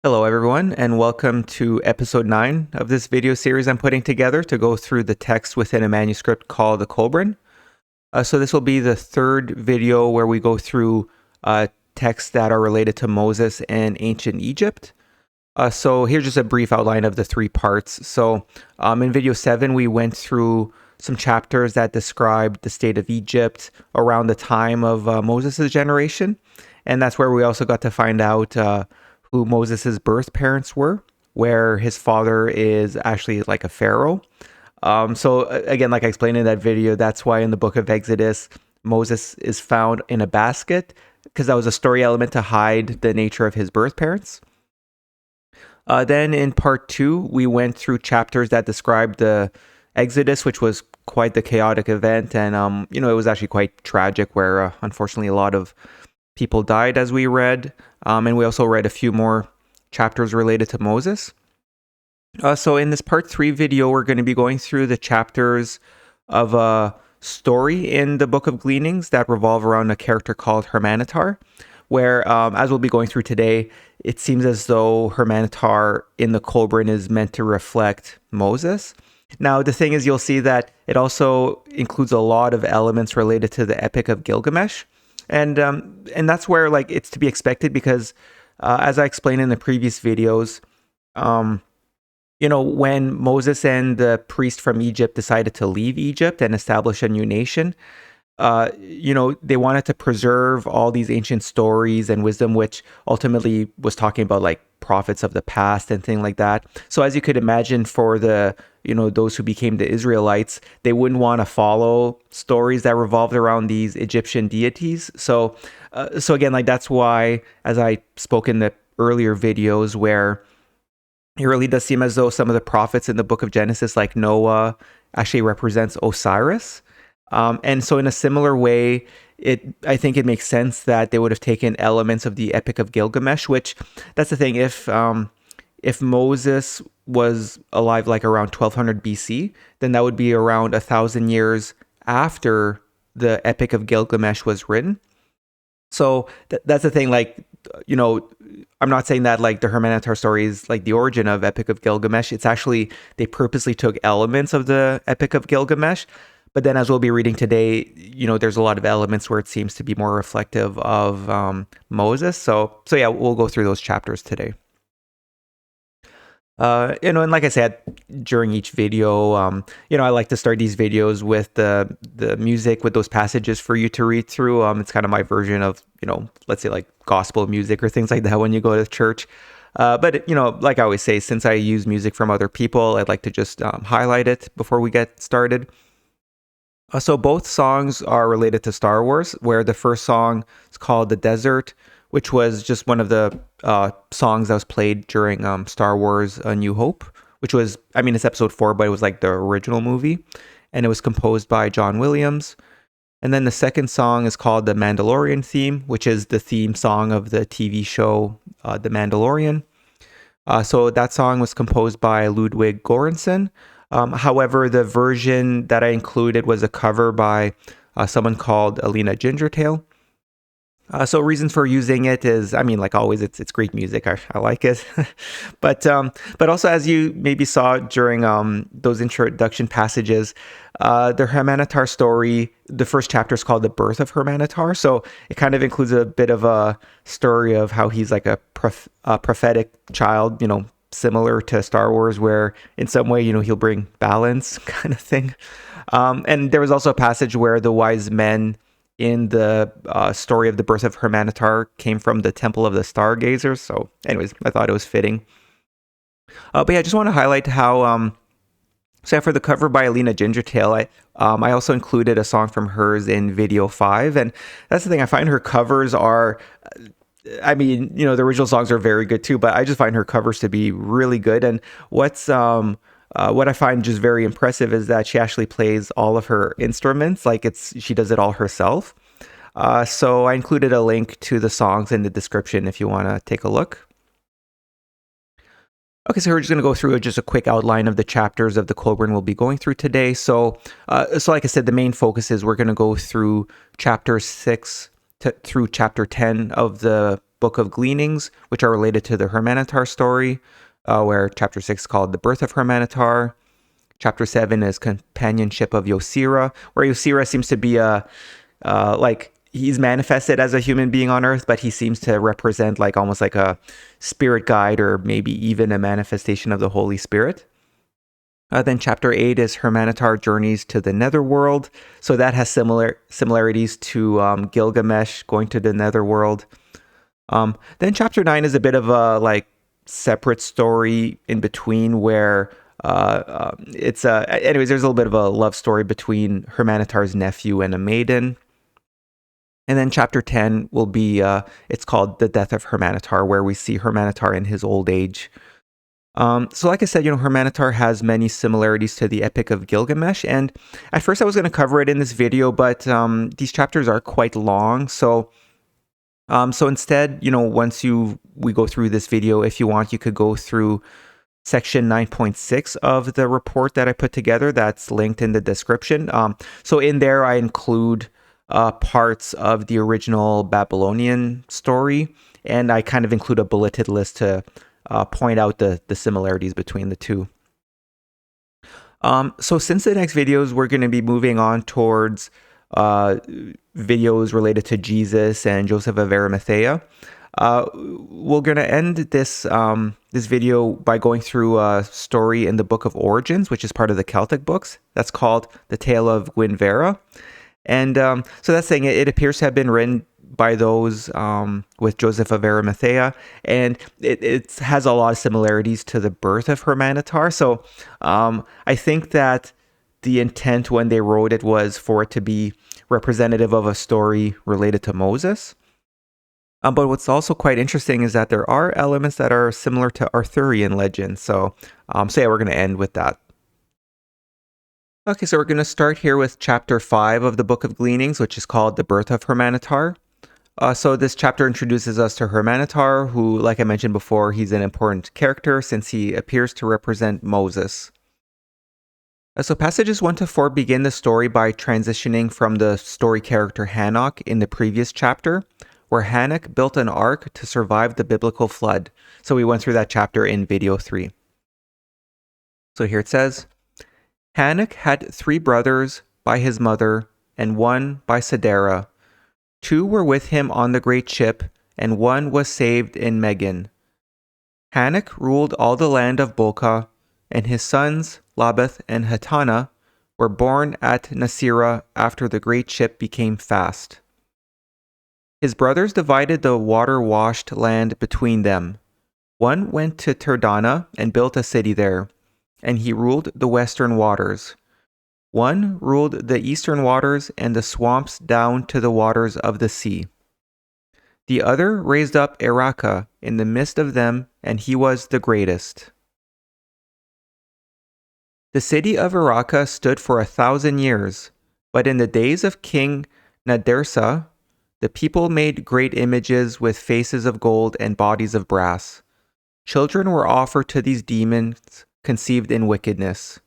Hello everyone, and welcome to episode 9 of this video series I'm putting together to go through the text within a manuscript called the Kolbrin. So this will be the third video where we go through texts that are related to Moses and ancient Egypt. So here's just a brief outline of the 3 parts. So in video 7 we went through some chapters that described the state of Egypt around the time of Moses' generation, and that's where we also got to find out who Moses' birth parents were, where his father is actually like a pharaoh. So again, like I explained in that video, that's why in the book of Exodus, Moses is found in a basket, because that was a story element to hide the nature of his birth parents. Then in part 2, we went through chapters that described the Exodus, which was quite the chaotic event. And, it was actually quite tragic, where unfortunately a lot of people died as we read. And we also read a few more chapters related to Moses. So in this part 3 video, we're going to be going through the chapters of story in the Book of Gleanings that revolve around a character called Hurmanetar, where, as we'll be going through today, it seems as though Hurmanetar in the Kolbrin is meant to reflect Moses. Now, the thing is, you'll see that it also includes a lot of elements related to the Epic of Gilgamesh, and that's where like it's to be expected because, as I explained in the previous videos, when Moses and the priest from Egypt decided to leave Egypt and establish a new nation, they wanted to preserve all these ancient stories and wisdom, which ultimately was talking about like prophets of the past and things like that. So as you could imagine, for the, those who became the Israelites, they wouldn't want to follow stories that revolved around these Egyptian deities. So again, like that's why, as I spoke in the earlier videos, where it really does seem as though some of the prophets in the book of Genesis, like Noah, actually represents Osiris. And so in a similar way, I think it makes sense that they would have taken elements of the Epic of Gilgamesh, which that's the thing. If Moses was alive like around 1200 BC, then that would be around 1,000 years after the Epic of Gilgamesh was written. So that's the thing. Like, I'm not saying that like the Hurmanetar story is like the origin of Epic of Gilgamesh. It's actually, they purposely took elements of the Epic of Gilgamesh. But then as we'll be reading today, there's a lot of elements where it seems to be more reflective of Moses. So yeah, we'll go through those chapters today. And like I said, during each video, I like to start these videos with the music, with those passages for you to read through. It's kind of my version of, let's say like gospel music or things like that when you go to church. But, like I always say, since I use music from other people, I'd like to just highlight it before we get started. So both songs are related to Star Wars, where the first song is called The Desert, which was just one of the songs that was played during Star Wars A New Hope, which was, it's episode 4, but it was like the original movie. And it was composed by John Williams. And then the second song is called The Mandalorian Theme, which is the theme song of the TV show The Mandalorian. So that song was composed by Ludwig Göransson. However, the version that I included was a cover by someone called Alina Gingertail. So reasons for using it is, like always, it's great music. I like it. but also, as you maybe saw during those introduction passages, the Hurmanetar story, the first chapter is called The Birth of Hurmanetar. So it kind of includes a bit of a story of how he's like a prophetic child, similar to Star Wars, where in some way, he'll bring balance kind of thing. And there was also a passage where the wise men in the story of the birth of Hurmanetar came from the Temple of the Stargazers. So anyways, I thought it was fitting. But yeah, I just want to highlight how, for the cover by Alina Gingertail, I also included a song from hers in video 5. And that's the thing, I find her covers are... the original songs are very good too, but I just find her covers to be really good. And what I find just very impressive is that she actually plays all of her instruments. Like she does it all herself. So I included a link to the songs in the description if you want to take a look. Okay, so we're just going to go through just a quick outline of the chapters of the Kolbrin we'll be going through today. So like I said, the main focus is we're going to go through chapter 6 through chapter 10 of the Book of Gleanings, which are related to the Hurmanetar story, where chapter 6 is called The Birth of Hurmanetar. Chapter 7 is Companionship of Ysera, where Ysera seems to be he's manifested as a human being on Earth, but he seems to represent like almost like a spirit guide or maybe even a manifestation of the Holy Spirit. Then chapter 8 is Hurmanetar journeys to the Netherworld. So that has similarities to Gilgamesh going to the Netherworld. Then chapter 9 is a bit of a separate story in between where there's a little bit of a love story between Hurmanetar's nephew and a maiden. And then chapter 10 will be, it's called The Death of Hurmanetar, where we see Hurmanetar in his old age. So like I said, Hurmanetar has many similarities to the Epic of Gilgamesh, and at first I was going to cover it in this video, but these chapters are quite long, so instead, once we go through this video, if you want, you could go through section 9.6 of the report that I put together that's linked in the description. So in there, I include parts of the original Babylonian story, and I kind of include a bulleted list to point out the similarities between the two. So since the next videos, we're going to be moving on towards videos related to Jesus and Joseph of Arimathea. We're going to end this this video by going through a story in the Book of Origins, which is part of the Celtic books. That's called The Tale of Gwinvera. And so that's saying it appears to have been written by those with Joseph of Arimathea, and it has a lot of similarities to the birth of Hurmanetar. So I think that the intent when they wrote it was for it to be representative of a story related to Moses. But what's also quite interesting is that there are elements that are similar to Arthurian legends. So yeah, we're going to end with that. Okay, so we're going to start here with chapter 5 of the Book of Gleanings, which is called The Birth of Hurmanetar. So this chapter introduces us to Hurmanetar, who, like I mentioned before, he's an important character since he appears to represent Moses. So passages 1 to 4 begin the story by transitioning from the story character Hanok in the previous chapter, where Hanok built an ark to survive the biblical flood. So we went through that chapter in video 3. So here it says, Hanok had 3 brothers by his mother, and 1 by Sedera. 2 were with him on the great ship, and 1 was saved in Megan. Hanok ruled all the land of Bolka, and his sons, Labeth and Hatana, were born at Nasira after the great ship became fast. His brothers divided the water-washed land between them. 1 went to Turdana and built a city there, and he ruled the western waters. 1 ruled the eastern waters and the swamps down to the waters of the sea. The other raised up Eraka in the midst of them, and he was the greatest. The city of Eraka stood for 1,000 years, but in the days of King Nadersa, the people made great images with faces of gold and bodies of brass. Children were offered to these demons conceived in wickedness.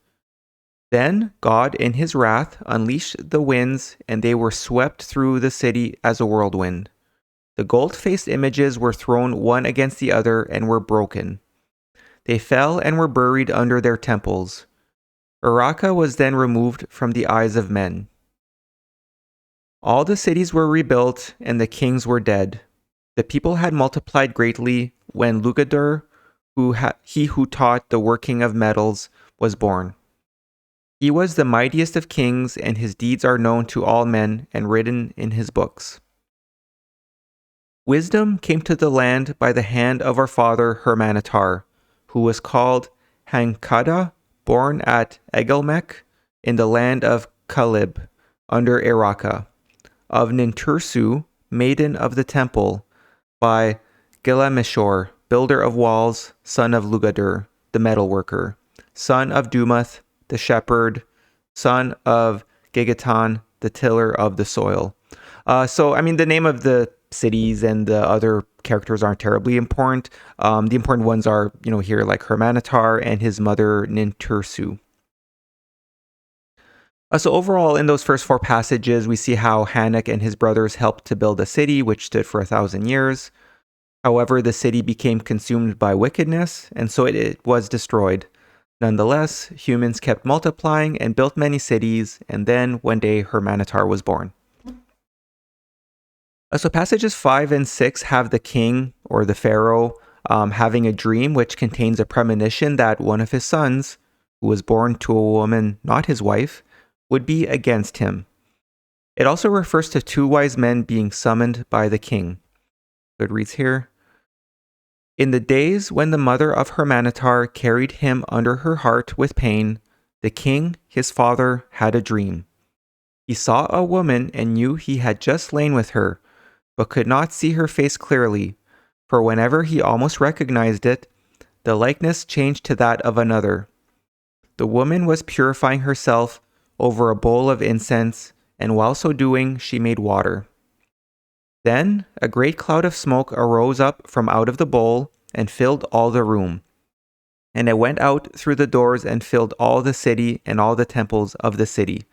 Then God, in his wrath, unleashed the winds, and they were swept through the city as a whirlwind. The gold-faced images were thrown one against the other and were broken. They fell and were buried under their temples. Eraka was then removed from the eyes of men. All the cities were rebuilt, and the kings were dead. The people had multiplied greatly when Lugadur, he who taught the working of metals, was born. He was the mightiest of kings, and his deeds are known to all men and written in his books. Wisdom came to the land by the hand of our father Hurmanetar, who was called Hankada, born at Egelmech in the land of Kalib, under Eraka, of Nintursu, maiden of the temple, by Gilameshor, builder of walls, son of Lugadur, the metalworker, son of Dumath, the shepherd, son of Gigaton, the tiller of the soil. So, I mean, the name of the cities and the other characters aren't terribly important. The important ones are, here like Hurmanetar and his mother Nintursu. So overall, in those first 4 passages, we see how Hanok and his brothers helped to build a city which stood for 1,000 years. However, the city became consumed by wickedness, and so it was destroyed. Nonetheless, humans kept multiplying and built many cities, and then one day Hurmanetar was born. So passages 5 and 6 have the king, or the pharaoh, having a dream which contains a premonition that one of his sons, who was born to a woman not his wife, would be against him. It also refers to 2 wise men being summoned by the king. It reads here, In the days when the mother of Hurmanetar carried him under her heart with pain, the king, his father, had a dream. He saw a woman and knew he had just lain with her, but could not see her face clearly, for whenever he almost recognized it, the likeness changed to that of another. The woman was purifying herself over a bowl of incense, and while so doing, she made water. Then a great cloud of smoke arose up from out of the bowl and filled all the room. and it went out through the doors and filled all the city and all the temples of the city.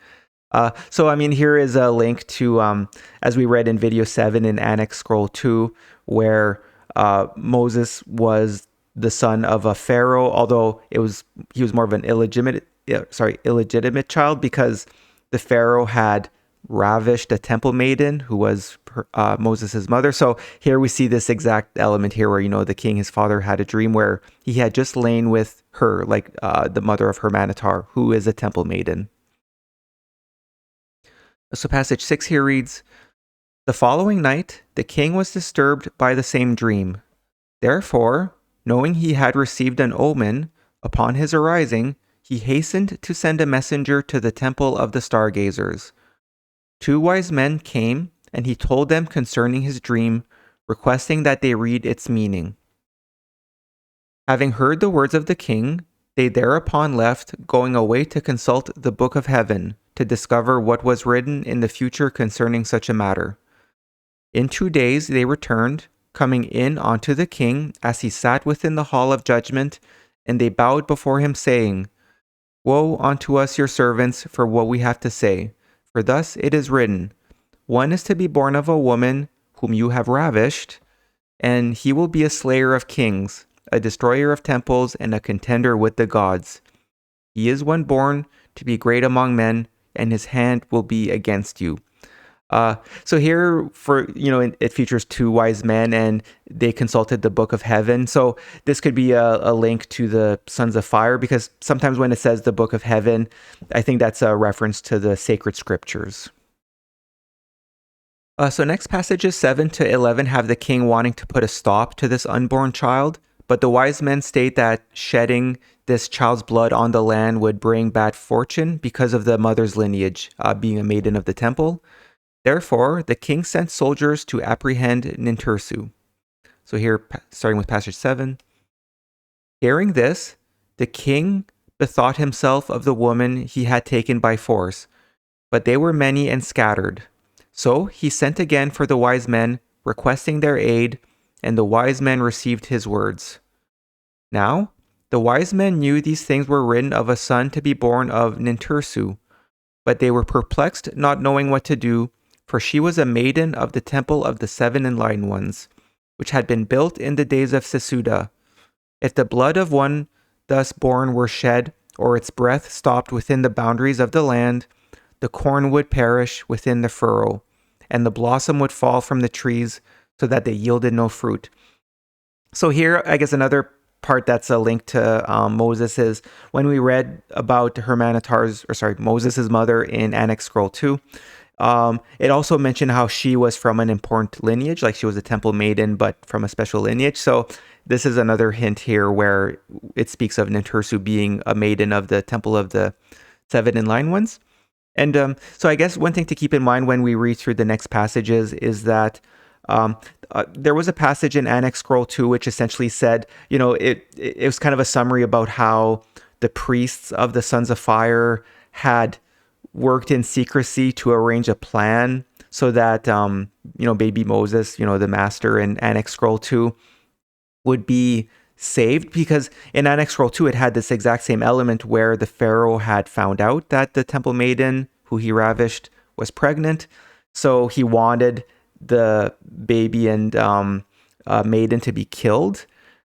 So, I mean, here is a link to, as we read in video 7 in Annex Scroll 2, where Moses was the son of a pharaoh, although he was more of an illegitimate child, because the pharaoh had ravished a temple maiden who was Moses' mother. So here we see this exact element here where, the king, his father, had a dream where he had just lain with her, like the mother of Hurmanetar, who is a temple maiden. So passage 6 here reads, "The following night the king was disturbed by the same dream. Therefore, knowing he had received an omen, upon his arising, he hastened to send a messenger to the temple of the stargazers. 2 wise men came, and he told them concerning his dream, requesting that they read its meaning. Having heard the words of the king, they thereupon left, going away to consult the book of heaven, to discover what was written in the future concerning such a matter. In 2 days they returned, coming in unto the king as he sat within the hall of judgment, and they bowed before him, saying, Woe unto us your servants for what we have to say, for thus it is written, One is to be born of a woman whom you have ravished, and he will be a slayer of kings, a destroyer of temples, and a contender with the gods. He is one born to be great among men, and his hand will be against you." So here, it features 2 wise men, and they consulted the book of heaven. So this could be a link to the sons of fire, because sometimes when it says the book of heaven, I think that's a reference to the sacred scriptures. So next passages 7 to 11 have the king wanting to put a stop to this unborn child, but the wise men state that shedding this child's blood on the land would bring bad fortune because of the mother's lineage, being a maiden of the temple. Therefore, the king sent soldiers to apprehend Nintursu. So here, starting with passage 7. Hearing this, the king bethought himself of the woman he had taken by force, but they were many and scattered. So he sent again for the wise men, requesting their aid, and the wise men received his words. Now, the wise men knew these things were written of a son to be born of Nintursu, but they were perplexed, not knowing what to do, for she was a maiden of the temple of the 7 enlightened ones, which had been built in the days of Sesuda. If the blood of one thus born were shed, or its breath stopped within the boundaries of the land, the corn would perish within the furrow, and the blossom would fall from the trees, so that they yielded no fruit. So here, I guess another part that's a link to Moses is when we read about Moses' mother in Annex Scroll 2. It also mentioned how she was from an important lineage, like she was a temple maiden, but from a special lineage. So this is another hint here where it speaks of Nintursu being a maiden of the temple of the 7 enlightened ones. And so I guess one thing to keep in mind when we read through the next passages is that there was a passage in Annex Scroll 2 which essentially said, it was kind of a summary about how the priests of the Sons of Fire had worked in secrecy to arrange a plan so that, baby Moses, the master in Annex Scroll 2, would be saved, because in Annex Scroll 2 it had this exact same element where the pharaoh had found out that the temple maiden who he ravished was pregnant, so he wanted the baby and maiden to be killed,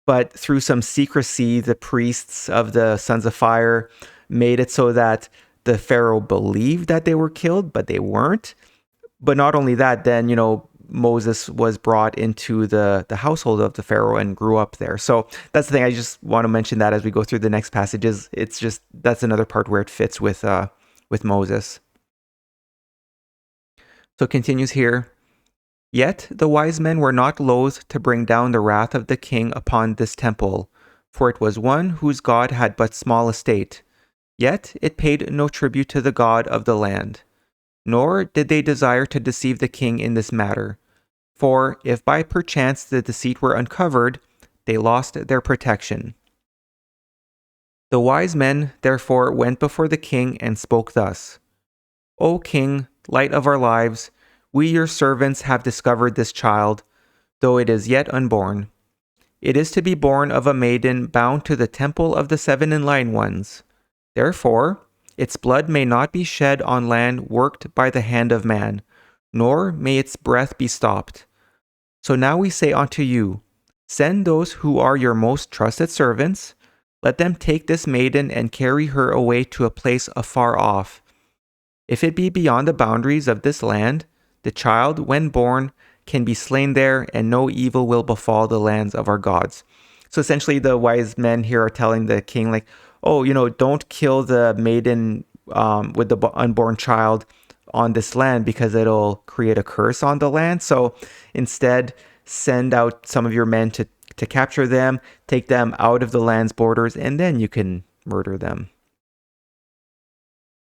but through some secrecy the priests of the Sons of Fire made it so that the pharaoh believed that they were killed, but they weren't. But not only that, then Moses was brought into the household of the pharaoh and grew up there. So that's the thing. I just want to mention that as we go through the next passages. It's just, that's another part where it fits with Moses. So it continues here. Yet the wise men were not loath to bring down the wrath of the king upon this temple, for it was one whose god had but small estate. Yet it paid no tribute to the god of the land. Nor did they desire to deceive the king in this matter, for if by perchance the deceit were uncovered, they lost their protection. The wise men therefore went before the king and spoke thus, O king, light of our lives, we your servants have discovered this child, though it is yet unborn. It is to be born of a maiden bound to the temple of the seven enlightened ones. Therefore, its blood may not be shed on land worked by the hand of man, nor may its breath be stopped. So now we say unto you, send those who are your most trusted servants. Let them take this maiden and carry her away to a place afar off. If it be beyond the boundaries of this land, the child, when born, can be slain there, and no evil will befall the lands of our gods. So essentially, the wise men here are telling the king, like, oh, don't kill the maiden with the unborn child on this land because it'll create a curse on the land. So instead, send out some of your men to capture them, take them out of the land's borders, and then you can murder them.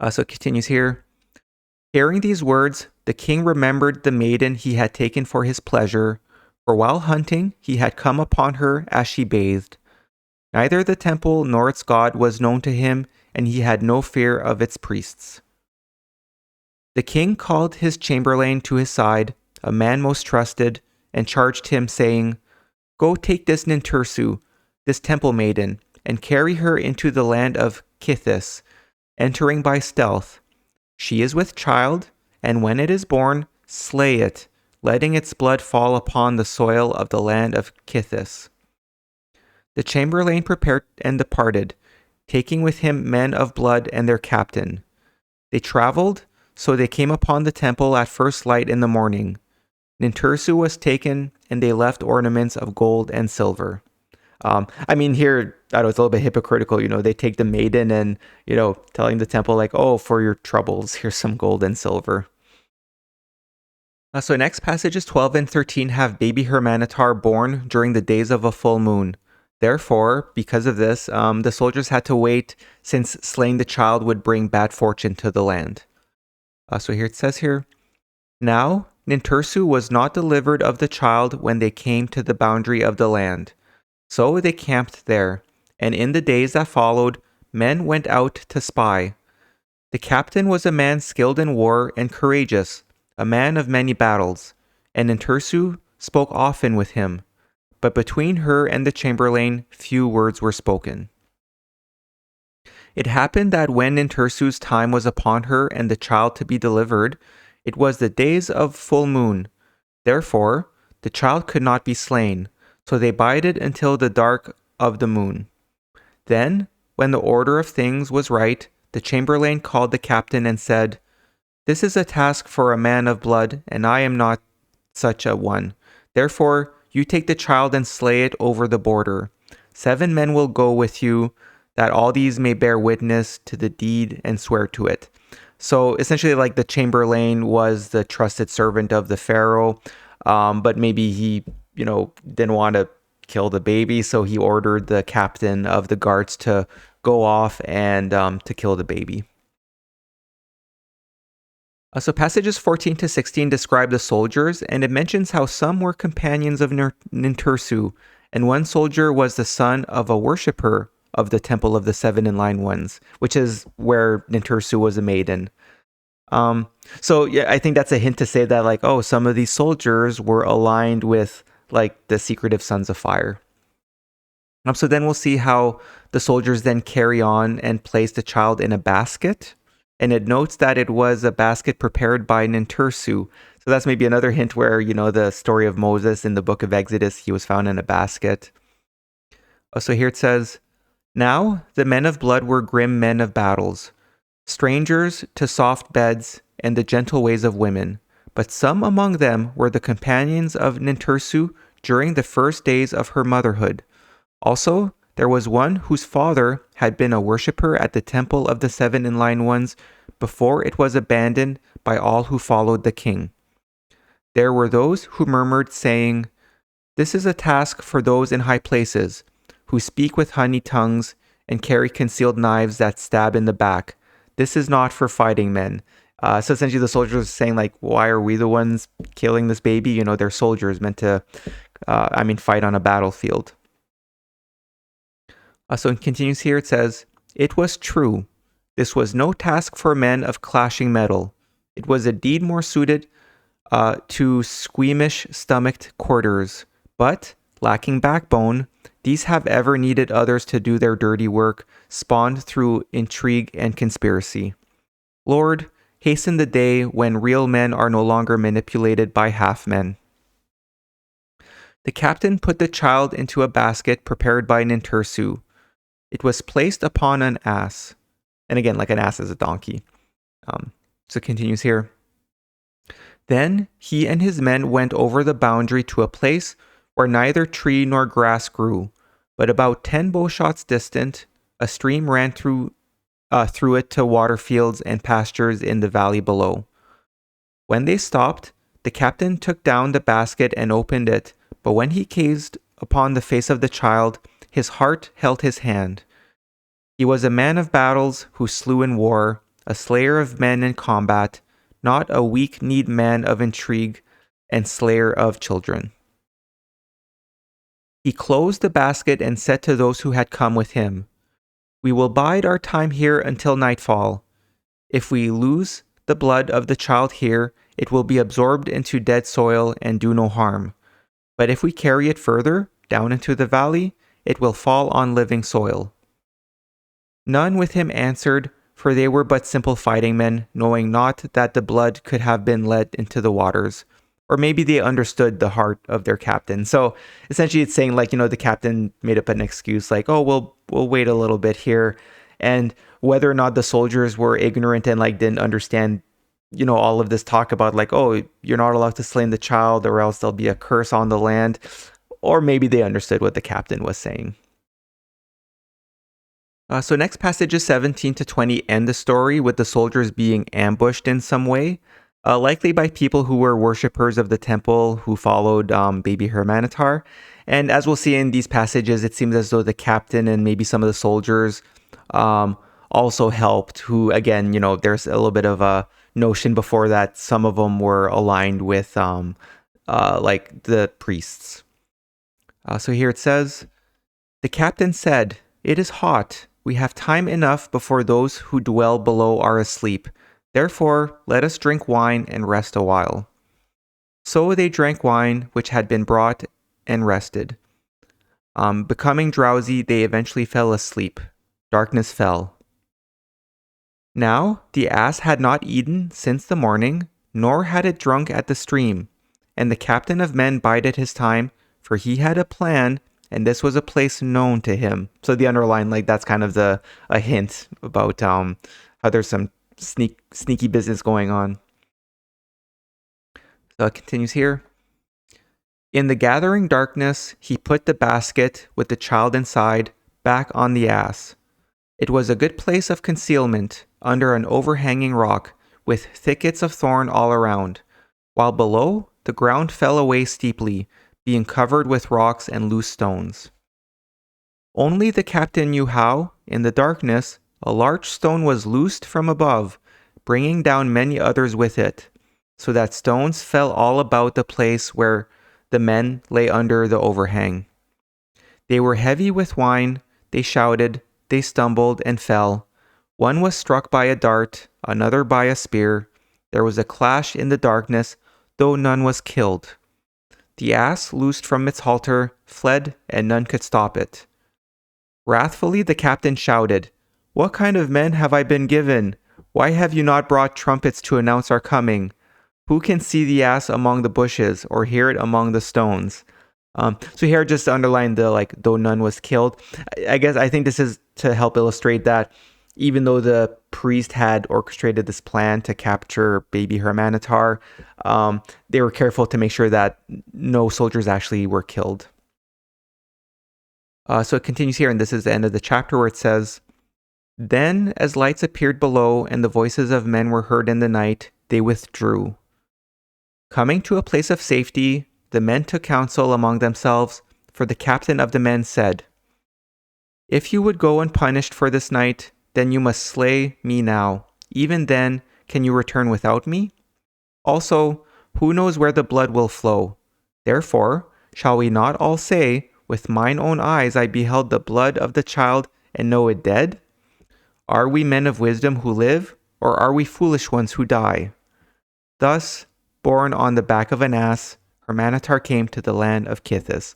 So it continues here. Hearing these words, the king remembered the maiden he had taken for his pleasure, for while hunting he had come upon her as she bathed. Neither the temple nor its god was known to him, and he had no fear of its priests. The king called his chamberlain to his side, a man most trusted, and charged him, saying, Go take this Nintursu, this temple maiden, and carry her into the land of Kithis, entering by stealth. She is with child, and when it is born, slay it, letting its blood fall upon the soil of the land of Kithis. The chamberlain prepared and departed, taking with him men of blood and their captain. They traveled, so they came upon the temple at first light in the morning. Nintursu was taken, and they left ornaments of gold and silver. Here, I know it's a little bit hypocritical, they take the maiden and, telling the temple like, oh, for your troubles, here's some gold and silver. So next passages 12 and 13 have baby Hurmanetar born during the days of a full moon. Therefore, because of this, the soldiers had to wait since slaying the child would bring bad fortune to the land. So here it says here, Now Nintursu was not delivered of the child when they came to the boundary of the land. So they camped there, and in the days that followed, men went out to spy. The captain was a man skilled in war and courageous, a man of many battles, and Nintursu spoke often with him. But between her and the chamberlain, few words were spoken. It happened that when Nintursu's time was upon her and the child to be delivered, it was the days of full moon. Therefore, the child could not be slain. So they bided until the dark of the moon. Then, when the order of things was right, the chamberlain called the captain and said, This is a task for a man of blood, and I am not such a one. Therefore, you take the child and slay it over the border. 7 men will go with you, that all these may bear witness to the deed and swear to it. So essentially, like, the chamberlain was the trusted servant of the pharaoh, but maybe he didn't want to kill the baby, so he ordered the captain of the guards to go off and to kill the baby. So passages 14 to 16 describe the soldiers, and it mentions how some were companions of Nintursu, and one soldier was the son of a worshipper of the Temple of the Seven Enlightened Ones, which is where Nintursu was a maiden. So yeah, I think that's a hint to say that, like, oh, some of these soldiers were aligned with, like, the secretive Sons of Fire. So then we'll see how the soldiers then carry on and place the child in a basket. And it notes that it was a basket prepared by Nintursu. So that's maybe another hint where, the story of Moses in the book of Exodus, he was found in a basket. So here it says, Now the men of blood were grim men of battles, strangers to soft beds and the gentle ways of women. But some among them were the companions of Nintursu during the first days of her motherhood. Also, there was one whose father had been a worshipper at the Temple of the Seven Enlightened Ones before it was abandoned by all who followed the king. There were those who murmured, saying, This is a task for those in high places, who speak with honey tongues and carry concealed knives that stab in the back. This is not for fighting men. So essentially the soldiers are saying, like, why are we the ones killing this baby? They're soldiers meant to, fight on a battlefield. So it continues here, it says, It was true. This was no task for men of clashing metal. It was a deed more suited to squeamish-stomached quarters. But, lacking backbone, these have ever needed others to do their dirty work, spawned through intrigue and conspiracy. Lord, hasten the day when real men are no longer manipulated by half-men. The captain put the child into a basket prepared by Nintursu. It was placed upon an ass. And again, like an ass is a donkey. So it continues here. Then he and his men went over the boundary to a place where neither tree nor grass grew, but about 10 bowshots distant, a stream ran through it to water fields and pastures in the valley below. When they stopped, the captain took down the basket and opened it, but when he gazed upon the face of the child, his heart held his hand. He was a man of battles who slew in war, a slayer of men in combat, not a weak-kneed man of intrigue and slayer of children. He closed the basket and said to those who had come with him, "We will bide our time here until nightfall. If we lose the blood of the child here, it will be absorbed into dead soil and do no harm. But if we carry it further, down into the valley, it will fall on living soil." None with him answered, for they were but simple fighting men, knowing not that the blood could have been let into the waters. Or maybe they understood the heart of their captain. So essentially it's saying like, the captain made up an excuse like, oh, we'll wait a little bit here. And whether or not the soldiers were ignorant and like didn't understand, all of this talk about like, oh, you're not allowed to slay the child or else there'll be a curse on the land. Or maybe they understood what the captain was saying. So next passages 17 to 20 end the story with the soldiers being ambushed in some way, likely by people who were worshippers of the temple who followed baby Hurmanetar. And as we'll see in these passages, it seems as though the captain and maybe some of the soldiers also helped, who again, there's a little bit of a notion before that some of them were aligned with like the priests. So here it says, "The captain said, 'It is hot. We have time enough before those who dwell below are asleep. Therefore, let us drink wine and rest a while.' So they drank wine which had been brought and rested. Becoming drowsy, they eventually fell asleep. Darkness fell. Now the ass had not eaten since the morning, nor had it drunk at the stream. And the captain of men bided his time, for he had a plan, and this was a place known to him." So the underline, like that's kind of a hint about how there's some sneaky business going on. So it continues here. "In the gathering darkness, he put the basket with the child inside back on the ass. It was a good place of concealment under an overhanging rock with thickets of thorn all around, while below the ground fell away steeply, being covered with rocks and loose stones. Only the captain knew how, in the darkness, a large stone was loosed from above, bringing down many others with it, so that stones fell all about the place where the men lay under the overhang. They were heavy with wine, they shouted, they stumbled and fell. One was struck by a dart, another by a spear. There was a clash in the darkness, though none was killed. The ass, loosed from its halter, fled, and none could stop it. Wrathfully the captain shouted, 'What kind of men have I been given? Why have you not brought trumpets to announce our coming? Who can see the ass among the bushes, or hear it among the stones?'" So here, just to underline the though none was killed. I think this is to help illustrate that even though the priest had orchestrated this plan to capture baby Hurmanetar, they were careful to make sure that no soldiers actually were killed. So it continues here, and this is the end of the chapter where it says, "Then, as lights appeared below and the voices of men were heard in the night, they withdrew. Coming to a place of safety, the men took counsel among themselves, for the captain of the men said, 'If you would go unpunished for this night, then you must slay me now. Even then, can you return without me? Also, who knows where the blood will flow? Therefore, shall we not all say, with mine own eyes I beheld the blood of the child and know it dead? Are we men of wisdom who live, or are we foolish ones who die?' Thus, borne on the back of an ass, Hurmanetar came to the land of Kithis."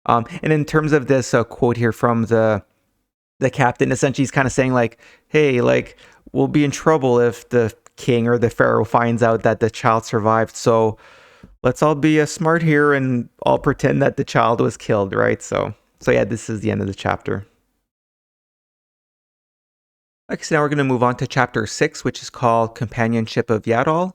And in terms of this quote here from the captain, essentially he's kind of saying like, hey, like we'll be in trouble if the king or the pharaoh finds out that the child survived. So let's all be smart here and all pretend that the child was killed, right? So yeah, this is the end of the chapter. Okay, so now we're going to move on to chapter 6, which is called Companionship of Yadol.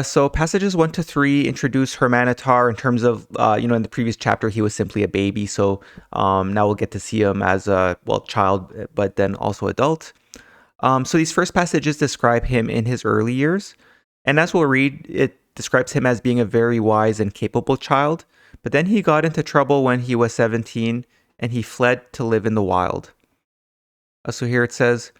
So passages 1 to 3 introduce Hurmanetar in terms of, in the previous chapter, he was simply a baby. So now we'll get to see him as a, child, but then also adult. So these first passages describe him in his early years. And as we'll read, it describes him as being a very wise and capable child. But then he got into trouble when he was 17 and he fled to live in the wild. So here it says,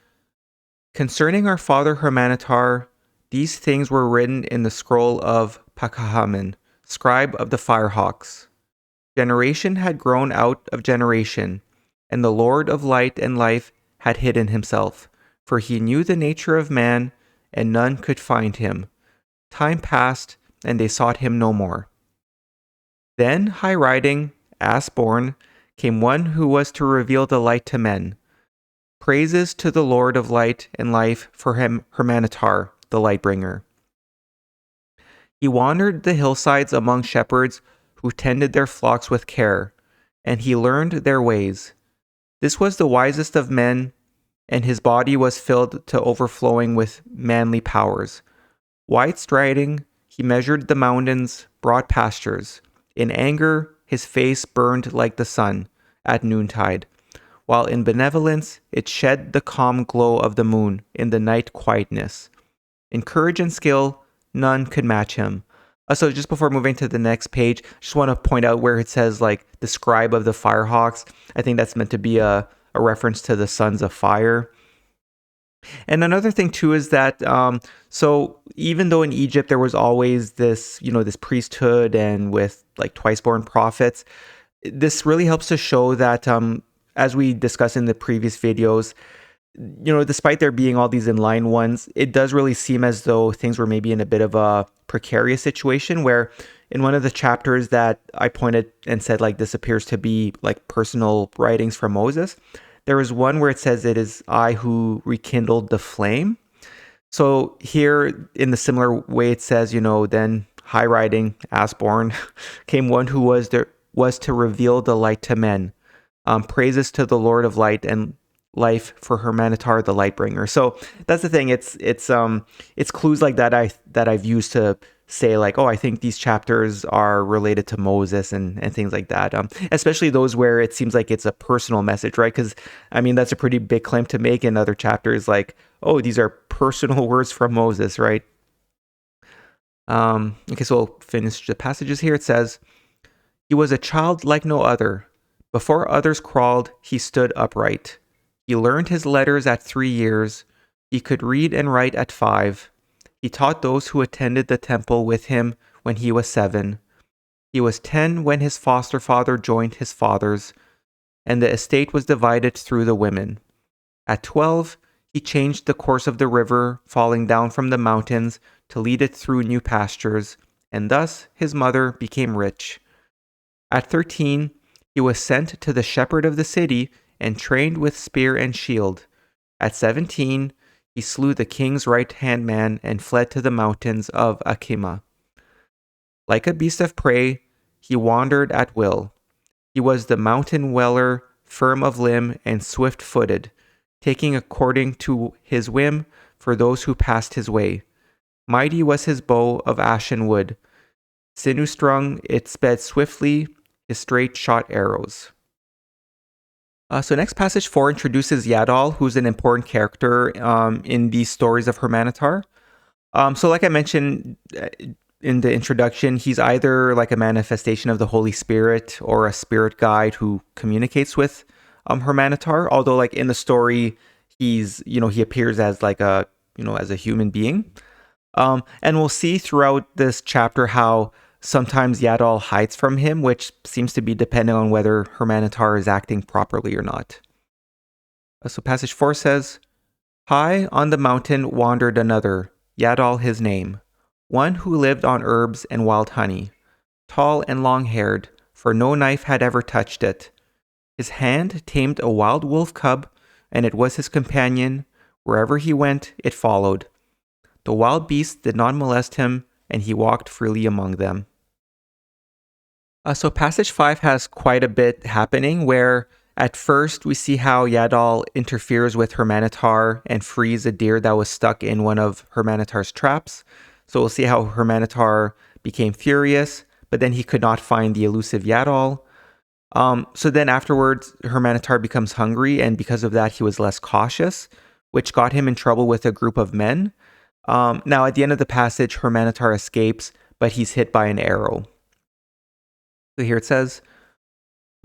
concerning our father Hurmanetar, these things were written in the scroll of Pakahaman, scribe of the Firehawks. Generation had grown out of generation, and the Lord of light and life had hidden himself, for he knew the nature of man, and none could find him. Time passed, and they sought him no more. Then, high-riding, ass-born, came one who was to reveal the light to men. Praises to the Lord of light and life for him, Hurmanetar, the Lightbringer. He wandered the hillsides among shepherds who tended their flocks with care, and he learned their ways. This was the wisest of men, and his body was filled to overflowing with manly powers. Wide striding, he measured the mountains, broad pastures. In anger, his face burned like the sun at noontide, while in benevolence it shed the calm glow of the moon in the night quietness. In courage and skill, none could match him. So just before moving to the next page, just want to point out where it says like the scribe of the Firehawks. I think that's meant to be a reference to the sons of fire. And another thing too is that so even though in Egypt there was always this, this priesthood and with like twice-born prophets, this really helps to show that as we discussed in the previous videos, despite there being all these in-line ones, it does really seem as though things were maybe in a bit of a precarious situation where in one of the chapters that I pointed and said like this appears to be like personal writings from Moses, there is one where it says it is I who rekindled the flame. So here in the similar way it says, then high riding, ass-born, came one who was to reveal the light to men. Praises to the Lord of light and life for Hurmanetar, the Lightbringer. So that's the thing. It's clues like that I've used to say like, oh, I think these chapters are related to Moses and things like that. Especially those where it seems like it's a personal message, right? Because I mean that's a pretty big claim to make in other chapters, like, oh, these are personal words from Moses, right? Okay, so we'll finish the passages here. It says, he was a child like no other. Before others crawled, he stood upright. He learned his letters at 3 years. He could read and write at 5. He taught those who attended the temple with him when he was 7. He was 10 when his foster father joined his father's, and the estate was divided through the women. At 12, he changed the course of the river, falling down from the mountains to lead it through new pastures, and thus his mother became rich. At 13, he was sent to the shepherd of the city and trained with spear and shield. At 17, he slew the king's right-hand man and fled to the mountains of Akima. Like a beast of prey, he wandered at will. He was the mountain dweller, firm of limb and swift-footed, taking according to his whim for those who passed his way. Mighty was his bow of ashen wood. Sinew-strung, it sped swiftly, his straight-shot arrows. So next passage 4 introduces Yadol, who's an important character in these stories of Hurmanetar. So like I mentioned in the introduction, he's either like a manifestation of the Holy Spirit or a spirit guide who communicates with Hurmanetar. Although like in the story, he's, he appears as like a, as a human being. And we'll see throughout this chapter how sometimes Yadol hides from him, which seems to be dependent on whether Hurmanetar is acting properly or not. So passage 4 says, high on the mountain wandered another, Yadol his name, one who lived on herbs and wild honey, tall and long-haired, for no knife had ever touched it. His hand tamed a wild wolf cub, and it was his companion. Wherever he went, it followed. The wild beasts did not molest him, and he walked freely among them. So passage 5 has quite a bit happening, where at first we see how Yadol interferes with Hurmanetar and frees a deer that was stuck in one of Hurmanetar's traps. So we'll see how Hurmanetar became furious, but then he could not find the elusive Yadol. So then afterwards, Hurmanetar becomes hungry, and because of that, he was less cautious, which got him in trouble with a group of men. Now, at the end of the passage, Hurmanetar escapes, but he's hit by an arrow. So here it says,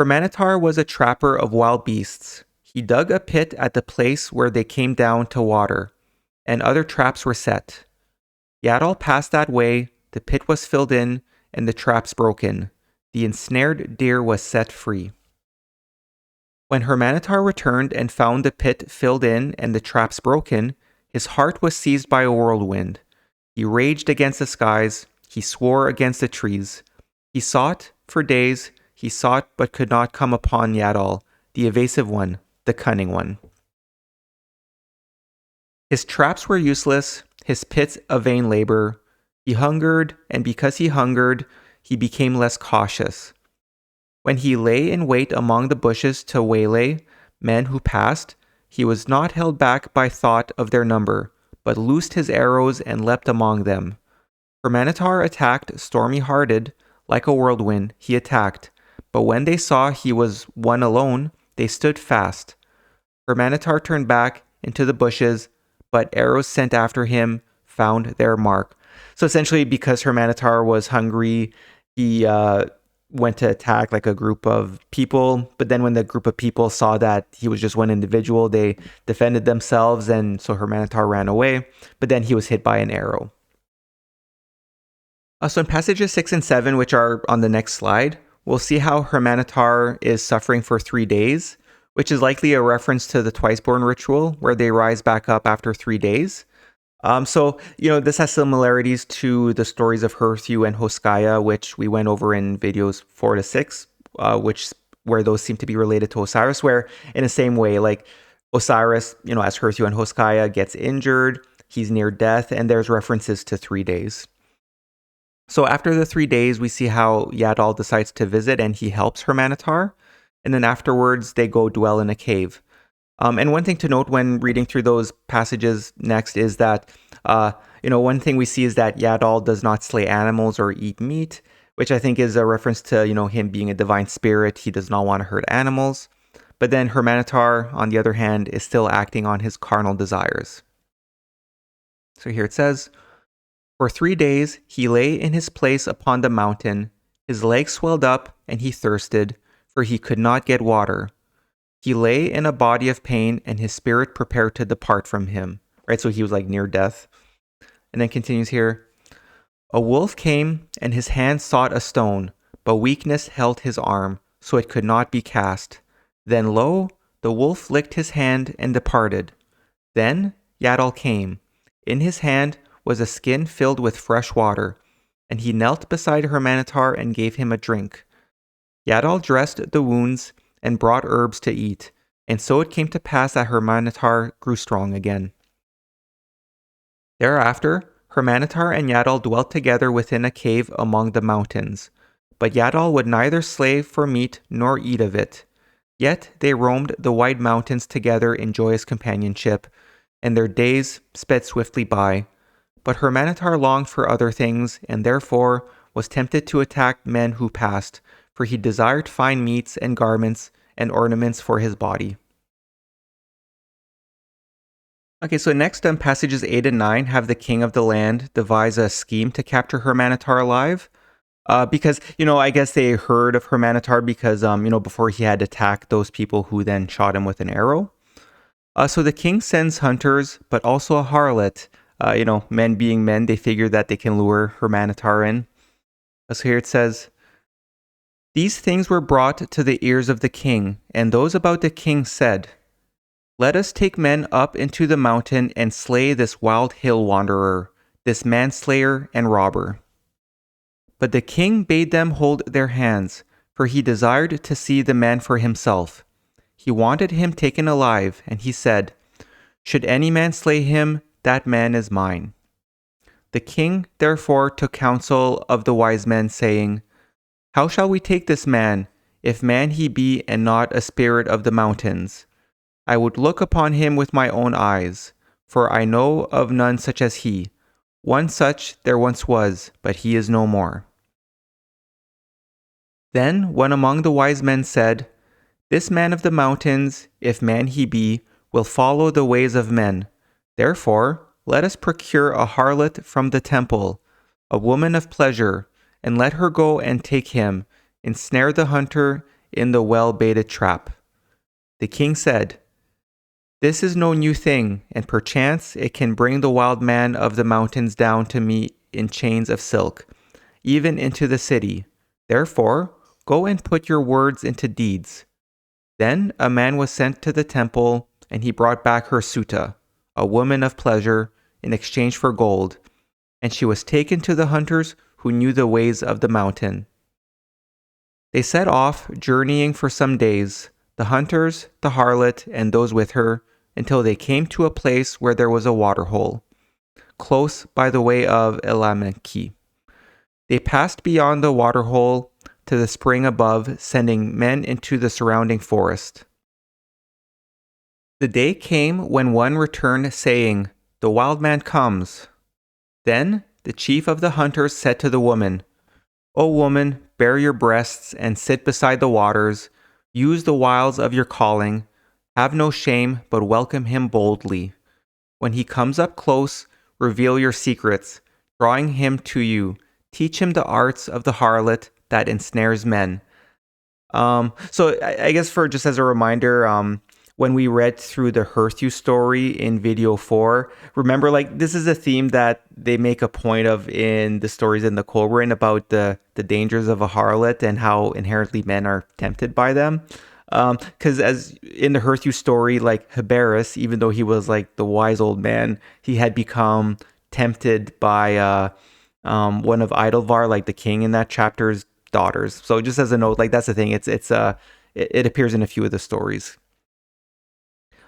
Hurmanetar was a trapper of wild beasts. He dug a pit at the place where they came down to water, and other traps were set. Yadol passed that way, the pit was filled in, and the traps broken. The ensnared deer was set free. When Hurmanetar returned and found the pit filled in and the traps broken, his heart was seized by a whirlwind. He raged against the skies, he swore against the trees. He sought for days, he sought but could not come upon Yadol, the evasive one, the cunning one. His traps were useless, his pits a vain labor. He hungered, and because he hungered, he became less cautious. When he lay in wait among the bushes to waylay men who passed, he was not held back by thought of their number, but loosed his arrows and leapt among them. Hurmanetar attacked stormy-hearted, like a whirlwind, he attacked, but when they saw he was one alone, they stood fast. Hurmanetar turned back into the bushes, but arrows sent after him found their mark. So essentially, because Hurmanetar was hungry, he went to attack like a group of people, but then when the group of people saw that he was just one individual, they defended themselves, and so Hurmanetar ran away, but then he was hit by an arrow. So in passages 6 and 7, which are on the next slide, we'll see how Hurmanetar is suffering for 3 days, which is likely a reference to the Twiceborn ritual, where they rise back up after 3 days. So, this has similarities to the stories of Herthu and Hoskaya, which we went over in videos 4 to 6, where those seem to be related to Osiris, where in the same way, like Osiris, as Herthu and Hoskaya gets injured, he's near death, and there's references to 3 days. So after the 3 days, we see how Yadol decides to visit, and he helps Hurmanetar, and then afterwards they go dwell in a cave. And one thing to note when reading through those passages next is that, one thing we see is that Yadol does not slay animals or eat meat, which I think is a reference to, him being a divine spirit. He does not want to hurt animals. But then Hurmanetar, on the other hand, is still acting on his carnal desires. So here it says, For 3 days he lay in his place upon the mountain. His legs swelled up, and he thirsted, for he could not get water. He lay in a body of pain, and his spirit prepared to depart from him. Right, so he was like near death. And then continues here. A wolf came, and his hand sought a stone, but weakness held his arm, so it could not be cast. Then lo, the wolf licked his hand and departed. Then Yadol came. In his hand was a skin filled with fresh water, and he knelt beside Hurmanetar and gave him a drink. Yadol dressed the wounds and brought herbs to eat, and so it came to pass that Hurmanetar grew strong again. Thereafter, Hurmanetar and Yadol dwelt together within a cave among the mountains, but Yadol would neither slay for meat nor eat of it. Yet they roamed the wide mountains together in joyous companionship, and their days sped swiftly by. But Hurmanetar longed for other things, and therefore was tempted to attack men who passed, for he desired fine meats and garments and ornaments for his body. Okay, so next passages 8 and 9 have the king of the land devise a scheme to capture Hurmanetar alive. Because, I guess they heard of Hurmanetar because, before he had attacked those people who then shot him with an arrow. So the king sends hunters, but also a harlot. Men being men, they figure that they can lure Hurmanetar in. So here it says, These things were brought to the ears of the king, and those about the king said, Let us take men up into the mountain and slay this wild hill wanderer, this manslayer and robber. But the king bade them hold their hands, for he desired to see the man for himself. He wanted him taken alive, and he said, "Should any man slay him, that man is mine." The king therefore took counsel of the wise men, saying, "How shall we take this man, if man he be and not a spirit of the mountains? I would look upon him with my own eyes, for I know of none such as he. One such there once was, but he is no more." Then one among the wise men said, "This man of the mountains, if man he be, will follow the ways of men. Therefore, let us procure a harlot from the temple, a woman of pleasure, and let her go and take him, ensnare the hunter in the well-baited trap." The king said, "This is no new thing, and perchance it can bring the wild man of the mountains down to me in chains of silk, even into the city. Therefore, go and put your words into deeds." Then a man was sent to the temple, and he brought back her suta, a woman of pleasure, in exchange for gold, and she was taken to the hunters who knew the ways of the mountain. They set off, journeying for some days, the hunters, the harlot, and those with her, until they came to a place where there was a waterhole, close by the way of Elameque. They passed beyond the waterhole to the spring above, sending men into the surrounding forest. The day came when one returned, saying, "The wild man comes." Then the chief of the hunters said to the woman, "O woman, bare your breasts and sit beside the waters. Use the wiles of your calling. Have no shame, but welcome him boldly. When he comes up close, reveal your secrets, drawing him to you. Teach him the arts of the harlot that ensnares men." So I guess for just as a reminder, when we read through the Herthu story in video 4, remember, like, this is a theme that they make a point of in the stories in the Kolbrin about the dangers of a harlot and how inherently men are tempted by them. Because as in the Herthu story, like Heberus, even though he was like the wise old man, he had become tempted by one of Idlevar, like the king in that chapter's daughters. So just as a note, like, that's the thing. It appears in a few of the stories.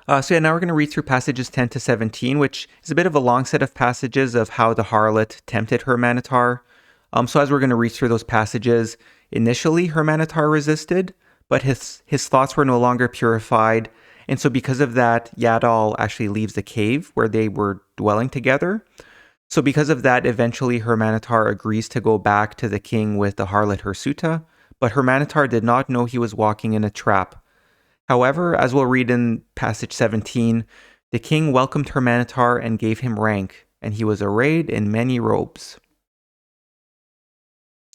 So yeah, now we're going to read through passages 10 to 17, which is a bit of a long set of passages of how the harlot tempted Hurmanetar. So as we're going to read through those passages, initially Hurmanetar resisted, but his thoughts were no longer purified. And so because of that, Yadol actually leaves the cave where they were dwelling together. So because of that, eventually Hurmanetar agrees to go back to the king with the harlot Hirsuta, but Hurmanetar did not know he was walking in a trap. However, as we'll read in passage 17, the king welcomed Hurmanetar and gave him rank, and he was arrayed in many robes.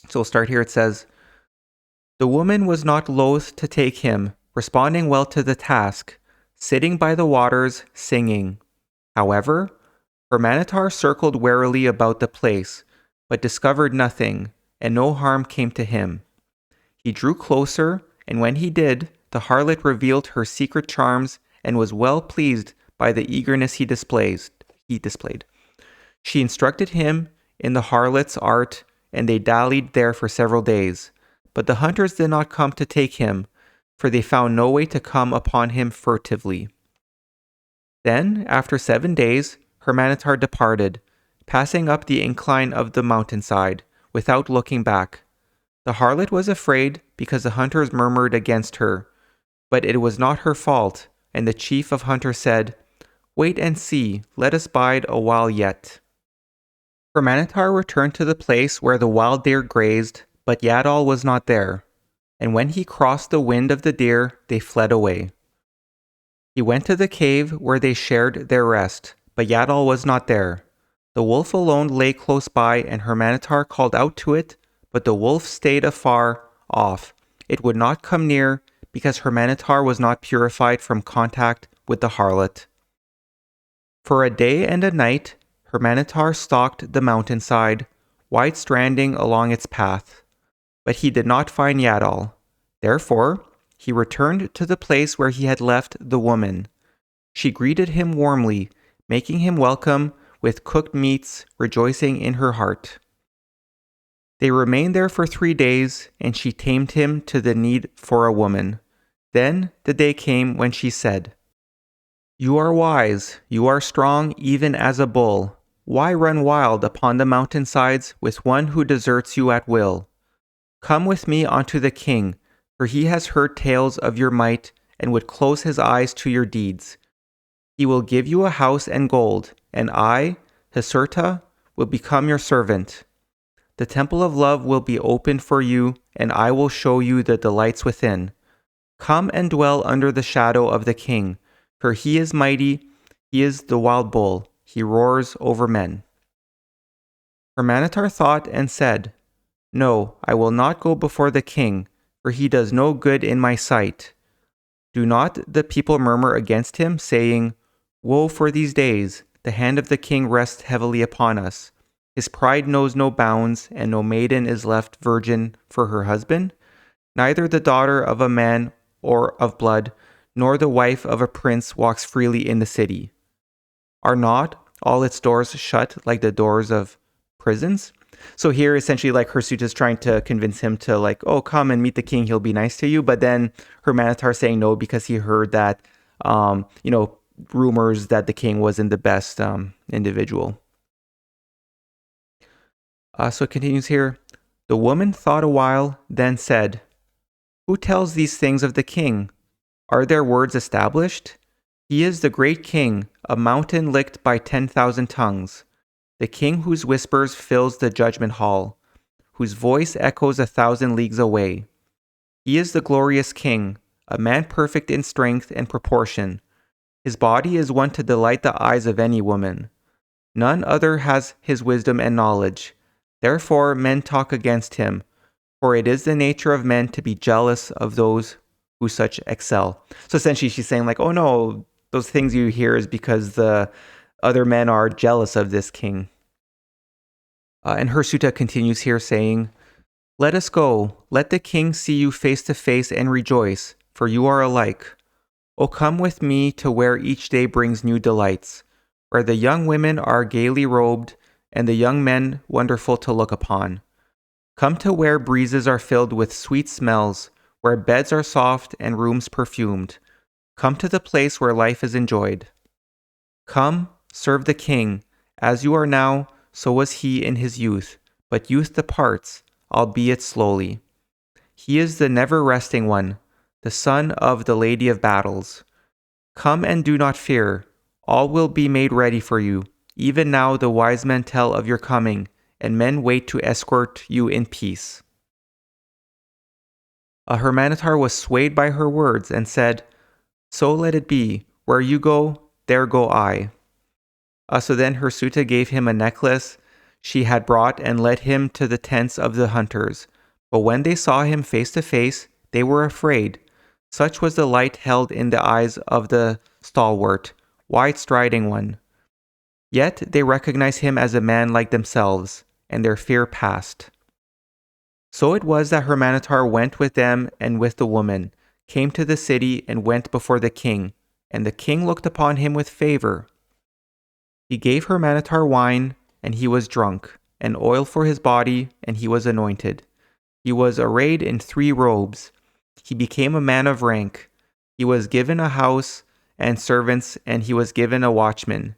So we'll start here. It says, "The woman was not loath to take him, responding well to the task, sitting by the waters, singing. However, Hurmanetar circled warily about the place, but discovered nothing, and no harm came to him. He drew closer, and when he did, the harlot revealed her secret charms and was well pleased by the eagerness he displayed. She instructed him in the harlot's art, and they dallied there for several days. But the hunters did not come to take him, for they found no way to come upon him furtively. Then, after 7 days, Hurmanetar departed, passing up the incline of the mountainside, without looking back. The harlot was afraid because the hunters murmured against her, but it was not her fault, and the chief of hunters said, "Wait and see, let us bide a while yet." Hurmanetar returned to the place where the wild deer grazed, but Yadol was not there, and when he crossed the wind of the deer, they fled away. He went to the cave where they shared their rest, but Yadol was not there. The wolf alone lay close by, and Hurmanetar called out to it, but the wolf stayed afar off. It would not come near, because Hurmanetar was not purified from contact with the harlot. For a day and a night, Hurmanetar stalked the mountainside, wide-stranding along its path. But he did not find Yadol. Therefore, he returned to the place where he had left the woman. She greeted him warmly, making him welcome with cooked meats, rejoicing in her heart. They remained there for 3 days, and she tamed him to the need for a woman. Then the day came when she said, "You are wise, you are strong even as a bull. Why run wild upon the mountainsides with one who deserts you at will? Come with me unto the king, for he has heard tales of your might and would close his eyes to your deeds. He will give you a house and gold, and I, Hasurta, will become your servant. The temple of love will be opened for you, and I will show you the delights within. Come and dwell under the shadow of the king, for he is mighty, he is the wild bull, he roars over men." Hurmanetar thought and said, "No, I will not go before the king, for he does no good in my sight. Do not the people murmur against him, saying, 'Woe for these days, the hand of the king rests heavily upon us. His pride knows no bounds, and no maiden is left virgin for her husband, neither the daughter of a man or of blood, nor the wife of a prince walks freely in the city. Are not all its doors shut like the doors of prisons?'" So here, essentially, like Hirsute is trying to convince him to like, "Oh, come and meet the king. He'll be nice to you." But then Hurmanetar saying no because he heard that, rumors that the king wasn't the best individual. So it continues here. "The woman thought a while, then said, 'Who tells these things of the king? Are their words established? He is the great king, a mountain licked by 10,000 tongues. The king whose whispers fills the judgment hall, whose voice echoes 1,000 leagues away. He is the glorious king, a man perfect in strength and proportion. His body is one to delight the eyes of any woman. None other has his wisdom and knowledge. Therefore men talk against him, for it is the nature of men to be jealous of those who such excel.'" So essentially she's saying like, "Oh no, those things you hear is because the other men are jealous of this king." And Hirsute continues here saying, "Let us go. Let the king see you face to face and rejoice, for you are alike. O come with me to where each day brings new delights, where the young women are gaily robed and the young men wonderful to look upon. Come to where breezes are filled with sweet smells, where beds are soft and rooms perfumed. Come to the place where life is enjoyed. Come, serve the king. As you are now, so was he in his youth, but youth departs, albeit slowly. He is the never-resting one, the son of the Lady of Battles. Come and do not fear. All will be made ready for you. Even now the wise men tell of your coming, and men wait to escort you in peace." Hurmanetar was swayed by her words and said, "So let it be. Where you go, there go I." So then Hirsute gave him a necklace she had brought and led him to the tents of the hunters. But when they saw him face to face, they were afraid. Such was the light held in the eyes of the stalwart, wide-striding one. Yet they recognized him as a man like themselves, and their fear passed. So it was that Hurmanetar went with them and with the woman, came to the city and went before the king, and the king looked upon him with favor. He gave Hurmanetar wine, and he was drunk, and oil for his body, and he was anointed. He was arrayed in 3 robes. He became a man of rank. He was given a house and servants, and he was given a watchman.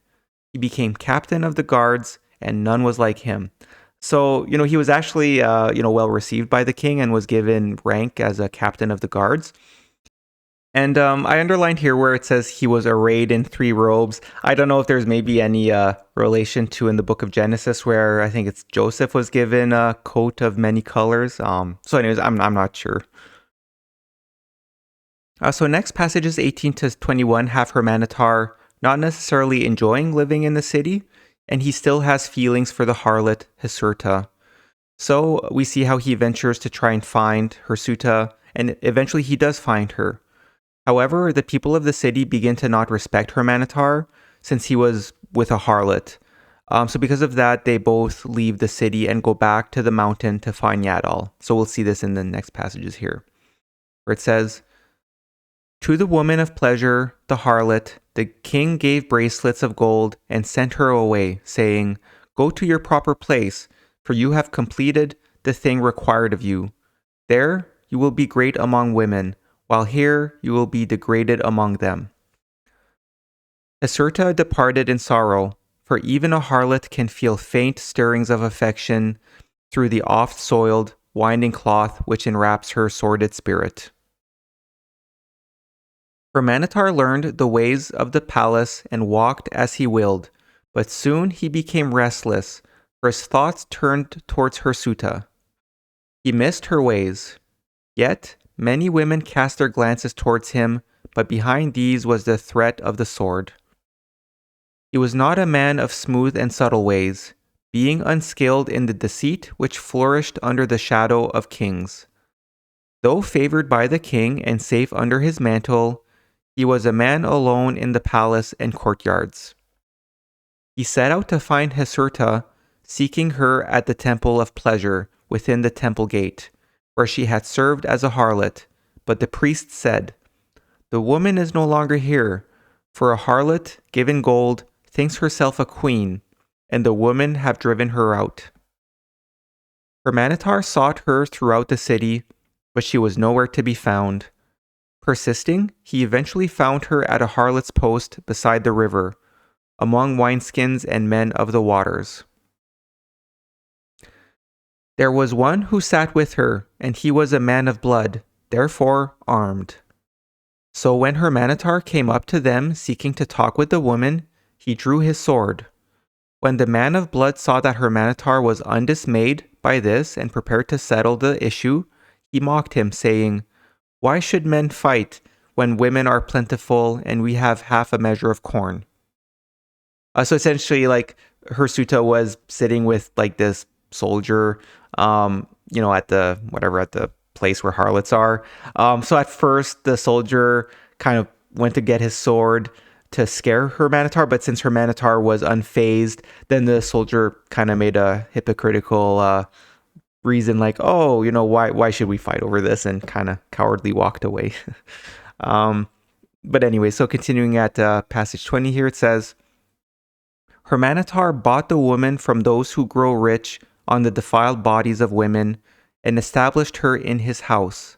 He became captain of the guards, and none was like him. So, he was actually, well received by the king and was given rank as a captain of the guards. And I underlined here where it says he was arrayed in 3 robes. I don't know if there's maybe any relation to in the book of Genesis where I think it's Joseph was given a coat of many colors. So anyways, I'm not sure. So next passages 18 to 21 have Hurmanetar not necessarily enjoying living in the city, and he still has feelings for the harlot Hasurta. So we see how he ventures to try and find Hirsute, and eventually he does find her. However, the people of the city begin to not respect Hurmanetar since he was with a harlot. So because of that, they both leave the city and go back to the mountain to find Yadol. So we'll see this in the next passages here, where it says, "To the woman of pleasure, the harlot, the king gave bracelets of gold and sent her away, saying, 'Go to your proper place, for you have completed the thing required of you. There you will be great among women, while here you will be degraded among them. Hasurta departed in sorrow, for even a harlot can feel faint stirrings of affection through the oft-soiled, winding cloth which enwraps her sordid spirit. Hurmanetar learned the ways of the palace and walked as he willed, but soon he became restless, for his thoughts turned towards Hasurta. He missed her ways. Yet many women cast their glances towards him, but behind these was the threat of the sword. He was not a man of smooth and subtle ways, being unskilled in the deceit which flourished under the shadow of kings. Though favored by the king and safe under his mantle, he was a man alone in the palace and courtyards. He set out to find Hasurta, seeking her at the temple of pleasure within the temple gate, where she had served as a harlot, but the priest said, "The woman is no longer here, for a harlot, given gold, thinks herself a queen, and the women have driven her out." Hurmanetar sought her throughout the city, but she was nowhere to be found. Persisting, he eventually found her at a harlot's post beside the river, among wineskins and men of the waters. There was one who sat with her, and he was a man of blood, therefore armed. So when Hurmanetar came up to them seeking to talk with the woman, he drew his sword. When the man of blood saw that Hurmanetar was undismayed by this and prepared to settle the issue, he mocked him, saying, "Why should men fight when women are plentiful and we have half a measure of corn?" So essentially, like, Hasurta was sitting with like this soldier, at the place where harlots are. So at first, the soldier kind of went to get his sword to scare Hurmanetar, but since Hurmanetar was unfazed, then the soldier kind of made a hypocritical reason, like, "Oh, why should we fight over this?" and kind of cowardly walked away. But anyway, so continuing at passage 20 here, it says, Hurmanetar bought the woman from those who grow rich on the defiled bodies of women, and established her in his house.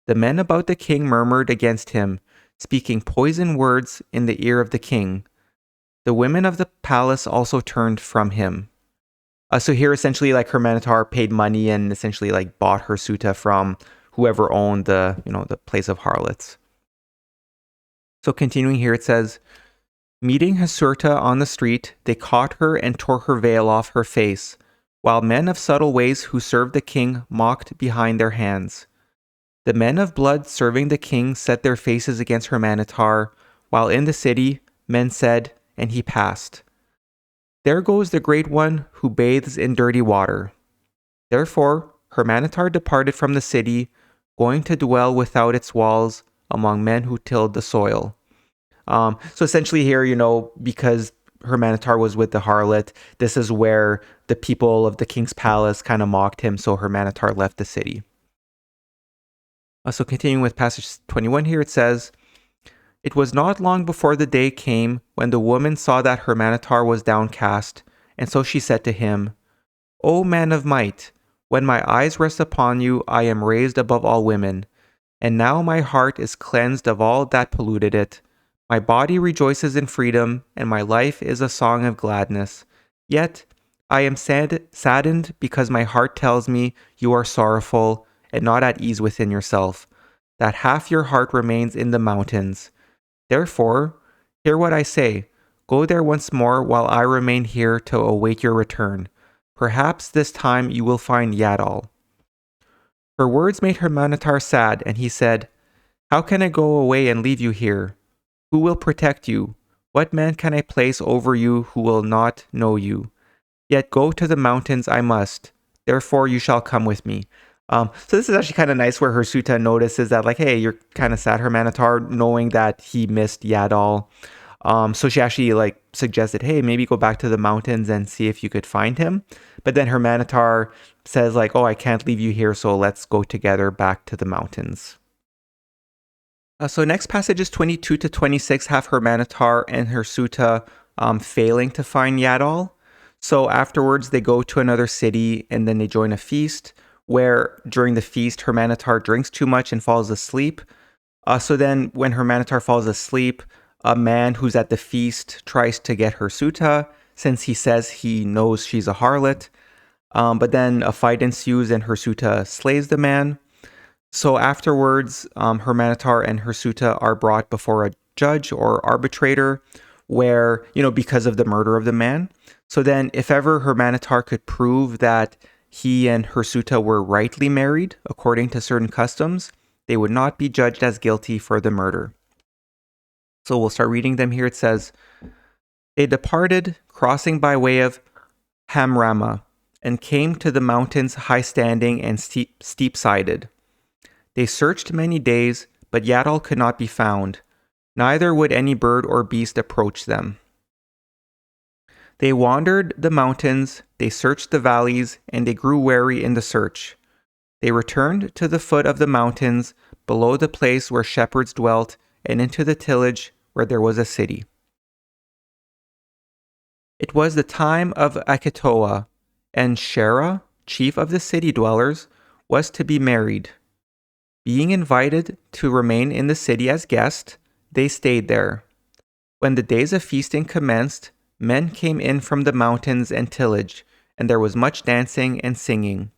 The men about the king murmured against him, speaking poison words in the ear of the king. The women of the palace also turned from him. So here, essentially, like, Hurmanetar paid money and essentially like bought Hasurta from whoever owned the place of harlots. So continuing here, it says, meeting Hasurta on the street, they caught her and tore her veil off her face, while men of subtle ways who served the king mocked behind their hands. The men of blood serving the king set their faces against Hurmanetar, while in the city men said, and he passed, "There goes the great one who bathes in dirty water." Therefore Hurmanetar departed from the city, going to dwell without its walls among men who tilled the soil. So essentially here, because Hurmanetar was with the harlot, this is where the people of the king's palace kind of mocked him, so Hurmanetar left the city. So continuing with passage 21 here, it says, It was not long before the day came when the woman saw that Hurmanetar was downcast, and so she said to him, "O man of might, when my eyes rest upon you, I am raised above all women, and now my heart is cleansed of all that polluted it. My body rejoices in freedom, and my life is a song of gladness. Yet I am saddened because my heart tells me you are sorrowful and not at ease within yourself, that half your heart remains in the mountains. Therefore, hear what I say. Go there once more while I remain here to await your return. Perhaps this time you will find Yadol." Her words made Hurmanetar sad, and he said, "How can I go away and leave you here? Who will protect you? What man can I place over you who will not know you? Yet go to the mountains I must. Therefore you shall come with me." So this is actually kind of nice, where Hasurta notices that, like, hey, you're kind of sad, Hurmanetar, knowing that he missed Yadol. So she actually suggested, hey, maybe go back to the mountains and see if you could find him. But then Hurmanetar says, oh, I can't leave you here, so let's go together back to the mountains. So next passages 22 to 26 have Hurmanetar and Hasurta failing to find Yadol. So afterwards, they go to another city and then they join a feast where during the feast, Hurmanetar drinks too much and falls asleep. So then when Hurmanetar falls asleep, a man who's at the feast tries to get Hirsuta since he says he knows she's a harlot. But then a fight ensues and Hirsuta slays the man. So afterwards, Hurmanetar and Hirsuta are brought before a judge or arbitrator where, because of the murder of the man. So then if ever Hurmanetar could prove that he and Hirsuta were rightly married according to certain customs, they would not be judged as guilty for the murder. So we'll start reading them here. It says, they departed, crossing by way of Hamrama, and came to the mountains high-standing and steep-sided. They searched many days, but Yadol could not be found, neither would any bird or beast approach them. They wandered the mountains, they searched the valleys, and they grew weary in the search. They returned to the foot of the mountains, below the place where shepherds dwelt, and into the tillage where there was a city. It was the time of Akitoa, and Shera, chief of the city dwellers, was to be married. Being invited to remain in the city as guests, they stayed there. When the days of feasting commenced, men came in from the mountains and tillage, and there was much dancing and singing.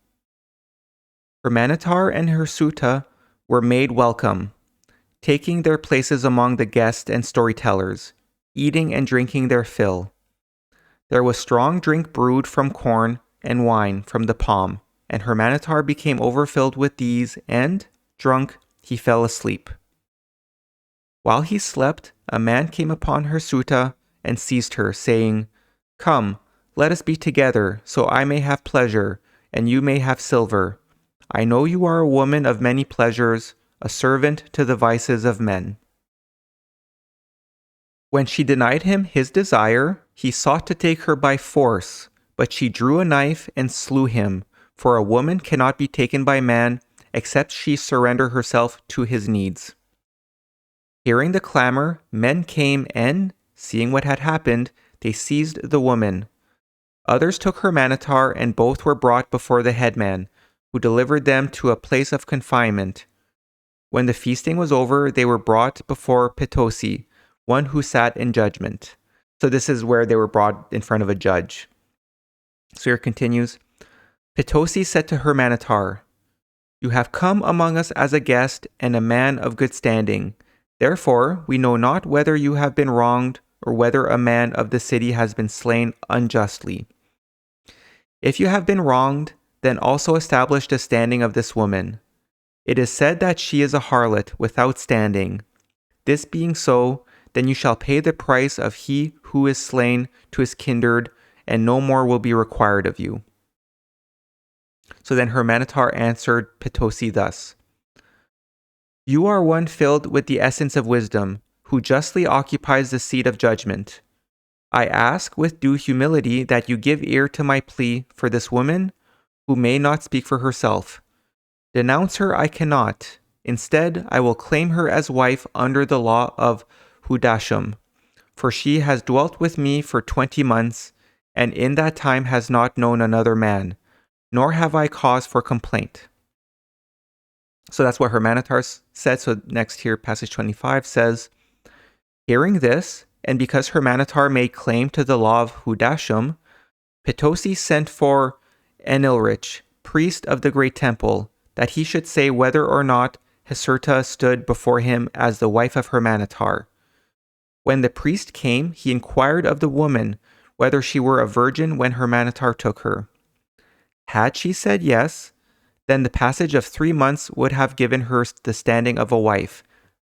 Hurmanetar and Hirsuta were made welcome, taking their places among the guests and storytellers, eating and drinking their fill. There was strong drink brewed from corn and wine from the palm, and Hurmanetar became overfilled with these, and, drunk, he fell asleep. While he slept, a man came upon Hirsuta and seized her, saying, "Come, let us be together, so I may have pleasure, and you may have silver. I know you are a woman of many pleasures, a servant to the vices of men." When she denied him his desire, he sought to take her by force, but she drew a knife and slew him, for a woman cannot be taken by man except she surrender herself to his needs. Hearing the clamor, men came and, seeing what had happened, they seized the woman. Others took Hurmanetar, and both were brought before the headman, who delivered them to a place of confinement. When the feasting was over, they were brought before Petosi, one who sat in judgment. So this is where they were brought in front of a judge. So here it continues. Petosi said to Hurmanetar, "You have come among us as a guest and a man of good standing. Therefore, we know not whether you have been wronged or whether a man of the city has been slain unjustly. If you have been wronged, then also establish the standing of this woman. It is said that she is a harlot without standing. This being so, then you shall pay the price of he who is slain to his kindred, and no more will be required of you." So then Hurmanetar answered Petosi thus, "You are one filled with the essence of wisdom, who justly occupies the seat of judgment. I ask with due humility that you give ear to my plea for this woman, who may not speak for herself. Denounce her I cannot. Instead, I will claim her as wife under the law of Hudashum, for she has dwelt with me for 20 months, and in that time has not known another man, nor have I cause for complaint." So that's what Hurmanetar said. So next here, passage 25 says, "Hearing this, and because Hurmanetar made claim to the law of Hudashum, Petosi sent for Enilrich, priest of the great temple, that he should say whether or not Hirsuta stood before him as the wife of Hurmanetar. When the priest came, he inquired of the woman whether she were a virgin when Hurmanetar took her. Had she said yes, then the passage of 3 months would have given her the standing of a wife,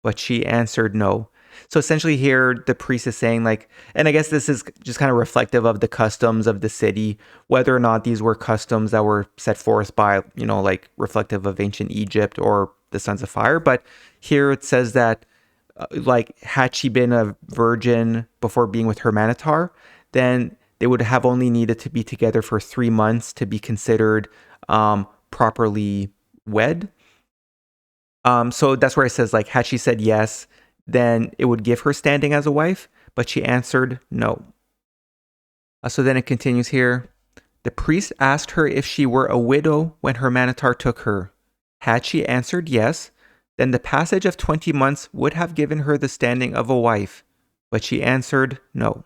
but she answered no." So essentially here, the priest is saying and I guess this is just kind of reflective of the customs of the city, whether or not these were customs that were set forth by, reflective of ancient Egypt or the Sons of Fire. But here it says that, had she been a virgin before being with Hurmanetar, then they would have only needed to be together for 3 months to be considered properly wed. So that's where it says, had she said yes, then it would give her standing as a wife, but she answered no. So then it continues here. The priest asked her if she were a widow when Hurmanetar took her. Had she answered yes, then the passage of 20 months would have given her the standing of a wife, but she answered no.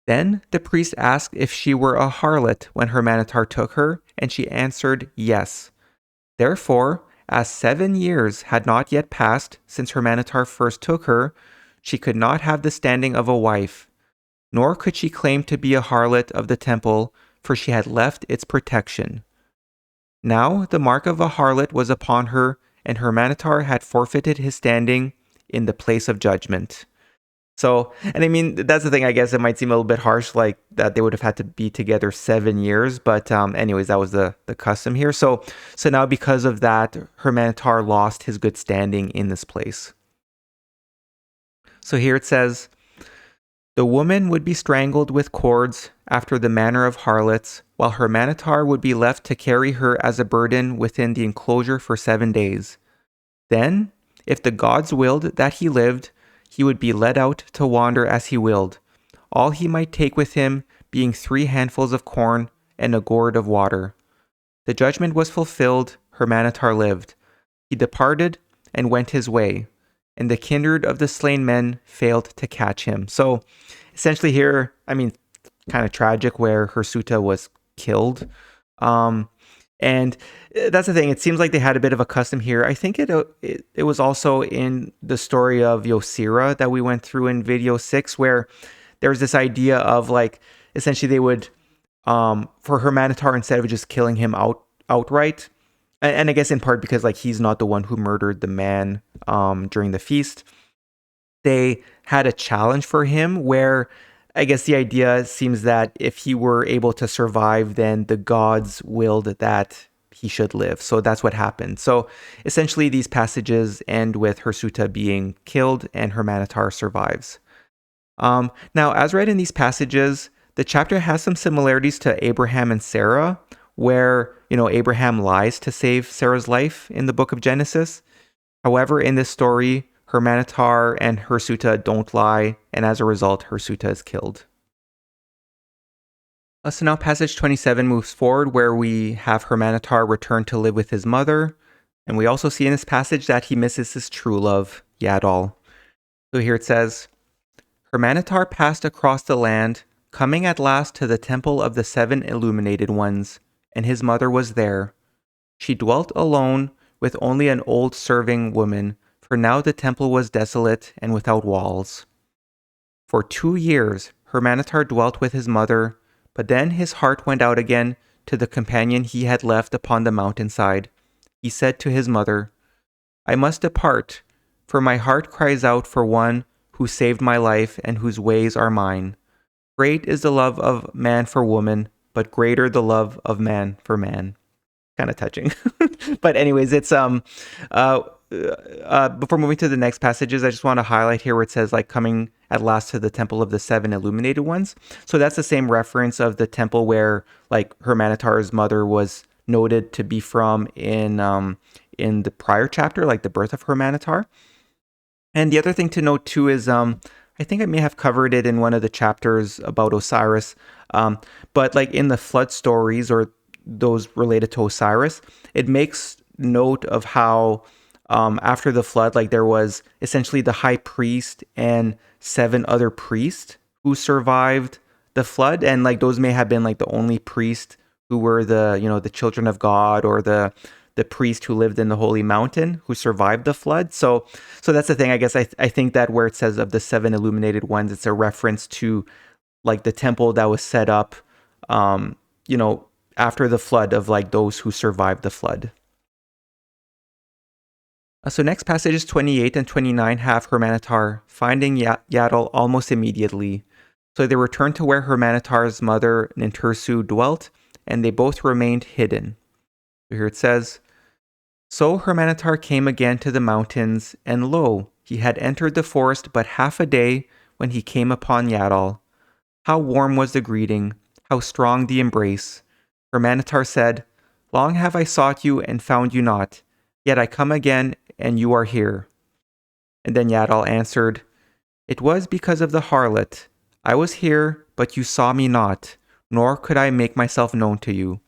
Then the priest asked if she were a harlot when Hurmanetar took her, and she answered yes. Therefore, as 7 years had not yet passed since Hurmanetar first took her, she could not have the standing of a wife, nor could she claim to be a harlot of the temple, for she had left its protection. Now the mark of a harlot was upon her, and Hurmanetar had forfeited his standing in the place of judgment. So, and I mean, that's the thing, I guess it might seem a little bit harsh, like that they would have had to be together 7 years, but anyways, that was the custom here. So now because of that, Hurmanetar lost his good standing in this place. So here it says, the woman would be strangled with cords after the manner of harlots, while Hurmanetar would be left to carry her as a burden within the enclosure for 7 days. Then, if the gods willed that he lived, he would be led out to wander as he willed, all he might take with him being 3 handfuls of corn and a gourd of water. The judgment was fulfilled, Hurmanetar lived. He departed and went his way, and the kindred of the slain men failed to catch him. So essentially here, I mean, kind of tragic where Hirsuta was killed. And that's the thing. It seems like they had a bit of a custom here. I think it was also in the story of Ysera that we went through in video 6, where there was this idea of like, essentially they would, for Hurmanetar, instead of just killing him outright, and I guess in part because like he's not the one who murdered the man during the feast, they had a challenge for him where I guess the idea seems that if he were able to survive, then the gods willed that he should live. So that's what happened. So essentially these passages end with Hirsuta being killed and Hurmanetar survives. Now, as read in these passages, the chapter has some similarities to Abraham and Sarah, where, Abraham lies to save Sarah's life in the book of Genesis. However, in this story, Hurmanetar and Hirsuta don't lie, and as a result, Hirsuta is killed. So now passage 27 moves forward, where we have Hurmanetar return to live with his mother, and we also see in this passage that he misses his true love, Yadol. So here it says, Hurmanetar passed across the land, coming at last to the temple of the 7 illuminated ones, and his mother was there. She dwelt alone with only an old serving woman, for now the temple was desolate and without walls. For 2 years Hurmanetar dwelt with his mother, but then his heart went out again to the companion he had left upon the mountainside. He said to his mother, I must depart, for my heart cries out for one who saved my life and whose ways are mine. Great is the love of man for woman, but greater the love of man for man. Kind of touching. But anyways, it's before moving to the next passages, I just want to highlight here where it says like coming at last to the temple of the 7 illuminated ones. So that's the same reference of the temple where like Hurmanetar's mother was noted to be from in the prior chapter, like the birth of Hurmanetar. And the other thing to note too is I think I may have covered it in one of the chapters about Osiris, but like in the flood stories or those related to Osiris, it makes note of how after the flood, like there was essentially the high priest and 7 other priests who survived the flood, and like those may have been like the only priests who were the children of God, or the priest who lived in the holy mountain who survived the flood. So that's the thing. I guess I think that where it says of the 7 illuminated ones, it's a reference to like the temple that was set up, after the flood, of like those who survived the flood. So next passages 28 and 29 have Hurmanetar finding Yadol almost immediately. So they returned to where Hurmanetar's mother Nintursu dwelt, and they both remained hidden. So here it says, So Hurmanetar came again to the mountains, and lo, he had entered the forest but half a day when he came upon Yadol. How warm was the greeting, how strong the embrace. Hurmanetar said, Long have I sought you and found you not, yet I come again, and you are here. And then Yadol answered, It was because of the harlot. I was here, but you saw me not, nor could I make myself known to you.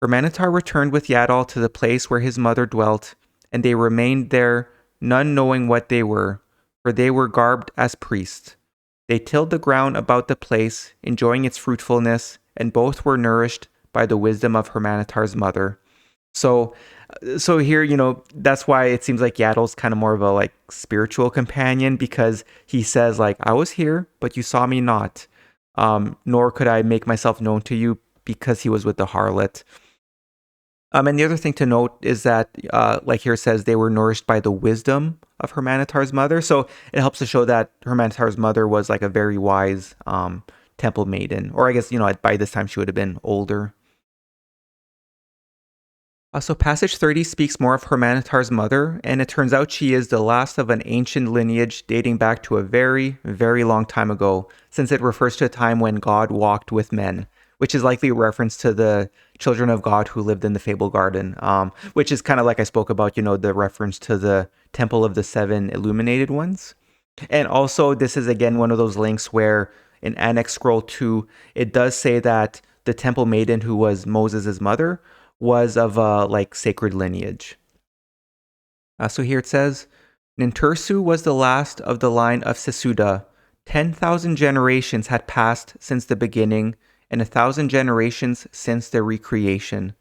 Hurmanetar returned with Yadol to the place where his mother dwelt, and they remained there, none knowing what they were, for they were garbed as priests. They tilled the ground about the place, enjoying its fruitfulness, and both were nourished by the wisdom of Hurmanetar's mother. So, so here, that's why it seems like Yadol's kind of more of a like spiritual companion, because he says like, I was here, but you saw me not, nor could I make myself known to you, because he was with the harlot. And the other thing to note is that, like here it says, they were nourished by the wisdom of Hurmanetar's mother. So it helps to show that Hurmanetar's mother was like a very wise temple maiden. Or I guess, by this time she would have been older. So passage 30 speaks more of Hurmanetar's mother, and it turns out she is the last of an ancient lineage dating back to a very, very long time ago, since it refers to a time when God walked with men, which is likely a reference to the children of God who lived in the Fable Garden, which is kind of like I spoke about, the reference to the Temple of the Seven Illuminated Ones. And also, this is again one of those links where in Annex Scroll 2, it does say that the Temple Maiden who was Moses' mother was of a sacred lineage. So here it says, Nintursu was the last of the line of Sesuda. 10,000 generations had passed since the beginning, and 1,000 generations since the recreation.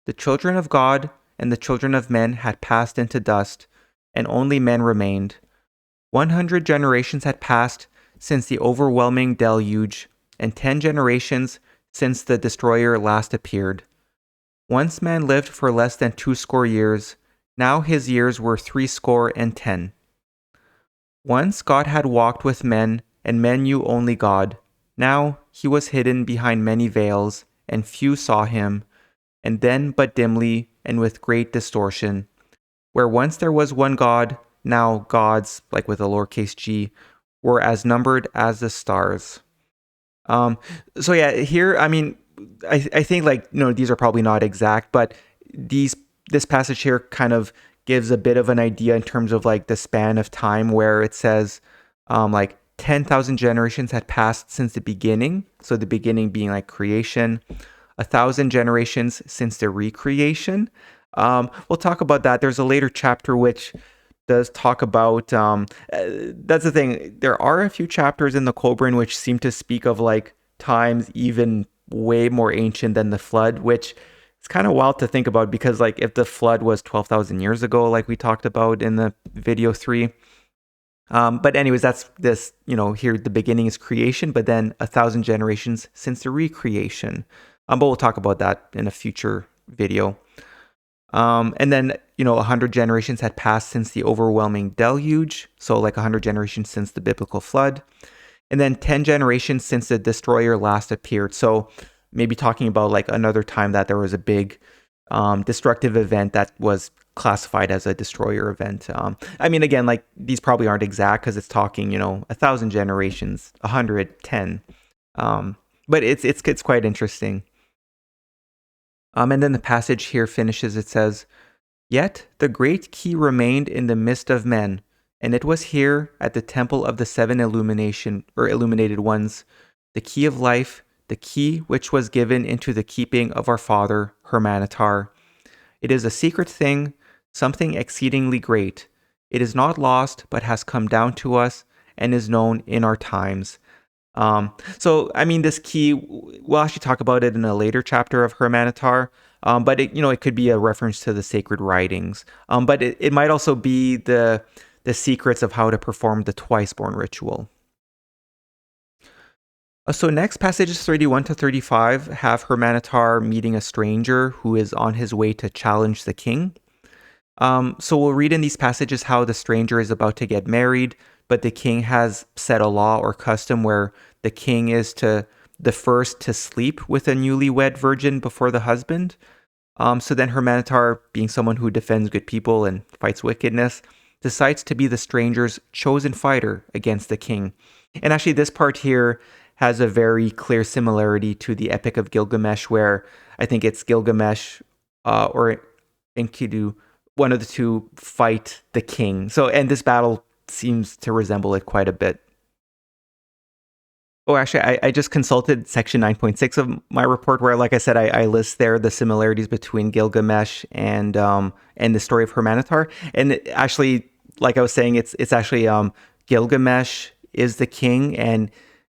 The children of God and the children of men had passed into dust, and only men remained. 100 generations had passed since the overwhelming deluge, and 10 generations since the destroyer last appeared. Once man lived for less than 20 years, now his years were 70. Once God had walked with men, and men knew only God. Now he was hidden behind many veils, and few saw him, and then but dimly and with great distortion. Where once there was one God, now gods, like with a lowercase g, were as numbered as the stars. So yeah, here, I mean, I think these are probably not exact, but this passage here kind of gives a bit of an idea in terms of like the span of time, where it says 10,000 generations had passed since the beginning. So the beginning being like creation, 1,000 generations since the recreation. We'll talk about that. There's a later chapter which does talk about, that's the thing. There are a few chapters in the Kolbrin which seem to speak of like times even way more ancient than the flood, which is kind of wild to think about, because like if the flood was 12,000 years ago, like we talked about in the video 3. But anyways, that's this, here the beginning is creation, but then 1,000 generations since the recreation. But we'll talk about that in a future video. And then, 100 generations had passed since the overwhelming deluge. So like 100 generations since the biblical flood. And then 10 generations since the destroyer last appeared. So maybe talking about like another time that there was a big destructive event that was classified as a destroyer event. I mean, again, like these probably aren't exact because it's talking, 1,000 generations, 110. But it's quite interesting. And then the passage here finishes, it says, Yet the great key remained in the midst of men, and it was here at the temple of the seven illuminated ones, the key of life, the key which was given into the keeping of our father, Hurmanetar. It is a secret thing, something exceedingly great. It is not lost, but has come down to us and is known in our times. So, I mean, this key, we'll actually talk about it in a later chapter of Hurmanetar, but it could be a reference to the sacred writings. But it might also be the secrets of how to perform the twice-born ritual. So next, passages 31 to 35 have Hurmanetar meeting a stranger who is on his way to challenge the king. So we'll read in these passages how the stranger is about to get married, but the king has set a law or custom where the king is the first to sleep with a newlywed virgin before the husband. So then Hurmanetar, being someone who defends good people and fights wickedness, decides to be the stranger's chosen fighter against the king. And actually, this part here has a very clear similarity to the Epic of Gilgamesh, where I think it's Gilgamesh or Enkidu, one of the two, fight the king. So, and this battle seems to resemble it quite a bit. Oh, actually, I just consulted section 9.6 of my report, where, like I said, I list there the similarities between Gilgamesh and the story of Hurmanetar. And actually, like I was saying, it's actually Gilgamesh is the king, and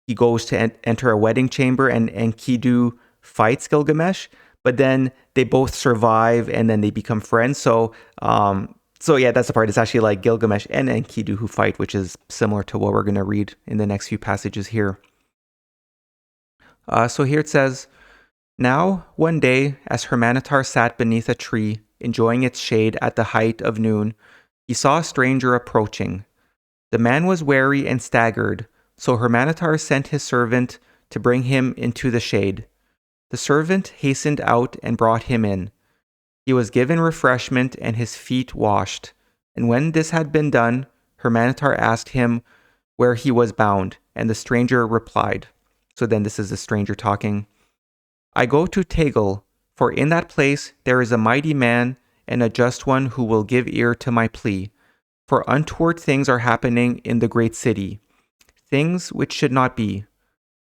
he goes to enter a wedding chamber, and Enkidu fights Gilgamesh, but then they both survive, and then they become friends. So yeah, that's the part. It's actually like Gilgamesh and Enkidu who fight, which is similar to what we're going to read in the next few passages here. So here it says, "Now, one day, as Hurmanetar sat beneath a tree, enjoying its shade at the height of noon, he saw a stranger approaching. The man was weary and staggered, so Hurmanetar sent his servant to bring him into the shade. The servant hastened out and brought him in. He was given refreshment and his feet washed. And when this had been done, Hurmanetar asked him where he was bound, and the stranger replied." So then this is the stranger talking. "I go to Tegel, for in that place there is a mighty man and a just one who will give ear to my plea. For untoward things are happening in the great city, things which should not be.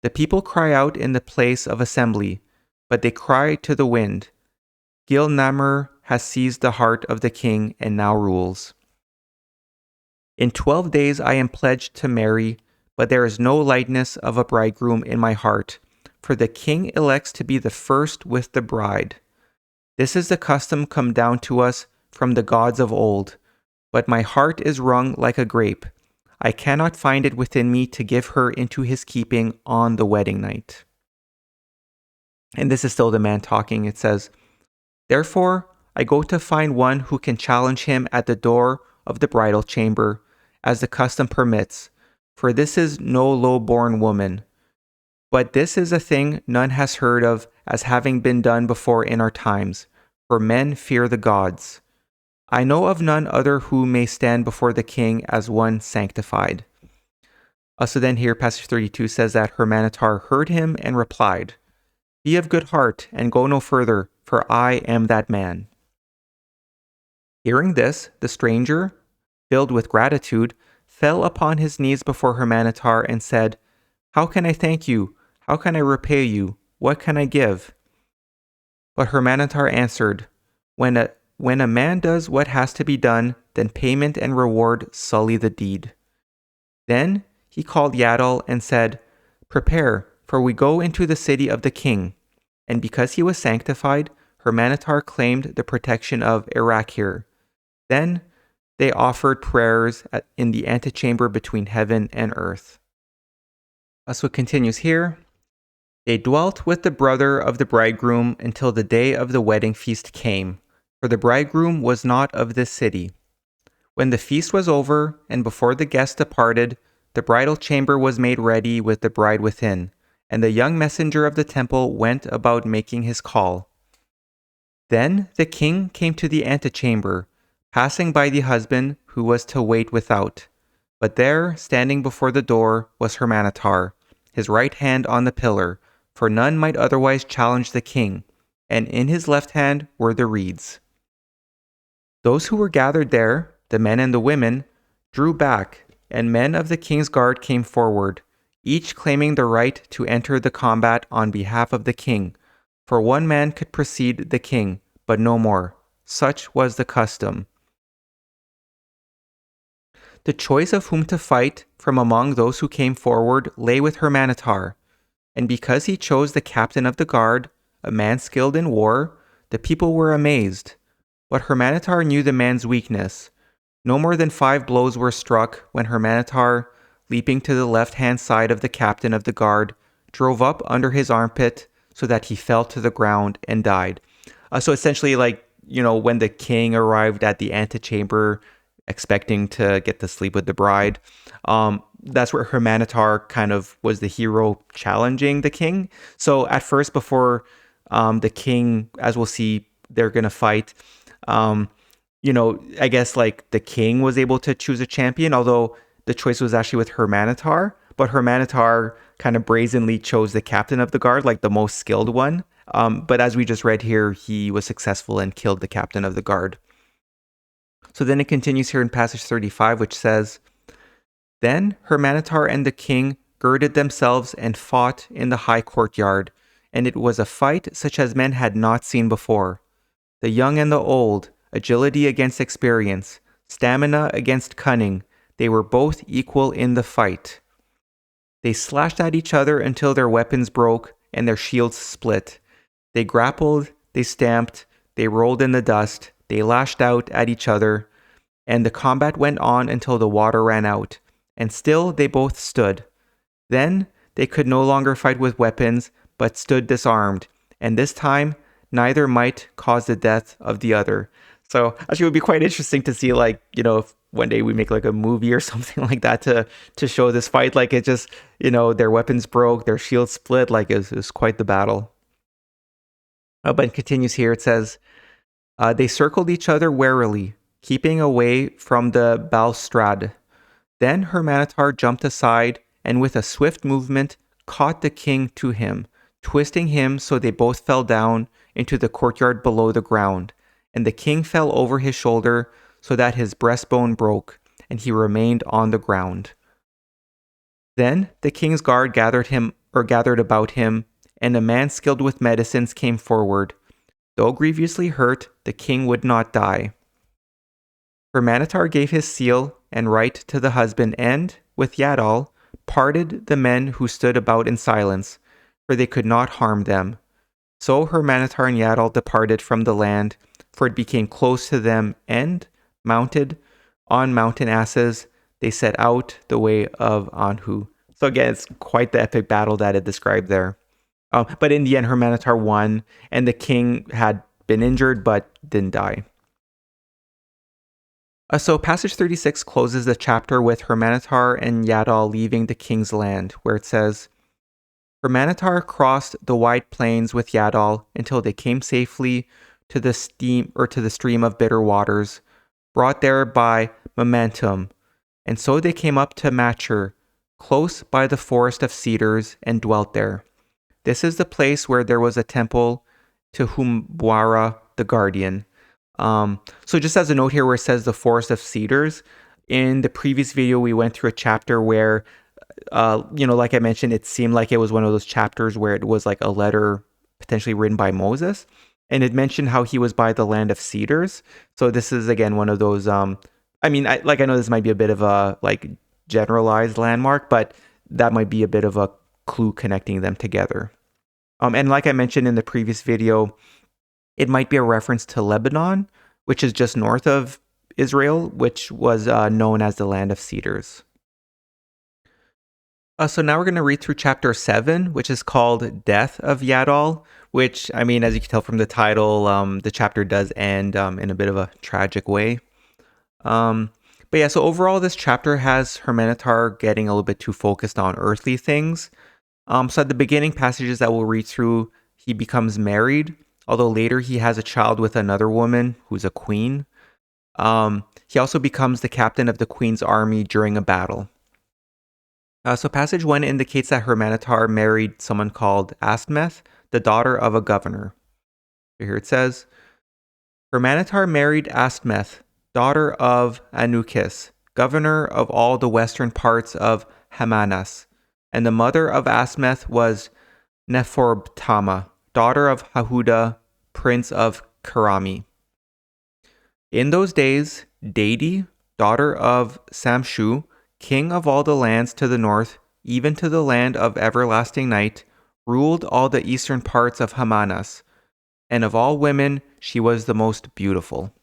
The people cry out in the place of assembly, but they cry to the wind. Gilnamer has seized the heart of the king and now rules. In 12 days I am pledged to marry, but there is no lightness of a bridegroom in my heart, for the king elects to be the first with the bride. This is the custom come down to us from the gods of old, but my heart is wrung like a grape. I cannot find it within me to give her into his keeping on the wedding night." And this is still the man talking. It says, "Therefore, I go to find one who can challenge him at the door of the bridal chamber, as the custom permits, for this is no low-born woman. But this is a thing none has heard of as having been done before in our times, for men fear the gods. I know of none other who may stand before the king as one sanctified." So then here, passage 32 says that Hurmanetar heard him and replied, "Be of good heart and go no further, for I am that man." Hearing this, the stranger, filled with gratitude, fell upon his knees before Hurmanetar and said, "How can I thank you? How can I repay you? What can I give?" But Hurmanetar answered, When a man does what has to be done, then payment and reward sully the deed." Then he called Yadol and said, "Prepare, for we go into the city of the king." And because he was sanctified, Hurmanetar claimed the protection of Erakir. Then they offered prayers in the antechamber between heaven and earth. So it continues here. "They dwelt with the brother of the bridegroom until the day of the wedding feast came, for the bridegroom was not of this city. When the feast was over, and before the guests departed, the bridal chamber was made ready with the bride within, and the young messenger of the temple went about making his call. Then the king came to the antechamber, passing by the husband who was to wait without. But there, standing before the door, was Hurmanetar, his right hand on the pillar, for none might otherwise challenge the king, and in his left hand were the reeds. Those who were gathered there, the men and the women, drew back, and men of the king's guard came forward, each claiming the right to enter the combat on behalf of the king, for one man could precede the king, but no more. Such was the custom. The choice of whom to fight from among those who came forward lay with Hurmanetar, and because he chose the captain of the guard, a man skilled in war, the people were amazed. But Hurmanetar knew the man's weakness. No more than 5 blows were struck when Hurmanetar, leaping to the left-hand side of the captain of the guard, drove up under his armpit so that he fell to the ground and died. So essentially, when the king arrived at the antechamber expecting to get to sleep with the bride, that's where Hurmanetar kind of was the hero challenging the king. So at first, before the king, as we'll see, they're going to fight, I guess the king was able to choose a champion, although the choice was actually with Hurmanetar. But Hurmanetar kind of brazenly chose the captain of the guard, the most skilled one. But as we just read here, he was successful and killed the captain of the guard. So then it continues here in passage 35, which says, "Then Hurmanetar and the king girded themselves and fought in the high courtyard, and it was a fight such as men had not seen before. The young and the old, agility against experience, stamina against cunning, they were both equal in the fight. They slashed at each other until their weapons broke and their shields split. They grappled, they stamped, they rolled in the dust, they lashed out at each other, and the combat went on until the water ran out, and still they both stood. Then they could no longer fight with weapons, but stood disarmed, and this time neither might cause the death of the other. So actually it would be quite interesting to see, like, if one day we make like a movie or something like that to show this fight. Like, it just, their weapons broke, their shields split, like it was quite the battle. But it continues here, it says, they circled each other warily, keeping away from the balustrade. Then Hurmanetar jumped aside and with a swift movement caught the king to him, twisting him so they both fell down into the courtyard below the ground, and the king fell over his shoulder so that his breastbone broke, and he remained on the ground. Then the king's guard gathered about him, and a man skilled with medicines came forward. Though grievously hurt, the king would not die. Hurmanetar gave his seal and right to the husband and, with Yadol, parted the men who stood about in silence, for they could not harm them. So Hurmanetar and Yadol departed from the land, for it became close to them, and, mounted on mountain asses, they set out the way of Anhu. So again, it's quite the epic battle that it described there. But in the end, Hurmanetar won, and the king had been injured but didn't die. So passage 36 closes the chapter with Hurmanetar and Yadol leaving the king's land, where it says, Hurmanetar crossed the wide plains with Yadol until they came safely to the stream of bitter waters, brought there by Momentum, and so they came up to Matur, close by the forest of cedars, and dwelt there. This is the place where there was a temple to Gwinvera the guardian. So just as a note here where it says the forest of cedars, in the previous video we went through a chapter where, like I mentioned, it seemed like it was one of those chapters where it was like a letter potentially written by Moses. And it mentioned how he was by the land of cedars. So this is, again, one of those, I know this might be a bit of a, like, generalized landmark, but that might be a bit of a clue connecting them together. And like I mentioned in the previous video, it might be a reference to Lebanon, which is just north of Israel, which was known as the land of cedars. So now we're going to read through chapter 7, which is called Death of Yadol, which, as you can tell from the title, the chapter does end in a bit of a tragic way. But yeah, so overall, this chapter has Hurmanetar getting a little bit too focused on earthly things. So at the beginning passages that we'll read through, he becomes married, although later he has a child with another woman who's a queen. He also becomes the captain of the queen's army during a battle. So passage 1 indicates that Hurmanetar married someone called Astmeth, the daughter of a governor. Here it says, Hurmanetar married Astmeth, daughter of Anukis, governor of all the western parts of Hamanas, and the mother of Astmeth was Nephorbtama, daughter of Hahuda, prince of Karami. In those days, Dadi, daughter of Samshu, king of all the lands to the north, even to the land of everlasting night, ruled all the eastern parts of Hamanas, and of all women she was the most beautiful.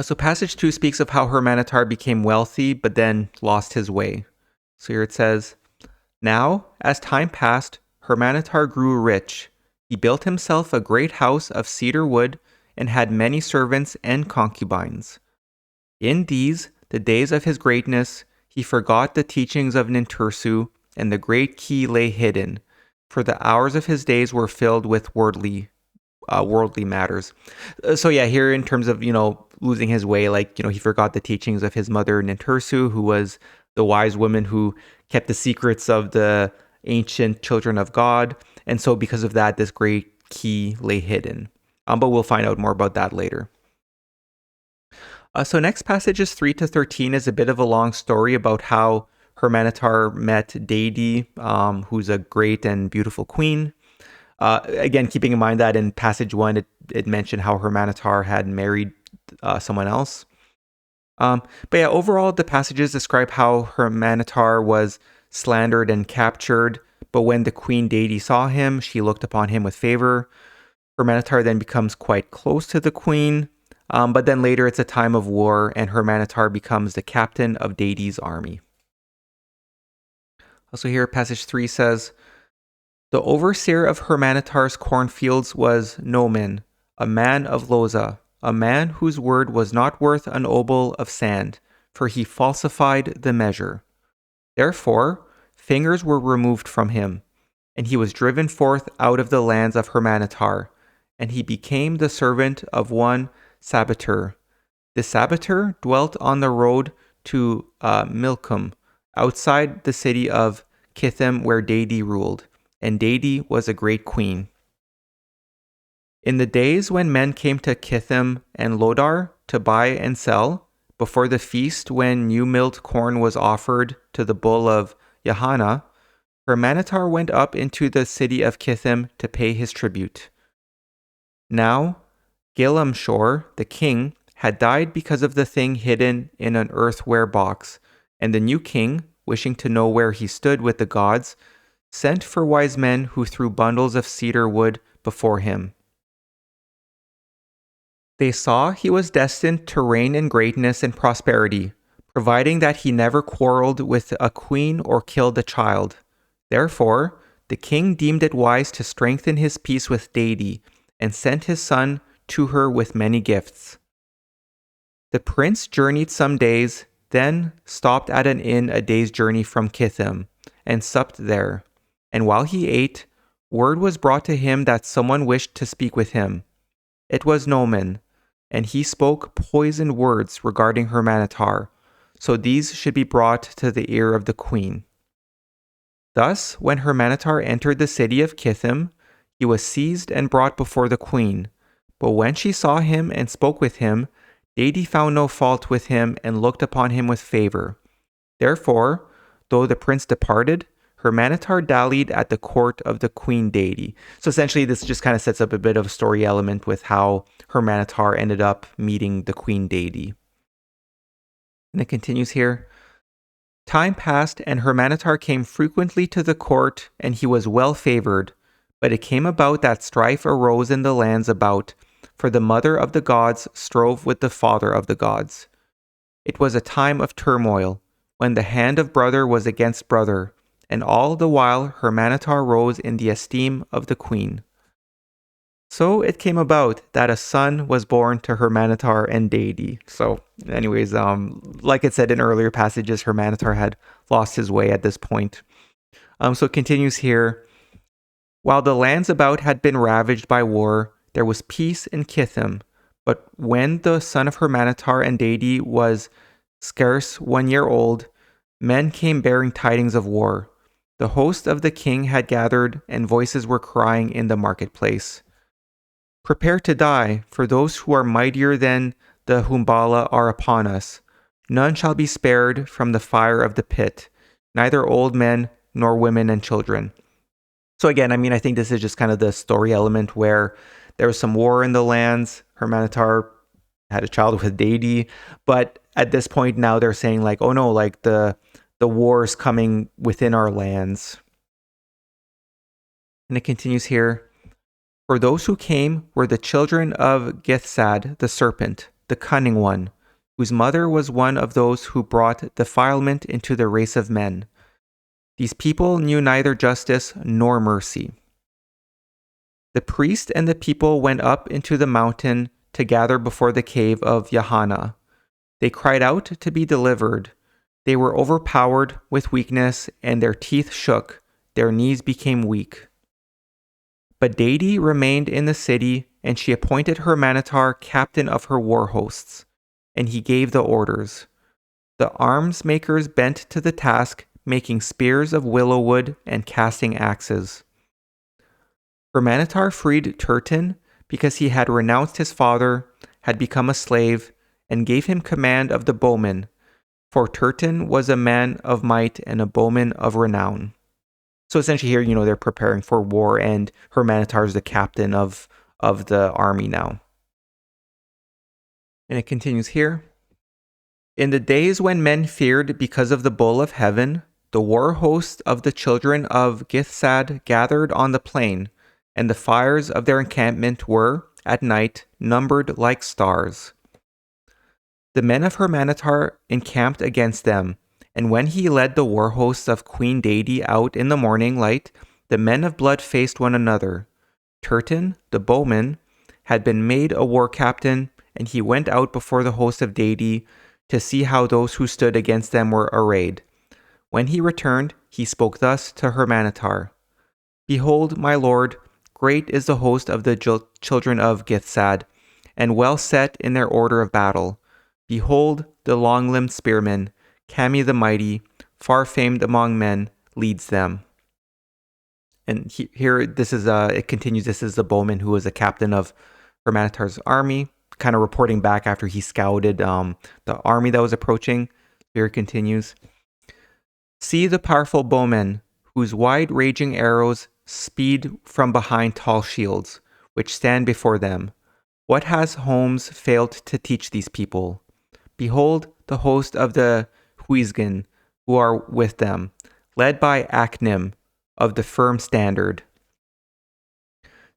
So passage 2 speaks of how Hurmanetar became wealthy but then lost his way. So here it says, Now, as time passed, Hurmanetar grew rich. He built himself a great house of cedar wood and had many servants and concubines. In these, the days of his greatness, he forgot the teachings of Nintursu, and the great key lay hidden, for the hours of his days were filled with worldly matters. So yeah, here in terms of, losing his way, he forgot the teachings of his mother Nintursu, who was the wise woman who kept the secrets of the ancient children of God. And so because of that, this great key lay hidden. But we'll find out more about that later. So next passages 3 to 13 is a bit of a long story about how Hurmanetar met Deity, who's a great and beautiful queen. Again, keeping in mind that in passage 1, it mentioned how Hurmanetar had married someone else. But yeah, overall, the passages describe how Hurmanetar was slandered and captured, but when the queen Deity saw him, she looked upon him with favor. Hurmanetar then becomes quite close to the queen, but then later it's a time of war, and Hurmanetar becomes the captain of Deity's army. Also here, passage 3 says, "The overseer of Hurmanetar's cornfields was Noman, a man of Loza, a man whose word was not worth an obol of sand, for he falsified the measure. Therefore, fingers were removed from him, and he was driven forth out of the lands of Hurmanetar, and he became the servant of one Sabater. The Sabater dwelt on the road to Milcom, outside the city of Kithim, where Deity ruled, and Deity was a great queen. In the days when men came to Kithim and Lodar to buy and sell, before the feast when new milled corn was offered to the bull of Yahana, Hurmanetar went up into the city of Kithim to pay his tribute. Now, Gilamshor, the king, had died because of the thing hidden in an earthenware box, and the new king, wishing to know where he stood with the gods, sent for wise men who threw bundles of cedar wood before him. They saw he was destined to reign in greatness and prosperity, providing that he never quarreled with a queen or killed a child. Therefore, the king deemed it wise to strengthen his peace with Deity, and sent his son to her with many gifts. The prince journeyed some days, then stopped at an inn a day's journey from Kithim, and supped there. And while he ate, word was brought to him that someone wished to speak with him. It was Noman, and he spoke poisoned words regarding Hurmanetar, so these should be brought to the ear of the queen. Thus, when Hurmanetar entered the city of Kithim, he was seized and brought before the queen. But when she saw him and spoke with him, Deity found no fault with him and looked upon him with favor. Therefore, though the prince departed, Hurmanetar dallied at the court of the queen Deity. So essentially, this just kind of sets up a bit of a story element with how Hurmanetar ended up meeting the queen Deity. And it continues here. Time passed, and Hurmanetar came frequently to the court, and he was well favored. But it came about that strife arose in the lands about, for the mother of the gods strove with the father of the gods. It was a time of turmoil, when the hand of brother was against brother, and all the while Hurmanetar rose in the esteem of the queen. So it came about that a son was born to Hurmanetar and Deity. So anyways, like it said in earlier passages, Hurmanetar had lost his way at this point. So it continues here. While the lands about had been ravaged by war, there was peace in Kithim. But when the son of Hurmanetar and Deity was scarce 1 year old, men came bearing tidings of war. The host of the king had gathered, and voices were crying in the marketplace. Prepare to die, for those who are mightier than the Humbala are upon us. None shall be spared from the fire of the pit, neither old men nor women and children. So again, I think this is just kind of the story element where there was some war in the lands. Hurmanetar had a child with Deity, but at this point now they're saying like, oh no, like the war is coming within our lands. And it continues here. For those who came were the children of Githsad, the serpent, the cunning one, whose mother was one of those who brought defilement into the race of men. These people knew neither justice nor mercy. The priest and the people went up into the mountain to gather before the cave of Yahana. They cried out to be delivered. They were overpowered with weakness, and their teeth shook. Their knees became weak. But Deity remained in the city, and she appointed Hurmanetar captain of her war hosts, and he gave the orders. The arms makers bent to the task, making spears of willow wood and casting axes. Hurmanetar freed Turton because he had renounced his father, had become a slave, and gave him command of the bowmen, For Turton was a man of might and a bowman of renown. So essentially here, they're preparing for war, and Hurmanetar is the captain of the army now. And it continues here. In the days when men feared because of the bull of heaven, the war host of the children of Githsad gathered on the plain, and the fires of their encampment were, at night, numbered like stars. The men of Hurmanetar encamped against them, and when he led the war hosts of Queen Deity out in the morning light, the men of blood faced one another. Turton, the bowman, had been made a war captain, and he went out before the host of Deity to see how those who stood against them were arrayed. When he returned, he spoke thus to Hurmanetar. Behold, my lord, great is the host of the children of Githsad, and well set in their order of battle. Behold, the long-limbed spearman, Kami the mighty, far famed among men, leads them. And here, it continues. This is the bowman who was a captain of Hurmanetar's army, kind of reporting back after he scouted the army that was approaching. Here it continues. See the powerful bowmen, whose wide-raging arrows speed from behind tall shields, which stand before them. What has Holmes failed to teach these people? Behold the host of the Huisgen, who are with them, led by Acnim of the firm standard.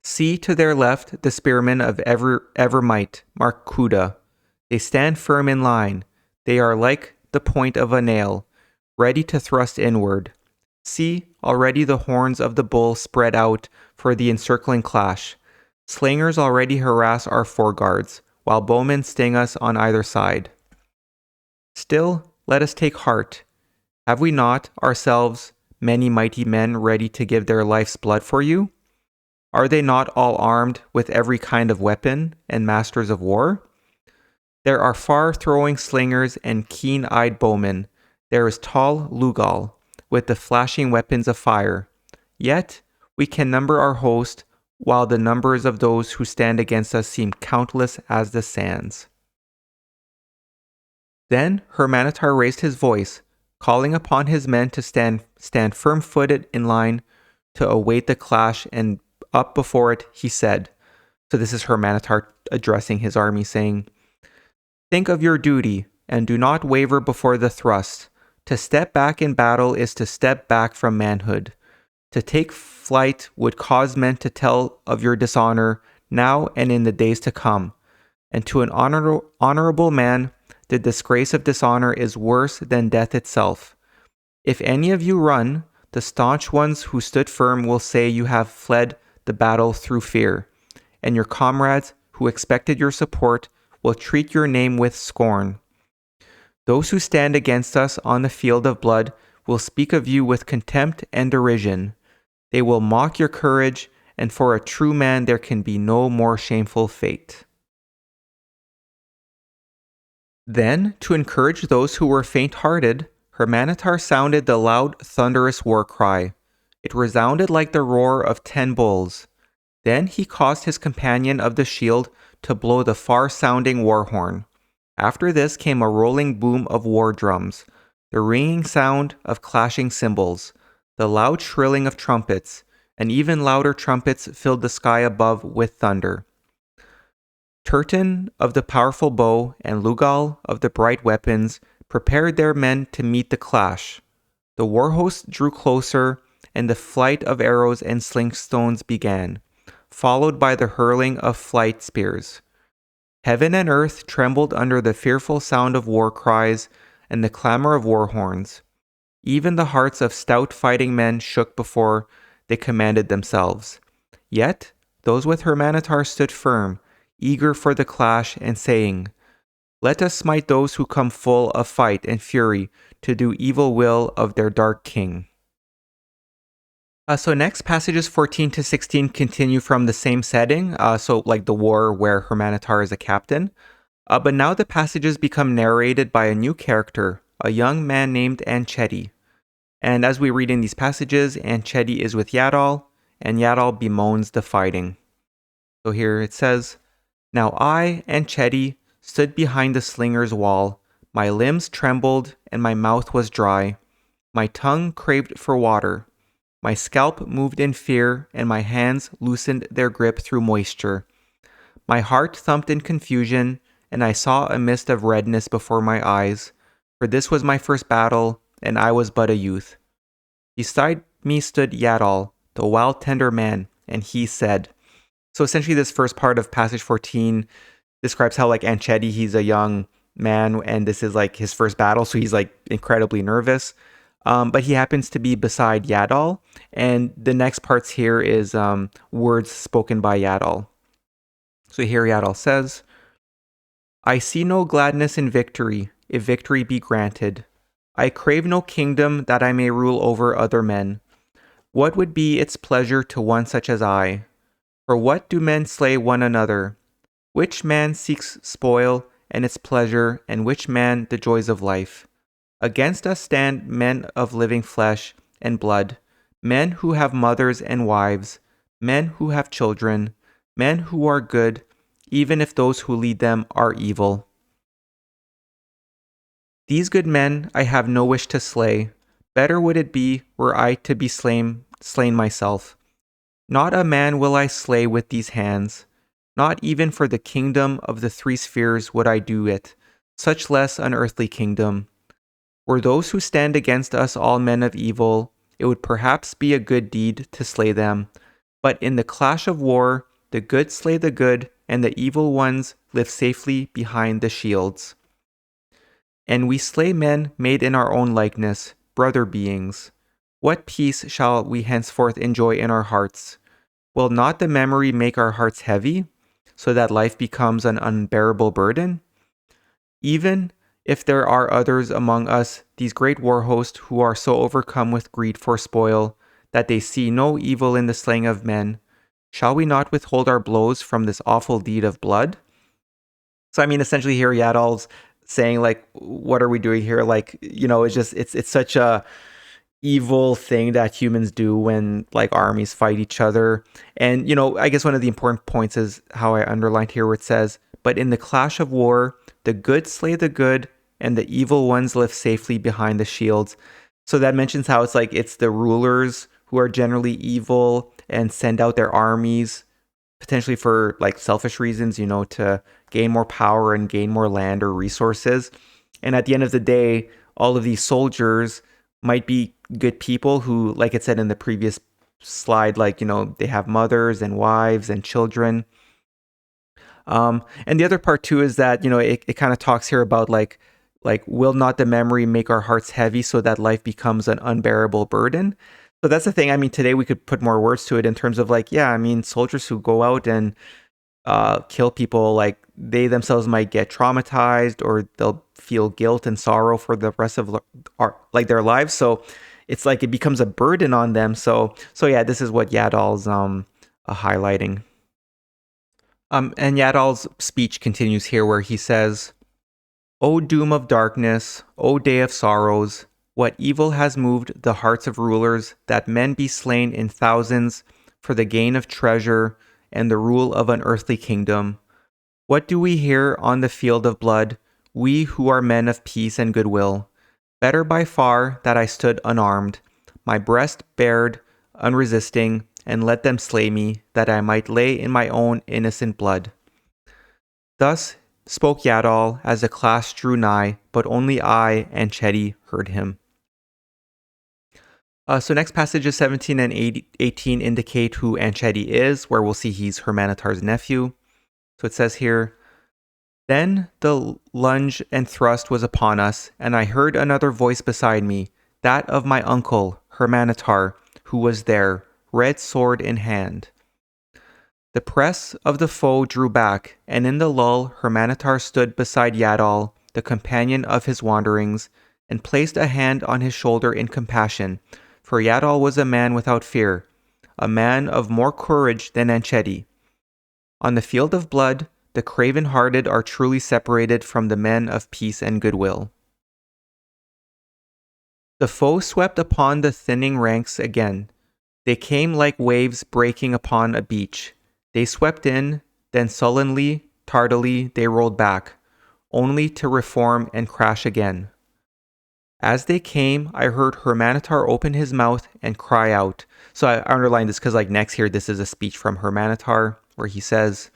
See to their left the spearmen of Evermight, Markuda. They stand firm in line. They are like the point of a nail, ready to thrust inward. See, already the horns of the bull spread out for the encircling clash. Slingers already harass our foreguards, while bowmen sting us on either side. Still, let us take heart. Have we not, ourselves, many mighty men ready to give their life's blood for you? Are they not all armed with every kind of weapon and masters of war? There are far-throwing slingers and keen-eyed bowmen. There is tall Lugal, with the flashing weapons of fire. Yet, we can number our host, while the numbers of those who stand against us seem countless as the sands. Then Hurmanetar raised his voice, calling upon his men to stand firm-footed in line to await the clash, and up before it he said, so this is Hurmanetar addressing his army, saying, Think of your duty, and do not waver before the thrust. To step back in battle is to step back from manhood. To take flight would cause men to tell of your dishonor now and in the days to come. And to an honorable man, the disgrace of dishonor is worse than death itself. If any of you run, the staunch ones who stood firm will say you have fled the battle through fear, and your comrades who expected your support will treat your name with scorn. Those who stand against us on the field of blood will speak of you with contempt and derision. They will mock your courage, and for a true man there can be no more shameful fate. Then, to encourage those who were faint-hearted, Hurmanetar sounded the loud, thunderous war cry. It resounded like the roar of 10 bulls. Then he caused his companion of the shield to blow the far-sounding war horn. After this came a rolling boom of war drums, the ringing sound of clashing cymbals, the loud shrilling of trumpets, and even louder trumpets filled the sky above with thunder. Turton of the powerful bow and Lugal of the bright weapons prepared their men to meet the clash. The war host drew closer, and the flight of arrows and slingstones began, followed by the hurling of flight spears. Heaven and earth trembled under the fearful sound of war cries and the clamor of war horns. Even the hearts of stout fighting men shook before they commanded themselves. Yet those with Hurmanetar stood firm, eager for the clash, and saying, Let us smite those who come full of fight and fury to do evil will of their dark king. So next, passages 14 to 16 continue from the same setting, so like the war where Hurmanetar is a captain. But now the passages become narrated by a new character, a young man named Ancheti. And as we read in these passages, Ancheti is with Yadol, and Yadol bemoans the fighting. So here it says, Now I, Ancheti, stood behind the slinger's wall, My limbs trembled, and my mouth was dry. My tongue craved for water. My scalp moved in fear, and my hands loosened their grip through moisture. My heart thumped in confusion, and I saw a mist of redness before my eyes, for this was my first battle, and I was but a youth. Beside me stood Yadol, the wild tender man, and he said. So essentially this first part of passage 14 describes how like Anchedi, he's a young man, and this is like his first battle, so he's like incredibly nervous. But he happens to be beside Yadol, and the next parts here is words spoken by Yadol. So here Yadol says, I see no gladness in victory, if victory be granted. I crave no kingdom that I may rule over other men. What would be its pleasure to one such as I? For what do men slay one another? Which man seeks spoil and its pleasure, and which man the joys of life? Against us stand men of living flesh and blood, men who have mothers and wives, men who have children, men who are good, even if those who lead them are evil. These good men I have no wish to slay. Better would it be were I to be slain myself. Not a man will I slay with these hands. Not even for the kingdom of the three spheres would I do it, such less an earthly kingdom. Were those who stand against us all men of evil, it would perhaps be a good deed to slay them. But in the clash of war, the good slay the good, and the evil ones live safely behind the shields. And we slay men made in our own likeness, brother beings. What peace shall we henceforth enjoy in our hearts? Will not the memory make our hearts heavy, so that life becomes an unbearable burden? Even if there are others among us, these great war hosts, who are so overcome with greed for spoil, that they see no evil in the slaying of men, shall we not withhold our blows from this awful deed of blood? So I mean, essentially here Yadol's saying like, what are we doing here? Like, it's such a evil thing that humans do when like armies fight each other. And I guess one of the important points is how I underlined here where it says, but in the clash of war, the good slay the good, and the evil ones live safely behind the shields. So that mentions how it's like it's the rulers who are generally evil and send out their armies potentially for like selfish reasons, to gain more power and gain more land or resources. And at the end of the day, all of these soldiers might be good people who, like it said in the previous slide, like, they have mothers and wives and children. And the other part too is that, it kind of talks here about like, will not the memory make our hearts heavy so that life becomes an unbearable burden? So that's the thing. I mean, today we could put more words to it in terms of like, yeah, I mean, soldiers who go out and kill people, like they themselves might get traumatized or they'll feel guilt and sorrow for the rest of their lives. So it's like it becomes a burden on them. So yeah, this is what Yadol's highlighting. And Yadol's speech continues here where he says, O doom of darkness, O day of sorrows, what evil has moved the hearts of rulers, that men be slain in thousands for the gain of treasure and the rule of an earthly kingdom? What do we hear on the field of blood, we who are men of peace and goodwill? Better by far that I stood unarmed, my breast bared, unresisting, and let them slay me, that I might lay in my own innocent blood. Thus spoke Yadol as the class drew nigh, but only I and Chetty heard him. So next passages 17 and 18 indicate who Anchedi is, where we'll see he's Hurmanetar's nephew. So it says here, Then the lunge and thrust was upon us, and I heard another voice beside me, that of my uncle, Hurmanetar, who was there, red sword in hand. The press of the foe drew back, and in the lull Hurmanetar stood beside Yadol, the companion of his wanderings, and placed a hand on his shoulder in compassion, for Yadol was a man without fear, a man of more courage than Anchedi. On the field of blood, the craven-hearted are truly separated from the men of peace and goodwill. The foe swept upon the thinning ranks again. They came like waves breaking upon a beach. They swept in, then sullenly, tardily, they rolled back. only to reform and crash again. As they came, I heard Hurmanetar open his mouth and cry out. So I underlined this because next here, this is a speech from Hurmanetar where he says,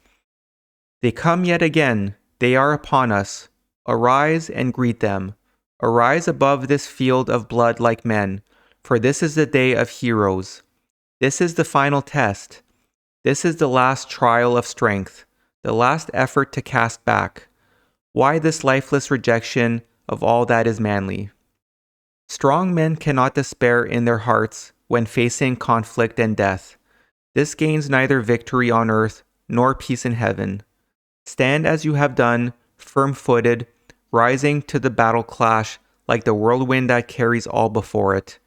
"They come yet again, they are upon us. Arise and greet them. Arise above this field of blood like men, for this is the day of heroes. This is the final test. This is the last trial of strength, the last effort to cast back. Why this lifeless rejection of all that is manly? Strong men cannot despair in their hearts when facing conflict and death. This gains neither victory on earth nor peace in heaven. Stand as you have done, firm-footed, rising to the battle clash like the whirlwind that carries all before it.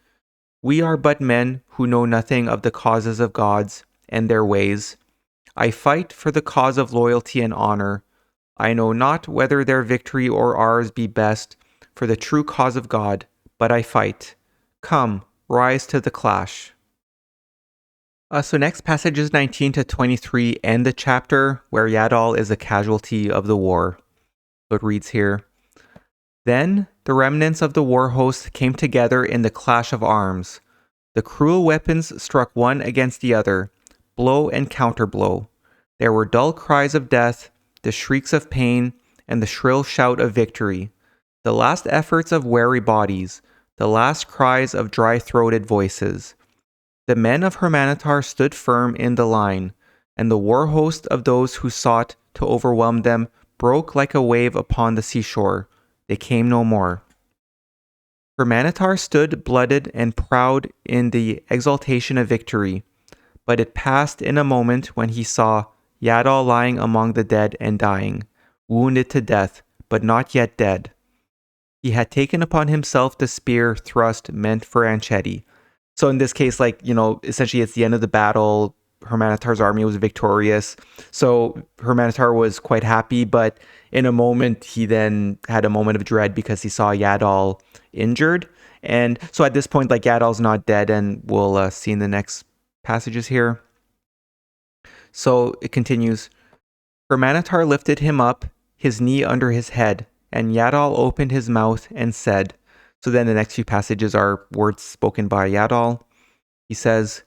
We are but men who know nothing of the causes of gods and their ways. I fight for the cause of loyalty and honor. I know not whether their victory or ours be best for the true cause of God, but I fight. Come, rise to the clash." So next passages 19 to 23 end the chapter where Yadol is a casualty of the war. So it reads here, "Then the remnants of the war host came together in the clash of arms. The cruel weapons struck one against the other, blow and counterblow. There were dull cries of death, the shrieks of pain, and the shrill shout of victory. The last efforts of weary bodies, the last cries of dry-throated voices. The men of Hurmanetar stood firm in the line, and the war host of those who sought to overwhelm them broke like a wave upon the seashore. They came no more. Hurmanetar stood blooded and proud in the exultation of victory, but it passed in a moment when he saw Yadol lying among the dead and dying, wounded to death, but not yet dead. He had taken upon himself the spear thrust meant for Anchetti." So in this case, essentially it's the end of the battle. Hurmanetar's army was victorious. So Hurmanetar was quite happy, but in a moment, he then had a moment of dread because he saw Yadol injured. And so at this point, Yadol's not dead, and we'll see in the next passages here. So it continues, "Hurmanetar lifted him up, his knee under his head, and Yadol opened his mouth and said," so then the next few passages are words spoken by Yadol. He says,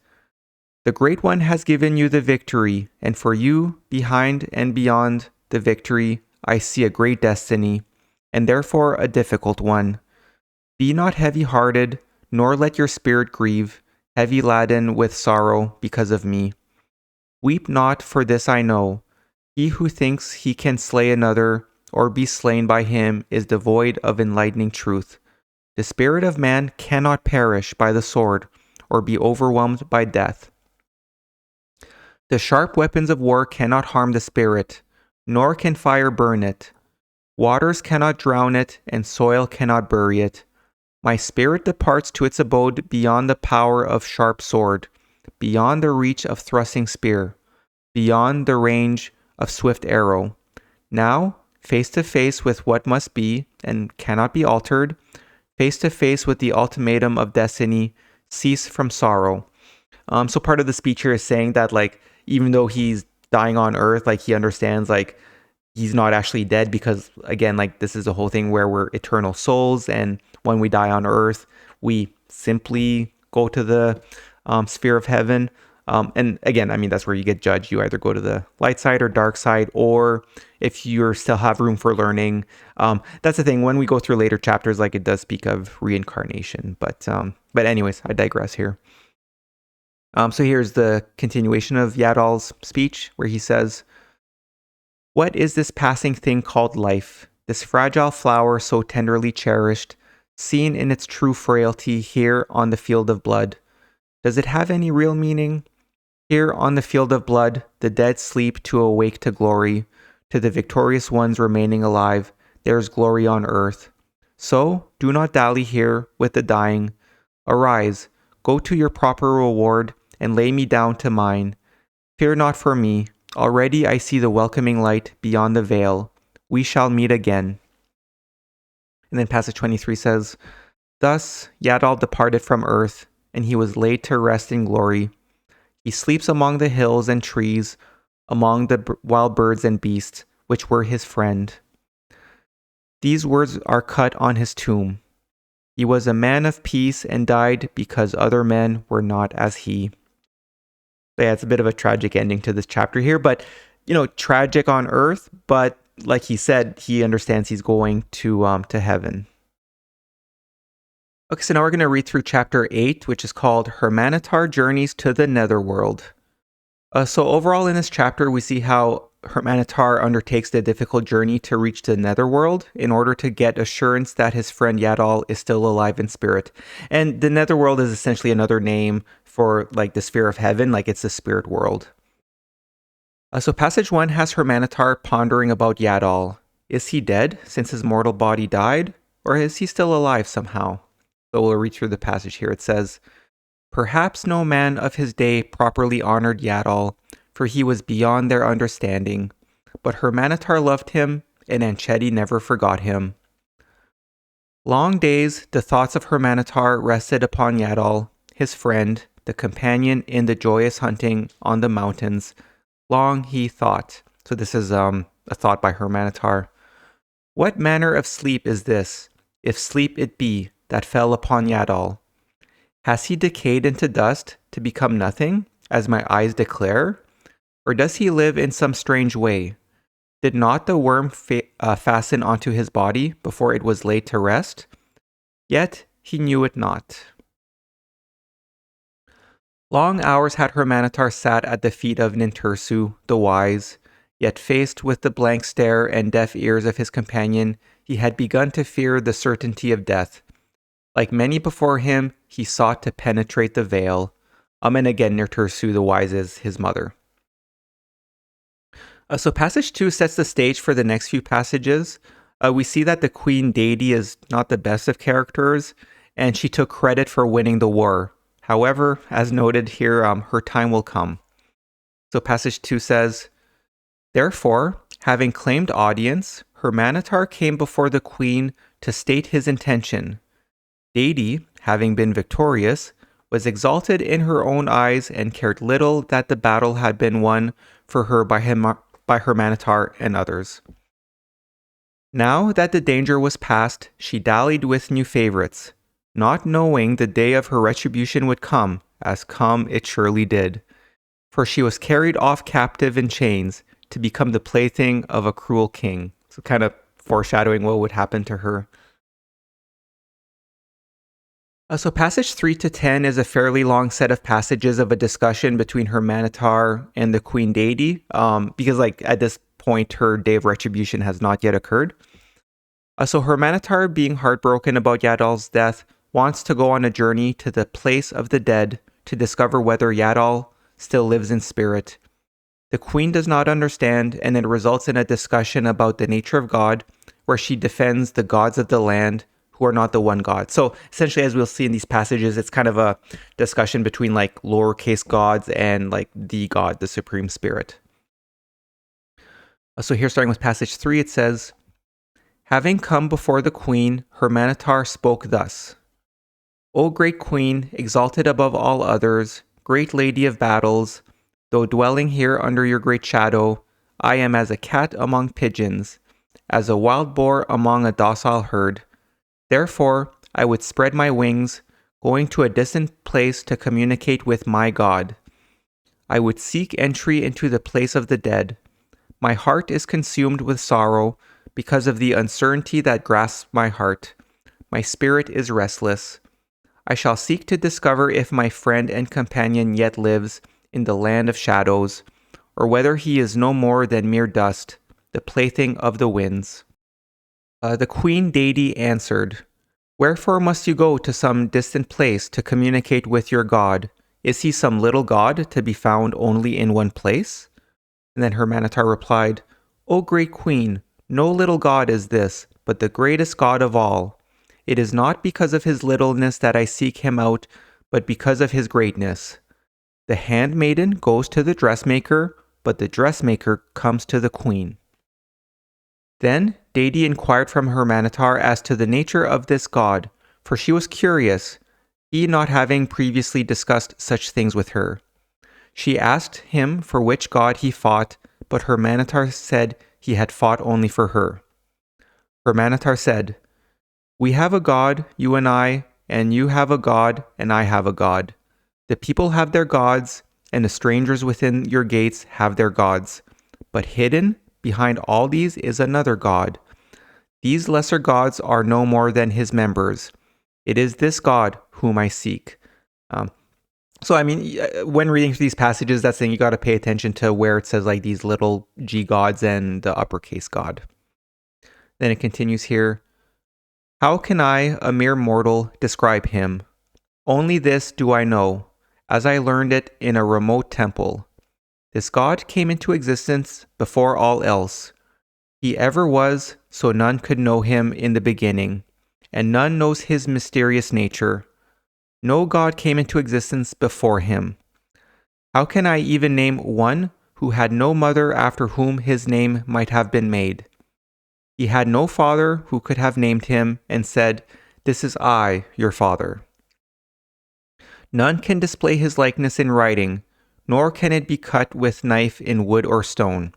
"The Great One has given you the victory, and for you, behind and beyond the victory, I see a great destiny, and therefore a difficult one. Be not heavy-hearted, nor let your spirit grieve, heavy laden with sorrow because of me. Weep not, for this I know. He who thinks he can slay another, or be slain by him, is devoid of enlightening truth. The spirit of man cannot perish by the sword, or be overwhelmed by death. The sharp weapons of war cannot harm the spirit, nor can fire burn it. Waters cannot drown it, and soil cannot bury it. My spirit departs to its abode beyond the power of sharp sword, beyond the reach of thrusting spear, beyond the range of swift arrow. Now, face to face with what must be and cannot be altered, face to face with the ultimatum of destiny, cease from sorrow." So part of the speech here is saying that even though he's dying on earth, he understands he's not actually dead, because again, this is a whole thing where we're eternal souls, and when we die on earth, we simply go to the sphere of heaven. And again, that's where you get judged. You either go to the light side or dark side, or if you still have room for learning. That's the thing. When we go through later chapters, it does speak of reincarnation. But anyways, I digress here. So here's the continuation of Yadol's speech, where he says, "What is this passing thing called life, this fragile flower so tenderly cherished, seen in its true frailty here on the field of blood? Does it have any real meaning? Here on the field of blood, the dead sleep to awake to glory. To the victorious ones remaining alive, there is glory on earth. So do not dally here with the dying. Arise, go to your proper reward, and lay me down to mine. Fear not for me. Already I see the welcoming light beyond the veil. We shall meet again." And then passage 23 says, "Thus Yadol departed from earth, and he was laid to rest in glory. He sleeps among the hills and trees, among the wild birds and beasts, which were his friend." These words are cut on his tomb. He was a man of peace and died because other men were not as he. So yeah, it's a bit of a tragic ending to this chapter here, but tragic on earth, but like he said, he understands he's going to heaven. Okay, so now we're going to read through chapter 8, which is called Hurmanetar Journeys to the Netherworld. So overall in this chapter, we see how Hurmanetar undertakes the difficult journey to reach the Netherworld in order to get assurance that his friend Yadol is still alive in spirit. And the Netherworld is essentially another name for like the sphere of heaven, like it's the spirit world. So passage 1 has Hurmanetar pondering about Yadol. Is he dead since his mortal body died? Or is he still alive somehow? So we'll read through the passage here. It says, "Perhaps no man of his day properly honored Yadol, for he was beyond their understanding. But Hurmanetar loved him, and Ancheti never forgot him. Long days the thoughts of Hurmanetar rested upon Yadol, his friend, the companion in the joyous hunting on the mountains. Long he thought." So this is a thought by Hurmanetar. "What manner of sleep is this, if sleep it be, that fell upon Yadol? Has he decayed into dust to become nothing, as my eyes declare? Or does he live in some strange way? Did not the worm fasten onto his body before it was laid to rest? Yet he knew it not." Long hours had Hurmanetar sat at the feet of Nintursu, the wise, yet faced with the blank stare and deaf ears of his companion, he had begun to fear the certainty of death. Like many before him, he sought to penetrate the veil. And again, Nintursu, the wise, is his mother. So passage 2 sets the stage for the next few passages. We see that the queen deity is not the best of characters, and she took credit for winning the war. However, as noted here, her time will come. So passage 2 says, "Therefore, having claimed audience, Hurmanetar came before the queen to state his intention. Deity, having been victorious, was exalted in her own eyes and cared little that the battle had been won for her by Hurmanetar and others. Now that the danger was past, she dallied with new favorites, not knowing the day of her retribution would come, as come it surely did. For she was carried off captive in chains to become the plaything of a cruel king." So kind of foreshadowing what would happen to her. So passage 3 to 10 is a fairly long set of passages of a discussion between Hurmanetar and the queen deity, because at this point her day of retribution has not yet occurred. So Hurmanetar, being heartbroken about Yadol's death, wants to go on a journey to the place of the dead to discover whether Yadol still lives in spirit. The queen does not understand, and it results in a discussion about the nature of God, where she defends the gods of the land who are not the one God. So essentially, as we'll see in these passages, it's kind of a discussion between lowercase gods and the God, the Supreme Spirit. So here, starting with passage 3, it says, "Having come before the queen, Hurmanetar spoke thus. O great queen, exalted above all others, great lady of battles, though dwelling here under your great shadow, I am as a cat among pigeons, as a wild boar among a docile herd. Therefore, I would spread my wings, going to a distant place to communicate with my God. I would seek entry into the place of the dead. My heart is consumed with sorrow because of the uncertainty that grasps my heart. My spirit is restless. I shall seek to discover if my friend and companion yet lives in the land of shadows, or whether he is no more than mere dust, the plaything of the winds." The queen deity answered, "Wherefore must you go to some distant place to communicate with your God? Is he some little god to be found only in one place?" And then Hurmanetar replied, "O great queen, no little god is this, but the greatest God of all. It is not because of his littleness that I seek him out, but because of his greatness. The handmaiden goes to the dressmaker, but the dressmaker comes to the queen." Then Deity inquired from Hurmanetar as to the nature of this god, for she was curious, he not having previously discussed such things with her. She asked him for which god he fought, but Hurmanetar said he had fought only for her. Hurmanetar said, "We have a god, you and you have a god, and I have a god. The people have their gods, and the strangers within your gates have their gods. But hidden behind all these is another god. These lesser gods are no more than his members. It is this God whom I seek." So, I mean, when reading these passages, that's the thing, you got to pay attention to where it says like these little g gods and the uppercase God. Then it continues here. "How can I, a mere mortal, describe him? Only this do I know, as I learned it in a remote temple. This God came into existence before all else. He ever was, so none could know him in the beginning, and none knows his mysterious nature. No God came into existence before him. How can I even name one who had no mother after whom his name might have been made? He had no father who could have named him and said, 'This is I, your father.' None can display his likeness in writing, nor can it be cut with knife in wood or stone.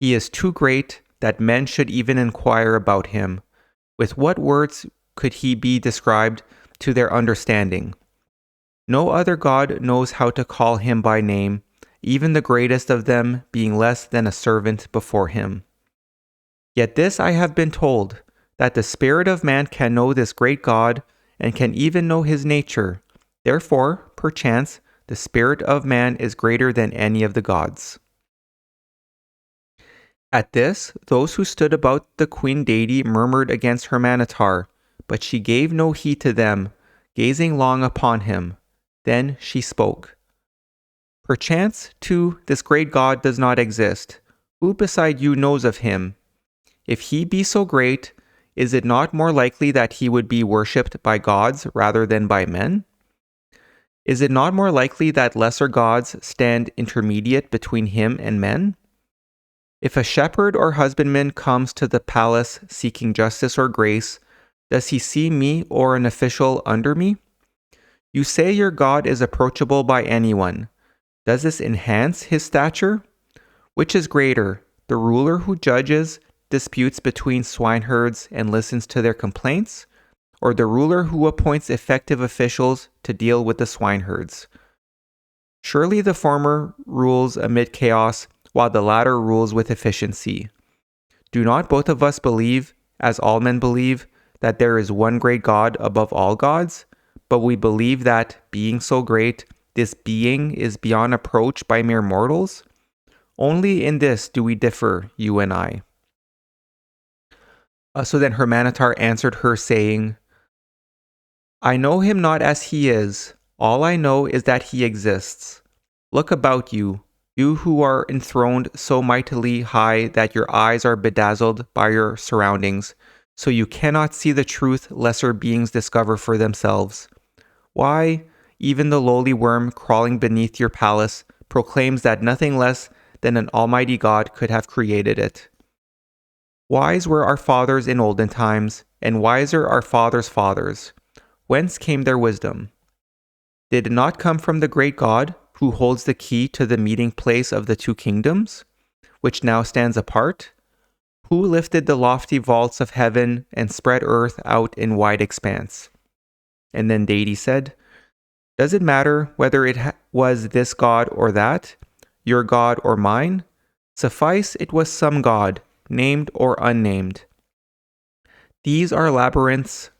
He is too great that men should even inquire about him. With what words could he be described to their understanding? No other God knows how to call him by name, even the greatest of them being less than a servant before him. Yet this I have been told, that the spirit of man can know this great God, and can even know his nature. Therefore, perchance, the spirit of man is greater than any of the gods." At this, those who stood about the queen deity murmured against Hurmanetar, but she gave no heed to them, gazing long upon him. Then she spoke. "Perchance, too, this great God does not exist. Who beside you knows of him? If he be so great, is it not more likely that he would be worshipped by gods rather than by men? Is it not more likely that lesser gods stand intermediate between him and men? If a shepherd or husbandman comes to the palace seeking justice or grace, does he see me or an official under me? You say your God is approachable by anyone. Does this enhance his stature? Which is greater, the ruler who judges disputes between swineherds and listens to their complaints, or the ruler who appoints effective officials to deal with the swineherds? Surely the former rules amid chaos, while the latter rules with efficiency. Do not both of us believe, as all men believe, that there is one great God above all gods? But we believe that, being so great, this being is beyond approach by mere mortals? Only in this do we differ, you and I." So then Hurmanetar answered her, saying, "I know him not as he is. All I know is that he exists. Look about you, you who are enthroned so mightily high that your eyes are bedazzled by your surroundings, so you cannot see the truth lesser beings discover for themselves. Why, even the lowly worm crawling beneath your palace proclaims that nothing less than an almighty God could have created it. Wise were our fathers in olden times, and wiser our fathers' fathers. Whence came their wisdom? Did it not come from the great God, who holds the key to the meeting place of the two kingdoms, which now stands apart? Who lifted the lofty vaults of heaven and spread earth out in wide expanse?" And then deity said, "Does it matter whether it was this God or that, your God or mine? Suffice it was some God, named or unnamed. These are labyrinths,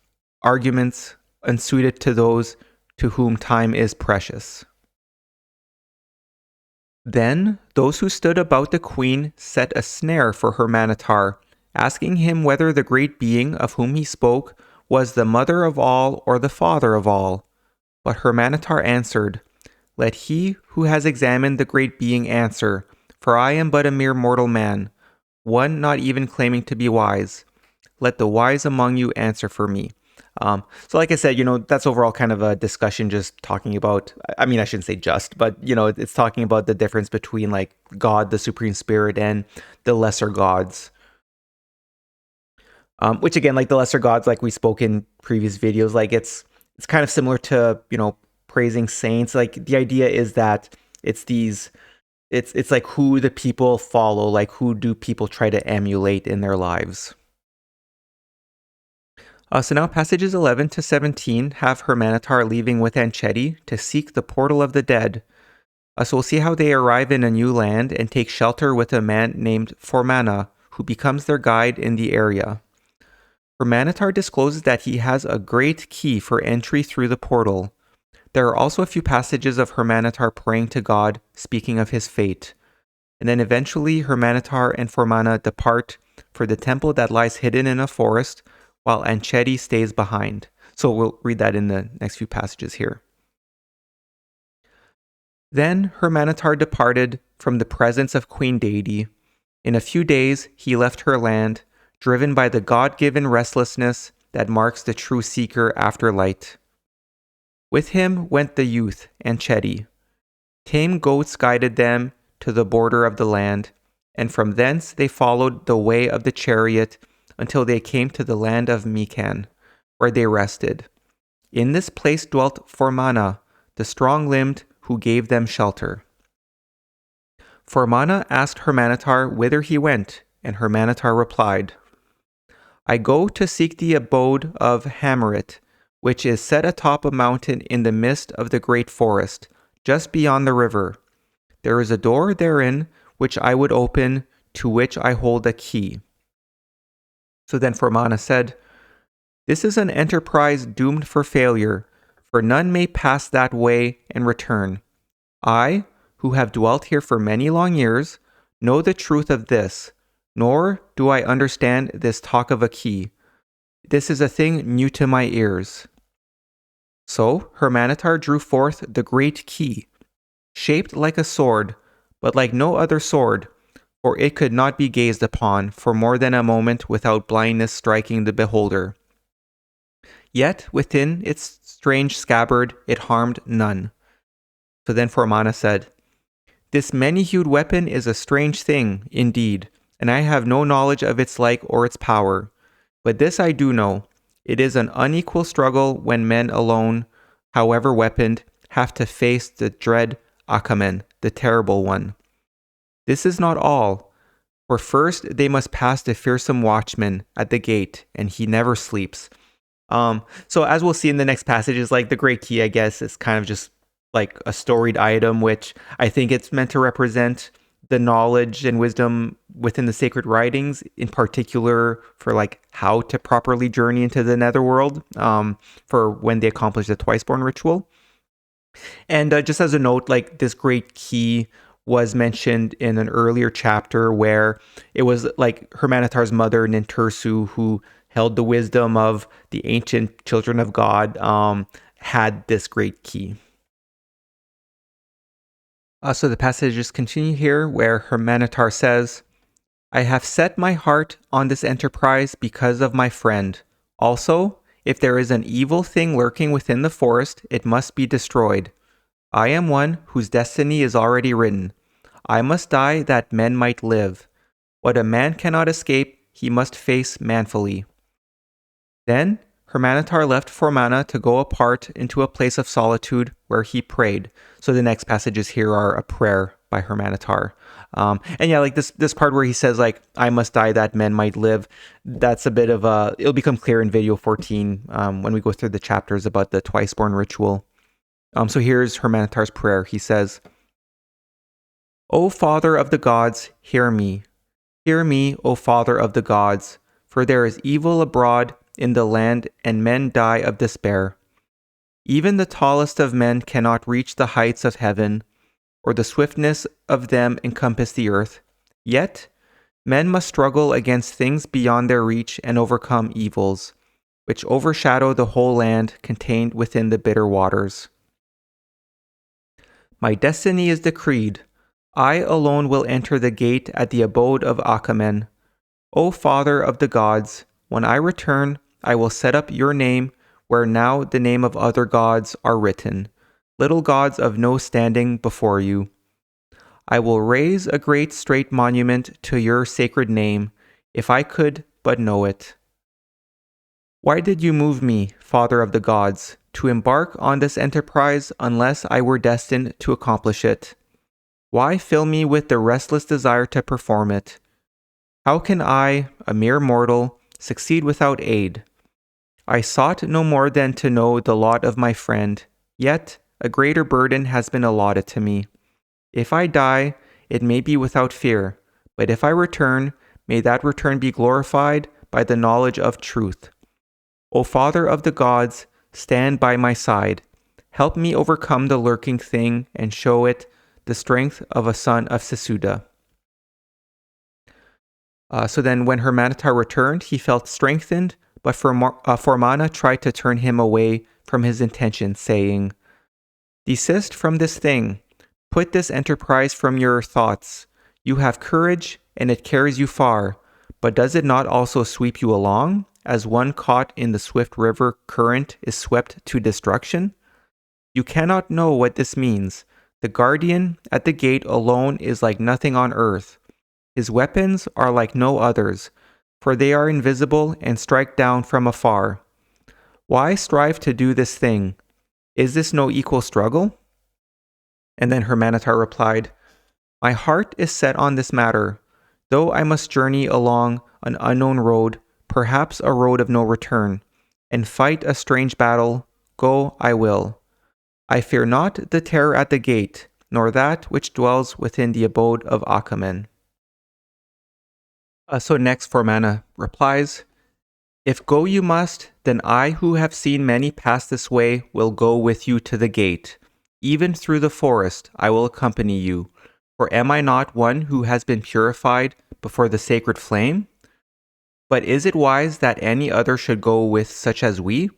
arguments unsuited to those to whom time is precious." Then those who stood about the queen set a snare for Hurmanetar, asking him whether the great being of whom he spoke was the mother of all or the father of all. But Hurmanetar answered, "Let he who has examined the great being answer, for I am but a mere mortal man, one not even claiming to be wise. Let the wise among you answer for me." So like I said, that's overall kind of a discussion just talking about, I mean, I shouldn't say just, but, it's talking about the difference between like God, the Supreme Spirit, and the lesser gods. Which again, like the lesser gods, like we spoke in previous videos, like it's kind of similar to, praising saints. Like the idea is that it's like who the people follow, like who do people try to emulate in their lives. So now passages 11 to 17 have Hurmanetar leaving with Enchedi to seek the portal of the dead. So we'll see how they arrive in a new land and take shelter with a man named Formana, who becomes their guide in the area. Hurmanetar discloses that he has a great key for entry through the portal. There are also a few passages of Hurmanetar praying to God, speaking of his fate. And then eventually Hurmanetar and Formana depart for the temple that lies hidden in a forest, while Enchedi stays behind. So we'll read that in the next few passages here. Then Hurmanetar departed from the presence of Queen Deity. In a few days he left her land, driven by the God-given restlessness that marks the true seeker after light. With him went the youth, Enchedi. Tame goats guided them to the border of the land, and from thence they followed the way of the chariot until they came to the land of Mikan, where they rested. In this place dwelt Formana, the strong-limbed, who gave them shelter. Formana asked Hurmanetar whither he went, and Hurmanetar replied, I go to seek the abode of Hurmanetar, which is set atop a mountain in the midst of the great forest, just beyond the river. There is a door therein which I would open, to which I hold a key. So then Formana said, This is an enterprise doomed for failure, for none may pass that way and return. I, who have dwelt here for many long years, know the truth of this, nor do I understand this talk of a key. This is a thing new to my ears. So Hurmanetar drew forth the great key, shaped like a sword, but like no other sword, for it could not be gazed upon for more than a moment without blindness striking the beholder. Yet within its strange scabbard it harmed none. So then Formana said, This many-hued weapon is a strange thing, indeed, and I have no knowledge of its like or its power. But this I do know, it is an unequal struggle when men alone, however weaponed, have to face the dread Akamen, the terrible one. This is not all, for first they must pass the fearsome watchman at the gate, and he never sleeps. So as we'll see in the next passages, like the Great Key, I guess, is kind of just like a storied item, which I think it's meant to represent the knowledge and wisdom within the sacred writings, in particular for like how to properly journey into the netherworld, for when they accomplish the Twiceborn ritual. And just as a note, like this Great Key was mentioned in an earlier chapter where it was like Hurmanetar's mother, Nintursu, who held the wisdom of the ancient children of God, had this Great Key. So the passages continue here where Hurmanetar says, I have set my heart on this enterprise because of my friend. Also, if there is an evil thing lurking within the forest, it must be destroyed. I am one whose destiny is already written. I must die that men might live. What a man cannot escape, he must face manfully. Then Hurmanetar left Formana to go apart into a place of solitude where he prayed. So the next passages here are a prayer by Hurmanetar. And yeah, like this part where he says, like, I must die that men might live, that's a bit of it'll become clear in video 14 when we go through the chapters about the Twiceborn ritual. So here's Hurmanetar's prayer. He says, O Father of the gods, hear me. Hear me, O Father of the gods, for there is evil abroad in the land, and men die of despair. Even the tallest of men cannot reach the heights of heaven, or the swiftness of them encompass the earth. Yet, men must struggle against things beyond their reach and overcome evils, which overshadow the whole land contained within the bitter waters. My destiny is decreed. I alone will enter the gate at the abode of Akamen. O Father of the gods, when I return, I will set up your name where now the name of other gods are written, little gods of no standing before you. I will raise a great straight monument to your sacred name, if I could but know it. Why did you move me, Father of the gods, to embark on this enterprise unless I were destined to accomplish it? Why fill me with the restless desire to perform it? How can I, a mere mortal, succeed without aid? I sought no more than to know the lot of my friend, yet a greater burden has been allotted to me. If I die, it may be without fear, but if I return, may that return be glorified by the knowledge of truth. O Father of the gods, stand by my side. Help me overcome the lurking thing and show it the strength of a son of Sesuda. So then when Hurmanetar returned, he felt strengthened, but Formana tried to turn him away from his intention, saying, Desist from this thing. Put this enterprise from your thoughts. You have courage, and it carries you far, but does it not also sweep you along, as one caught in the swift river current is swept to destruction? You cannot know what this means. The guardian at the gate alone is like nothing on earth. His weapons are like no others, for they are invisible and strike down from afar. Why strive to do this thing? Is this no equal struggle? And then Hurmanetar replied, My heart is set on this matter. Though I must journey along an unknown road, perhaps a road of no return, and fight a strange battle, go I will. I fear not the terror at the gate, nor that which dwells within the abode of Akamen. So next Formana replies, If go you must, then I who have seen many pass this way will go with you to the gate. Even through the forest I will accompany you. For am I not one who has been purified before the sacred flame? But is it wise that any other should go with such as we?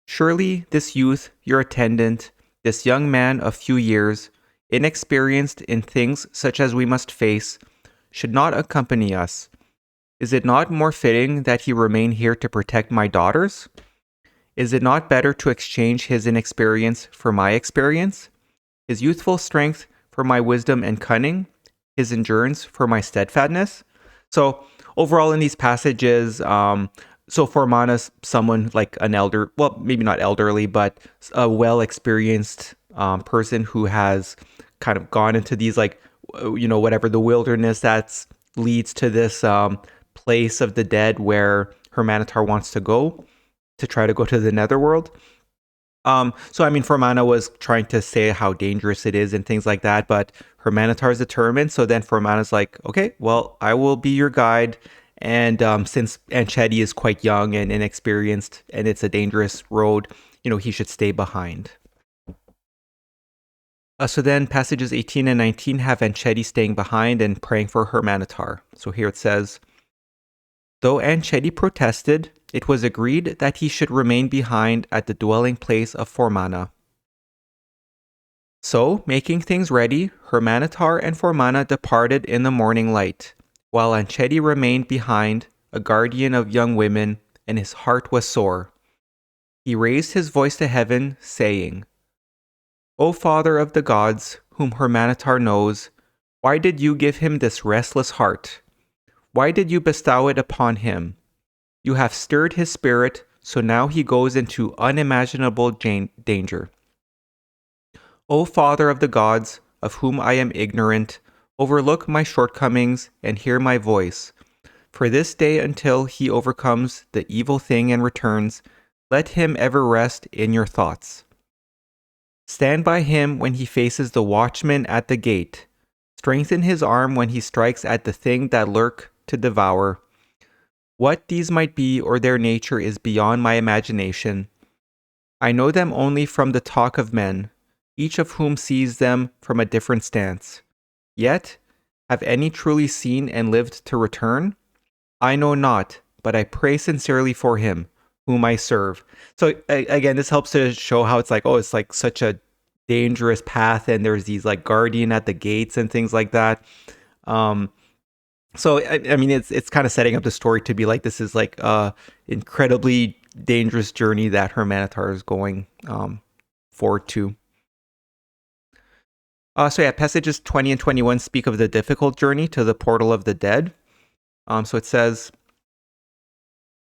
Surely this youth, your attendant, this young man of few years, inexperienced in things such as we must face, should not accompany us. Is it not more fitting that he remain here to protect my daughters? Is it not better to exchange his inexperience for my experience, his youthful strength for my wisdom and cunning, his endurance for my steadfastness? So overall in these passages, so Formana's someone like an elder, well, maybe not elderly, but a well-experienced person who has kind of gone into these whatever the wilderness that leads to this place of the dead where Hurmanetar wants to go to try to go to the netherworld. So I mean, Formana was trying to say how dangerous it is and things like that, but Hurmanetar's determined. So then Formana's like, okay, well, I will be your guide. And since Anchedi is quite young and inexperienced, and it's a dangerous road, he should stay behind. So then passages 18 and 19 have Anchedi staying behind and praying for Hurmanetar. So here it says, Though Anchedi protested, it was agreed that he should remain behind at the dwelling place of Formana. So, making things ready, Hurmanetar and Formana departed in the morning light, while Anchedi remained behind, a guardian of young women, and his heart was sore. He raised his voice to heaven, saying, O Father of the gods, whom Hurmanetar knows, why did you give him this restless heart? Why did you bestow it upon him? You have stirred his spirit, so now he goes into unimaginable danger. O Father of the gods, of whom I am ignorant, overlook my shortcomings and hear my voice. For this day until he overcomes the evil thing and returns, let him ever rest in your thoughts. Stand by him when he faces the watchman at the gate. Strengthen his arm when he strikes at the thing that lurk to devour. What these might be or their nature is beyond my imagination. I know them only from the talk of men, each of whom sees them from a different stance. Yet, have any truly seen and lived to return? I know not, but I pray sincerely for him, whom I serve. So again, this helps to show how it's like such a dangerous path, and there's these like guardian at the gates and things like that. So I mean, it's kind of setting up the story to be like this is like a incredibly dangerous journey that Hurmanetar is going forward to. So yeah, passages 20 and 21 speak of the difficult journey to the portal of the dead. So it says,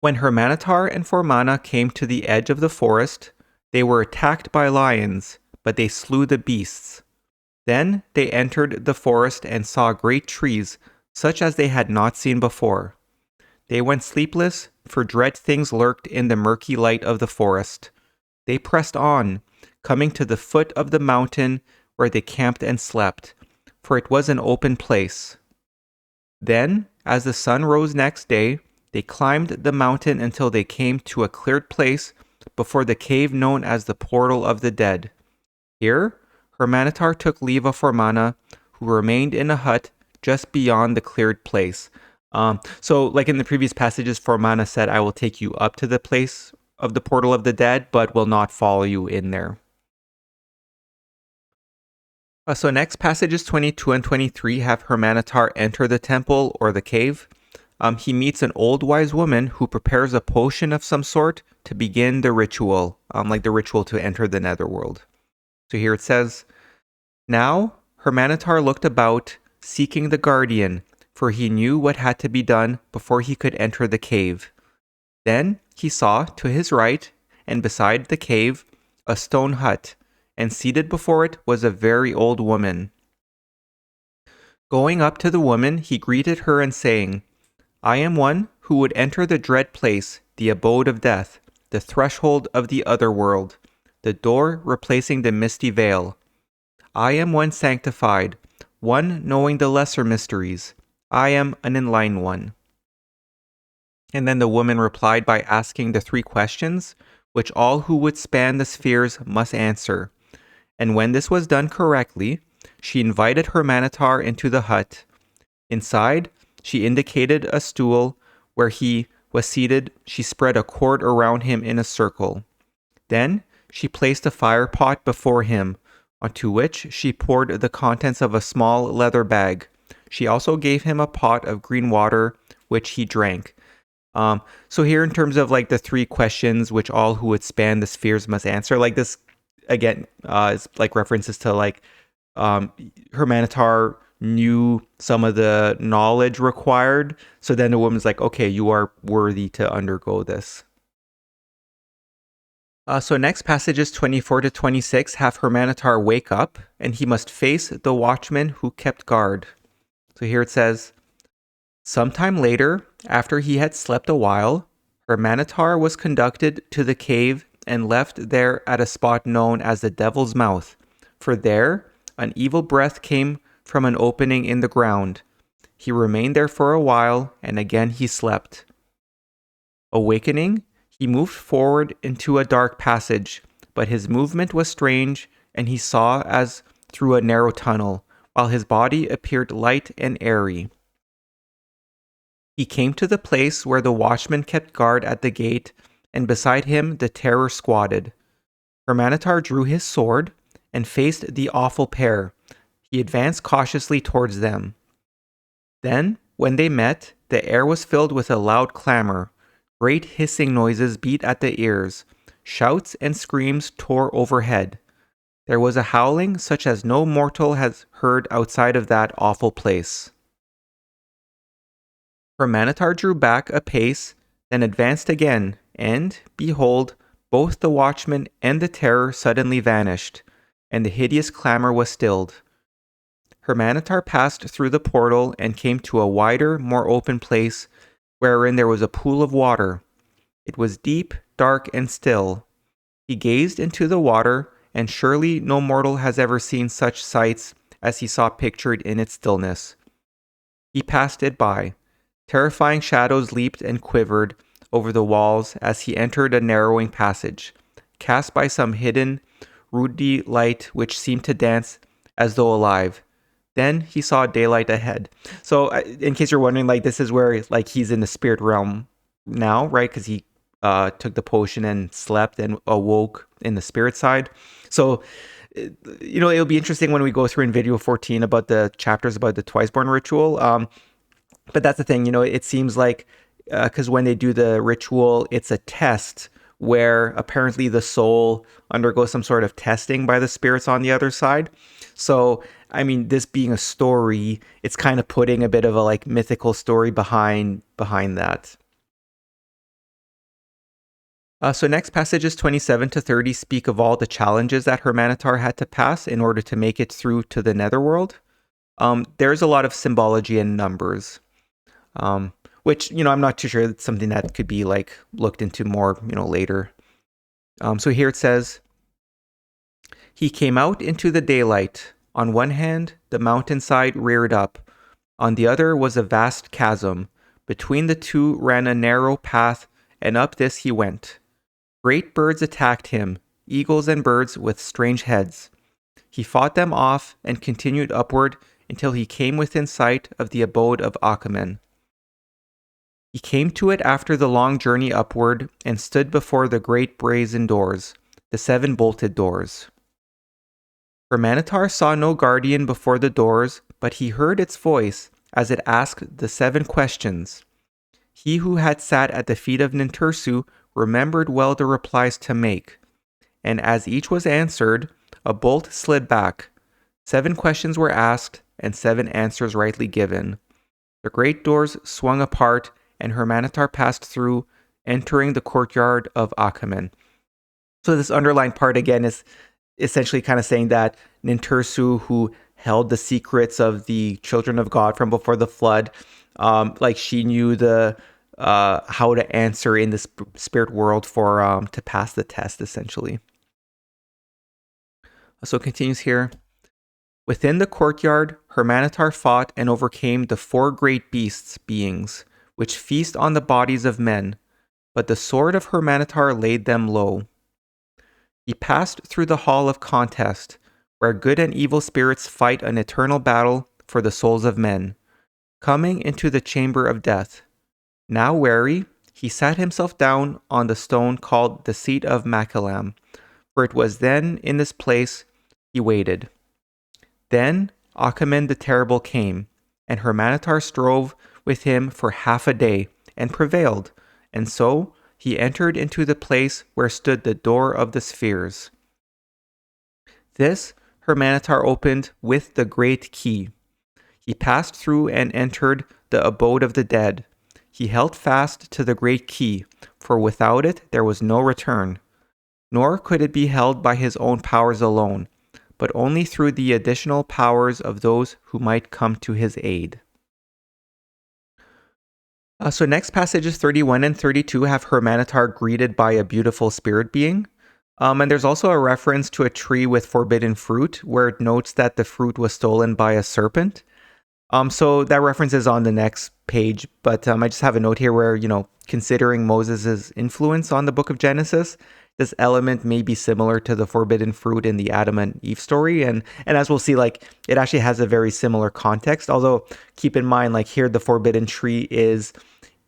When Hurmanetar and Formana came to the edge of the forest, they were attacked by lions, but they slew the beasts. Then they entered the forest and saw great trees, such as they had not seen before. They went sleepless, for dread things lurked in the murky light of the forest. They pressed on, coming to the foot of the mountain where they camped and slept, for it was an open place. Then, as the sun rose next day, they climbed the mountain until they came to a cleared place before the cave known as the Portal of the Dead. Here, Hurmanetar took leave of Hurmana, who remained in a hut just beyond the cleared place. So, like in the previous passages, Hurmana said, I will take you up to the place of the Portal of the Dead, but will not follow you in there. So next, passages 22 and 23 have Hurmanetar enter the temple or the cave. He meets an old wise woman who prepares a potion of some sort to begin the ritual, like the ritual to enter the netherworld. So here it says, Now Hurmanetar looked about, seeking the guardian, for he knew what had to be done before he could enter the cave. Then he saw, to his right, and beside the cave, a stone hut, and seated before it was a very old woman. Going up to the woman, he greeted her and saying, I am one who would enter the dread place, the abode of death, the threshold of the other world, the door replacing the misty veil. I am one sanctified, one knowing the lesser mysteries. I am an enlightened one. And then the woman replied by asking the 3 questions, which all who would span the spheres must answer. And when this was done correctly, she invited Hurmanetar into the hut. Inside, she indicated a stool where he was seated. She spread a cord around him in a circle. Then she placed a fire pot before him, onto which she poured the contents of a small leather bag. She also gave him a pot of green water, which he drank. So here in terms of like the 3 questions which all who would span the spheres must answer, like this again is like references to like Hurmanetar knew some of the knowledge required. So then the woman's like, okay, you are worthy to undergo this. So next, passages 24 to 26 have Hurmanetar wake up, and he must face the watchman who kept guard. So here it says, Sometime later, after he had slept a while, Hurmanetar was conducted to the cave and left there at a spot known as the Devil's Mouth, for there an evil breath came from an opening in the ground. He remained there for a while, and again he slept. Awakening, he moved forward into a dark passage, but his movement was strange, and he saw as through a narrow tunnel, while his body appeared light and airy. He came to the place where the watchman kept guard at the gate, and beside him the terror squatted. Hurmanetar drew his sword and faced the awful pair. He advanced cautiously towards them. Then, when they met, the air was filled with a loud clamor. Great hissing noises beat at the ears. Shouts and screams tore overhead. There was a howling such as no mortal has heard outside of that awful place. Hurmanetar drew back a pace, then advanced again, and, behold, both the watchman and the terror suddenly vanished, and the hideous clamor was stilled. Hurmanetar passed through the portal and came to a wider, more open place, wherein there was a pool of water. It was deep, dark, and still. He gazed into the water, and surely no mortal has ever seen such sights as he saw pictured in its stillness. He passed it by. Terrifying shadows leaped and quivered over the walls as he entered a narrowing passage, cast by some hidden, ruddy light which seemed to dance as though alive. Then he saw daylight ahead. So, in case you're wondering, like this is where like he's in the spirit realm now, right? Because he took the potion and slept and awoke in the spirit side. So, it'll be interesting when we go through in video 14 about the chapters about the Twiceborn ritual. But that's the thing, it seems like because when they do the ritual, it's a test where apparently the soul undergoes some sort of testing by the spirits on the other side. So, I mean, this being a story, it's kind of putting a bit of a like mythical story behind that. So next, passages 27 to 30 speak of all the challenges that Hurmanetar had to pass in order to make it through to the netherworld. There's a lot of symbology and numbers. which, I'm not too sure. It's something that could be like looked into more, later. So here it says, he came out into the daylight. On one hand, the mountainside reared up. On the other was a vast chasm. Between the two ran a narrow path, and up this he went. Great birds attacked him, eagles and birds with strange heads. He fought them off and continued upward until he came within sight of the abode of Achamen. He came to it after the long journey upward and stood before the great brazen doors, the 7 bolted doors. Hurmanetar saw no guardian before the doors, but he heard its voice as it asked the 7 questions. He who had sat at the feet of Nintursu remembered well the replies to make, and as each was answered, a bolt slid back. 7 questions were asked, and 7 answers rightly given. The great doors swung apart, and Hurmanetar passed through, entering the courtyard of Achamen. So this underlined part again is essentially kind of saying that Nintursu, who held the secrets of the children of God from before the flood, like she knew the how to answer in the spirit world for to pass the test, essentially. So it continues here. Within the courtyard, Hurmanetar fought and overcame the 4 great beings, which feast on the bodies of men, but the sword of Hurmanetar laid them low. He passed through the hall of contest, where good and evil spirits fight an eternal battle for the souls of men, coming into the chamber of death. Now weary, he sat himself down on the stone called the seat of Machalam, for it was then in this place he waited. Then Achamen the Terrible came, and Hurmanetar strove with him for half a day, and prevailed, and so he entered into the place where stood the door of the spheres. This Hurmanetar opened with the great key. He passed through and entered the abode of the dead. He held fast to the great key, for without it there was no return. Nor could it be held by his own powers alone, but only through the additional powers of those who might come to his aid. So next passages 31 and 32 have Hurmanetar greeted by a beautiful spirit being. And there's also a reference to a tree with forbidden fruit, where it notes that the fruit was stolen by a serpent. So that reference is on the next page, but I just have a note here where, considering Moses' influence on the book of Genesis, this element may be similar to the forbidden fruit in the Adam and Eve story. And as we'll see, it actually has a very similar context. Although keep in mind, here the forbidden tree is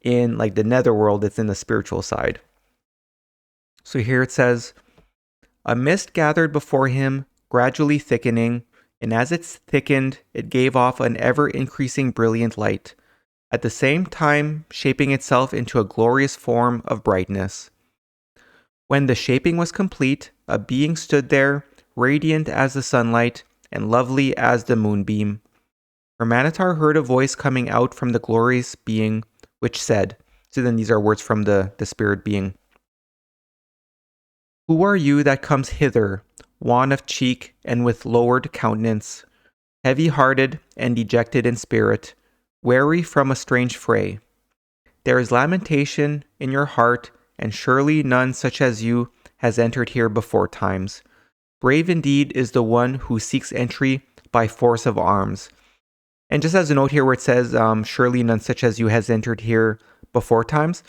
in the netherworld, it's in the spiritual side. So here it says, a mist gathered before him, gradually thickening, and as it thickened, it gave off an ever-increasing brilliant light, at the same time shaping itself into a glorious form of brightness. When the shaping was complete, a being stood there, radiant as the sunlight, and lovely as the moonbeam. Hurmanetar heard a voice coming out from the glorious being, which said, so then these are words from the spirit being, who are you that comes hither, wan of cheek and with lowered countenance, heavy-hearted and dejected in spirit, weary from a strange fray? There is lamentation in your heart, and surely none such as you has entered here before times. Brave indeed is the one who seeks entry by force of arms. And just as a note here where it says, surely none such as you has entered here before times,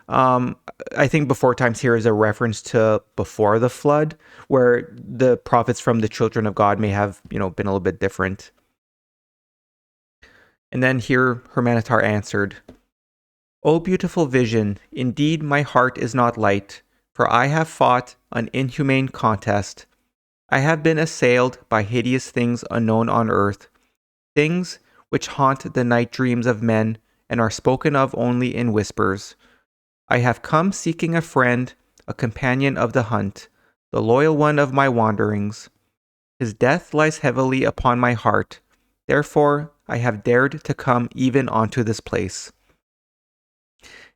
I think before times here is a reference to before the flood, where the prophets from the children of God may have, been a little bit different. And then here Hurmanetar answered, O beautiful vision, indeed my heart is not light, for I have fought an inhumane contest. I have been assailed by hideous things unknown on earth, things which haunt the night dreams of men and are spoken of only in whispers. I have come seeking a friend, a companion of the hunt, the loyal one of my wanderings. His death lies heavily upon my heart, therefore I have dared to come even onto this place.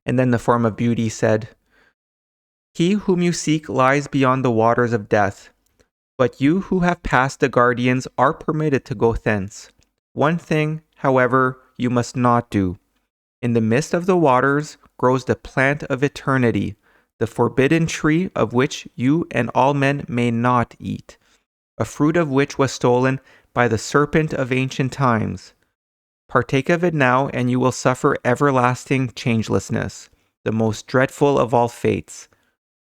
And then the form of beauty said, He whom you seek lies beyond the waters of death, but you who have passed the guardians are permitted to go thence. One thing, however, you must not do. In the midst of the waters grows the plant of eternity, the forbidden tree of which you and all men may not eat, a fruit of which was stolen by the serpent of ancient times. Partake of it now, and you will suffer everlasting changelessness, the most dreadful of all fates.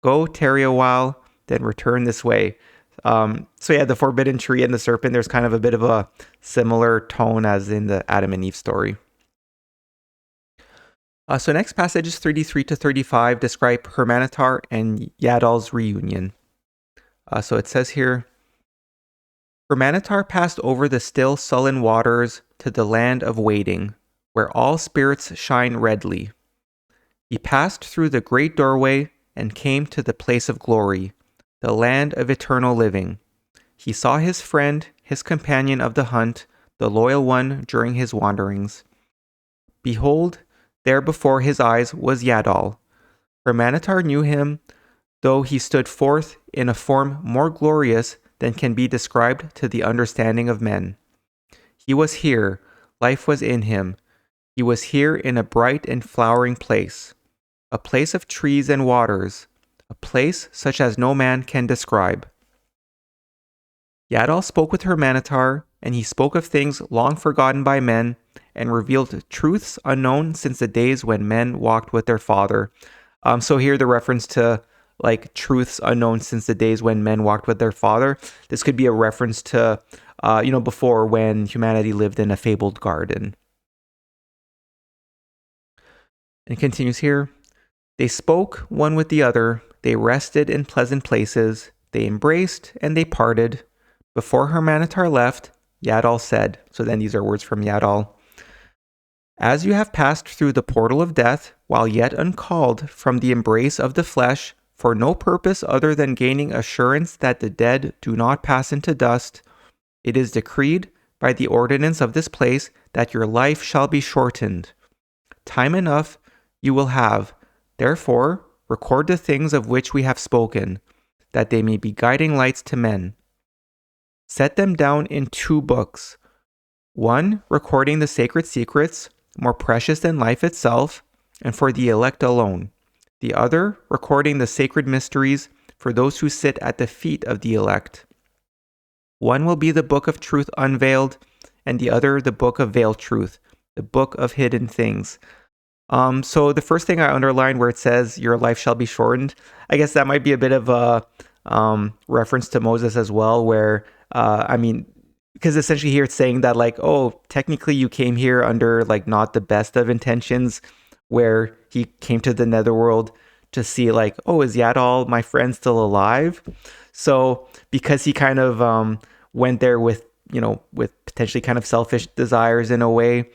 Go, tarry a while, then return this way. So yeah, the forbidden tree and the serpent, there's kind of a bit of a similar tone as in the Adam and Eve story. So next passages 33 to 35 describe Hurmanetar and Yadol's reunion. So it says here, Hurmanetar passed over the still sullen waters to the land of waiting, where all spirits shine redly. He passed through the great doorway and came to the place of glory, the land of eternal living. He saw his friend, his companion of the hunt, the loyal one during his wanderings. Behold, there before his eyes was Yadol. Hurmanetar knew him, though he stood forth in a form more glorious than can be described to the understanding of men. He was here, life was in him. He was here in a bright and flowering place, a place of trees and waters, a place such as no man can describe. Yadol spoke with Hurmanetar, and he spoke of things long forgotten by men, and revealed truths unknown since the days when men walked with their father. So here the reference to like truths unknown since the days when men walked with their father. This could be a reference to, before when humanity lived in a fabled garden. And it continues here. They spoke one with the other. They rested in pleasant places. They embraced and they parted. Before Hurmanetar left, Yadol said, so then these are words from Yadol, as you have passed through the portal of death, while yet uncalled from the embrace of the flesh, for no purpose other than gaining assurance that the dead do not pass into dust, it is decreed by the ordinance of this place that your life shall be shortened. Time enough you will have, therefore record the things of which we have spoken, that they may be guiding lights to men. Set them down in 2 books, one recording the sacred secrets, more precious than life itself, and for the elect alone. The other recording the sacred mysteries for those who sit at the feet of the elect. One will be the book of truth unveiled, and the other the book of veiled truth, the book of hidden things. So the first thing I underlined where it says your life shall be shortened, I guess that might be a bit of a reference to Moses as well, where because essentially here it's saying that like, oh, technically you came here under like not the best of intentions, where he came to the netherworld to see like, oh, is Yadol, my friend, still alive? So because he kind of went there with potentially kind of selfish desires in a way,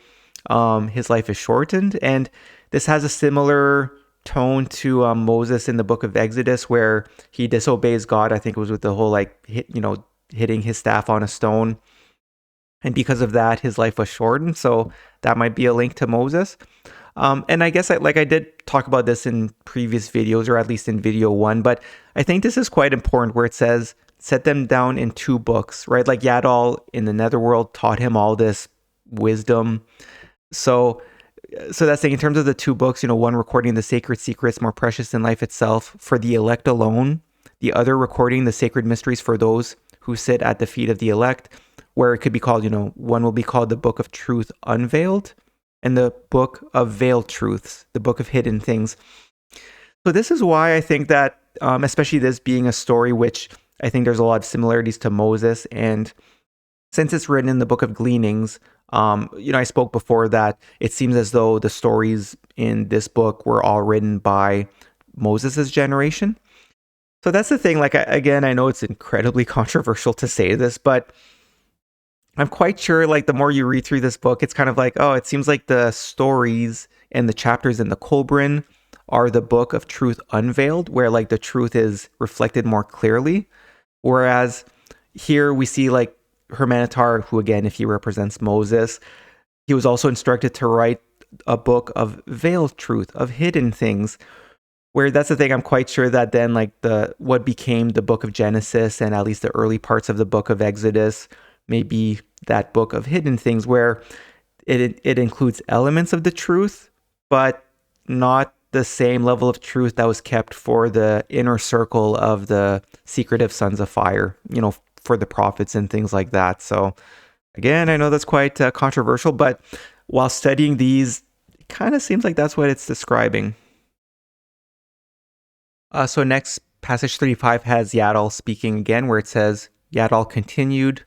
his life is shortened. And this has a similar tone to Moses in the book of Exodus, where he disobeys God. I think it was with the whole hitting his staff on a stone. And because of that, his life was shortened. So that might be a link to Moses. And I guess I did talk about this in previous videos, or at least in video 1, but I think this is quite important where it says, set them down in 2 books, right? Like Yadol in the netherworld taught him all this wisdom. So that's saying in terms of the 2 books, one recording the sacred secrets more precious than life itself for the elect alone, the other recording the sacred mysteries for those who sit at the feet of the elect, where it could be called, one will be called the book of truth unveiled, and the book of veiled truths, the book of hidden things. So this is why I think that, especially this being a story which I think there's a lot of similarities to Moses, and since it's written in the book of Gleanings, I spoke before that it seems as though the stories in this book were all written by Moses' generation. So that's the thing. Like, again, I know it's incredibly controversial to say this, but I'm quite sure, like, the more you read through this book, it's kind of like, oh, it seems like the stories and the chapters in the Kolbrin are the book of truth unveiled, where, like, the truth is reflected more clearly. Whereas here we see, like, Hurmanetar, who, again, if he represents Moses, he was also instructed to write a book of veiled truth, of hidden things, where that's the thing. I'm quite sure that then, like, what became the book of Genesis and at least the early parts of the book of Exodus, maybe that book of hidden things, where it includes elements of the truth, but not the same level of truth that was kept for the inner circle of the secretive sons of fire, for the prophets and things like that. So again, I know that's quite controversial, but while studying these, it kind of seems like that's what it's describing. So next, passage 35 has Yadol speaking again, where it says, Yadol continued,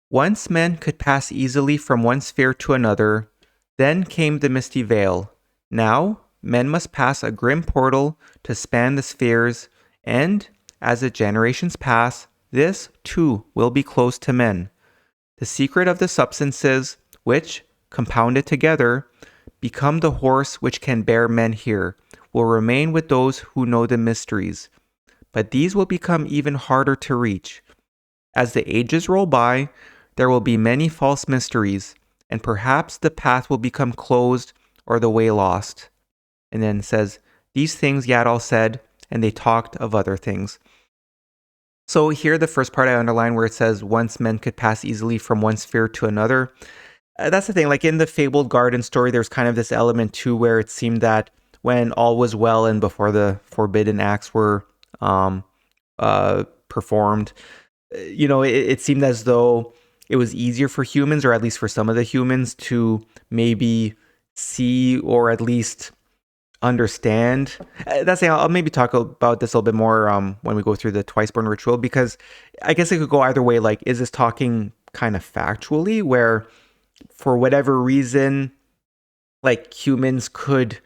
once men could pass easily from one sphere to another, then came the misty veil. Now, men must pass a grim portal to span the spheres, and, as the generations pass, this, too, will be closed to men. The secret of the substances, which, compounded together, become the horse which can bear men here, will remain with those who know the mysteries. But these will become even harder to reach. As the ages roll by, there will be many false mysteries, and perhaps the path will become closed or the way lost. And then it says, these things Yadol said, and they talked of other things. So here, the first part I underline where it says, once men could pass easily from one sphere to another. That's the thing, like in the fabled garden story, there's kind of this element too where it seemed that when all was well and before the forbidden acts were performed, it seemed as though it was easier for humans, or at least for some of the humans, to maybe see or at least understand. That's saying I'll maybe talk about this a little bit more when we go through the Twiceborn ritual, because I guess it could go either way. Like, is this talking kind of factually, where for whatever reason, like humans could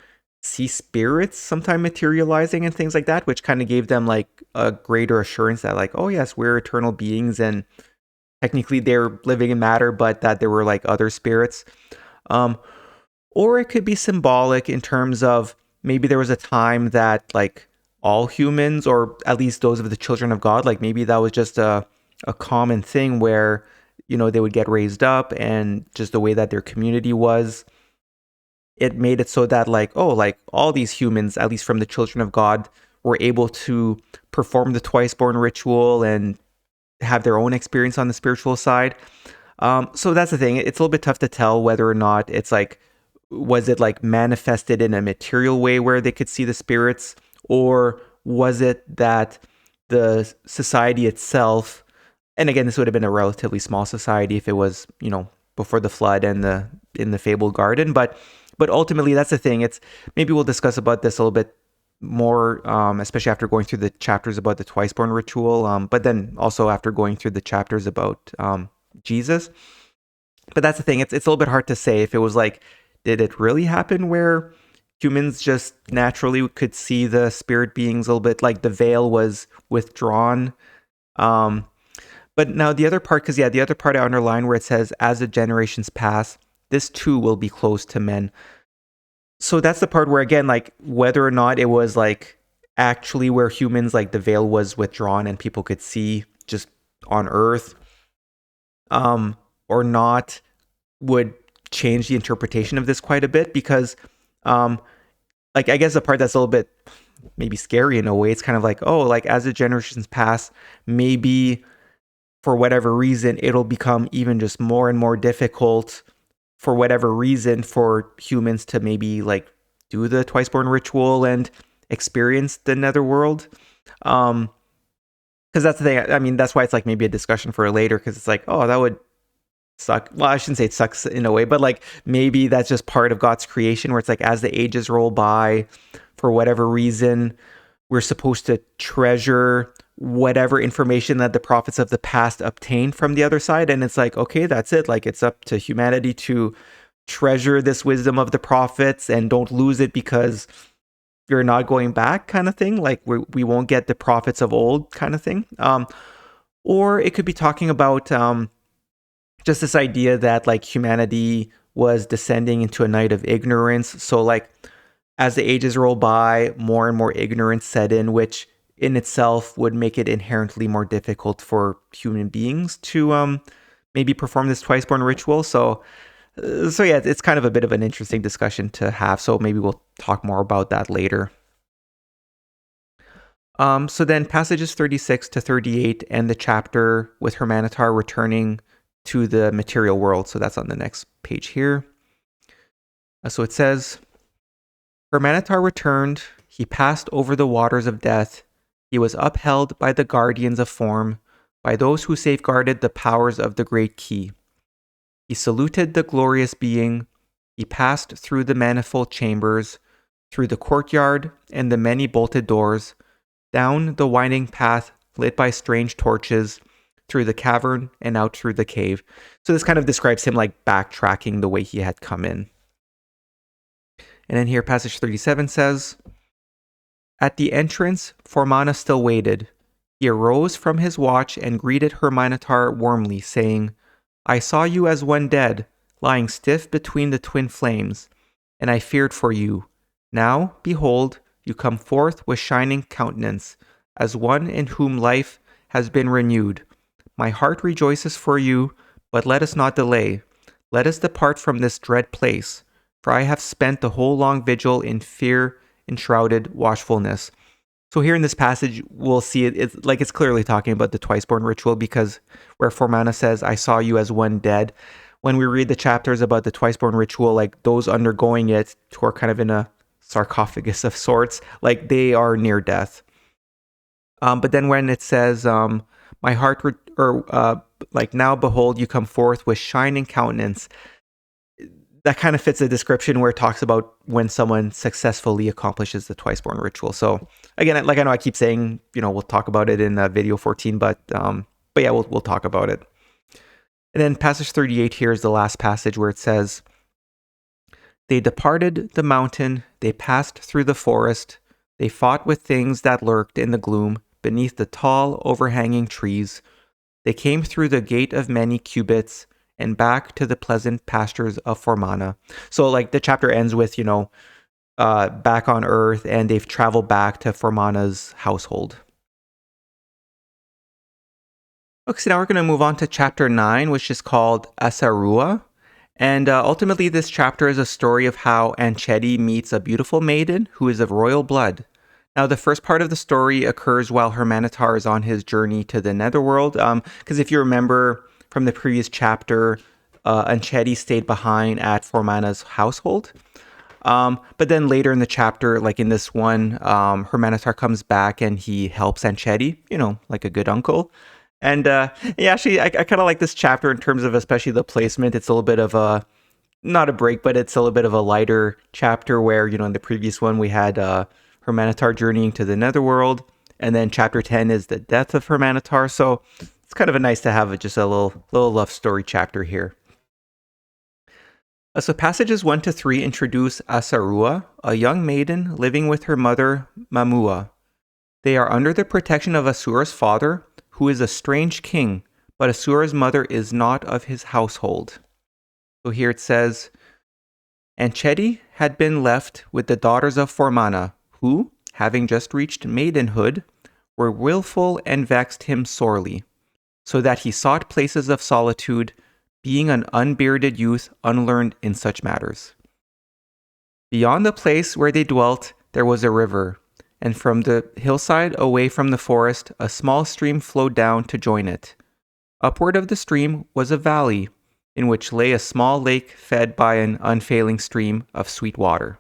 see spirits sometime materializing and things like that, which kind of gave them like a greater assurance that like, oh yes, we're eternal beings and technically they're living in matter, but that there were like other spirits. Or it could be symbolic in terms of maybe there was a time that like all humans, or at least those of the children of God, like maybe that was just a common thing where, they would get raised up, and just the way that their community was, it made it so that like, oh, like all these humans, at least from the children of God, were able to perform the Twiceborn ritual and have their own experience on the spiritual side. So that's the thing. It's a little bit tough to tell whether or not it's like, was it like manifested in a material way where they could see the spirits, or was it that the society itself, and again, this would have been a relatively small society if it was, before the flood and in the fabled garden, but ultimately that's the thing. It's, maybe we'll discuss about this a little bit more, especially after going through the chapters about the Twiceborn ritual, but then also after going through the chapters about Jesus. But that's the thing. It's a little bit hard to say if it was like, did it really happen where humans just naturally could see the spirit beings a little bit, like the veil was withdrawn? But now the other part, because the other part I underlined where it says, as the generations pass, this too will be closed to men. So that's the part where, again, like whether or not it was like actually where humans, like the veil was withdrawn and people could see just on Earth, or not, would change the interpretation of this quite a bit, because like I guess the part that's a little bit maybe scary in a way, it's kind of like, oh, like as the generations pass, maybe for whatever reason it'll become even just more and more difficult for whatever reason for humans to maybe like do the Twiceborn ritual and experience the netherworld. Because that's the thing. I mean, that's why it's like maybe a discussion for later, because it's like, oh, that would suck. Well, I shouldn't say it sucks in a way, but like maybe that's just part of God's creation, where it's like as the ages roll by, for whatever reason, we're supposed to treasure whatever information that the prophets of the past obtained from the other side. And it's like, okay, that's it. Like it's up to humanity to treasure this wisdom of the prophets and don't lose it because you're not going back, kind of thing. Like we won't get the prophets of old, kind of thing. Or it could be talking about just this idea that like humanity was descending into a night of ignorance. So like as the ages roll by, more and more ignorance set in, which in itself would make it inherently more difficult for human beings to maybe perform this Twiceborn ritual. So yeah, it's kind of a bit of an interesting discussion to have. So maybe we'll talk more about that later. So then passages 36 to 38 end the chapter with Hurmanetar returning to the material world. So that's on the next page here. So it says, Hurmanetar returned. He passed over the waters of death. He was upheld by the guardians of form, by those who safeguarded the powers of the great key. He saluted the glorious being. He passed through the manifold chambers, through the courtyard and the many bolted doors, down the winding path lit by strange torches, through the cavern and out through the cave. So this kind of describes him like backtracking the way he had come in. And then here, passage 37 says, At the entrance, Formana still waited. He arose from his watch and greeted Hurmanetar warmly, saying, I saw you as one dead, lying stiff between the twin flames, and I feared for you. Now, behold, you come forth with shining countenance, as one in whom life has been renewed. My heart rejoices for you, but let us not delay. Let us depart from this dread place, for I have spent the whole long vigil in fear-enshrouded watchfulness. So here in this passage, we'll see it's clearly talking about the twice-born ritual, because where Formana says, I saw you as one dead, when we read the chapters about the twice-born ritual, like those undergoing it who are kind of in a sarcophagus of sorts, like they are near death. But then when it says, my heart, like now behold, you come forth with shining countenance, that kind of fits the description where it talks about when someone successfully accomplishes the twice-born ritual. So again, like I know I keep saying, we'll talk about it in video 14, but yeah, we'll talk about it. And then passage 38 here is the last passage where it says, They departed the mountain, they passed through the forest, they fought with things that lurked in the gloom beneath the tall overhanging trees. They came through the gate of many cubits and back to the pleasant pastures of Formana. So like the chapter ends with, back on Earth, and they've traveled back to Formana's household. Okay, so now we're going to move on to chapter 9, which is called Asarua. And ultimately, this chapter is a story of how Anchedi meets a beautiful maiden who is of royal blood. Now, the first part of the story occurs while Hurmanetar is on his journey to the Netherworld. Because if you remember from the previous chapter, Anchedi stayed behind at Formana's household. But then later in the chapter, like in this one, Hurmanetar comes back and he helps Anchedi, like a good uncle. And actually, I kind of like this chapter in terms of especially the placement. It's a little bit of a, not a break, but it's a little bit of a lighter chapter where, in the previous one we had Hurmanetar journeying to the Netherworld. And then chapter 10 is the death of Hurmanetar. So it's kind of nice to have just a little love story chapter here. So passages 1 to 3 introduce Asarua, a young maiden living with her mother, Mamua. They are under the protection of Asura's father, who is a strange king, but Asura's mother is not of his household. So here it says, Anchedi had been left with the daughters of Formana, who, having just reached maidenhood, were willful and vexed him sorely, so that he sought places of solitude, being an unbearded youth unlearned in such matters. Beyond the place where they dwelt, there was a river, and from the hillside away from the forest, a small stream flowed down to join it. Upward of the stream was a valley, in which lay a small lake fed by an unfailing stream of sweet water.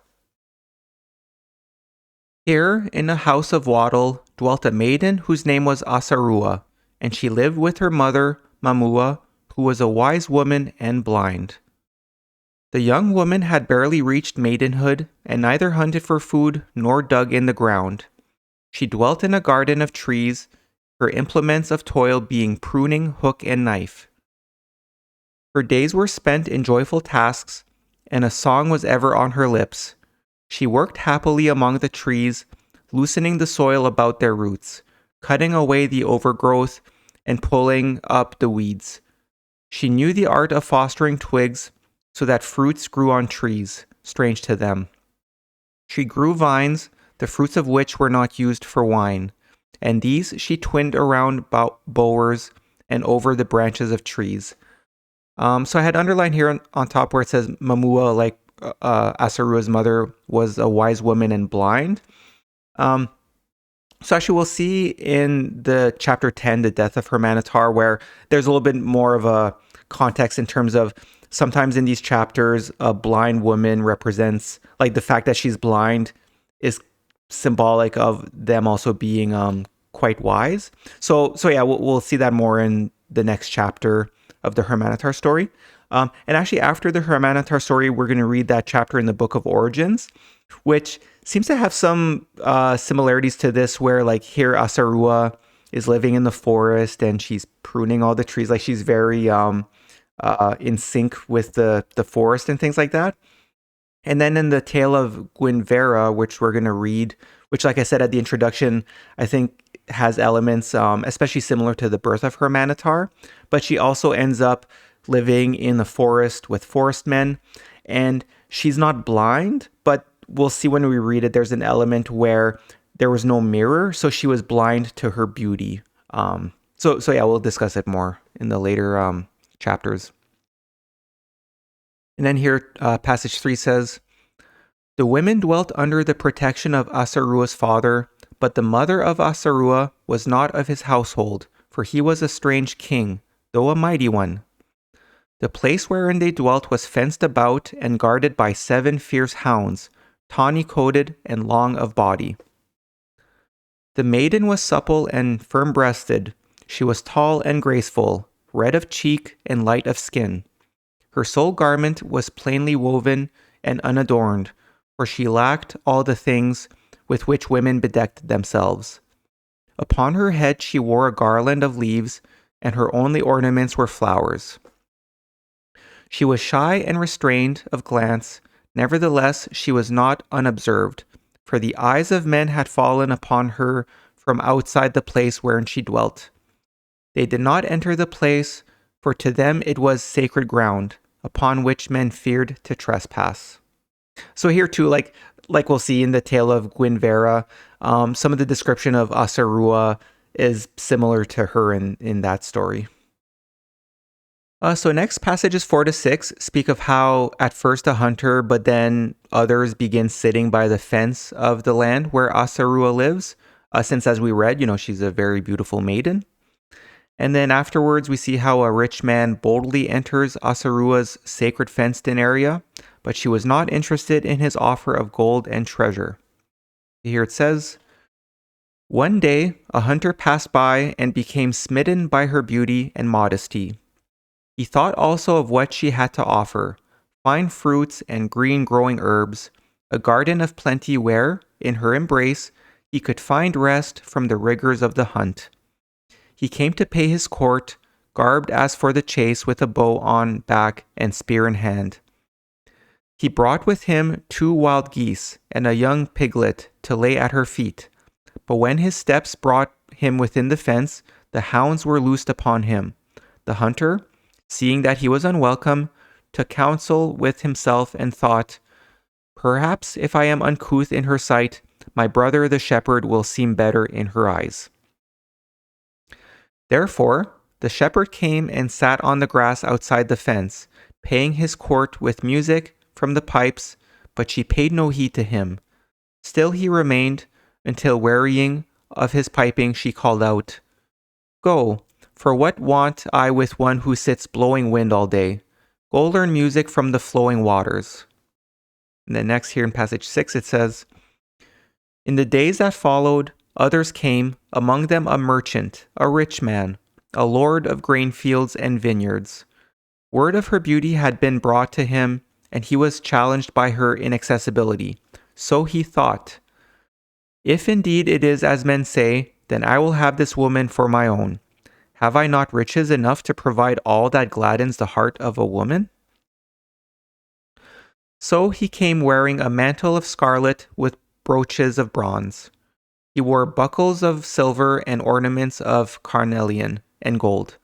Here, in a house of wattle, dwelt a maiden whose name was Asarua, and she lived with her mother, Mamua, who was a wise woman and blind. The young woman had barely reached maidenhood, and neither hunted for food nor dug in the ground. She dwelt in a garden of trees, her implements of toil being pruning, hook, and knife. Her days were spent in joyful tasks, and a song was ever on her lips. She worked happily among the trees, loosening the soil about their roots, cutting away the overgrowth, and pulling up the weeds. She knew the art of fostering twigs, so that fruits grew on trees, strange to them. She grew vines, the fruits of which were not used for wine, and these she twined around bowers and over the branches of trees. So I had underlined here on top where it says Mamua, like Asarua's mother, was a wise woman and blind. So actually we'll see in the chapter 10, the death of Hurmanetar, where there's a little bit more of a context in terms of sometimes in these chapters, a blind woman represents, like, the fact that she's blind is symbolic of them also being quite wise. So yeah, we'll see that more in the next chapter of the Hurmanetar story. And actually, after the Hurmanetar story, we're going to read that chapter in the Book of Origins, which seems to have some similarities to this, where, like, here Asarua is living in the forest and she's pruning all the trees. Like, she's very in sync with the forest and things like that. And then in the tale of Gwinvera, which we're going to read, which, like I said at the introduction, I think has elements especially similar to the birth of Hurmanetar, but she also ends up living in the forest with forest men, and she's not blind, but we'll see when we read it, there's an element where there was no mirror, so she was blind to her beauty. So yeah, we'll discuss it more in the later chapters. And then here, passage 3 says, "The women dwelt under the protection of Asarua's father, but the mother of Asarua was not of his household, for he was a strange king, though a mighty one. The place wherein they dwelt was fenced about and guarded by 7 fierce hounds, tawny-coated and long of body. The maiden was supple and firm-breasted. She was tall and graceful, red of cheek and light of skin. Her sole garment was plainly woven and unadorned, for she lacked all the things with which women bedecked themselves. Upon her head she wore a garland of leaves, and her only ornaments were flowers. She was shy and restrained of glance, nevertheless she was not unobserved, for the eyes of men had fallen upon her from outside the place wherein she dwelt. They did not enter the place, for to them it was sacred ground, upon which men feared to trespass." So here too, like we'll see in the tale of Gwinvera, some of the description of Asarua is similar to her in that story. So next, passages 4 to 6 speak of how at first a hunter, but then others begin sitting by the fence of the land where Asarua lives, since, as we read, she's a very beautiful maiden. And then afterwards, we see how a rich man boldly enters Asarua's sacred fenced-in area, but she was not interested in his offer of gold and treasure. Here it says, "One day, a hunter passed by and became smitten by her beauty and modesty. He thought also of what she had to offer, fine fruits and green growing herbs, a garden of plenty where, in her embrace, he could find rest from the rigors of the hunt. He came to pay his court, garbed as for the chase with a bow on back and spear in hand. He brought with him 2 wild geese and a young piglet to lay at her feet. But when his steps brought him within the fence, the hounds were loosed upon him. The hunter, seeing that he was unwelcome, took counsel with himself and thought, 'Perhaps if I am uncouth in her sight, my brother the shepherd will seem better in her eyes.' Therefore, the shepherd came and sat on the grass outside the fence, paying his court with music from the pipes, but she paid no heed to him. Still he remained, until wearying of his piping, she called out, 'Go, for what want I with one who sits blowing wind all day? Go learn music from the flowing waters.'" And then next here in passage 6 it says, "In the days that followed, others came, among them a merchant, a rich man, a lord of grain fields and vineyards. Word of her beauty had been brought to him, and he was challenged by her inaccessibility. So he thought, 'If indeed it is as men say, then I will have this woman for my own. Have I not riches enough to provide all that gladdens the heart of a woman?' So he came wearing a mantle of scarlet with brooches of bronze. He wore buckles of silver and ornaments of carnelian and gold.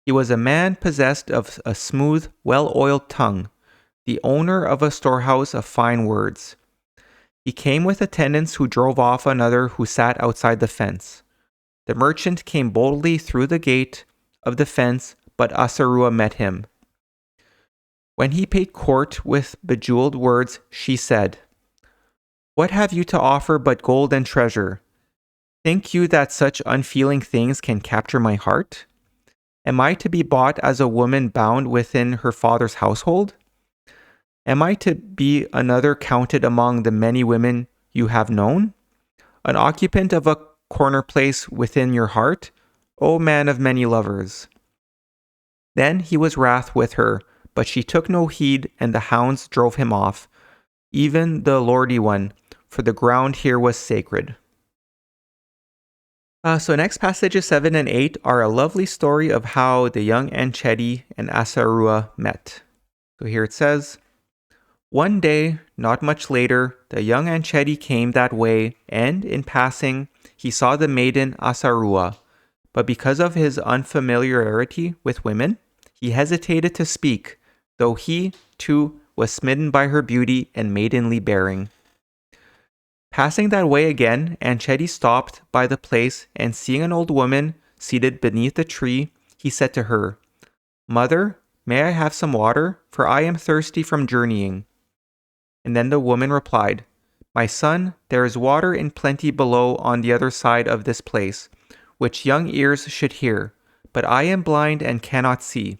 He was a man possessed of a smooth, well-oiled tongue, the owner of a storehouse of fine words. He came with attendants who drove off another who sat outside the fence. The merchant came boldly through the gate of the fence, but Asarua met him. When he paid court with bejeweled words, she said, 'What have you to offer but gold and treasure? Think you that such unfeeling things can capture my heart?' Am I to be bought as a woman bound within her father's household? Am I to be another counted among the many women you have known? An occupant of a corner place within your heart, O man of many lovers? Then he was wrath with her, but she took no heed, and the hounds drove him off, even the lordly one, for the ground here was sacred. So next passages 7 and 8 are a lovely story of how the young Kailedy and Asarua met. So here it says, one day, not much later, the young Kailedy came that way, and in passing, he saw the maiden Asarua. But because of his unfamiliarity with women, he hesitated to speak, though he, too, was smitten by her beauty and maidenly bearing. Passing that way again, Kailedy stopped by the place, and seeing an old woman seated beneath a tree, he said to her, Mother, may I have some water, for I am thirsty from journeying? And then the woman replied, My son, there is water in plenty below on the other side of this place, which young ears should hear, but I am blind and cannot see.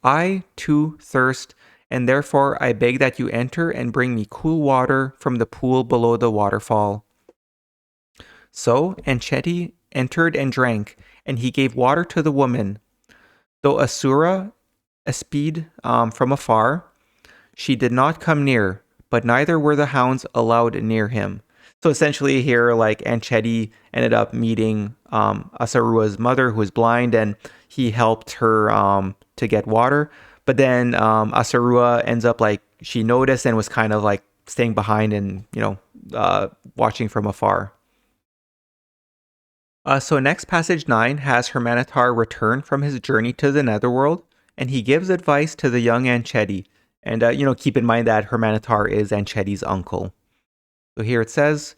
I, too, thirst, and therefore I beg that you enter and bring me cool water from the pool below the waterfall. So Kailedy entered and drank, and he gave water to the woman. Though Asarua espied from afar, she did not come near, but neither were the hounds allowed near him. So essentially here, Kailedy ended up meeting Asarua's mother, who was blind, and he helped her to get water. But then Asarua ends up she noticed and was kind of staying behind and, watching from afar. So next passage 9 has Hurmanetar return from his journey to the Netherworld, and he gives advice to the young Kailedy. And, keep in mind that Hurmanetar is Kailedy's uncle. So here it says,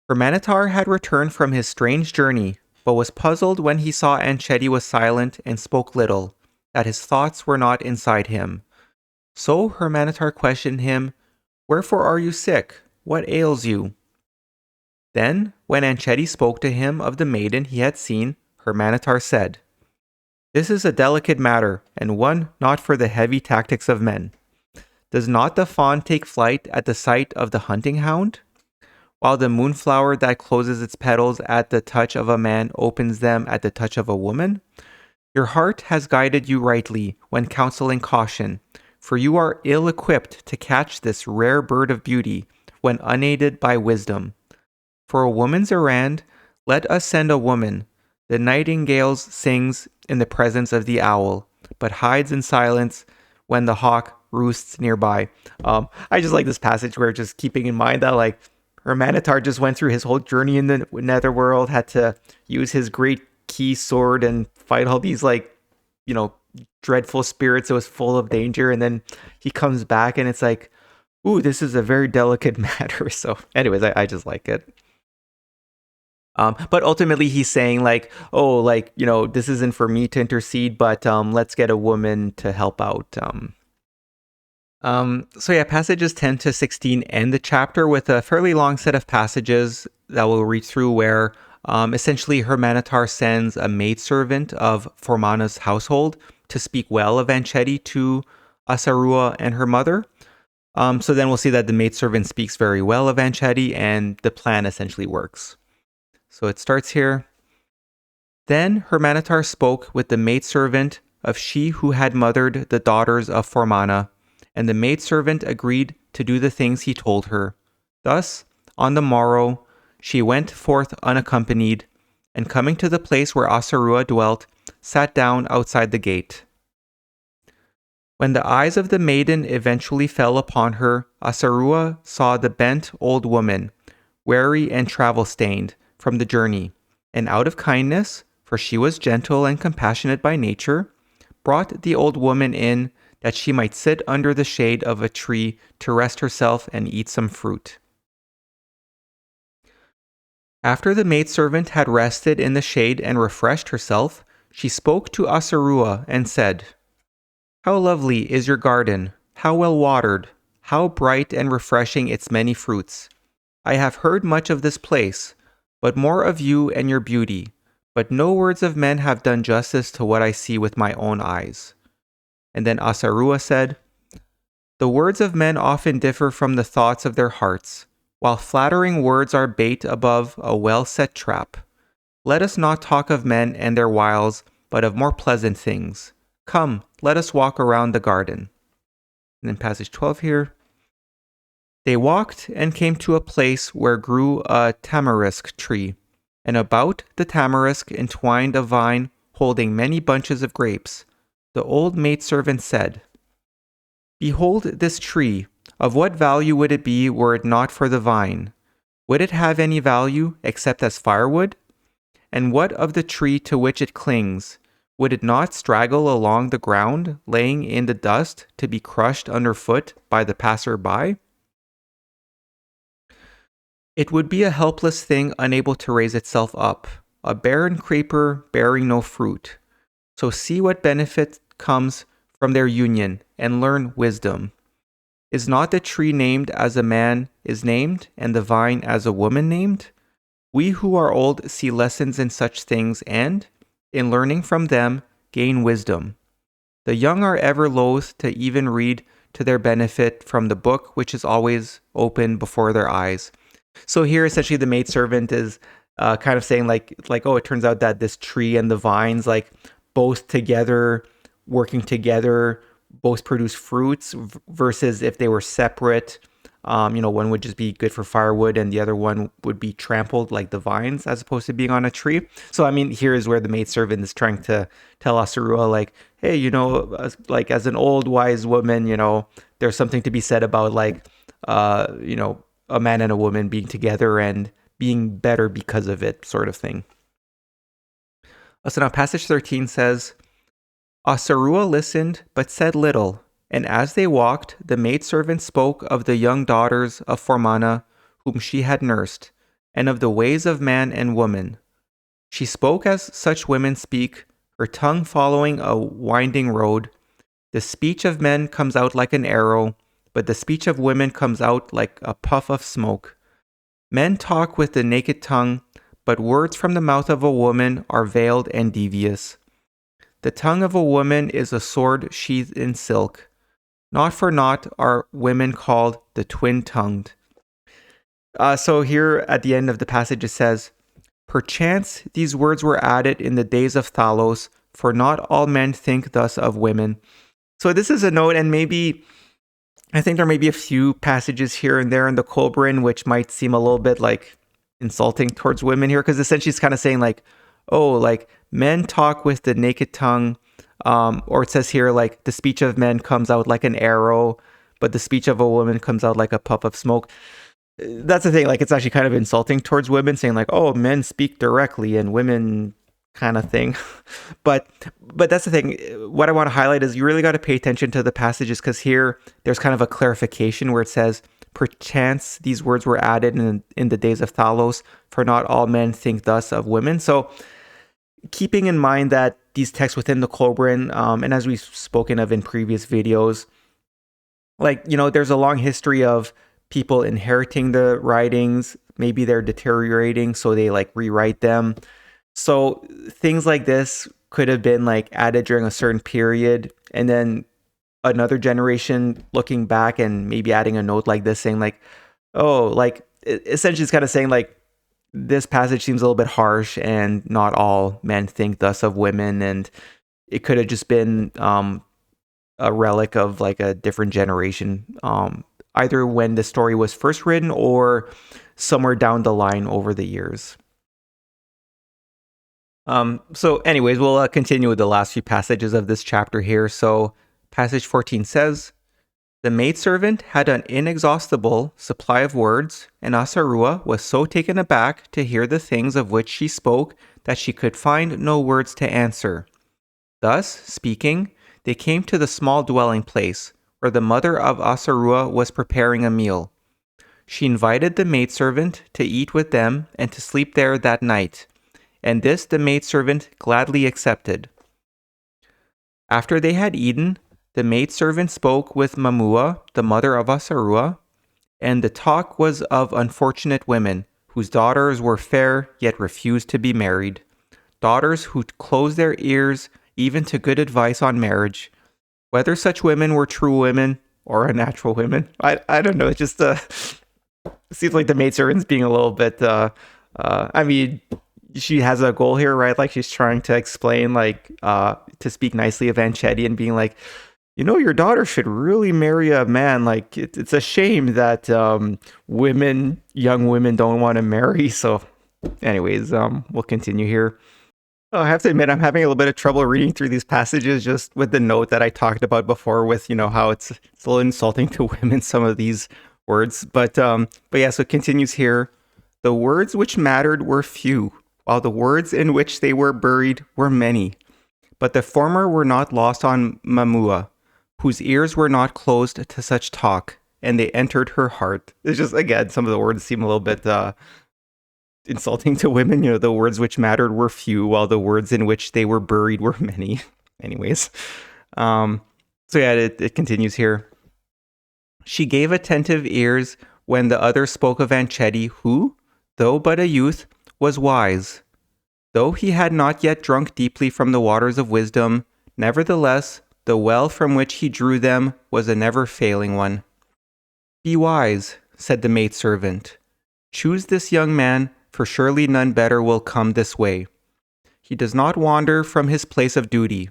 Hurmanetar had returned from his strange journey, but was puzzled when he saw Kailedy was silent and spoke little, that his thoughts were not inside him. So Hurmanetar questioned him, Wherefore are you sick? What ails you? Then, when Kailedy spoke to him of the maiden he had seen, Hurmanetar said, This is a delicate matter, and one not for the heavy tactics of men. Does not the fawn take flight at the sight of the hunting hound? While the moonflower that closes its petals at the touch of a man opens them at the touch of a woman? Your heart has guided you rightly when counseling caution, for you are ill-equipped to catch this rare bird of beauty when unaided by wisdom. For a woman's errand, let us send a woman. The nightingale sings in the presence of the owl, but hides in silence when the hawk roosts nearby. I just like this passage where just keeping in mind that Hurmanetar just went through his whole journey in the Netherworld, had to use his great key sword and fight all these dreadful spirits. It was full of danger, and then he comes back and it's ooh, this is a very delicate matter. So anyways, I just like it. But ultimately he's saying this isn't for me to intercede, but let's get a woman to help out. So yeah, passages 10 to 16 end the chapter with a fairly long set of passages that we'll read through where essentially Hurmanetar sends a maidservant of Formana's household to speak well of Kailedy to Asarua and her mother. So then we'll see that the maidservant speaks very well of Kailedy, and the plan essentially works. So it starts here. Then Hurmanetar spoke with the maidservant of she who had mothered the daughters of Formana, and the maidservant agreed to do the things he told her. Thus, on the morrow, she went forth unaccompanied, and coming to the place where Asarua dwelt, sat down outside the gate. When the eyes of the maiden eventually fell upon her, Asarua saw the bent old woman, weary and travel-stained from the journey, and out of kindness, for she was gentle and compassionate by nature, brought the old woman in that she might sit under the shade of a tree to rest herself and eat some fruit. After the maidservant had rested in the shade and refreshed herself, she spoke to Asarua and said, How lovely is your garden, how well watered, how bright and refreshing its many fruits. I have heard much of this place, but more of you and your beauty. but no words of men have done justice to what I see with my own eyes. And then Asarua said, The words of men often differ from the thoughts of their hearts, while flattering words are bait above a well-set trap. Let us not talk of men and their wiles, but of more pleasant things. Come, let us walk around the garden. And then passage 12 here. They walked and came to a place where grew a tamarisk tree, and about the tamarisk entwined a vine holding many bunches of grapes. The old maidservant said, Behold this tree. Of what value would it be were it not for the vine? Would it have any value except as firewood? And what of the tree to which it clings? Would it not straggle along the ground, laying in the dust to be crushed underfoot by the passer-by? It would be a helpless thing unable to raise itself up, a barren creeper bearing no fruit. So see what benefit comes from their union, and learn wisdom. Is not the tree named as a man is named, and the vine as a woman named? We who are old see lessons in such things, and, in learning from them, gain wisdom. The young are ever loath to even read to their benefit from the book which is always open before their eyes. So here, essentially, the maidservant is kind of saying like, oh, it turns out that this tree and the vines, like, both together, working together, both produce fruits, versus if they were separate, one would just be good for firewood and the other one would be trampled like the vines as opposed to being on a tree. So, I mean, here is where the maidservant is trying to tell Asarua, like, hey, like, as an old wise woman, there's something to be said about, like, a man and a woman being together and being better because of it, sort of thing. So now passage 13 says, Asarua listened, but said little, and as they walked, the maidservant spoke of the young daughters of Hurmanetar, whom she had nursed, and of the ways of man and woman. She spoke as such women speak, her tongue following a winding road. The speech of men comes out like an arrow, but the speech of women comes out like a puff of smoke. Men talk with the naked tongue, but words from the mouth of a woman are veiled and devious. The tongue of a woman is a sword sheathed in silk. Not for naught are women called the twin-tongued. So here at the end of the passage it says, Perchance these words were added in the days of Thalos, for not all men think thus of women. So this is a note, and I think there may be a few passages here and there in the Kolbrin which might seem a little bit like insulting towards women here, because essentially it's kind of saying like, oh, like, men talk with the naked tongue, or it says here, like, the speech of men comes out like an arrow, but the speech of a woman comes out like a puff of smoke. That's the thing, like, it's actually kind of insulting towards women, saying like, oh, men speak directly and women kind of thing. but that's the thing. What I want to highlight is you really got to pay attention to the passages, because here there's kind of a clarification where it says, perchance these words were added in the days of Thalos, for not all men think thus of women. So keeping in mind that these texts within the Kolbrin, and as we've spoken of in previous videos, like, there's a long history of people inheriting the writings. Maybe they're deteriorating, so they like rewrite them. So things like this could have been like added during a certain period, and then another generation looking back and maybe adding a note like this saying like, oh, like, essentially it's kind of saying like, this passage seems a little bit harsh and not all men think thus of women, and it could have just been a relic of like a different generation, either when the story was first written or somewhere down the line over the years. So anyways, we'll continue with the last few passages of this chapter here. So passage 14 says, The maidservant had an inexhaustible supply of words, and Asarua was so taken aback to hear the things of which she spoke that she could find no words to answer. Thus, speaking, they came to the small dwelling place, where the mother of Asarua was preparing a meal. She invited the maidservant to eat with them and to sleep there that night, and this the maidservant gladly accepted. After they had eaten, the maidservant spoke with Mamua, the mother of Asarua, and the talk was of unfortunate women, whose daughters were fair yet refused to be married, daughters who close their ears even to good advice on marriage. Whether such women were true women or unnatural women, I don't know. It just seems like the maidservant's being a little bit. I mean, she has a goal here, right? Like she's trying to explain, like, to speak nicely of Anchetti and being like, your daughter should really marry a man. Like it's a shame that young women don't want to marry. So, anyways, we'll continue here. Oh, I have to admit, I'm having a little bit of trouble reading through these passages just with the note that I talked about before with, how it's a little insulting to women, some of these words. But yeah, so it continues here. The words which mattered were few, while the words in which they were buried were many. But the former were not lost on Mamua, whose ears were not closed to such talk, and they entered her heart. It's just, again, some of the words seem a little bit insulting to women. The words which mattered were few, while the words in which they were buried were many. Anyways, so yeah, it continues here. She gave attentive ears when the other spoke of Anchetti, who, though but a youth, was wise. Though he had not yet drunk deeply from the waters of wisdom, nevertheless, the well from which he drew them was a never-failing one. Be wise, said the maidservant. Choose this young man, for surely none better will come this way. He does not wander from his place of duty.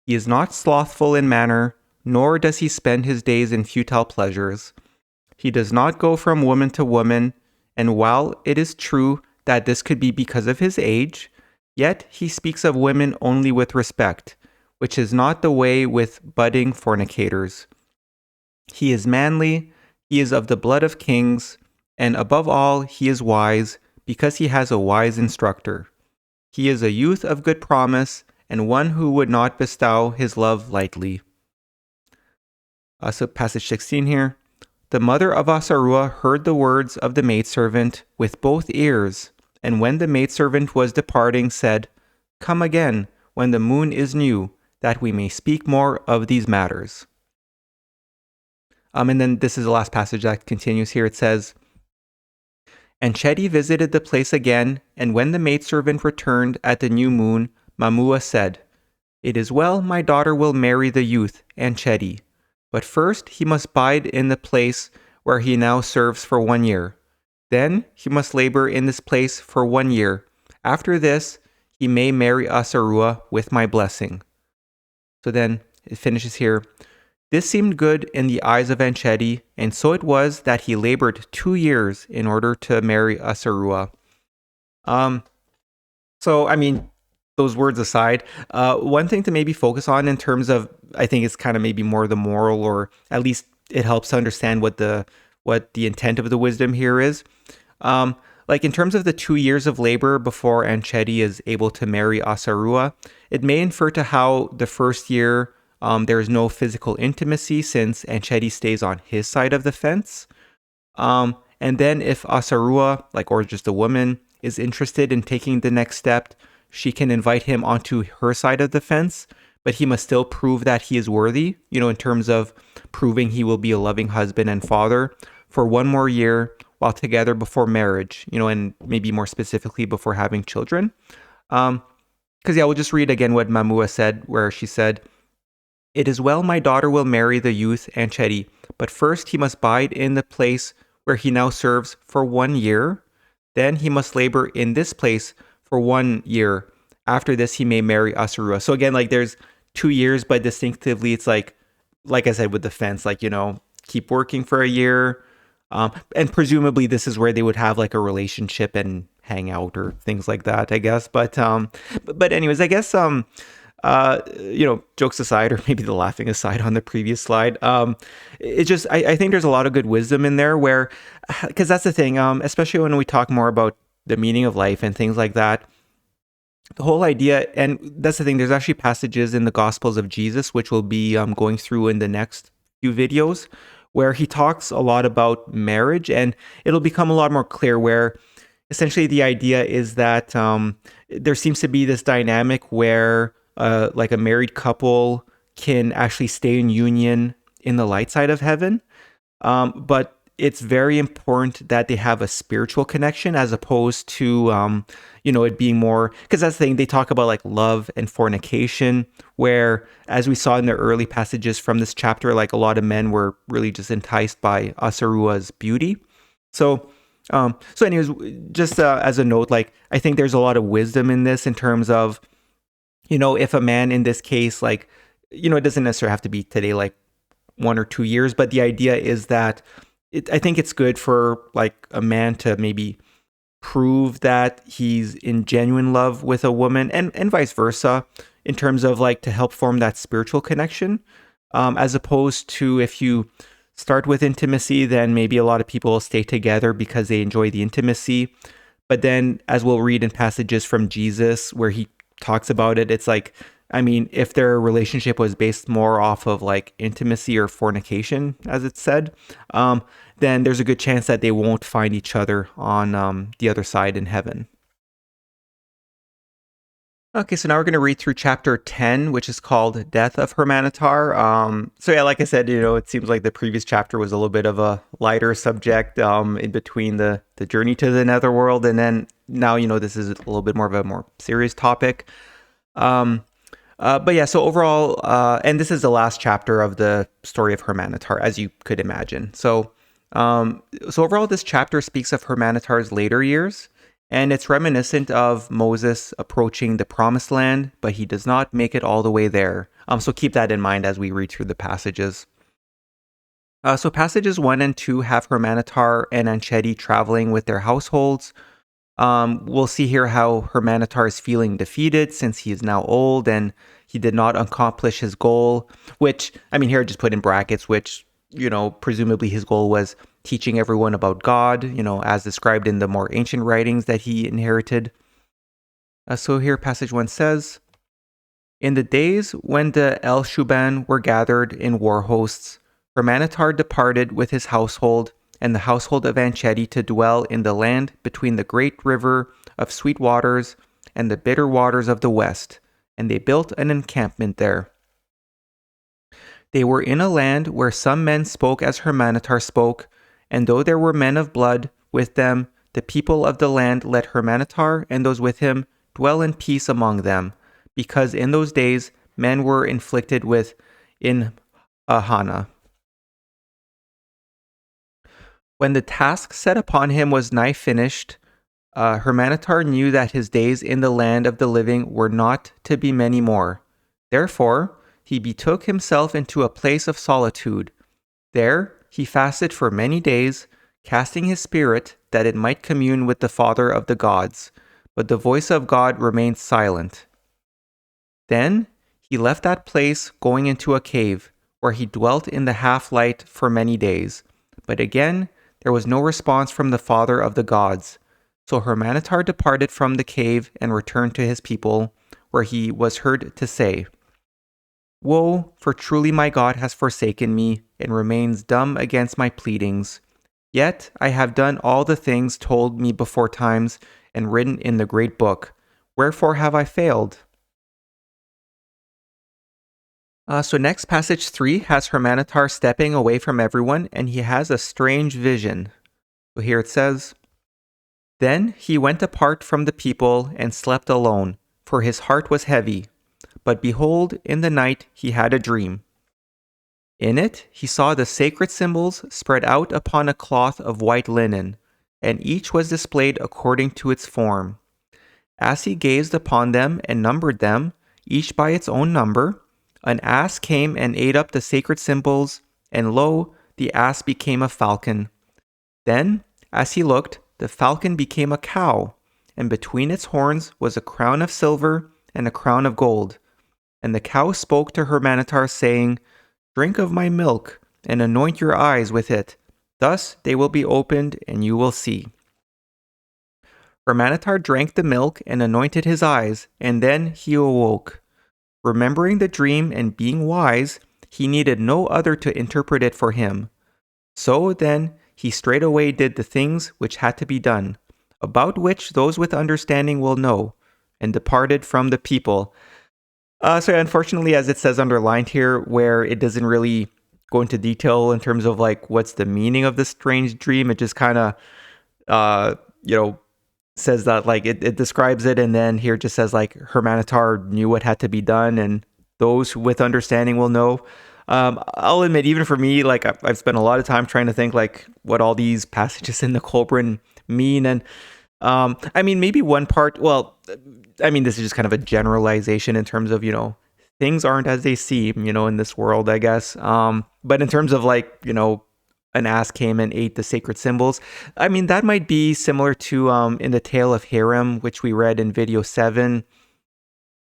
He is not slothful in manner, nor does he spend his days in futile pleasures. He does not go from woman to woman, and while it is true that this could be because of his age, yet he speaks of women only with respect, which is not the way with budding fornicators. He is manly, he is of the blood of kings, and above all he is wise, because he has a wise instructor. He is a youth of good promise, and one who would not bestow his love lightly. So passage 16 here. The mother of Asarua heard the words of the maidservant with both ears, and when the maidservant was departing, said, Come again, when the moon is new, that we may speak more of these matters. And then this is the last passage that continues here. It says, Anchetti visited the place again, and when the maidservant returned at the new moon, Mamua said, It is well my daughter will marry the youth, Anchetti, but first he must bide in the place where he now serves for 1 year. Then he must labor in this place for 1 year. After this, he may marry Asarua with my blessing. So then it finishes here. This seemed good in the eyes of Anchetti, and so it was that he labored 2 years in order to marry Asarua. So, I mean, those words aside, one thing to maybe focus on in terms of, I think it's kind of maybe more the moral, or at least it helps to understand what the intent of the wisdom here is. Like in terms of the 2 years of labor before Anchetti is able to marry Asarua, it may infer to how the first year there is no physical intimacy since Anchetti stays on his side of the fence. And then if Asarua, or just a woman, is interested in taking the next step, she can invite him onto her side of the fence, but he must still prove that he is worthy, in terms of proving he will be a loving husband and father for 1 more year while together before marriage, and maybe more specifically before having children. Because we'll just read again what Mamua said, where she said, It is well my daughter will marry the youth Anchetti, but first he must bide in the place where he now serves for 1 year. Then he must labor in this place for 1 year. After this, he may marry Asarua. So again, there's 2 years, but distinctively, it's like I said with the fence, keep working for a year. And presumably this is where they would have a relationship and hang out or things like that, I guess. But anyways, I guess, jokes aside, or maybe the laughing aside on the previous slide, it just, I think there's a lot of good wisdom in there where, because that's the thing, especially when we talk more about the meaning of life and things like that, the whole idea, and that's the thing, there's actually passages in the Gospels of Jesus, which we'll be going through in the next few videos, where he talks a lot about marriage, and it'll become a lot more clear where essentially the idea is that there seems to be this dynamic where a married couple can actually stay in union in the light side of heaven. But it's very important that they have a spiritual connection as opposed to, it being more, because that's the thing, they talk about like love and fornication, where, as we saw in the early passages from this chapter, like a lot of men were really just enticed by Asarua's beauty. So anyways, just as a note, like, I think there's a lot of wisdom in this in terms of, if a man in this case, like, it doesn't necessarily have to be today, like 1 or 2 years, but the idea is that I think it's good for like a man to maybe prove that he's in genuine love with a woman, and vice versa, in terms of like to help form that spiritual connection, as opposed to if you start with intimacy, then maybe a lot of people will stay together because they enjoy the intimacy. But then, as we'll read in passages from Jesus where he talks about it, it's like, I mean, if their relationship was based more off of like intimacy or fornication, as it's said, then there's a good chance that they won't find each other on the other side in heaven. Okay, so now we're going to read through chapter 10, which is called Death of Hurmanetar. So yeah, like I said, it seems like the previous chapter was a little bit of a lighter subject in between the journey to the Netherworld, and then now, this is a little bit more of a more serious topic. But yeah, so overall, and this is the last chapter of the story of Hurmanetar, as you could imagine. So overall, this chapter speaks of Hurmanetar's later years, and it's reminiscent of Moses approaching the Promised Land, but he does not make it all the way there. So keep that in mind as we read through the passages. So passages 1 and 2 have Hurmanetar and Anchedi traveling with their households. We'll see here how Hurmanetar is feeling defeated since he is now old and he did not accomplish his goal, which, I mean, here I just put in brackets, which, presumably his goal was teaching everyone about God, as described in the more ancient writings that he inherited. So here passage 1 says, "In the days when the El Shuban were gathered in war hosts, Hurmanetar departed with his household and the household of Anchedi to dwell in the land between the great river of sweet waters and the bitter waters of the west, and they built an encampment there. They were in a land where some men spoke as Hurmanetar spoke, and though there were men of blood with them, the people of the land let Hurmanetar and those with him dwell in peace among them, because in those days men were inflicted with Inahana. When the task set upon him was nigh finished, Hurmanetar knew that his days in the land of the living were not to be many more. Therefore, he betook himself into a place of solitude. There he fasted for many days, casting his spirit that it might commune with the Father of the gods, but the voice of God remained silent. Then he left that place, going into a cave, where he dwelt in the half-light for many days. But again there was no response from the Father of the gods. So Hurmanetar departed from the cave and returned to his people, where he was heard to say, 'Woe, for truly my God has forsaken me, and remains dumb against my pleadings. Yet I have done all the things told me before times, and written in the great book. Wherefore have I failed?' So next, passage 3 has Hurmanetar stepping away from everyone, and he has a strange vision. So here it says, "Then he went apart from the people and slept alone, for his heart was heavy. But behold, in the night he had a dream. In it he saw the sacred symbols spread out upon a cloth of white linen, and each was displayed according to its form. As he gazed upon them and numbered them, each by its own number, an ass came and ate up the sacred symbols, and lo, the ass became a falcon. Then, as he looked, the falcon became a cow, and between its horns was a crown of silver and a crown of gold. And the cow spoke to Hurmanetar, saying, 'Drink of my milk, and anoint your eyes with it. Thus they will be opened, and you will see.' Hurmanetar drank the milk and anointed his eyes, and then he awoke. Remembering the dream and being wise, he needed no other to interpret it for him. So then he straightway did the things which had to be done, about which those with understanding will know, and departed from the people." So unfortunately, as it says underlined here, where it doesn't really go into detail in terms of like what's the meaning of this strange dream. It just kind of, you know, says that like it describes it, and then here it just says like Hurmanetar knew what had to be done, and those with understanding will know. I'll admit, even for me, like I've spent a lot of time trying to think like what all these passages in the Kolbrin mean, and I mean maybe one part. Well, I mean this is just kind of a generalization in terms of things aren't as they seem in this world, I guess. But in terms of like an ass came and ate the sacred symbols. I mean, that might be similar to in the Tale of Hiram, which we read in video 7.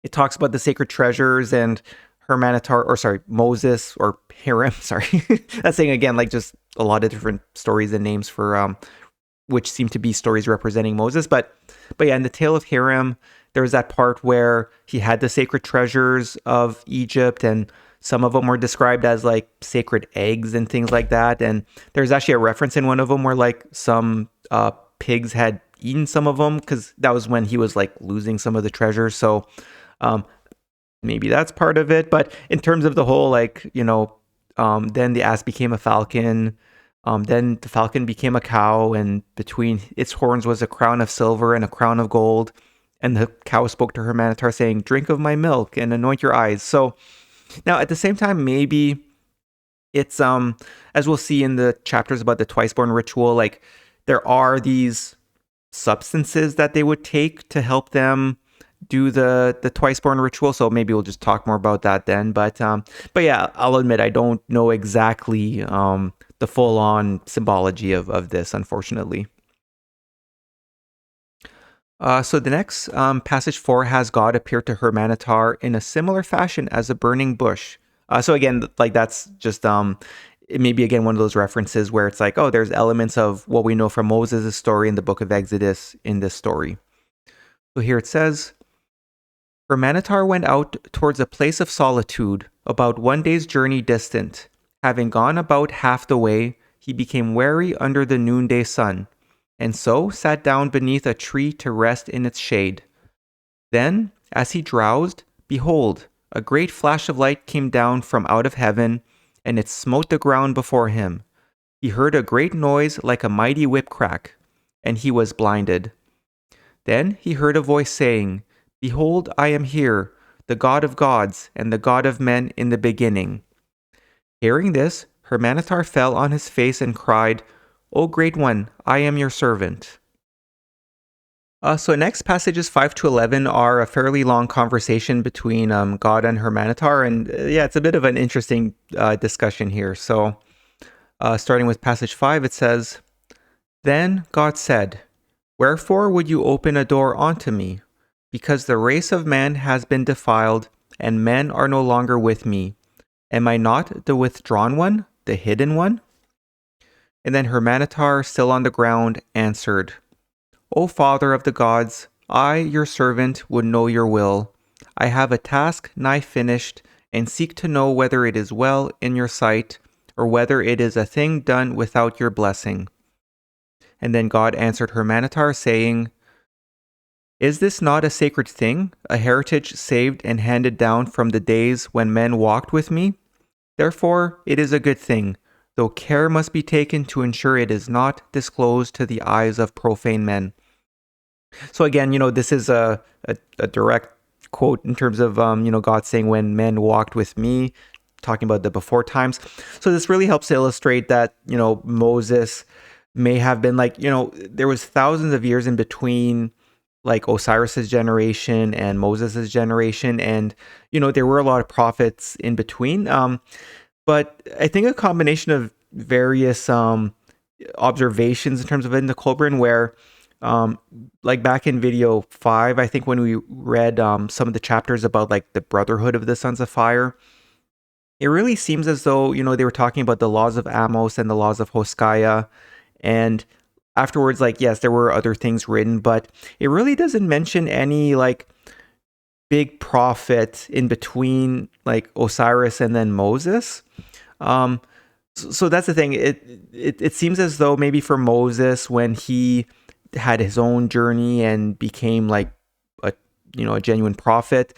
It talks about the sacred treasures and Moses or Hiram, sorry. That's saying again, like just a lot of different stories and names for which seem to be stories representing Moses. But yeah, in the Tale of Hiram, there was that part where he had the sacred treasures of Egypt, and some of them were described as like sacred eggs and things like that. And there's actually a reference in one of them where like some pigs had eaten some of them, because that was when he was like losing some of the treasures. So maybe that's part of it. But in terms of the whole, like, then the ass became a falcon. Then the falcon became a cow, and between its horns was a crown of silver and a crown of gold. And the cow spoke to Hurmanetar saying, "Drink of my milk and anoint your eyes." So now, at the same time, maybe it's, as we'll see in the chapters about the Twiceborn ritual, like there are these substances that they would take to help them do the Twiceborn ritual. So maybe we'll just talk more about that then. But yeah, I'll admit I don't know exactly the full-on symbology of this, unfortunately. So the next passage 4 has God appear to Hurmanetar in a similar fashion as a burning bush. So again, like that's just it may be again one of those references where it's like, oh, there's elements of what we know from Moses' story in the book of Exodus in this story. So here it says, Hurmanetar went out towards a place of solitude, about 1 day's journey distant. Having gone about half the way, he became weary under the noonday sun, and so sat down beneath a tree to rest in its shade. Then, as he drowsed, behold, a great flash of light came down from out of heaven, and it smote the ground before him. He heard a great noise like a mighty whip crack, and he was blinded. Then he heard a voice saying, Behold, I am here, the God of gods and the God of men in the beginning. Hearing this, Hurmanetar fell on his face and cried, O Great One, I am your servant. So next passages 5 to 11 are a fairly long conversation between God and Hurmanetar, and yeah, it's a bit of an interesting discussion here. So starting with passage 5, it says, Then God said, Wherefore would you open a door unto me? Because the race of man has been defiled, and men are no longer with me. Am I not the withdrawn one, the hidden one? And then Hurmanetar, still on the ground, answered, O Father of the gods, I, your servant, would know your will. I have a task nigh finished, and seek to know whether it is well in your sight, or whether it is a thing done without your blessing. And then God answered Hurmanetar, saying, Is this not a sacred thing, a heritage saved and handed down from the days when men walked with me? Therefore it is a good thing, though care must be taken to ensure it is not disclosed to the eyes of profane men. So again, this is a direct quote in terms of, God saying, when men walked with me, talking about the before times. So this really helps to illustrate that, Moses may have been like, there was thousands of years in between like Osiris's generation and Moses's generation. And, there were a lot of prophets in between. But I think a combination of various observations in terms of in the Kolbrin where, like back in video 5, I think when we read some of the chapters about like the Brotherhood of the Sons of Fire, it really seems as though, they were talking about the laws of Amos and the laws of Hoskaya. And afterwards, like, yes, there were other things written, but it really doesn't mention any like big prophet in between like Osiris and then Moses. So that's the thing. It seems as though maybe for Moses, when he had his own journey and became like a genuine prophet,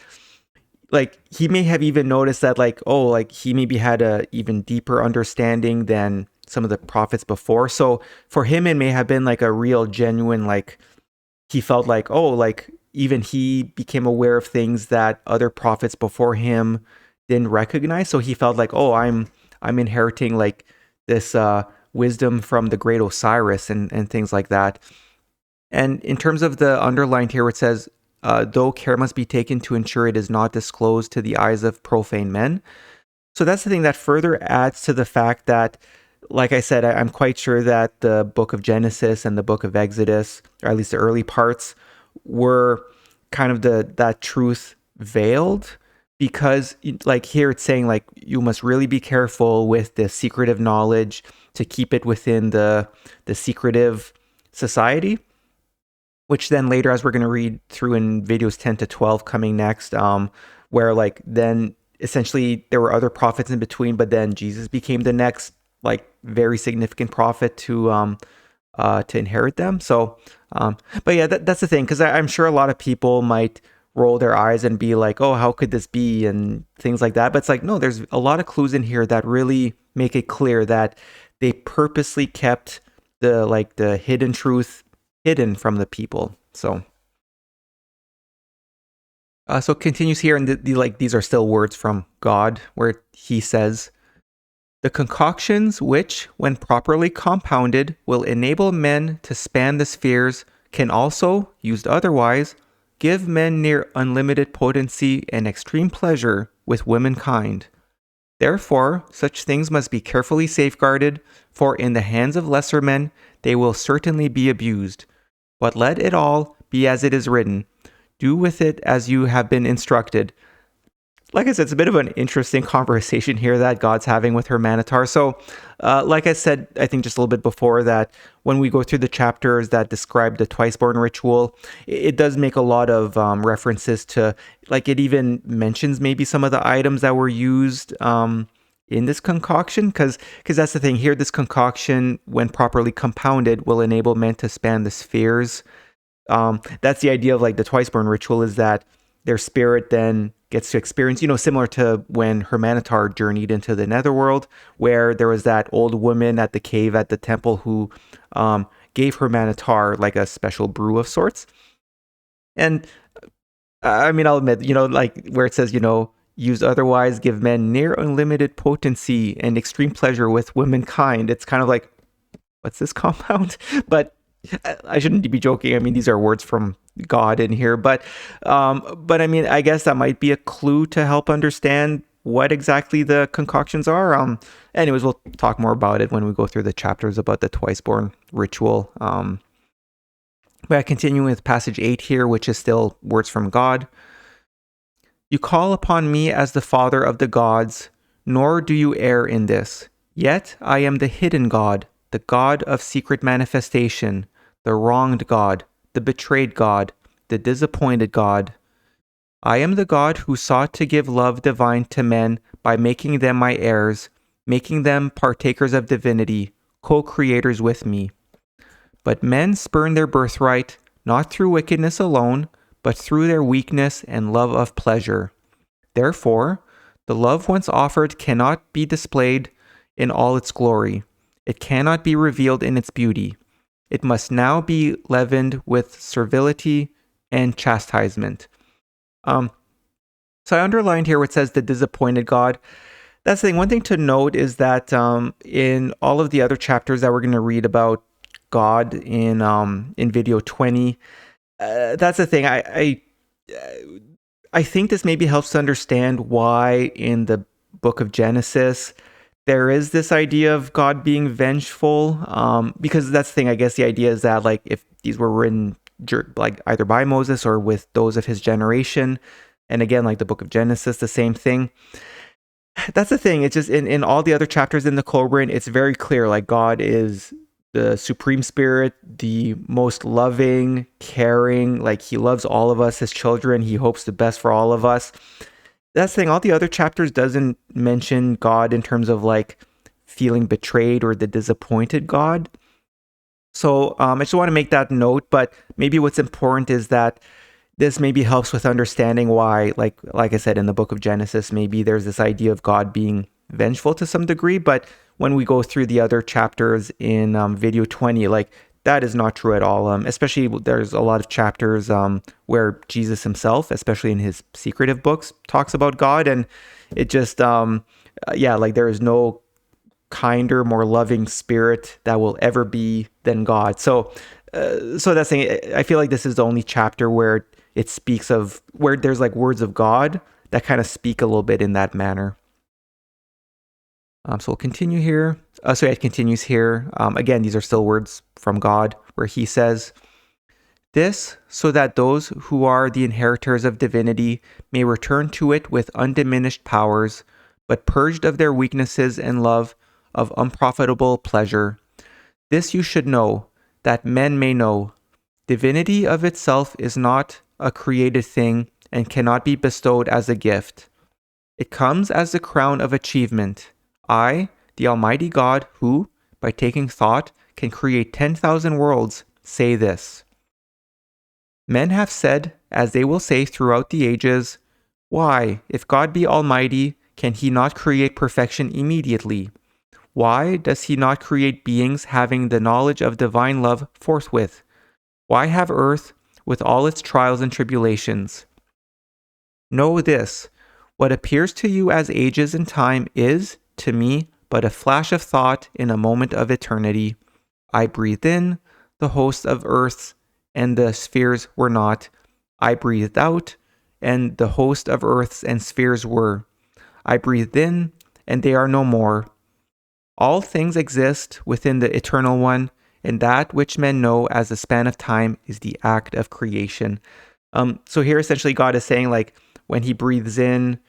like he may have even noticed that like, oh, like he maybe had a even deeper understanding than some of the prophets before. So for him it may have been like a real genuine, like he felt like, oh, like even he became aware of things that other prophets before him didn't recognize. So he felt like, oh, I'm inheriting like this wisdom from the great Osiris and things like that. And in terms of the underlined here, it says, though care must be taken to ensure it is not disclosed to the eyes of profane men. So that's the thing that further adds to the fact that, like I said, I'm quite sure that the book of Genesis and the book of Exodus, or at least the early parts, were kind of that truth veiled, because like here it's saying like you must really be careful with the secretive knowledge to keep it within the secretive society, which then later, as we're going to read through in videos 10 to 12 coming next, where like then essentially there were other prophets in between, but then Jesus became the next like very significant prophet to inherit them. So, but yeah, that's the thing, because I'm sure a lot of people might roll their eyes and be like, oh, how could this be, and things like that. But it's like, no, there's a lot of clues in here that really make it clear that they purposely kept the hidden truth hidden from the people. So so it continues here, and these are still words from God, where he says, the concoctions which, when properly compounded, will enable men to span the spheres, can also, used otherwise, give men near unlimited potency and extreme pleasure with womankind. Therefore, such things must be carefully safeguarded, for in the hands of lesser men they will certainly be abused. But let it all be as it is written. Do with it as you have been instructed. Like I said, it's a bit of an interesting conversation here that God's having with Hurmanetar. So, like I said, I think just a little bit before that, when we go through the chapters that describe the twice-born ritual, it does make a lot of references to, like it even mentions maybe some of the items that were used in this concoction, because that's the thing here. This concoction, when properly compounded, will enable men to span the spheres. That's the idea of like the twice-born ritual, is that their spirit then gets to experience, similar to when Hurmanetar journeyed into the Netherworld, where there was that old woman at the cave at the temple who gave Hurmanetar like a special brew of sorts. And I mean, I'll admit, like where it says, use otherwise, give men near unlimited potency and extreme pleasure with womankind. It's kind of like, what's this compound? But I shouldn't be joking. I mean, these are words from God in here, but I mean, I guess that might be a clue to help understand what exactly the concoctions are. Anyways, we'll talk more about it when we go through the chapters about the twice-born ritual. But continuing with passage 8 here, which is still words from God. You call upon me as the Father of the gods, nor do you err in this. Yet I am the hidden God, the God of secret manifestation, the wronged God, the betrayed God, the disappointed God. I am the God who sought to give love divine to men by making them my heirs, making them partakers of divinity, co-creators with me. But men spurn their birthright, not through wickedness alone, but through their weakness and love of pleasure. Therefore, the love once offered cannot be displayed in all its glory. It cannot be revealed in its beauty. It must now be leavened with servility and chastisement. So I underlined here where it says the disappointed God. That's the thing. One thing to note is that in all of the other chapters that we're going to read about God in video 20, that's the thing. I think this maybe helps to understand why in the book of Genesis there is this idea of God being vengeful, because that's the thing. I guess the idea is that like if these were written like either by Moses or with those of his generation, and again like the book of Genesis, the same thing. That's the thing. It's just in all the other chapters in the Kolbrin, it's very clear like God is the supreme spirit, the most loving, caring, like he loves all of us, his children. He hopes the best for all of us. That's the thing. All the other chapters doesn't mention God in terms of like feeling betrayed or the disappointed God. So I just want to make that note. But maybe what's important is that This maybe helps with understanding why, like I said, in the book of Genesis, maybe there's this idea of God being vengeful to some degree, but when we go through the other chapters in video 20, like that is not true at all. Especially there's a lot of chapters where Jesus himself, especially in his secretive books, talks about God, and it just, like there is no kinder, more loving spirit that will ever be than God. So that's saying, I feel like this is the only chapter where it speaks of, where there's like words of God that kind of speak a little bit in that manner. So we'll continue here. It continues here. Again, these are still words from God where he says, "This so that those who are the inheritors of divinity may return to it with undiminished powers, but purged of their weaknesses and love of unprofitable pleasure. This you should know, that men may know. Divinity of itself is not a created thing and cannot be bestowed as a gift. It comes as the crown of achievement. I, the Almighty God, who, by taking thought, can create 10,000 worlds, say this. Men have said, as they will say throughout the ages, why, if God be Almighty, can he not create perfection immediately? Why does he not create beings having the knowledge of divine love forthwith? Why have earth, with all its trials and tribulations? Know this, what appears to you as ages in time is, to me, but a flash of thought in a moment of eternity. I breathed in, the hosts of earths and the spheres were not. I breathed out, and the host of earths and spheres were. I breathed in, and they are no more. All things exist within the Eternal One, and that which men know as the span of time is the act of creation." So here essentially God is saying, like, when he breathes in,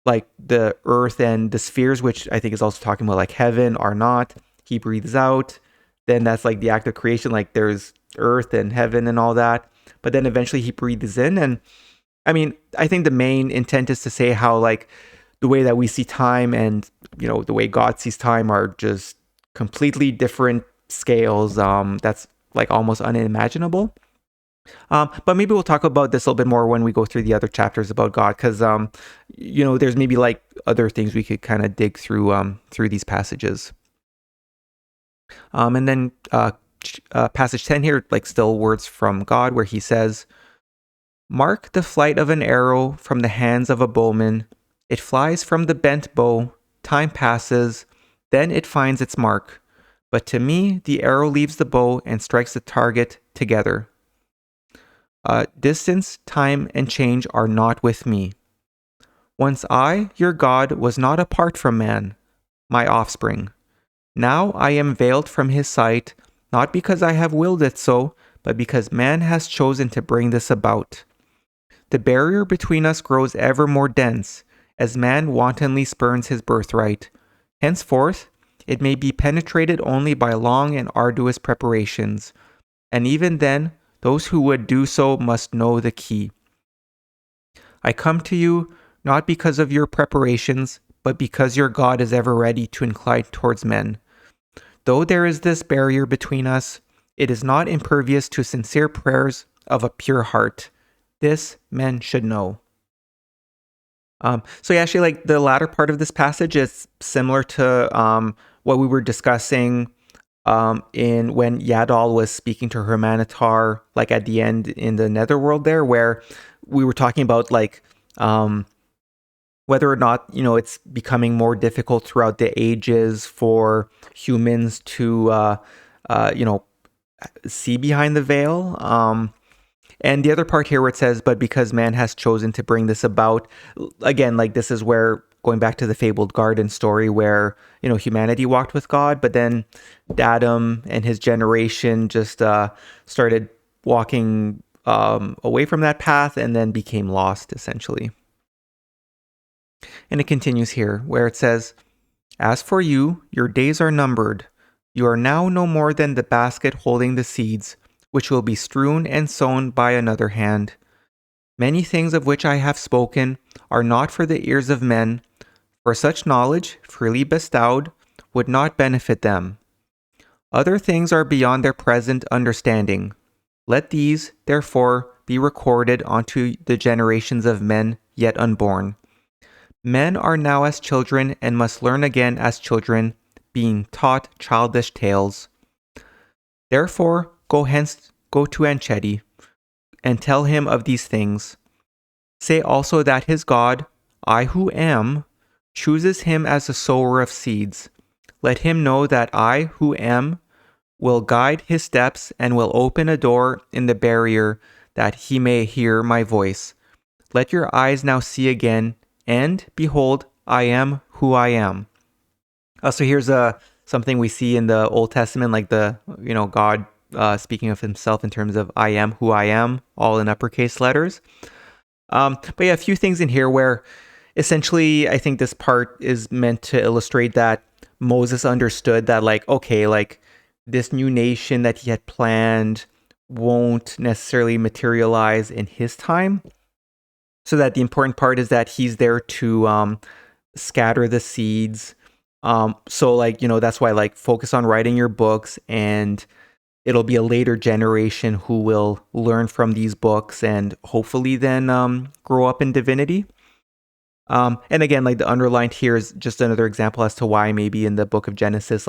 like the earth and the spheres, which I think is also talking about like heaven, are not. He breathes out, then that's like the act of creation, like there's earth and heaven and all that. But then eventually he breathes in, and I mean, I think the main intent is to say how like the way that we see time and, you know, the way God sees time are just completely different scales. That's like almost unimaginable. But maybe we'll talk about this a little bit more when we go through the other chapters about God, because you know, there's maybe like other things we could kind of dig through these passages. And then passage 10 here, like still words from God, where he says, "Mark the flight of an arrow from the hands of a bowman. It flies from the bent bow, time passes, then it finds its mark. But to me, the arrow leaves the bow and strikes the target together. Distance, time, and change are not with me. Once I, your God, was not apart from man, my offspring. Now I am veiled from his sight, not because I have willed it so, but because man has chosen to bring this about. The barrier between us grows ever more dense, as man wantonly spurns his birthright. Henceforth, it may be penetrated only by long and arduous preparations, and even then, those who would do so must know the key. I come to you not because of your preparations, but because your God is ever ready to incline towards men. Though there is this barrier between us, it is not impervious to sincere prayers of a pure heart. This men should know." So yeah, actually, like the latter part of this passage is similar to what we were discussing in when Yadol was speaking to Hurmanetar, like at the end in the Netherworld there, where we were talking about like whether or not, you know, it's becoming more difficult throughout the ages for humans to you know, see behind the veil. And the other part here where it says, "But because man has chosen to bring this about," again, like this is where, going back to the fabled garden story where, you know, humanity walked with God, but then Adam and his generation just started walking away from that path and then became lost, essentially. And it continues here where it says, "As for you, your days are numbered. You are now no more than the basket holding the seeds, which will be strewn and sown by another hand. Many things of which I have spoken are not for the ears of men, for such knowledge, freely bestowed, would not benefit them. Other things are beyond their present understanding. Let these, therefore, be recorded onto the generations of men yet unborn. Men are now as children and must learn again as children, being taught childish tales. Therefore, go to Enchedi, and tell him of these things. Say also that his God, I who am, chooses him as a sower of seeds. Let him know that I who am will guide his steps and will open a door in the barrier that he may hear my voice. Let your eyes now see again, and behold, I am who I am. So here's something we see in the Old Testament, like God speaking of himself in terms of I am who I am, all in uppercase letters. But yeah, a few things in here where essentially I think this part is meant to illustrate that Moses understood that this new nation that he had planned won't necessarily materialize in his time. So that the important part is that he's there to scatter the seeds. That's why focus on writing your books, and it'll be a later generation who will learn from these books and hopefully then grow up in divinity. And again, the underlined here is just another example as to why maybe in the book of Genesis,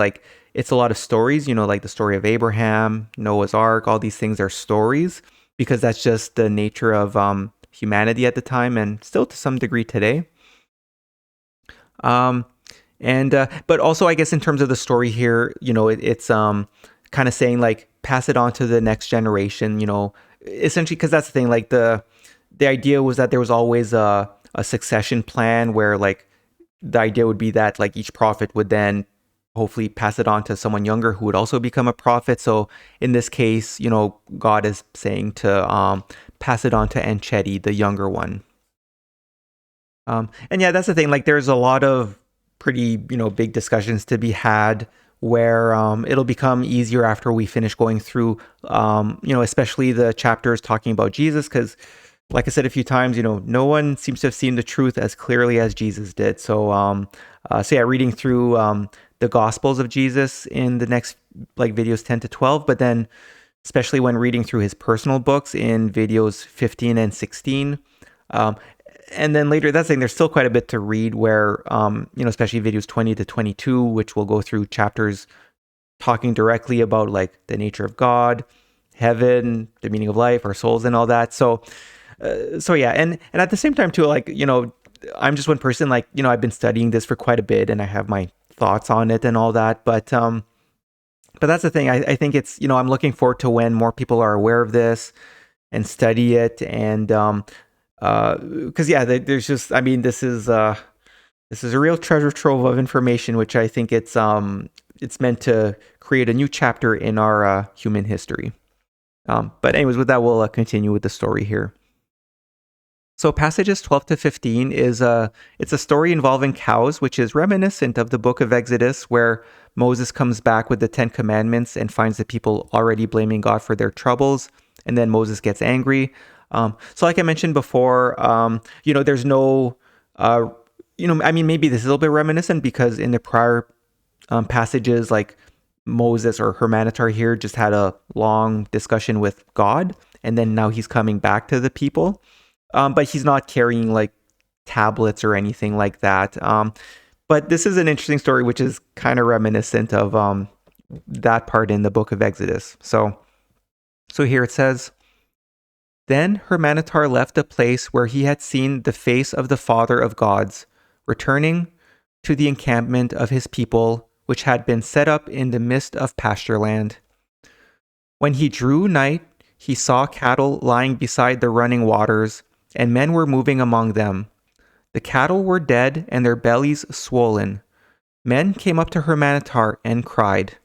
it's a lot of stories, the story of Abraham, Noah's Ark, all these things are stories, because that's just the nature of humanity at the time and still to some degree today. But also, I guess in terms of the story here, it's kind of saying pass it on to the next generation, essentially, because that's the thing, the idea was that there was always a succession plan where the idea would be that each prophet would then hopefully pass it on to someone younger who would also become a prophet. So in this case, God is saying to pass it on to Enchedi, the younger one. And yeah, that's the thing, there's a lot of pretty big discussions to be had where it'll become easier after we finish going through especially the chapters talking about Jesus, because like I said a few times, no one seems to have seen the truth as clearly as Jesus did. So reading through the Gospels of Jesus in the next videos 10 to 12, but then especially when reading through his personal books in videos 15 and 16. And then later, that's saying there's still quite a bit to read where, especially videos 20 to 22, which will go through chapters talking directly about the nature of God, heaven, the meaning of life, our souls, and all that. So yeah, and at the same time too, I'm just one person, I've been studying this for quite a bit and I have my thoughts on it and all that. But that's the thing. I think it's, I'm looking forward to when more people are aware of this and study it. And because there's just, this is a real treasure trove of information, which I think it's meant to create a new chapter in our human history. But anyways, with that, we'll continue with the story here. So passages 12 to 15 it's a story involving cows, which is reminiscent of the book of Exodus, where Moses comes back with the 10 commandments and finds the people already blaming God for their troubles. And then Moses gets angry. So like I mentioned before, there's no, maybe this is a little bit reminiscent because in the prior passages, Moses or Hurmanetar here just had a long discussion with God, and then now he's coming back to the people. But he's not carrying tablets or anything like that. But this is an interesting story, which is kind of reminiscent of that part in the book of Exodus. So here it says, Then Hurmanetar left the place where he had seen the face of the Father of gods, returning to the encampment of his people, which had been set up in the midst of pasture land. When he drew nigh, he saw cattle lying beside the running waters, and men were moving among them. The cattle were dead and their bellies swollen. Men came up to Hurmanetar and cried,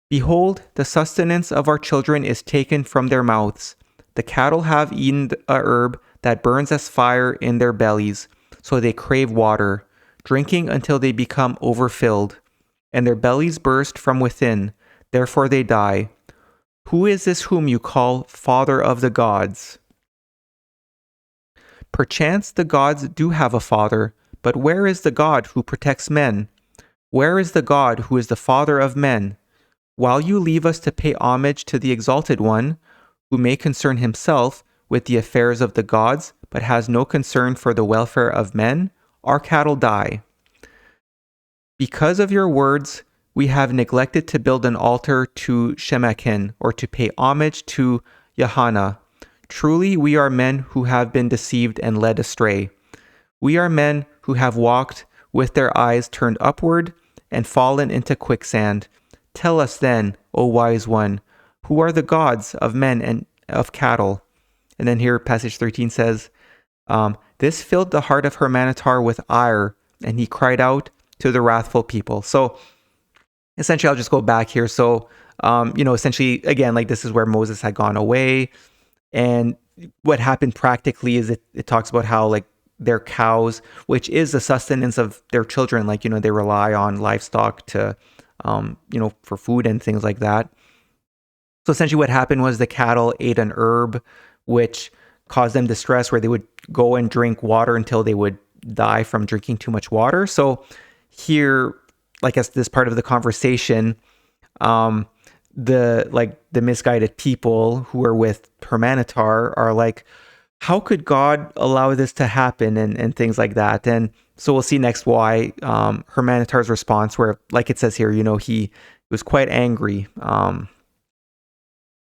Behold, the sustenance of our children is taken from their mouths. The cattle have eaten a herb that burns as fire in their bellies, so they crave water, drinking until they become overfilled, and their bellies burst from within, therefore they die. Who is this whom you call Father of the gods? Perchance the gods do have a father, but where is the God who protects men? Where is the God who is the Father of men? While you leave us to pay homage to the Exalted One, who may concern himself with the affairs of the gods, but has no concern for the welfare of men, our cattle die. Because of your words, we have neglected to build an altar to Shemakin, or to pay homage to Yahana. Truly, we are men who have been deceived and led astray. We are men who have walked with their eyes turned upward and fallen into quicksand. Tell us then, O wise one, who are the gods of men and of cattle? And then here, passage 13 says, this filled the heart of Hurmanetar with ire, and he cried out to the wrathful people. So essentially, I'll just go back here. So, essentially, again, like this is where Moses had gone away. And what happened practically is it talks about how like their cows, which is the sustenance of their children, like, they rely on livestock to, for food and things like that. So essentially what happened was the cattle ate an herb, which caused them distress, where they would go and drink water until they would die from drinking too much water. So here, like as this part of the conversation, the misguided people who are with Hurmanetar are like, how could God allow this to happen, and things like that. And so we'll see next why Hurmanetar's response, where like it says here, he was quite angry.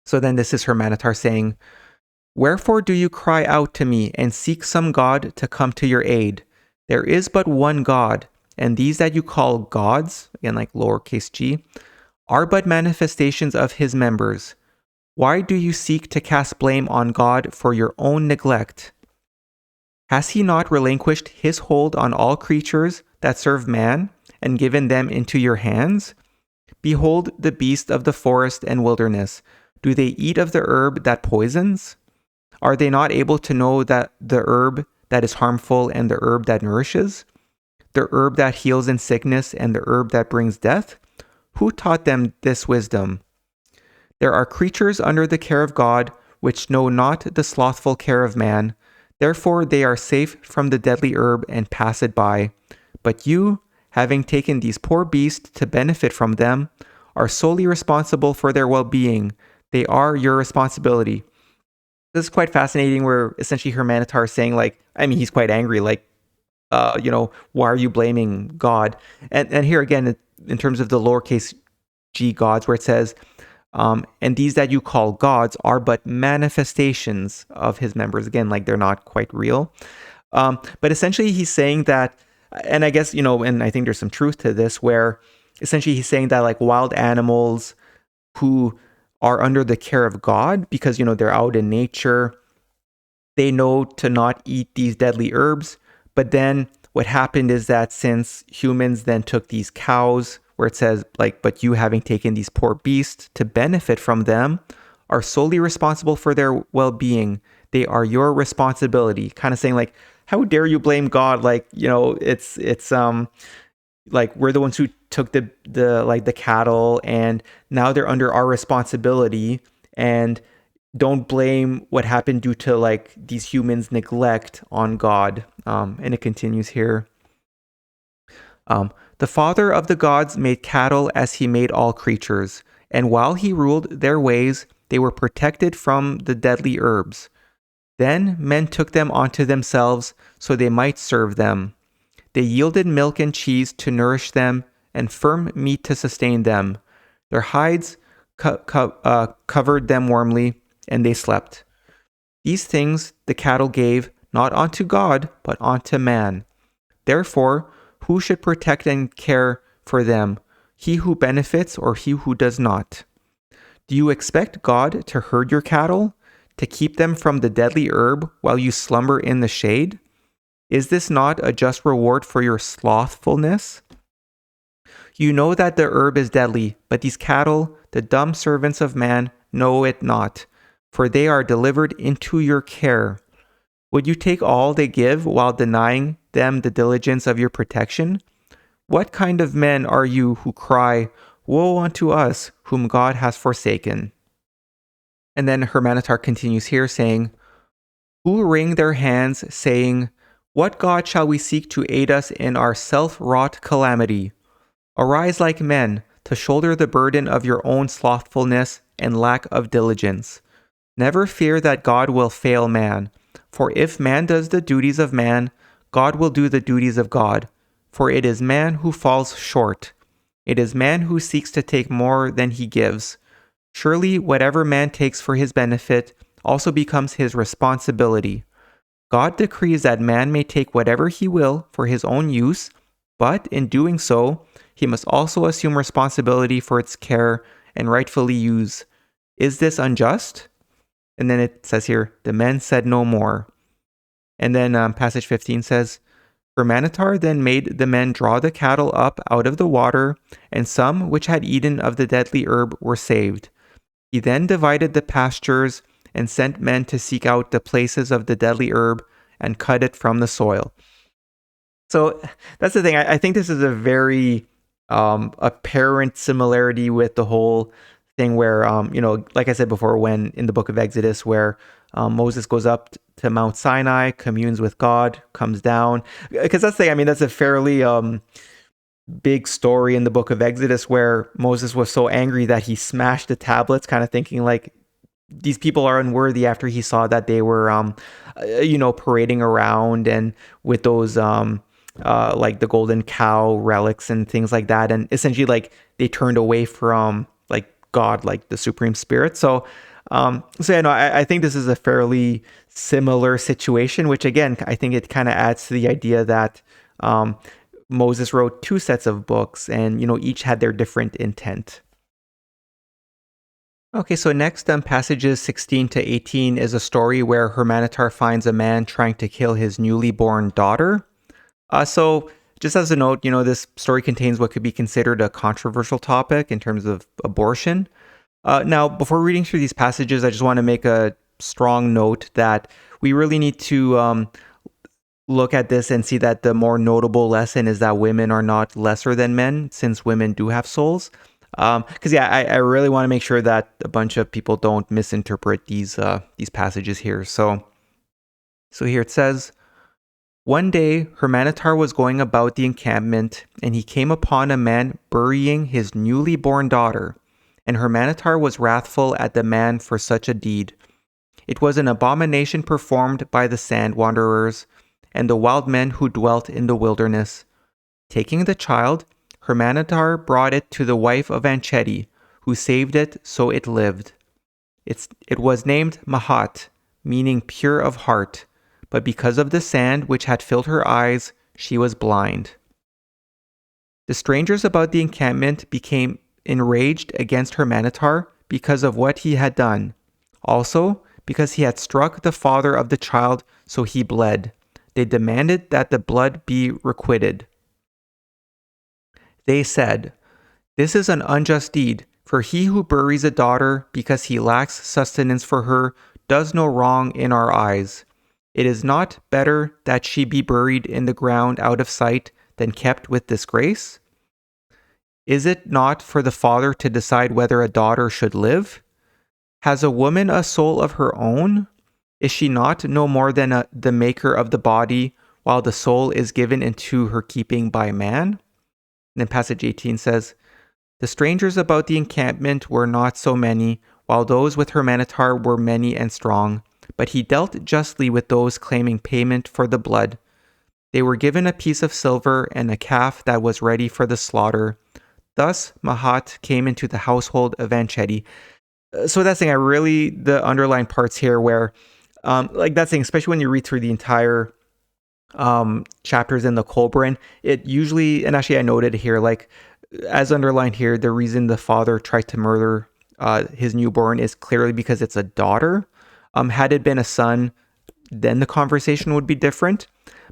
So then this is Hurmanetar saying, wherefore do you cry out to me and seek some God to come to your aid? There is but one God, and these that you call gods, again like lowercase g, are but manifestations of his members. Why do you seek to cast blame on God for your own neglect? Has he not relinquished his hold on all creatures that serve man, and given them into your hands? Behold the beasts of the forest and wilderness. Do they eat of the herb that poisons? Are they not able to know that the herb that is harmful and the herb that nourishes? The herb that heals in sickness and the herb that brings death? Who taught them this wisdom? There are creatures under the care of God, which know not the slothful care of man. Therefore they are safe from the deadly herb and pass it by. But you, having taken these poor beasts to benefit from them, are solely responsible for their well-being. They are your responsibility. This is quite fascinating, where essentially Hurmanetar is saying, like, he's quite angry, like, why are you blaming God? And here again, in terms of the lowercase g gods, where it says, and these that you call gods are but manifestations of his members. Again, like they're not quite real. But essentially he's saying that, and I guess, and I think there's some truth to this, where essentially he's saying that like wild animals who are under the care of God, because, they're out in nature, they know to not eat these deadly herbs. But then what happened is that since humans then took these cows, where it says like, but you, having taken these poor beasts to benefit from them, are solely responsible for their well-being. They are your responsibility. Kind of saying like, how dare you blame God? Like, it's like we're the ones who took the cattle, and now they're under our responsibility, and don't blame what happened due to like these humans' neglect on God. And it continues here. The Father of the gods made cattle as he made all creatures, and while he ruled their ways, they were protected from the deadly herbs. Then men took them onto themselves so they might serve them. They yielded milk and cheese to nourish them, and firm meat to sustain them. Their hides covered them warmly, and they slept. These things the cattle gave, not unto God, but unto man. Therefore, who should protect and care for them, he who benefits or he who does not? Do you expect God to herd your cattle, to keep them from the deadly herb while you slumber in the shade? Is this not a just reward for your slothfulness? You know that the herb is deadly, but these cattle, the dumb servants of man, know it not, for they are delivered into your care. Would you take all they give while denying them the diligence of your protection? What kind of men are you who cry, woe unto us, whom God has forsaken? And then Hurmanetar continues here, saying, who wring their hands, saying, what God shall we seek to aid us in our self-wrought calamity? Arise like men, to shoulder the burden of your own slothfulness and lack of diligence. Never fear that God will fail man, for if man does the duties of man, God will do the duties of God, for it is man who falls short. It is man who seeks to take more than he gives. Surely whatever man takes for his benefit also becomes his responsibility. God decrees that man may take whatever he will for his own use, but in doing so, he must also assume responsibility for its care and rightfully use. Is this unjust? And then it says here, the men said no more. And then passage 15 says, Hurmanetar then made the men draw the cattle up out of the water, and some which had eaten of the deadly herb were saved. He then divided the pastures and sent men to seek out the places of the deadly herb and cut it from the soil. So that's the thing. I think this is a very apparent similarity with the whole thing where, like I said before, when in the book of Exodus, where Moses goes up to Mount Sinai, communes with God, comes down. Because that's the thing. I mean, that's a fairly big story in the book of Exodus where Moses was so angry that he smashed the tablets, kind of thinking like these people are unworthy after he saw that they were, parading around and with those, like the golden cow relics and things like that. And essentially like they turned away from like God, like the Supreme Spirit. So I think this is a fairly similar situation, which again, I think it kind of adds to the idea that, Moses wrote two sets of books and, each had their different intent. Okay, so next, passages 16 to 18 is a story where Hurmanetar finds a man trying to kill his newly born daughter. So just as a note, this story contains what could be considered a controversial topic in terms of abortion. Now, before reading through these passages, I just want to make a strong note that we really need to look at this and see that the more notable lesson is that women are not lesser than men, since women do have souls. Because I really want to make sure that a bunch of people don't misinterpret these passages here. So here it says, one day Hurmanetar was going about the encampment, and he came upon a man burying his newly born daughter. And Hurmanetar was wrathful at the man for such a deed. It was an abomination performed by the sand wanderers and the wild men who dwelt in the wilderness. Taking the child, Hurmanetar brought it to the wife of Anchedi, who saved it so it lived. It was named Mahat, meaning pure of heart, but because of the sand which had filled her eyes, she was blind. The strangers about the encampment became enraged against Hurmanetar because of what he had done. Also, because he had struck the father of the child, so he bled. They demanded that the blood be requited. They said, "This is an unjust deed, for he who buries a daughter because he lacks sustenance for her does no wrong in our eyes. It is not better that she be buried in the ground out of sight than kept with disgrace? Is it not for the father to decide whether a daughter should live? Has a woman a soul of her own? Is she not no more than the maker of the body, while the soul is given into her keeping by man?" And then passage 18 says, "The strangers about the encampment were not so many, while those with Hurmanetar were many and strong. But he dealt justly with those claiming payment for the blood. They were given a piece of silver and a calf that was ready for the slaughter. Thus Mahat came into the household of Anchedi." So that's saying the underlying parts here where, like that's saying, especially when you read through the entire chapters in the Kolbrin, it usually, and actually I noted here, like as underlined here, the reason the father tried to murder his newborn is clearly because it's a daughter. Had it been a son, then the conversation would be different.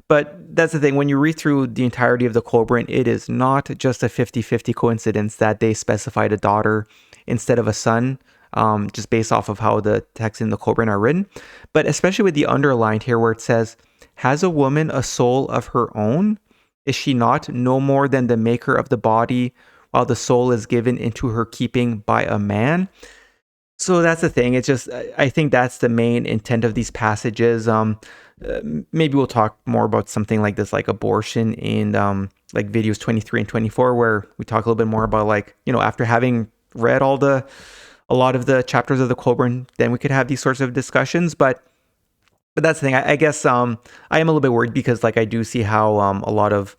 But that's the thing, when you read through the entirety of the Kolbrin, it is not just a 50-50 coincidence that they specified a daughter instead of a son, just based off of how the texts in the Kolbrin are written. But especially with the underlined here where it says, "Has a woman a soul of her own? Is she not no more than the maker of the body, while the soul is given into her keeping by a man?" So that's the thing. It's just, I think that's the main intent of these passages. Maybe we'll talk more about something like this, like abortion in like videos 23 and 24, where we talk a little bit more about, like, after having read all the a lot of the chapters of the Kolbrin, then we could have these sorts of discussions. But that's the thing. I guess I am a little bit worried because like I do see how a lot of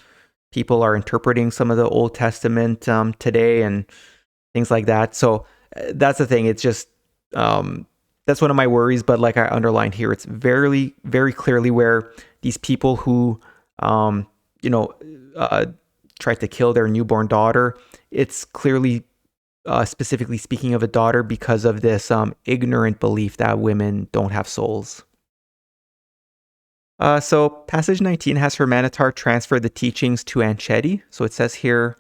people are interpreting some of the Old Testament today and things like that. So that's the thing. It's just that's one of my worries. But like I underlined here, it's very, very clearly where these people who tried to kill their newborn daughter, it's clearly specifically speaking of a daughter because of this ignorant belief that women don't have souls. So passage 19 has Hurmanetar transfer the teachings to Anchedi. So it says here,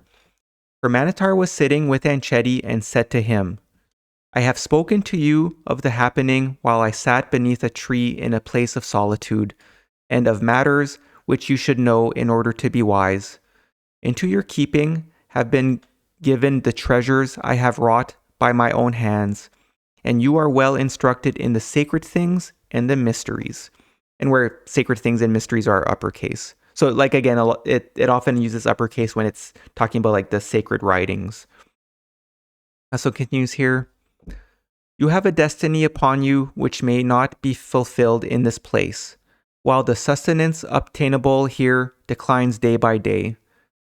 Hurmanetar was sitting with Anchedi and said to him, I have spoken to you of the happening while I sat beneath a tree in a place of solitude, and of matters which you should know in order to be wise. Into your keeping have been given the treasures I have wrought by my own hands, and you are well instructed in the sacred things and the mysteries. And where sacred things and mysteries are uppercase. So like again, it often uses uppercase when it's talking about like the sacred writings. So it continues here. You have a destiny upon you which may not be fulfilled in this place, while the sustenance obtainable here declines day by day.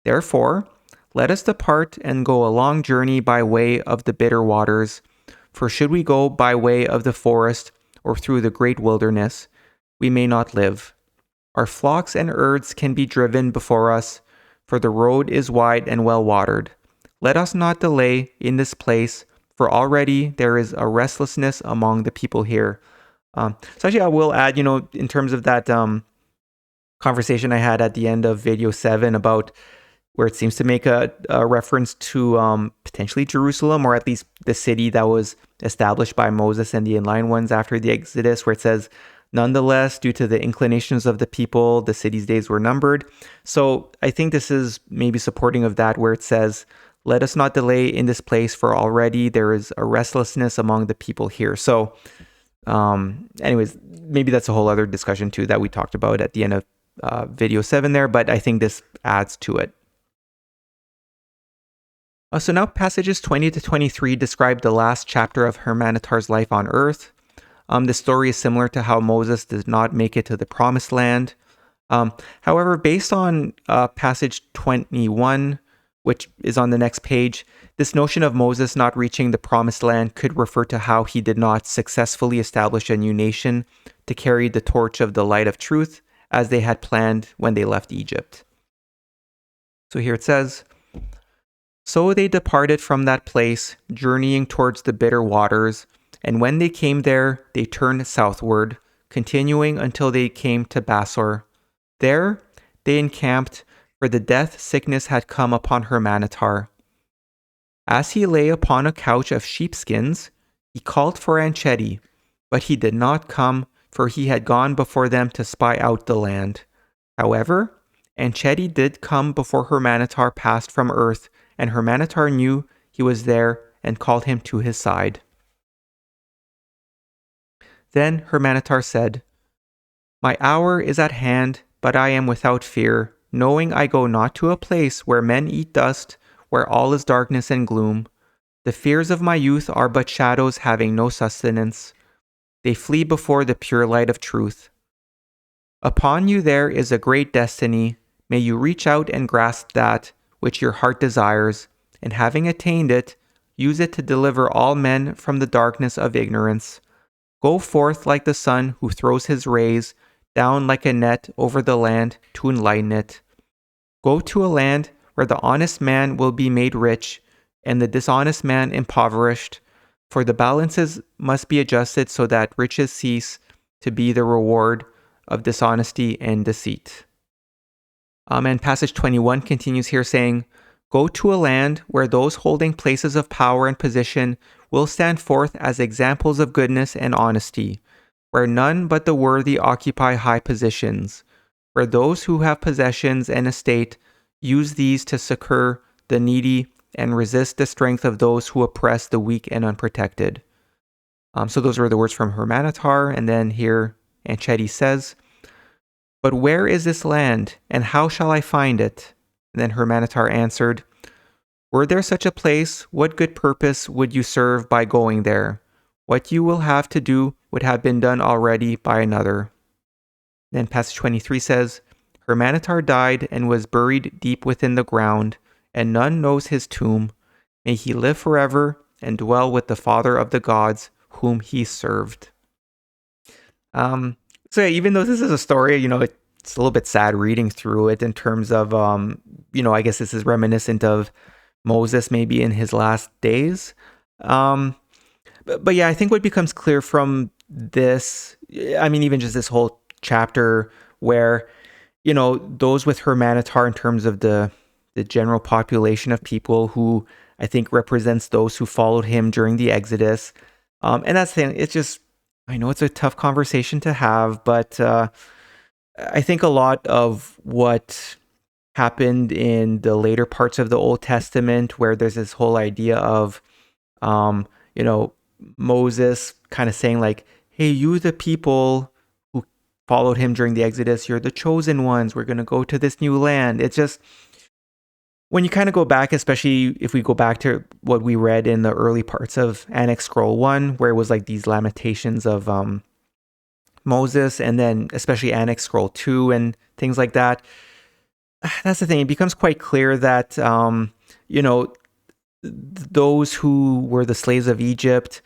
Therefore, let us depart and go a long journey by way of the bitter waters. For should we go by way of the forest or through the great wilderness, we may not live. Our flocks and herds can be driven before us, for the road is wide and well watered. Let us not delay in this place, for already there is a restlessness among the people here. So actually I will add, in terms of that conversation I had at the end of video 7 about where it seems to make a reference to potentially Jerusalem, or at least the city that was established by Moses and the inline ones after the Exodus, where it says, nonetheless, due to the inclinations of the people, the city's days were numbered. So I think this is maybe supporting of that, where it says, let us not delay in this place, for already there is a restlessness among the people here. So anyways, maybe that's a whole other discussion too that we talked about at the end of video 7 there, but I think this adds to it. So now passages 20 to 23 describe the last chapter of Hurmanetar's life on earth. The story is similar to how Moses did not make it to the promised land. However, based on passage 21, which is on the next page, this notion of Moses not reaching the promised land could refer to how he did not successfully establish a new nation to carry the torch of the light of truth as they had planned when they left Egypt. So here it says, so they departed from that place, journeying towards the bitter waters, and when they came there, they turned southward, continuing until they came to Basor. There they encamped, for the death sickness had come upon Hurmanetar. As he lay upon a couch of sheepskins, he called for Anchedi, but he did not come, for he had gone before them to spy out the land. However, Anchedi did come before Hurmanetar passed from earth, and Hurmanetar knew he was there and called him to his side. Then Hurmanetar said, My hour is at hand, but I am without fear, knowing I go not to a place where men eat dust, where all is darkness and gloom. The fears of my youth are but shadows having no sustenance. They flee before the pure light of truth. Upon you there is a great destiny. May you reach out and grasp that which your heart desires, and having attained it, use it to deliver all men from the darkness of ignorance. Go forth like the sun who throws his rays down like a net over the land to enlighten it. Go to a land where the honest man will be made rich and the dishonest man impoverished, for the balances must be adjusted so that riches cease to be the reward of dishonesty and deceit. And passage 21 continues here saying, Go to a land where those holding places of power and position will stand forth as examples of goodness and honesty, where none but the worthy occupy high positions, where those who have possessions and estate use these to succor the needy and resist the strength of those who oppress the weak and unprotected. So those were the words from Hurmanetar, and then here Anchedi says, But where is this land, and how shall I find it? And then Hurmanetar answered, Were there such a place, what good purpose would you serve by going there? What you will have to do would have been done already by another. Then passage 23 says, Hurmanetar died and was buried deep within the ground, and none knows his tomb. May he live forever and dwell with the Father of the gods whom he served. So yeah, even though this is a story, it's a little bit sad reading through it in terms of, I guess this is reminiscent of Moses maybe in his last days. But yeah, I think what becomes clear from this, even just this whole chapter where, those with Hurmanetar in terms of the general population of people who I think represents those who followed him during the Exodus. And that's the thing, it's just, I know it's a tough conversation to have, but I think a lot of what happened in the later parts of the Old Testament, where there's this whole idea of, Moses kind of saying like, hey, you the people who followed him during the Exodus, you're the chosen ones. We're going to go to this new land. It's just, when you kind of go back, especially if we go back to what we read in the early parts of Annex Scroll 1, where it was like these lamentations of Moses, and then especially Annex Scroll 2 and things like that. That's the thing. It becomes quite clear that, those who were the slaves of Egypt,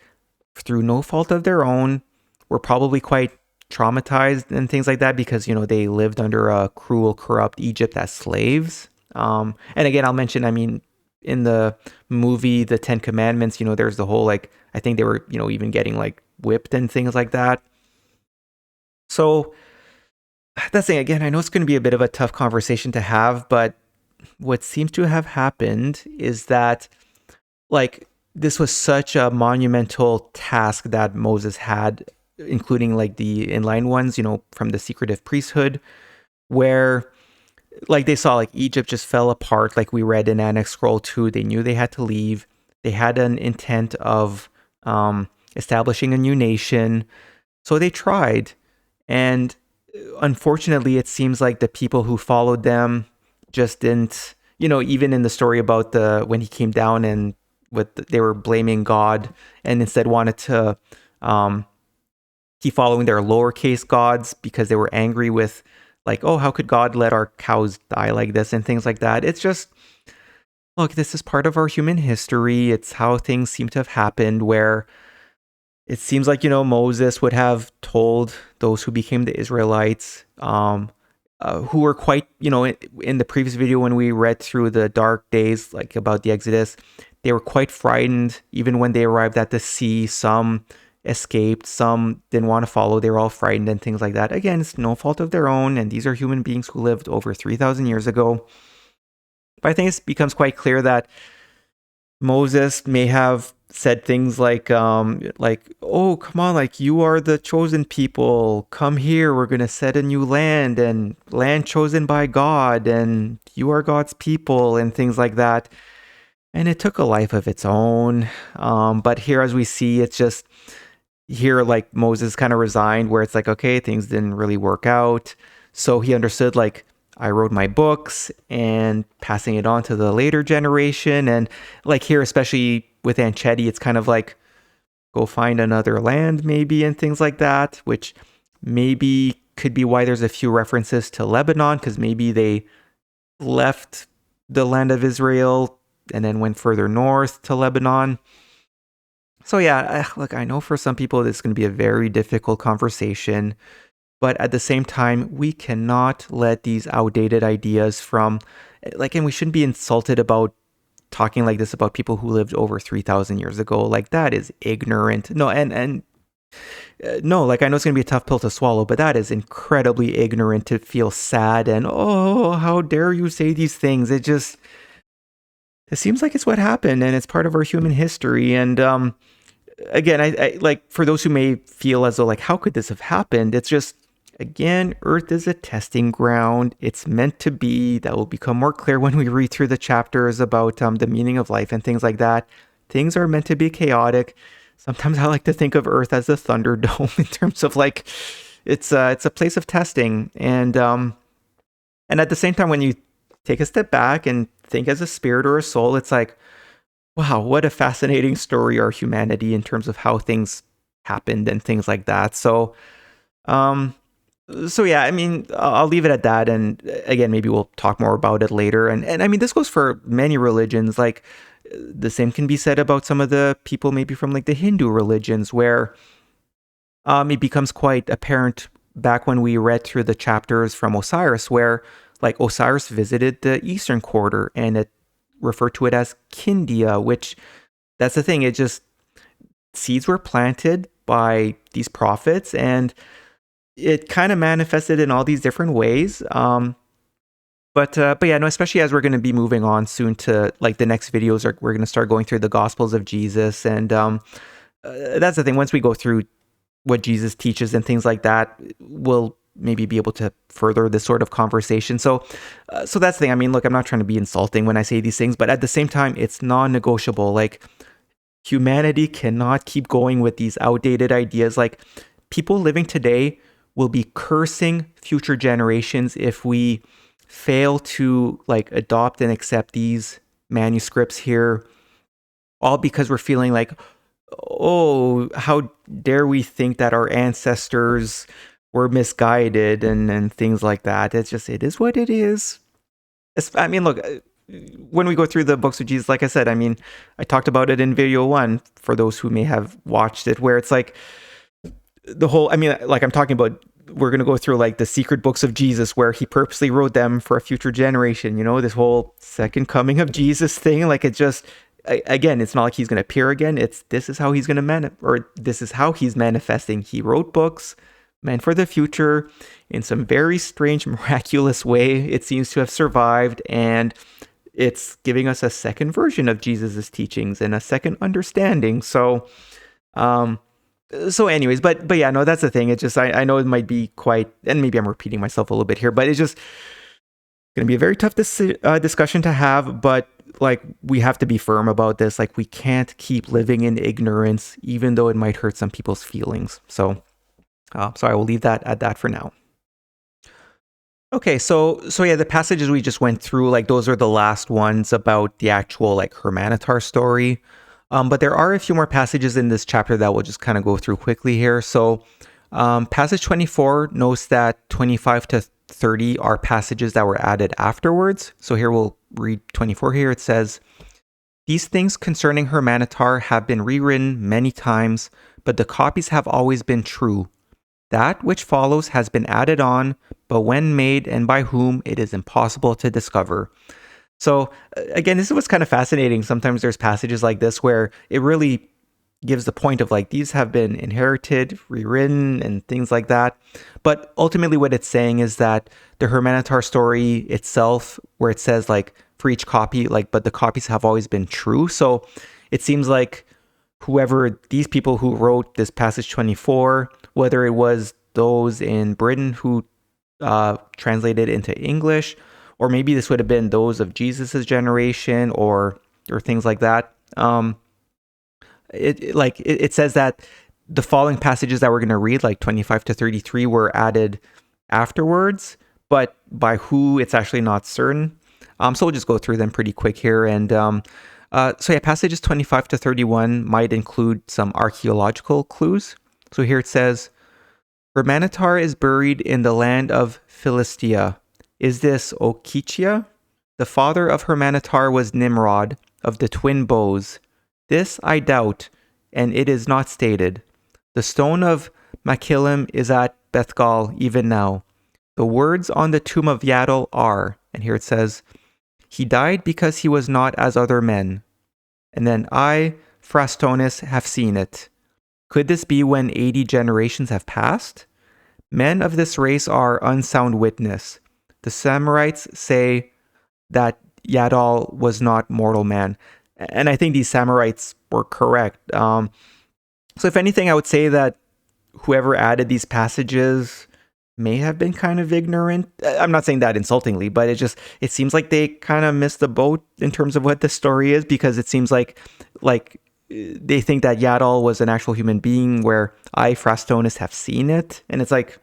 through no fault of their own, were probably quite traumatized and things like that because, they lived under a cruel, corrupt Egypt as slaves. And again, I'll mention, in the movie, The 10 Commandments, there's the whole, like, I think they were, even getting like whipped and things like that. So that's the thing. Again, I know it's going to be a bit of a tough conversation to have, but what seems to have happened is that, like, this was such a monumental task that Moses had, including like the inline ones, from the secretive priesthood, where like they saw like Egypt just fell apart, like we read in Annex Scroll 2. They knew they had to leave. They had an intent of establishing a new nation. So they tried. And unfortunately, it seems like the people who followed them just didn't, even in the story about when he came down and they were blaming God and instead wanted to keep following their lowercase gods because they were angry with, like, oh, how could God let our cows die like this and things like that. It's just, look, this is part of our human history. It's how things seem to have happened, where it seems like, Moses would have told those who became the Israelites, who were quite, in the previous video when we read through the dark days, like about the Exodus, they were quite frightened even when they arrived at the sea. Some escaped, some didn't want to follow. They were all frightened and things like that. Again, it's no fault of their own, and these are human beings who lived over 3,000 years ago. But I think it becomes quite clear that Moses may have said things like, oh, come on, like, you are the chosen people. Come here. We're going to set a new land, and land chosen by God, and you are God's people, and things like that. And it took a life of its own. But here, as we see, it's just here, like, Moses kind of resigned, where it's like, okay, things didn't really work out. So he understood, like, I wrote my books and passing it on to the later generation. And like here, especially with Anchetti, it's kind of like, go find another land maybe and things like that, which maybe could be why there's a few references to Lebanon, because maybe they left the land of Israel and then went further north to Lebanon. So yeah, look, I know for some people this is going to be a very difficult conversation. But at the same time, we cannot let these outdated ideas from, like, and we shouldn't be insulted about talking like this about people who lived over 3,000 years ago. Like, that is ignorant. No, no, like, I know it's going to be a tough pill to swallow, but that is incredibly ignorant to feel sad and, oh, how dare you say these things. It seems like it's what happened and it's part of our human history. And, again, I like, for those who may feel as though, like, how could this have happened? It's just, again, Earth is a testing ground. It's meant to be. That will become more clear when we read through the chapters about the meaning of life and things like that. Things are meant to be chaotic. Sometimes I like to think of Earth as a Thunderdome in terms of, like, it's a place of testing. And at the same time, when you take a step back and think as a spirit or a soul, it's like, wow, what a fascinating story, our humanity, in terms of how things happened and things like that. Um, so yeah, I mean, I'll leave it at that. And again, maybe we'll talk more about it later. And I mean, this goes for many religions. Like the same can be said about some of the people maybe from like the Hindu religions, where it becomes quite apparent back when we read through the chapters from Osiris, where like Osiris visited the eastern quarter and it referred to it as Kindia, which that's the thing. It just seeds were planted by these prophets and it kind of manifested in all these different ways. But yeah, no, especially as we're going to be moving on soon to like the next videos, we're going to start going through the Gospels of Jesus. And that's the thing. Once we go through what Jesus teaches and things like that, we'll maybe be able to further this sort of conversation. So that's the thing. I mean, look, I'm not trying to be insulting when I say these things, but at the same time, it's non-negotiable. Like humanity cannot keep going with these outdated ideas. Like people living today will be cursing future generations if we fail to like adopt and accept these manuscripts here, all because we're feeling like, oh, how dare we think that our ancestors were misguided and things like that. It's just, it is what it is. I mean, look, when we go through the books of Jesus, like I said, I mean, I talked about it in video 1 for those who may have watched it, where it's like the whole, I mean, like I'm talking about, we're going to go through like the secret books of Jesus where he purposely wrote them for a future generation, you know, this whole second coming of Jesus thing. Like it just, again, it's not like he's going to appear again. This is how he's going to this is how he's manifesting. He wrote books meant for the future in some very strange, miraculous way. It seems to have survived, and it's giving us a second version of Jesus's teachings and a second understanding. So anyways, but yeah, no, that's the thing. It's just, I know it might be quite, and maybe I'm repeating myself a little bit here, but it's just going to be a very tough discussion to have, but like we have to be firm about this. Like we can't keep living in ignorance, even though it might hurt some people's feelings. So I will leave that at that for now. Okay, so yeah, the passages we just went through, like those are the last ones about the actual like Hurmanetar story. But there are a few more passages in this chapter that we'll just kind of go through quickly here. So passage 24 notes that 25 to 30 are passages that were added afterwards. So here we'll read 24 here. It says, "These things concerning Hurmanetar have been rewritten many times, but the copies have always been true. That which follows has been added on, but when made and by whom it is impossible to discover." So again, this is what's kind of fascinating. Sometimes there's passages like this where it really gives the point of like, these have been inherited, rewritten, and things like that. But ultimately what it's saying is that the Hurmanetar story itself, where it says like for each copy, like, but the copies have always been true. So it seems like whoever, these people who wrote this passage 24, whether it was those in Britain who translated into English, or maybe this would have been those of Jesus's generation or things like that. It says that the following passages that we're going to read, like 25 to 33, were added afterwards, but by who, it's actually not certain. So we'll just go through them pretty quick here. And passages 25 to 31 might include some archaeological clues. So here it says, "Hurmanetar is buried in the land of Philistia. Is this Okichia? The father of Hurmanetar was Nimrod, of the twin bows. This I doubt, and it is not stated. The stone of Makilim is at Bethgal even now. The words on the tomb of Yadol are," and here it says, "He died because he was not as other men. And then I, Phrastonis, have seen it. Could this be when 80 generations have passed? Men of this race are unsound witness. The Samarites say that Yadol was not mortal man." And I think these Samarites were correct. So if anything, I would say that whoever added these passages may have been kind of ignorant. I'm not saying that insultingly, but it seems like they kind of missed the boat in terms of what the story is, because it seems like they think that Yadol was an actual human being, where I, Phrastonis, have seen it. And it's like,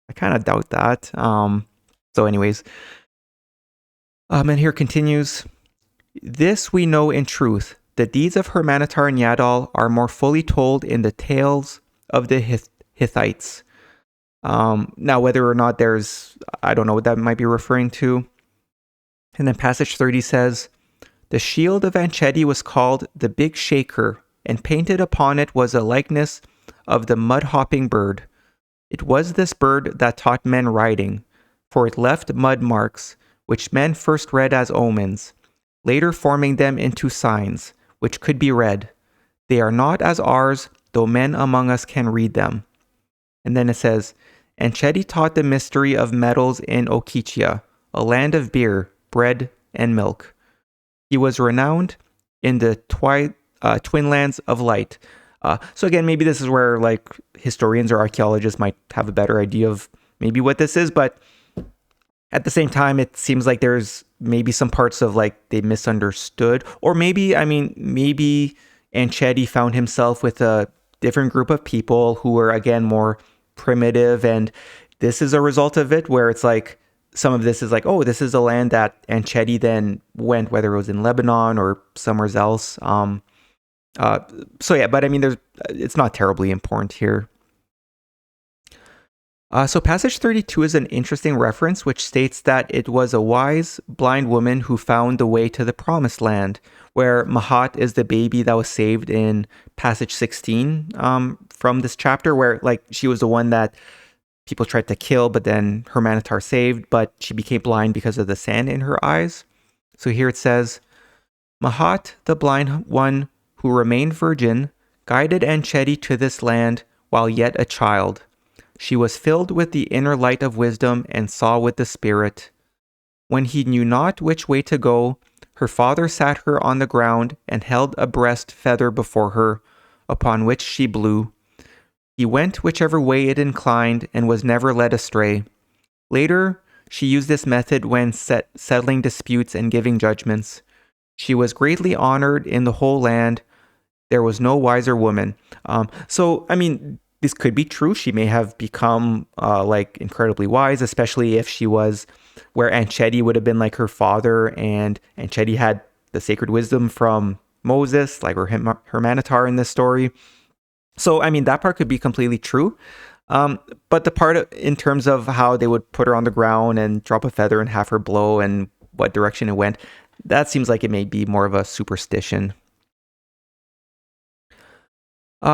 I kind of doubt that. So anyways, and here continues. This we know in truth. The deeds of Hurmanetar and Yadol are more fully told in the tales of the Hittites. Now, whether or not I don't know what that might be referring to. And then passage 30 says, the shield of Enchedi was called the Big Shaker, and painted upon it was a likeness of the mud-hopping bird. It was this bird that taught men riding, for it left mud marks, which men first read as omens, later forming them into signs, which could be read. They are not as ours, though men among us can read them. And then it says, Enchedi taught the mystery of metals in Okichia, a land of beer, bread, and milk. He was renowned in the twin lands of light. So again, maybe this is where like historians or archaeologists might have a better idea of maybe what this is, but at the same time, it seems like there's maybe some parts of like they misunderstood, or maybe Enchedi found himself with a different group of people who were again more primitive, and this is a result of it, where it's like some of this is like, oh, this is a land that Enchedi then went, whether it was in Lebanon or somewhere else. So yeah, but I mean, it's not terribly important here. So passage 32 is an interesting reference, which states that it was a wise, blind woman who found the way to the promised land, where Mahat is the baby that was saved in passage 16 from this chapter, where like she was the one that people tried to kill, but then Hurmanetar saved, but she became blind because of the sand in her eyes. So here it says, Mahat, the blind one who remained virgin, guided Enchedi to this land while yet a child. She was filled with the inner light of wisdom and saw with the Spirit. When he knew not which way to go, her father sat her on the ground and held a breast feather before her, upon which she blew. He went whichever way it inclined and was never led astray. Later, she used this method when settling disputes and giving judgments. She was greatly honored in the whole land. There was no wiser woman. So, I mean, this could be true. She may have become like incredibly wise, especially if she was where Enchedi would have been like her father, and Enchedi had the sacred wisdom from Moses, like Hurmanetar in this story. So, I mean, that part could be completely true. But the part in terms of how they would put her on the ground and drop a feather and have her blow and what direction it went, that seems like it may be more of a superstition.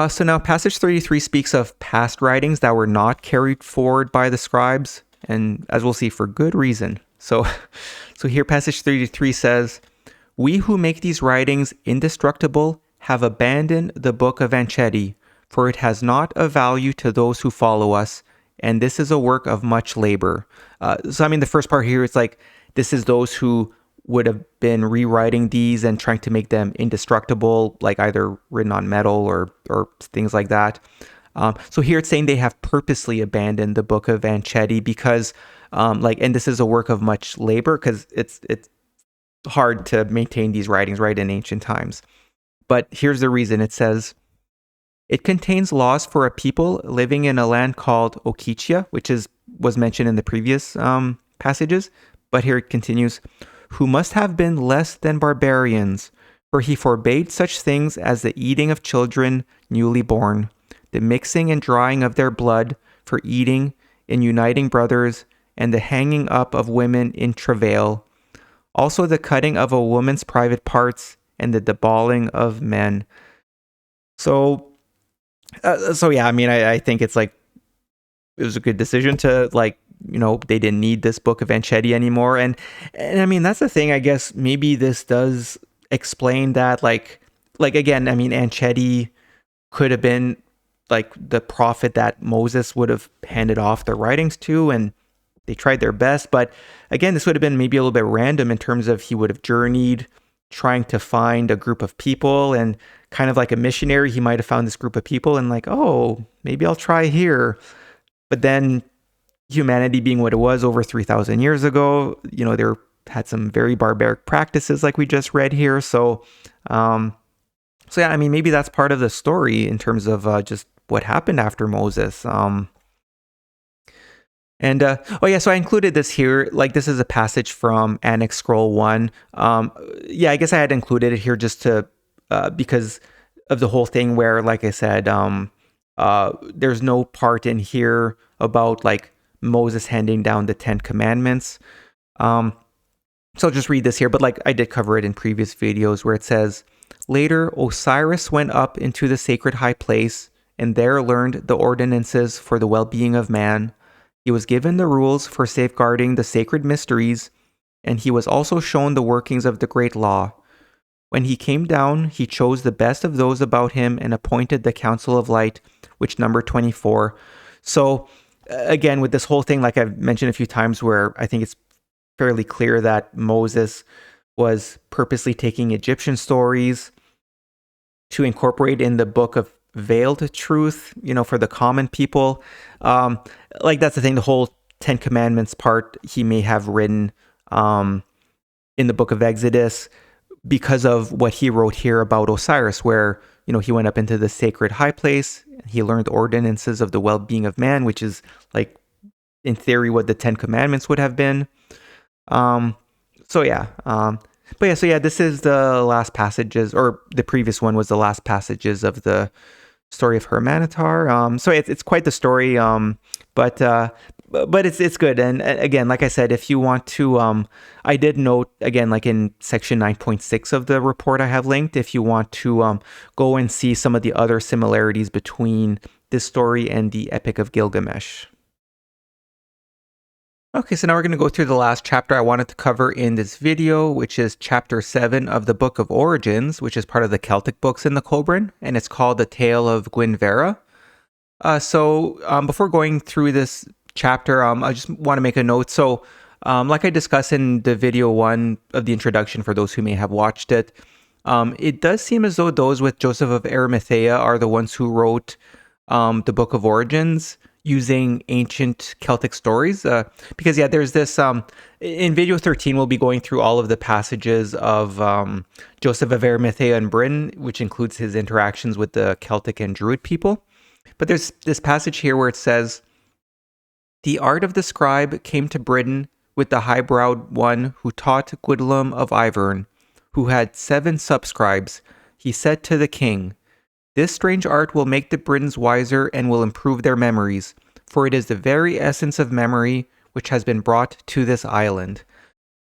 So now passage 33 speaks of past writings that were not carried forward by the scribes, and as we'll see, for good reason. So here passage 33 says, we who make these writings indestructible have abandoned the book of Enchedi, for it has not a value to those who follow us, and this is a work of much labor. So I mean, the first part here, it's like, this is those who would have been rewriting these and trying to make them indestructible, like either written on metal or things like that. So here it's saying they have purposely abandoned the book of Enchedi because, and this is a work of much labor because it's hard to maintain these writings, right, in ancient times. But here's the reason. It says, it contains laws for a people living in a land called Okichia, which was mentioned in the previous passages. But here it continues, who must have been less than barbarians, for he forbade such things as the eating of children newly born, the mixing and drying of their blood for eating in uniting brothers, and the hanging up of women in travail, also the cutting of a woman's private parts, and the deballing of men. So yeah, I mean, I think it's like, it was a good decision to they didn't need this book of Enchedi anymore. And I mean, that's the thing, I guess maybe this does explain that like again, I mean, Enchedi could have been like the prophet that Moses would have handed off the writings to, and they tried their best. But again, this would have been maybe a little bit random in terms of he would have journeyed trying to find a group of people, and kind of like a missionary, he might have found this group of people and like, oh, maybe I'll try here. But then humanity being what it was over 3,000 years ago, they had some very barbaric practices like we just read here. So yeah, I mean, maybe that's part of the story in terms of just what happened after Moses. And And oh yeah, so I included this here. Like this is a passage from Annex Scroll 1. Yeah, I guess I had included it here just to because of the whole thing where, like I said, there's no part in here about like Moses handing down the 10 Commandments. So I'll just read this here, but like I did cover it in previous videos where it says, "Later, Osiris went up into the sacred high place and there learned the ordinances for the well-being of man. He was given the rules for safeguarding the sacred mysteries, and he was also shown the workings of the great law. When he came down, he chose the best of those about him and appointed the Council of Light, which numbered 24. So, again, with this whole thing, like I've mentioned a few times, where I think it's fairly clear that Moses was purposely taking Egyptian stories to incorporate in the book of veiled truth, for the common people. Like that's the thing, the whole 10 Commandments part, he may have written in the book of Exodus because of what he wrote here about Osiris, where, he went up into the sacred high place, he learned ordinances of the well-being of man, which is like, in theory, what the 10 Commandments would have been. So this is the last passages, or the previous one was the last passages of the story of Hurmanetar. So it's quite the story, but it's good. And again, like I said, if you want to, I did note again, like in section 9.6 of the report I have linked, if you want to go and see some of the other similarities between this story and the Epic of Gilgamesh. Okay, so now we're going to go through the last chapter I wanted to cover in this video, which is chapter 7 of the Book of Origins, which is part of the Celtic books in the Kolbrin, and it's called The Tale of Gwinvera. Before going through this chapter, I just want to make a note. So, like I discussed in the video 1 of the introduction, for those who may have watched it, it does seem as though those with Joseph of Arimathea are the ones who wrote the Book of Origins using ancient Celtic stories, because there's this, in video 13, we'll be going through all of the passages of Joseph of Arimathea in Britain, which includes his interactions with the Celtic and Druid people. But there's this passage here where it says, "The art of the scribe came to Britain with the high-browed one who taught Gwydlum of Ivern, who had 7 subscribes. He said to the king, 'This strange art will make the Britons wiser and will improve their memories, for it is the very essence of memory which has been brought to this island.'"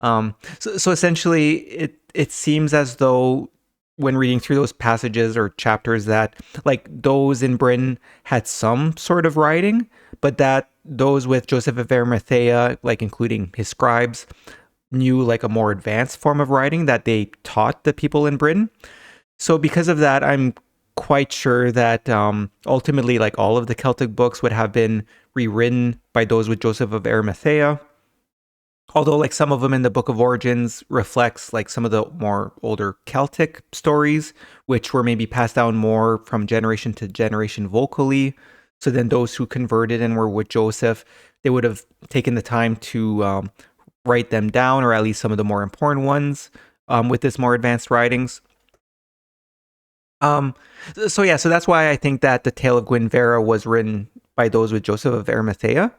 So essentially, it seems as though when reading through those passages or chapters that like those in Britain had some sort of writing, but that those with Joseph of Arimathea, like including his scribes, knew like a more advanced form of writing that they taught the people in Britain. So because of that, I'm quite sure that ultimately like all of the Celtic books would have been rewritten by those with Joseph of Arimathea, although like some of them in the Book of Origins reflects like some of the more older Celtic stories, which were maybe passed down more from generation to generation vocally. So then those who converted and were with Joseph, they would have taken the time to write them down, or at least some of the more important ones with this more advanced writings. So that's why I think that the Tale of Gwinvera was written by those with Joseph of Arimathea.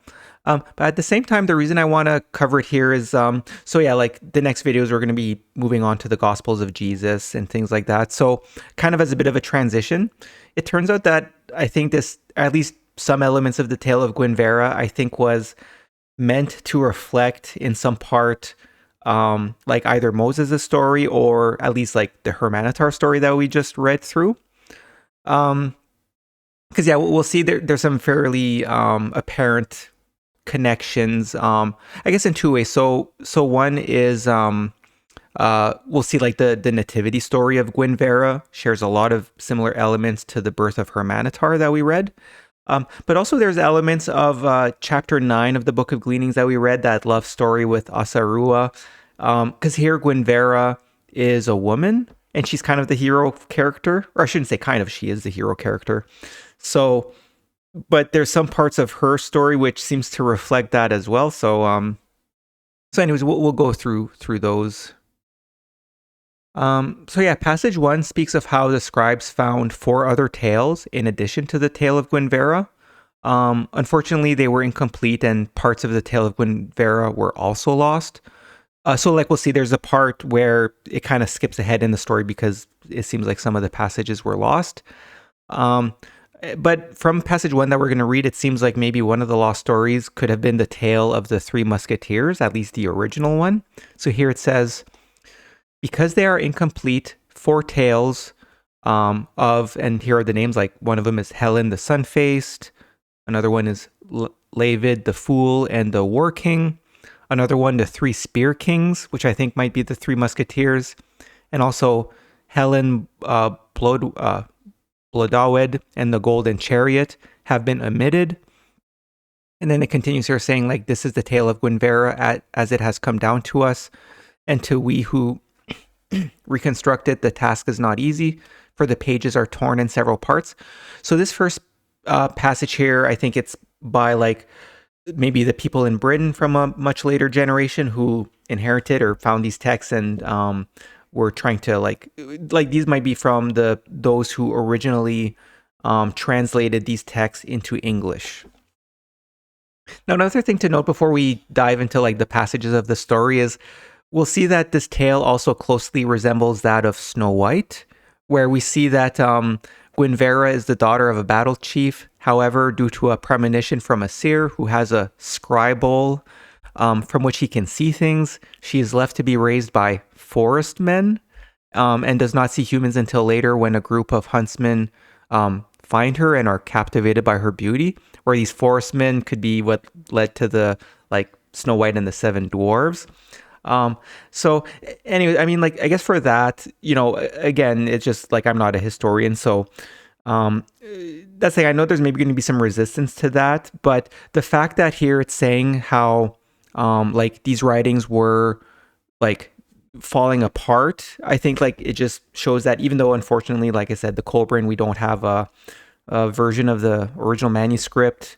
But at the same time, the reason I want to cover it here is, like the next videos we're going to be moving on to the Gospels of Jesus and things like that. So kind of as a bit of a transition, it turns out that I think this, at least some elements of the Tale of Gwinvera, I think was meant to reflect in some part like either Moses' story or at least like the Hurmanetar story that we just read through. Because we'll see there's some fairly apparent connections, I guess in 2 ways. So one is we'll see like the nativity story of Gwinvera shares a lot of similar elements to the birth of Hurmanetar that we read. But also there's elements of chapter 9 of the Book of Gleanings that we read, that love story with Asarua. Because here Gwinvera is a woman, and she's kind of the hero character. Or I shouldn't say kind of, she is the hero character. So, but there's some parts of her story which seems to reflect that as well. So anyways, we'll go through those. Passage 1 speaks of how the scribes found 4 other tales in addition to the tale of Gwinvera. Unfortunately, they were incomplete, and parts of the Tale of Gwinvera were also lost. So like we'll see, there's a part where it kind of skips ahead in the story because it seems like some of the passages were lost. Um, but from passage 1 that we're going to read, it seems like maybe one of the lost stories could have been the tale of the Three Musketeers, at least the original one. So here it says, because they are incomplete, 4 tales of, and here are the names, like one of them is Helen the Sun-Faced, another one is Lavid the Fool and the War King, another one, the Three Spear Kings, which I think might be the Three Musketeers, and also Helen Blodawed and the Golden Chariot have been omitted. And then it continues here saying, like, this is the tale of Gwinvera as it has come down to us, and to we who reconstruct it, the task is not easy, for the pages are torn in several parts. So this first passage here, I think it's by like maybe the people in Britain from a much later generation who inherited or found these texts and were trying to like these might be from those who originally translated these texts into English. Now, another thing to note before we dive into like the passages of the story is we'll see that this tale also closely resembles that of Snow White, where we see that Gwinvera is the daughter of a battle chief. However, due to a premonition from a seer who has a scry bowl from which he can see things, she is left to be raised by forest men and does not see humans until later when a group of huntsmen find her and are captivated by her beauty, where these forest men could be what led to the like Snow White and the Seven Dwarves. So anyway, I mean, like, I guess for that, you know, again, it's just like, I'm not a historian. So, that's like, I know there's maybe going to be some resistance to that, but the fact that here it's saying how, like these writings were like falling apart, I think like it just shows that even though unfortunately, like I said, the Kolbrin, we don't have a version of the original manuscript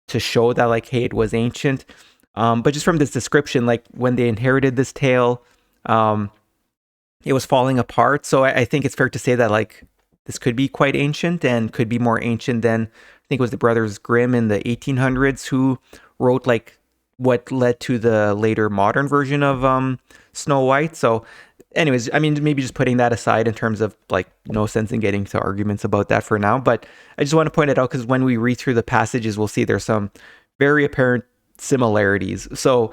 to show that like, hey, it was ancient. But just from this description, like when they inherited this tale, it was falling apart. So I think it's fair to say that like this could be quite ancient and could be more ancient than I think it was the Brothers Grimm in the 1800s who wrote like what led to the later modern version of Snow White. So anyways, I mean, maybe just putting that aside in terms of like no sense in getting to arguments about that for now. But I just want to point it out because when we read through the passages, we'll see there's some very apparent similarities. So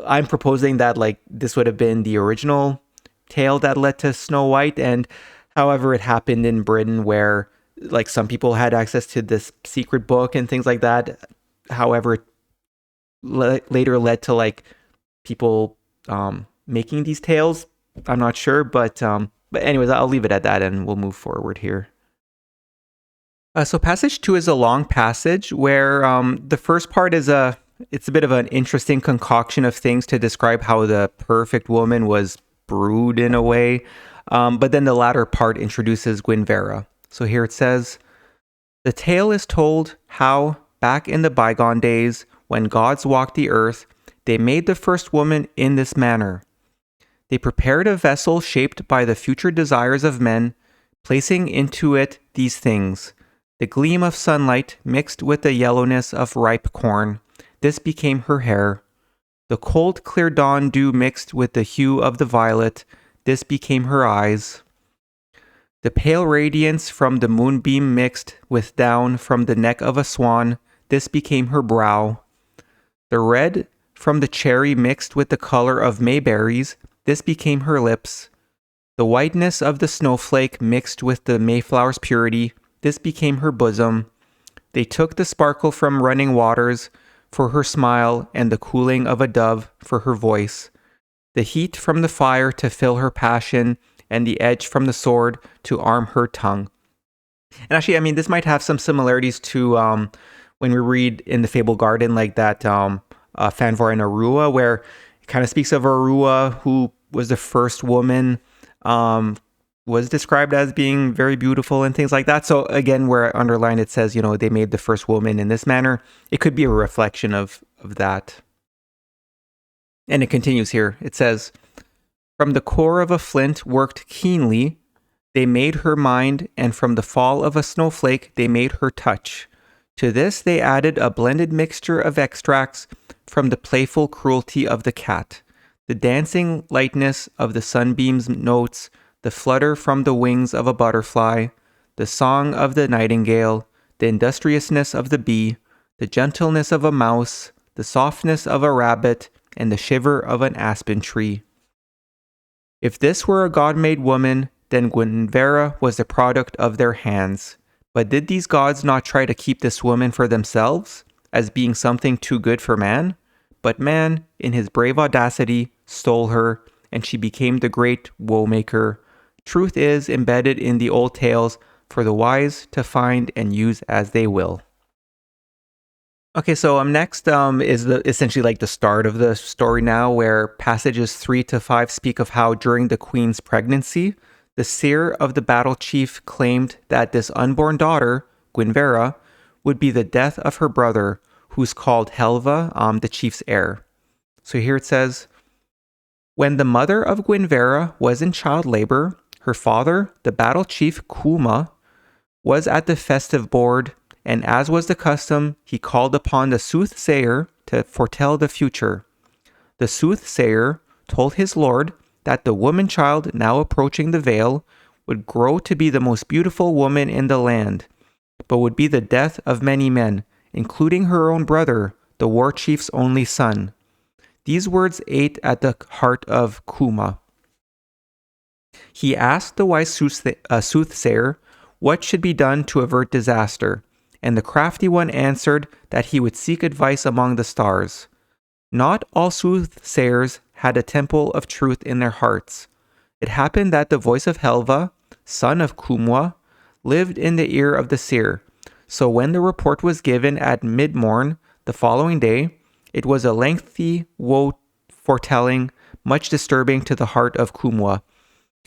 I'm proposing that like this would have been the original tale that led to Snow White, and however it happened in Britain where like some people had access to this secret book and things like that, however it later led to like people making these tales. I'm not sure, but anyways, I'll leave it at that and we'll move forward here. So passage 2 is a long passage where the first part is it's a bit of an interesting concoction of things to describe how the perfect woman was brewed in a way. But then the latter part introduces Gwinvera. So here it says, the tale is told how, back in the bygone days, when gods walked the earth, they made the first woman in this manner. They prepared a vessel shaped by the future desires of men, placing into it these things. The gleam of sunlight mixed with the yellowness of ripe corn. This became her hair. The cold, clear dawn dew mixed with the hue of the violet. This became her eyes. The pale radiance from the moonbeam mixed with down from the neck of a swan. This became her brow. The red from the cherry mixed with the color of mayberries. This became her lips. The whiteness of the snowflake mixed with the mayflower's purity. This became her bosom. They took the sparkle from running waters for her smile and the cooling of a dove for her voice, the heat from the fire to fill her passion, and the edge from the sword to arm her tongue. And actually, I mean, this might have some similarities to when we read in the Fable Garden, like that Fanvar and Arua, where it kind of speaks of Arua, who was the first woman, was described as being very beautiful and things like that. So again, where underlined it says, you know, they made the first woman in this manner, it could be a reflection of that. And it continues here. It says, from the core of a flint worked keenly, they made her mind, and from the fall of a snowflake they made her touch. To this they added a blended mixture of extracts from the playful cruelty of the cat, the dancing lightness of the sunbeam's notes, the flutter from the wings of a butterfly, the song of the nightingale, the industriousness of the bee, the gentleness of a mouse, the softness of a rabbit, and the shiver of an aspen tree. If this were a god-made woman, then Gwinvera was the product of their hands. But did these gods not try to keep this woman for themselves, as being something too good for man? But man, in his brave audacity, stole her, and she became the great woe-maker. Truth is embedded in the old tales for the wise to find and use as they will. Okay, so next is essentially like the start of the story now, where passages 3 to 5 speak of how during the queen's pregnancy, the seer of the battle chief claimed that this unborn daughter, Gwinvera, would be the death of her brother, who's called Helva, the chief's heir. So here it says, when the mother of Gwinvera was in child labor, her father, the battle chief Kuma, was at the festive board, and as was the custom, he called upon the soothsayer to foretell the future. The soothsayer told his lord that the woman child now approaching the veil would grow to be the most beautiful woman in the land, but would be the death of many men, including her own brother, the war chief's only son. These words ate at the heart of Kuma. He asked the wise soothsayer what should be done to avert disaster, and the crafty one answered that he would seek advice among the stars. Not all soothsayers had a temple of truth in their hearts. It happened that the voice of Helva, son of Kumwa, lived in the ear of the seer. So when the report was given at mid-morn the following day, it was a lengthy woe foretelling, much disturbing to the heart of Kumwa.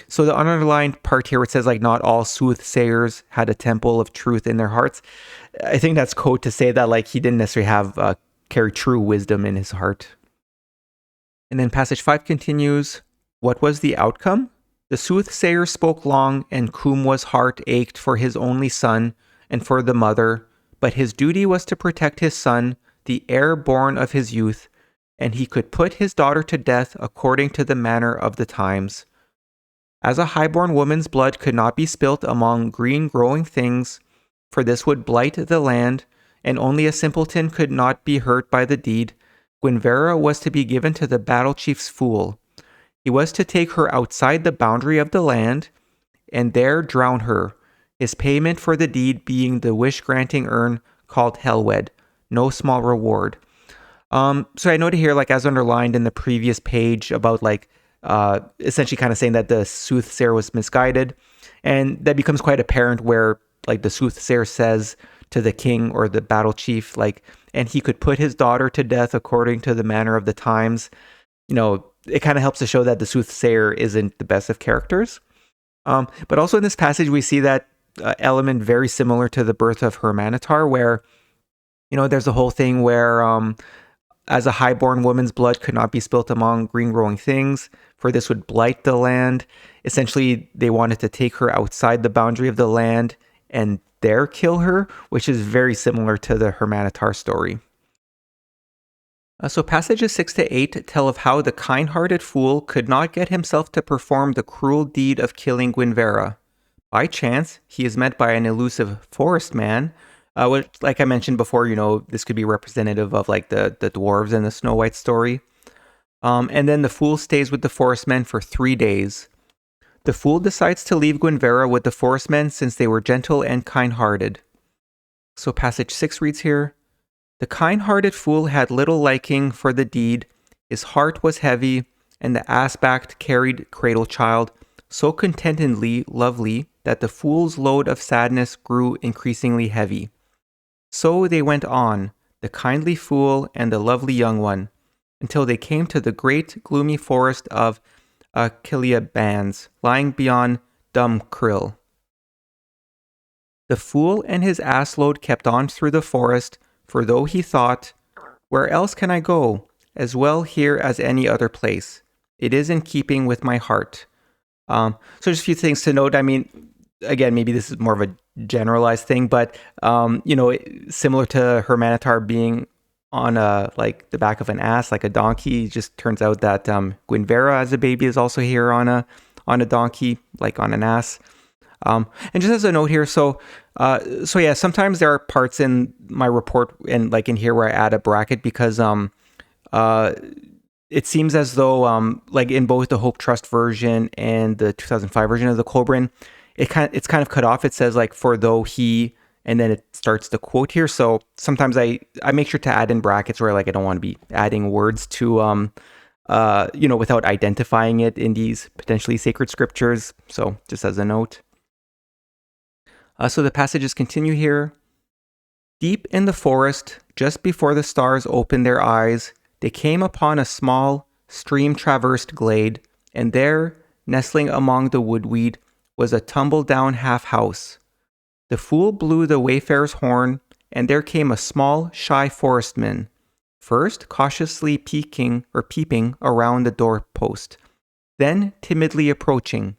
So the underlined part here, it says like not all soothsayers had a temple of truth in their hearts. I think that's code to say that like he didn't necessarily have carry true wisdom in his heart. And then passage 5 continues, what was the outcome? The soothsayer spoke long, and Kumwa's heart ached for his only son and for the mother, but his duty was to protect his son, the heir born of his youth, and he could put his daughter to death according to the manner of the times. As a highborn woman's blood could not be spilt among green growing things, for this would blight the land, and only a simpleton could not be hurt by the deed, Gwinvera was to be given to the battle chief's fool. He was to take her outside the boundary of the land, and there drown her, his payment for the deed being the wish-granting urn called Helwed, no small reward. So I noted here, like as underlined in the previous page, about like essentially kind of saying that the soothsayer was misguided, and that becomes quite apparent where like the soothsayer says to the king or the battle chief, like, and he could put his daughter to death according to the manner of the times. You know, it kind of helps to show that the soothsayer isn't the best of characters. But also in this passage, we see that element very similar to the birth of Hurmanetar, where, you know, there's a whole thing where as a highborn woman's blood could not be spilt among green growing things, for this would blight the land. Essentially, they wanted to take her outside the boundary of the land and there kill her, which is very similar to the Hurmanetar story. So passages 6 to 8 tell of how the kind-hearted fool could not get himself to perform the cruel deed of killing Gwinvera. By chance, he is met by an elusive forest man, which, like I mentioned before, you know, this could be representative of like the dwarves in the Snow White story. And then the fool stays with the forest men for 3 days. The fool decides to leave Gwinvera with the forest men since they were gentle and kind-hearted. So passage 6 reads here, the kind-hearted fool had little liking for the deed, his heart was heavy, and the ass-backed carried cradle child so contentedly lovely that the fool's load of sadness grew increasingly heavy. So they went on, the kindly fool and the lovely young one, until they came to the great gloomy forest of Kailedy, lying beyond Dumkrill. The fool and his ass-load kept on through the forest, for though he thought, where else can I go, as well here as any other place? It is in keeping with my heart. So just a few things to note. I mean, again, maybe this is more of a generalized thing, but similar to Hurmanetar being on like the back of an ass, like a donkey. It just turns out that Gwinvera as a baby is also here on a donkey, like on an ass. And just as a note here, so yeah, sometimes there are parts in my report and like in here where I add a bracket because it seems as though like in both the Hope Trust version and the 2005 version of the Kolbrin, it's kind of cut off. It says like for though he, and then it starts the quote here. So sometimes I make sure to add in brackets where like I don't want to be adding words to without identifying it in these potentially sacred scriptures. So just as a note. So the passages continue here. Deep in the forest, just before the stars opened their eyes, they came upon a small, stream-traversed glade, and there, nestling among the woodweed, was a tumble-down half-house. The fool blew the wayfarer's horn, and there came a small, shy forestman, first cautiously peeping around the doorpost, then timidly approaching.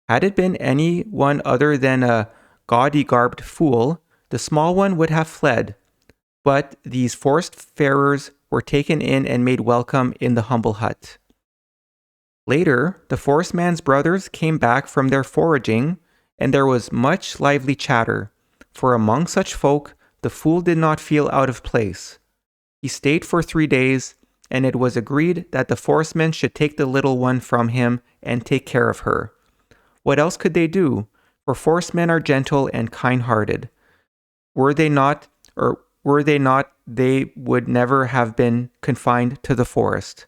Had it been any one other than a gaudy-garbed fool, the small one would have fled, but these forest-farers were taken in and made welcome in the humble hut. Later, the forestman's brothers came back from their foraging, and there was much lively chatter, for among such folk, the fool did not feel out of place. He stayed for 3 days, and it was agreed that the forestman should take the little one from him and take care of her. What else could they do? For forestmen are gentle and kind-hearted. Were they not, they would never have been confined to the forest.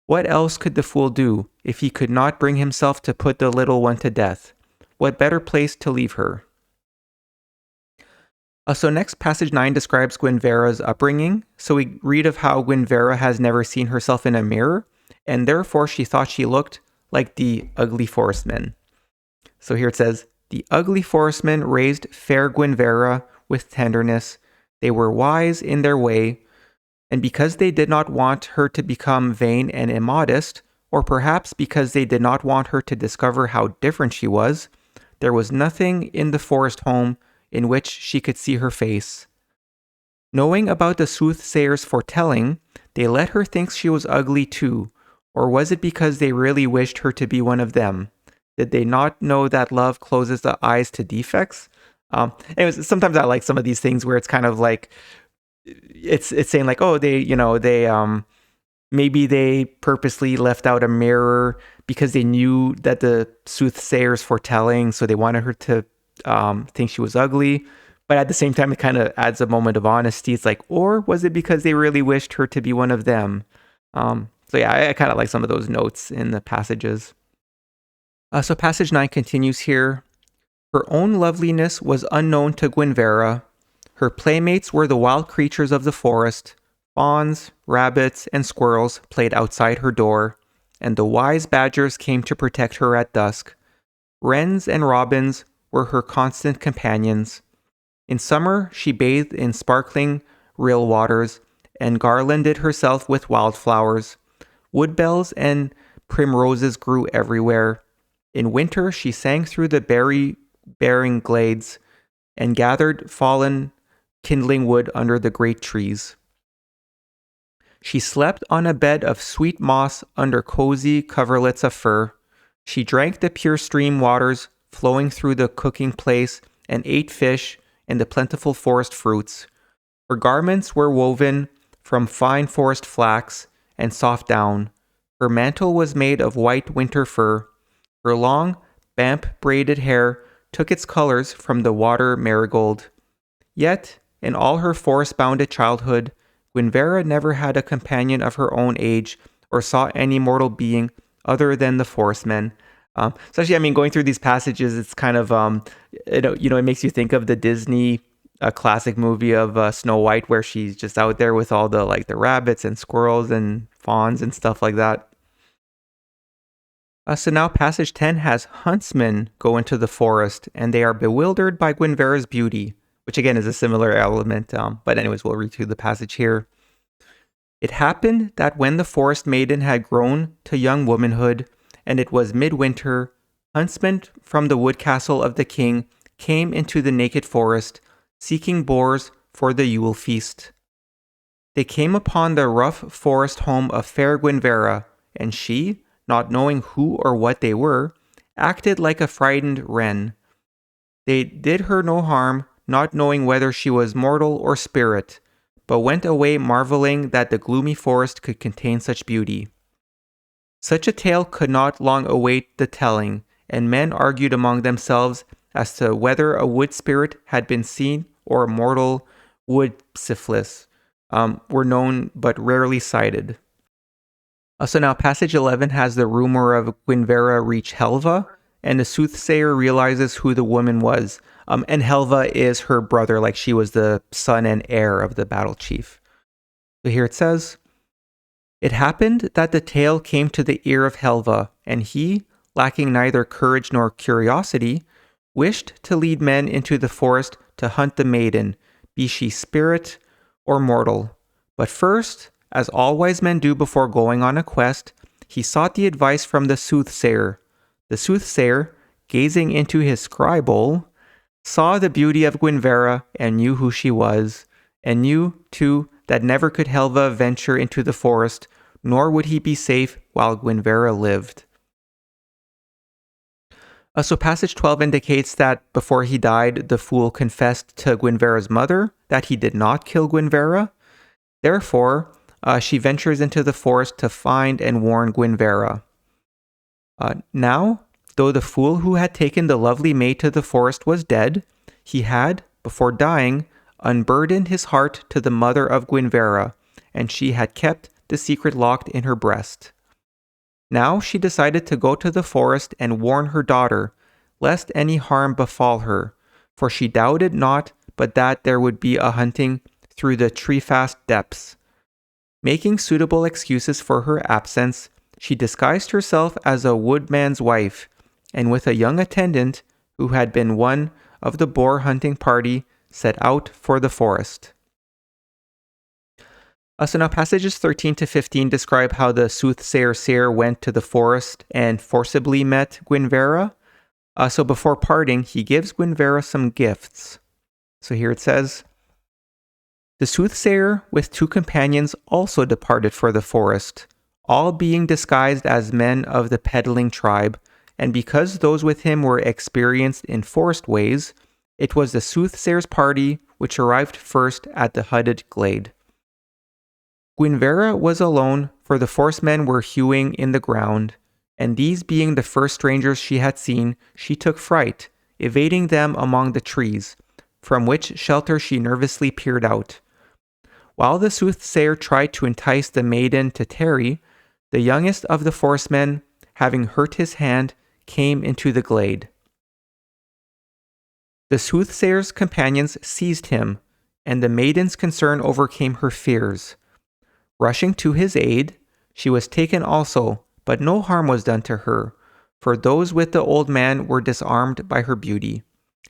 What else could the fool do if he could not bring himself to put the little one to death? What better place to leave her? So next, passage 9 describes Gwinvera's upbringing. So we read of how Gwinvera has never seen herself in a mirror, and therefore she thought she looked like the ugly forestman. So here it says, the ugly forestmen raised fair Gwinvera with tenderness. They were wise in their way, and because they did not want her to become vain and immodest, or perhaps because they did not want her to discover how different she was, there was nothing in the forest home in which she could see her face. Knowing about the soothsayer's foretelling, they let her think she was ugly too, or was it because they really wished her to be one of them? Did they not know that love closes the eyes to defects? Anyways, sometimes I like some of these things where it's kind of like, it's saying like, oh, maybe they purposely left out a mirror because they knew that the soothsayer's foretelling, so they wanted her to think she was ugly. But at the same time, it kind of adds a moment of honesty. It's like, or was it because they really wished her to be one of them? So yeah, I kind of like some of those notes in the passages. So passage 9 continues here. Her own loveliness was unknown to Gwinvera. Her playmates were the wild creatures of the forest. Fawns, rabbits, and squirrels played outside her door, and the wise badgers came to protect her at dusk. Wrens and robins were her constant companions. In summer, she bathed in sparkling rill waters and garlanded herself with wildflowers. Woodbells and primroses grew everywhere. In winter, she sang through the berry-bearing glades and gathered fallen kindling wood under the great trees. She slept on a bed of sweet moss under cozy coverlets of fir. She drank the pure stream waters flowing through the cooking place and ate fish and the plentiful forest fruits. Her garments were woven from fine forest flax and soft down. Her mantle was made of white winter fur. Her long, bamp-braided hair took its colors from the water marigold. Yet, in all her forest-bounded childhood, Gwinvera never had a companion of her own age or saw any mortal being other than the forestmen. So actually, I mean, going through these passages, it's kind of, it makes you think of the Disney classic movie of Snow White, where she's just out there with all the rabbits and squirrels and fawns and stuff like that. So now passage 10 has huntsmen go into the forest, and they are bewildered by Gwinvera's beauty, which again is a similar element. But anyways, we'll read through the passage here. It happened that when the forest maiden had grown to young womanhood, and it was midwinter, huntsmen from the wood castle of the king came into the naked forest, seeking boars for the Yule feast. They came upon the rough forest home of fair Gwinvera, and she, not knowing who or what they were, acted like a frightened wren. They did her no harm, not knowing whether she was mortal or spirit, but went away marveling that the gloomy forest could contain such beauty. Such a tale could not long await the telling, and men argued among themselves as to whether a wood spirit had been seen or a mortal wood syphilis were known but rarely sighted. So now passage 11 has the rumor of Gwinvera reach Helva, and the soothsayer realizes who the woman was. And Helva is her brother, like she was the son and heir of the battle chief. So here it says, "It happened that the tale came to the ear of Helva, and he, lacking neither courage nor curiosity, wished to lead men into the forest to hunt the maiden, be she spirit or mortal. But first, as all wise men do before going on a quest, he sought the advice from the soothsayer. The soothsayer, gazing into his scry bowl, saw the beauty of Gwinvera and knew who she was, and knew, too, that never could Helva venture into the forest, nor would he be safe while Gwinvera lived." So passage 12 indicates that before he died, the fool confessed to Gwinvera's mother that he did not kill Gwinvera. Therefore, she ventures into the forest to find and warn Gwinvera. Now, though the fool who had taken the lovely maid to the forest was dead, he had, before dying, unburdened his heart to the mother of Gwinvera, and she had kept the secret locked in her breast. Now she decided to go to the forest and warn her daughter, lest any harm befall her, for she doubted not but that there would be a hunting through the tree-fast depths. Making suitable excuses for her absence, she disguised herself as a woodman's wife, and with a young attendant, who had been one of the boar hunting party, set out for the forest. So now passages 13 to 15 describe how the soothsayer seer went to the forest and forcibly met Gwinvera. So before parting, he gives Gwinvera some gifts. So here it says, "The soothsayer with 2 companions also departed for the forest, all being disguised as men of the peddling tribe, and because those with him were experienced in forest ways, it was the soothsayer's party which arrived first at the hudded glade. Gwinvera was alone, for the forest men were hewing in the ground, and these being the first strangers she had seen, she took fright, evading them among the trees, from which shelter she nervously peered out. While the soothsayer tried to entice the maiden to tarry, the youngest of the forest men, having hurt his hand, came into the glade. The soothsayer's companions seized him, and the maiden's concern overcame her fears. Rushing to his aid, she was taken also, but no harm was done to her, for those with the old man were disarmed by her beauty.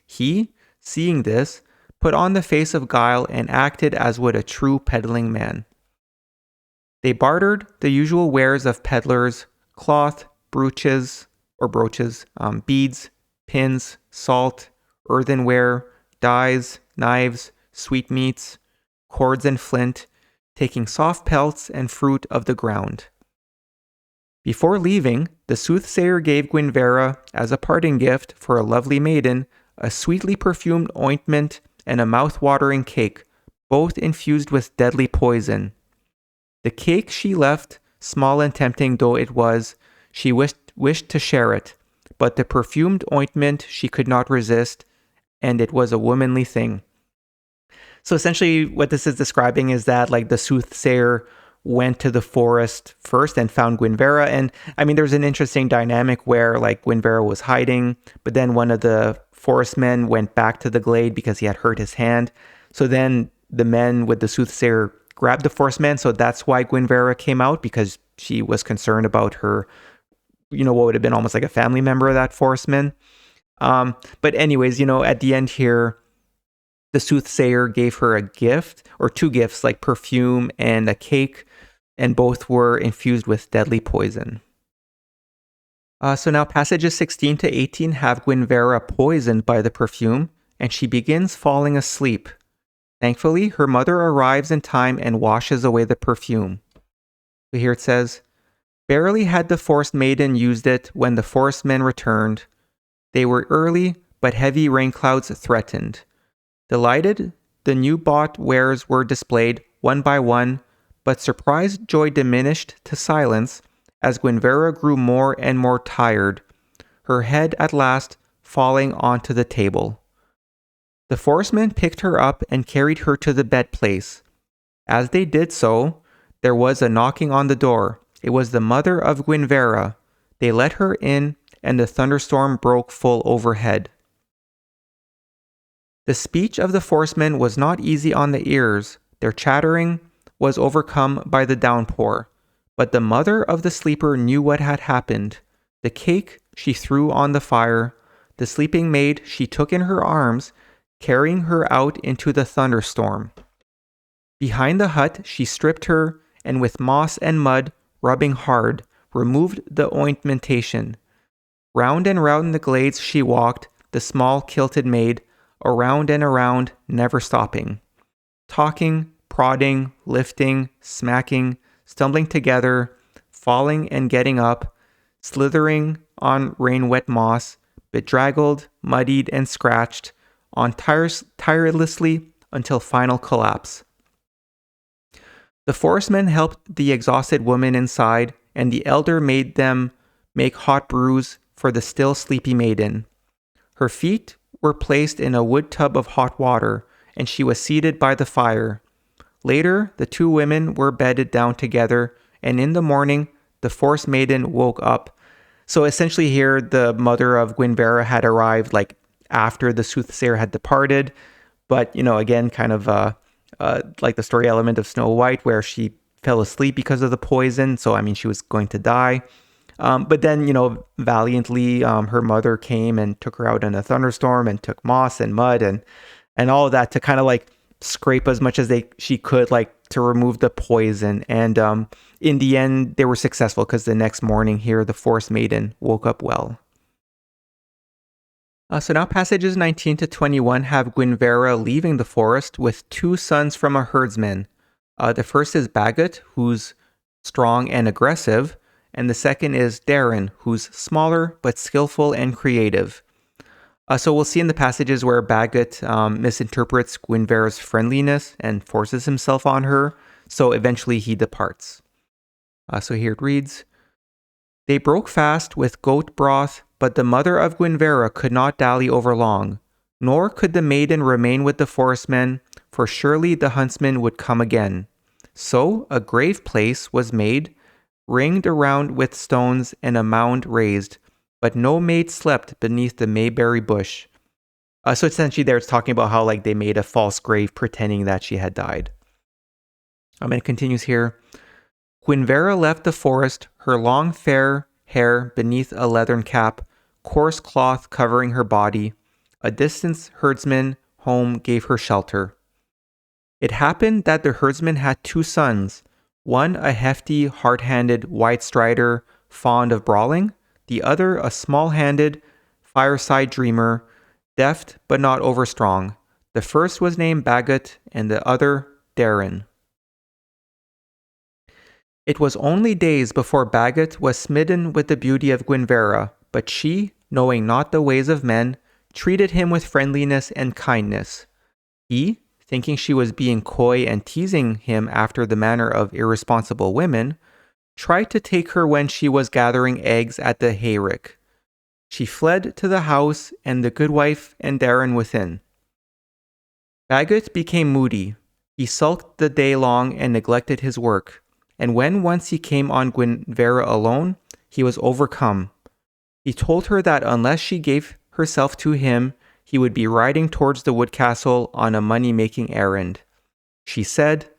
He, seeing this, put on the face of guile and acted as would a true peddling man. They bartered the usual wares of peddlers: cloth, brooches, beads, pins, salt, earthenware, dyes, knives, sweetmeats, cords and flint, taking soft pelts and fruit of the ground. Before leaving, the soothsayer gave Gwinvera, as a parting gift for a lovely maiden, a sweetly perfumed ointment and a mouth-watering cake, both infused with deadly poison. The cake she left, small and tempting though it was, she wished to share it, but the perfumed ointment she could not resist, and it was a womanly thing. So essentially what this is describing is that like the soothsayer went to the forest first and found Gwinvera. And I mean, there's an interesting dynamic where like Gwinvera was hiding, but then one of the forest men went back to the glade because he had hurt his hand. So then the men with the soothsayer grabbed the forest man. So that's why Gwinvera came out, because she was concerned about her, what would have been almost like a family member of that forest man. But anyways, at the end here, the soothsayer gave her a gift, or 2 gifts, like perfume and a cake, and both were infused with deadly poison. So now passages 16 to 18 have Gwinvera poisoned by the perfume, and she begins falling asleep. Thankfully, her mother arrives in time and washes away the perfume. So here it says, barely had the forest maiden used it when the forest men returned. They were early, but heavy rain clouds threatened. Delighted, the new bought wares were displayed one by one, but surprised joy diminished to silence as Gwinvera grew more and more tired, her head at last falling onto the table. The forestmen picked her up and carried her to the bed place. As they did so, there was a knocking on the door. It was the mother of Gwinvera. They let her in, and the thunderstorm broke full overhead. The speech of the forestmen was not easy on the ears. Their chattering was overcome by the downpour. But the mother of the sleeper knew what had happened. The cake she threw on the fire. The sleeping maid she took in her arms, carrying her out into the thunderstorm. Behind the hut she stripped her, and with moss and mud, rubbing hard, removed the ointmentation. Round and round the glades she walked, the small kilted maid, around and around, never stopping. Talking, prodding, lifting, smacking, stumbling together, falling and getting up, slithering on rain-wet moss, bedraggled, muddied, and scratched, on tirelessly until final collapse. The forestmen helped the exhausted woman inside, and the elder made them make hot brews for the still sleepy maiden. Her feet were placed in a wood tub of hot water, and she was seated by the fire. Later, the two women were bedded down together, and in the morning, the forest maiden woke up. So essentially here, the mother of Gwinvera had arrived like after the soothsayer had departed, but, again, kind of like the story element of Snow White, where she fell asleep because of the poison. So, she was going to die. But then, valiantly, her mother came and took her out in a thunderstorm and took moss and mud and all of that to kind of like scrape as much as she could, like to remove the poison. And in the end, they were successful because the next morning here, the forest maiden woke up well. So now passages 19 to 21 have Gwinvera leaving the forest with two sons from a herdsman. The first is Bagot, who's strong and aggressive, and the second is Darren, who's smaller but skillful and creative. So we'll see in the passages where Bagot misinterprets Gwinvera's friendliness and forces himself on her, so eventually he departs. So here it reads, they broke fast with goat broth, but the mother of Gwinvera could not dally over long, nor could the maiden remain with the forestmen, for surely the huntsman would come again. So a grave place was made, ringed around with stones and a mound raised, but no maid slept beneath the mayberry bush. So essentially there it's talking about how like they made a false grave pretending that she had died. And it continues here. Gwinvera left the forest, her long fair hair beneath a leathern cap, coarse cloth covering her body. A distant herdsman home gave her shelter. It happened that the herdsman had two sons, one a hefty, hard-handed white strider fond of brawling, the other a small-handed fireside dreamer, deft but not overstrong. The first was named Bagot and the other Darren. It was only days before Bagot was smitten with the beauty of Gwinvera, but she, knowing not the ways of men, treated him with friendliness and kindness. He, thinking she was being coy and teasing him after the manner of irresponsible women, tried to take her when she was gathering eggs at the hayrick. She fled to the house, and the goodwife and Darren within. Bagot became moody. He sulked the day long and neglected his work. And when once he came on Gwinvera alone, he was overcome. He told her that unless she gave herself to him, he would be riding towards the wood castle on a money-making errand. She said,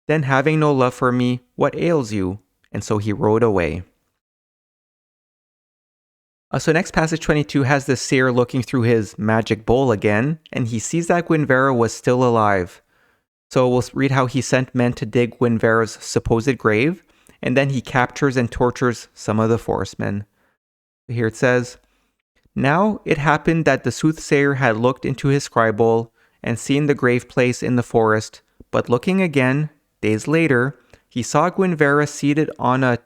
then having no love for me, what ails you? And so he rode away. So next passage 22 has the seer looking through his magic bowl again, and he sees that Gwinvera was still alive. So we'll read how he sent men to dig Gwinvera's supposed grave, and then he captures and tortures some of the forestmen. Here it says, "Now it happened that the soothsayer had looked into his scribble and seen the grave place in the forest, but looking again, days later, he saw Gwinvera seated on a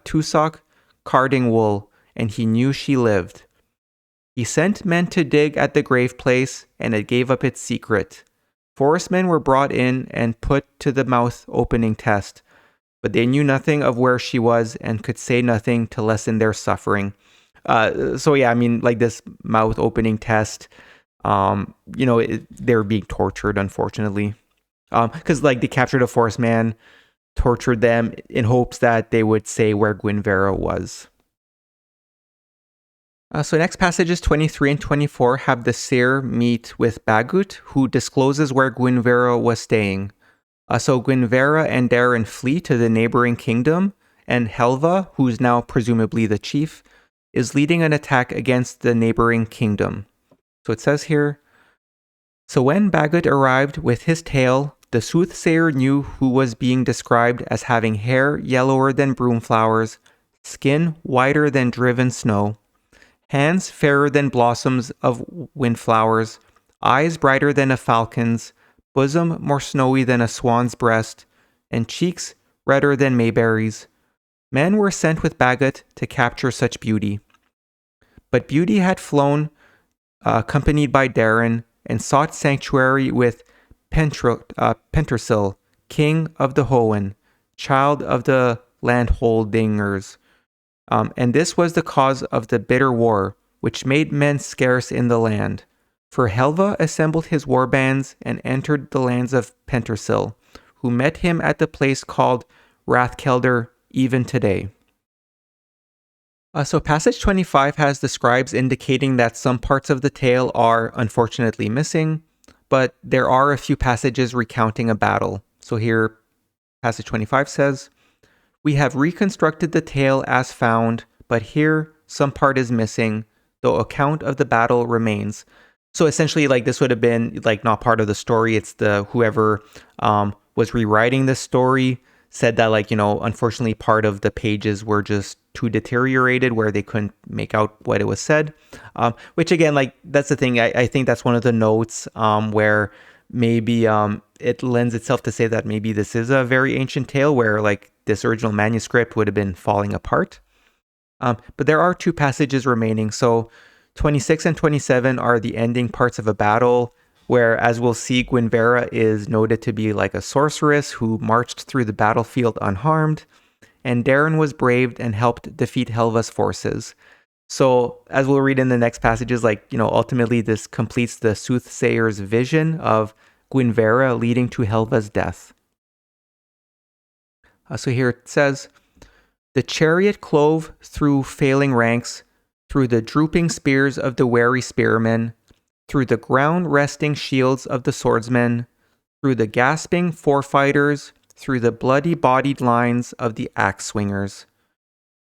tussock carding wool, and he knew she lived. He sent men to dig at the grave place, and it gave up its secret. Forestmen were brought in and put to the mouth opening test, but they knew nothing of where she was and could say nothing to lessen their suffering." So yeah, I mean, like this mouth opening test, they were being tortured, unfortunately. Because like they captured a forest man, tortured them in hopes that they would say where Gwinvera was. So next passages 23 and 24 have the seer meet with Bagut, who discloses where Gwinvera was staying. So Gwinvera and Darren flee to the neighboring kingdom, and Helva, who's now presumably the chief, is leading an attack against the neighboring kingdom. So it says here, "So when Bagut arrived with his tale, the soothsayer knew who was being described as having hair yellower than broom flowers, skin whiter than driven snow, hands fairer than blossoms of windflowers, eyes brighter than a falcon's, bosom more snowy than a swan's breast, and cheeks redder than mayberries. Men were sent with Bagut to capture such beauty. But beauty had flown, accompanied by Darren, and sought sanctuary with Pentersil, king of the Hoenn, child of the landholdingers. And this was the cause of the bitter war, which made men scarce in the land. For Helva assembled his war bands and entered the lands of Pentersil, who met him at the place called Rathkelder even today." So passage 25 has the scribes indicating that some parts of the tale are unfortunately missing, but there are a few passages recounting a battle. So here, passage 25 says, "We have reconstructed the tale as found, but here some part is missing, though account of the battle remains." So essentially, like this would have been like not part of the story. It's the whoever was rewriting the story said that, like, unfortunately part of the pages were just too deteriorated where they couldn't make out what it was said. Which again, like that's the thing. I think that's one of the notes where maybe it lends itself to say that maybe this is a very ancient tale where like this original manuscript would have been falling apart. But there are two passages remaining. So 26 and 27 are the ending parts of a battle where, as we'll see, Gwinvera is noted to be like a sorceress who marched through the battlefield unharmed, and Darren was braved and helped defeat Helva's forces. So, as we'll read in the next passages, like, ultimately this completes the soothsayer's vision of Gwinvera leading to Helva's death. So here it says, "The chariot clove through failing ranks, through the drooping spears of the wary spearmen, through the ground-resting shields of the swordsmen, through the gasping forefighters, through the bloody-bodied lines of the axe-swingers.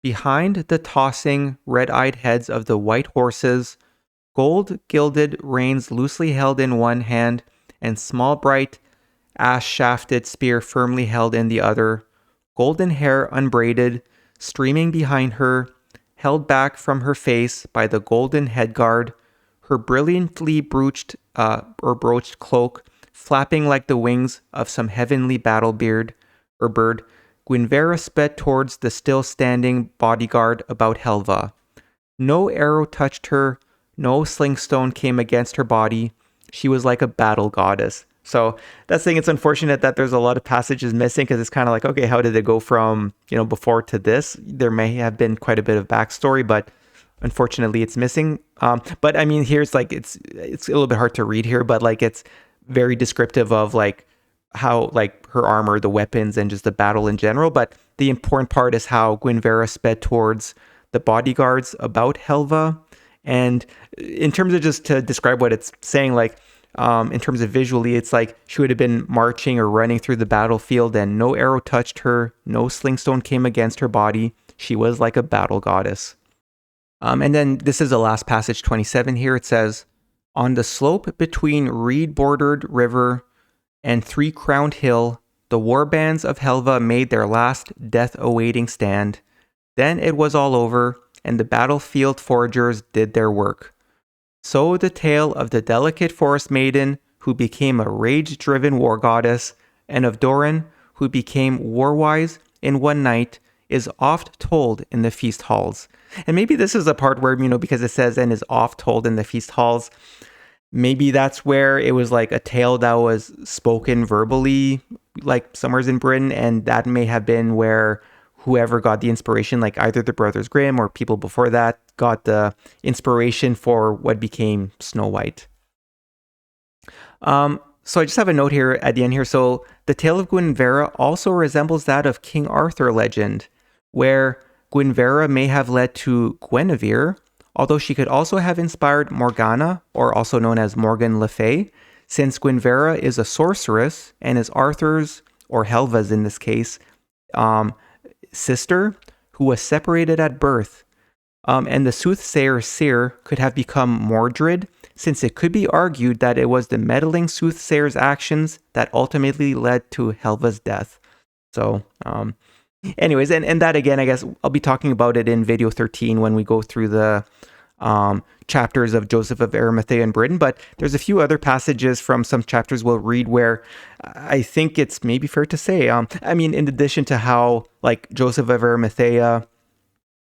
Behind the tossing, red-eyed heads of the white horses, gold-gilded reins loosely held in one hand, and small bright, ash-shafted spear firmly held in the other, golden hair unbraided, streaming behind her, held back from her face by the golden headguard, her brilliantly brooched cloak flapping like the wings of some heavenly bird, Gwinvera sped towards the still-standing bodyguard about Helva. No arrow touched her, no slingstone came against her body. She was like a battle goddess." So that's the thing. It's unfortunate that there's a lot of passages missing because it's kind of like, okay, how did it go from, before to this? There may have been quite a bit of backstory, but unfortunately it's missing. But I mean, here's like, it's a little bit hard to read here, but like, it's very descriptive of like how like her armor, the weapons, and just the battle in general. But the important part is how Gwinvera sped towards the bodyguards about Helva. And in terms of just to describe what it's saying, like, in terms of visually, it's like she would have been marching or running through the battlefield and no arrow touched her, no slingstone came against her body. She was like a battle goddess. And then this is the last passage, 27 here. It says, "On the slope between reed-bordered river and three-crowned hill, the war bands of Helva made their last death-awaiting stand. Then it was all over, and the battlefield foragers did their work. So the tale of the delicate forest maiden who became a rage-driven war goddess, and of Doran who became war-wise in one night, is oft told in the feast halls. And maybe this is a part where, because it says and is oft told in the feast halls, maybe that's where it was like a tale that was spoken verbally, like somewhere in Britain, and that may have been where whoever got the inspiration, like either the Brothers Grimm or people before that, got the inspiration for what became Snow White. So I just have a note here at the end here. So the tale of Gwinvera also resembles that of King Arthur legend, where Gwinvera may have led to Gwinvera, although she could also have inspired Morgana, or also known as Morgan Le Fay, since Gwinvera is a sorceress and is Arthur's, or Helva's in this case, sister, who was separated at birth. And the soothsayer Seer could have become Mordred, since it could be argued that it was the meddling soothsayer's actions that ultimately led to Helva's death. So, anyways, and that again, I guess I'll be talking about it in video 13 when we go through the chapters of Joseph of Arimathea in Britain. But there's a few other passages from some chapters we'll read where I think it's maybe fair to say, in addition to how like Joseph of Arimathea,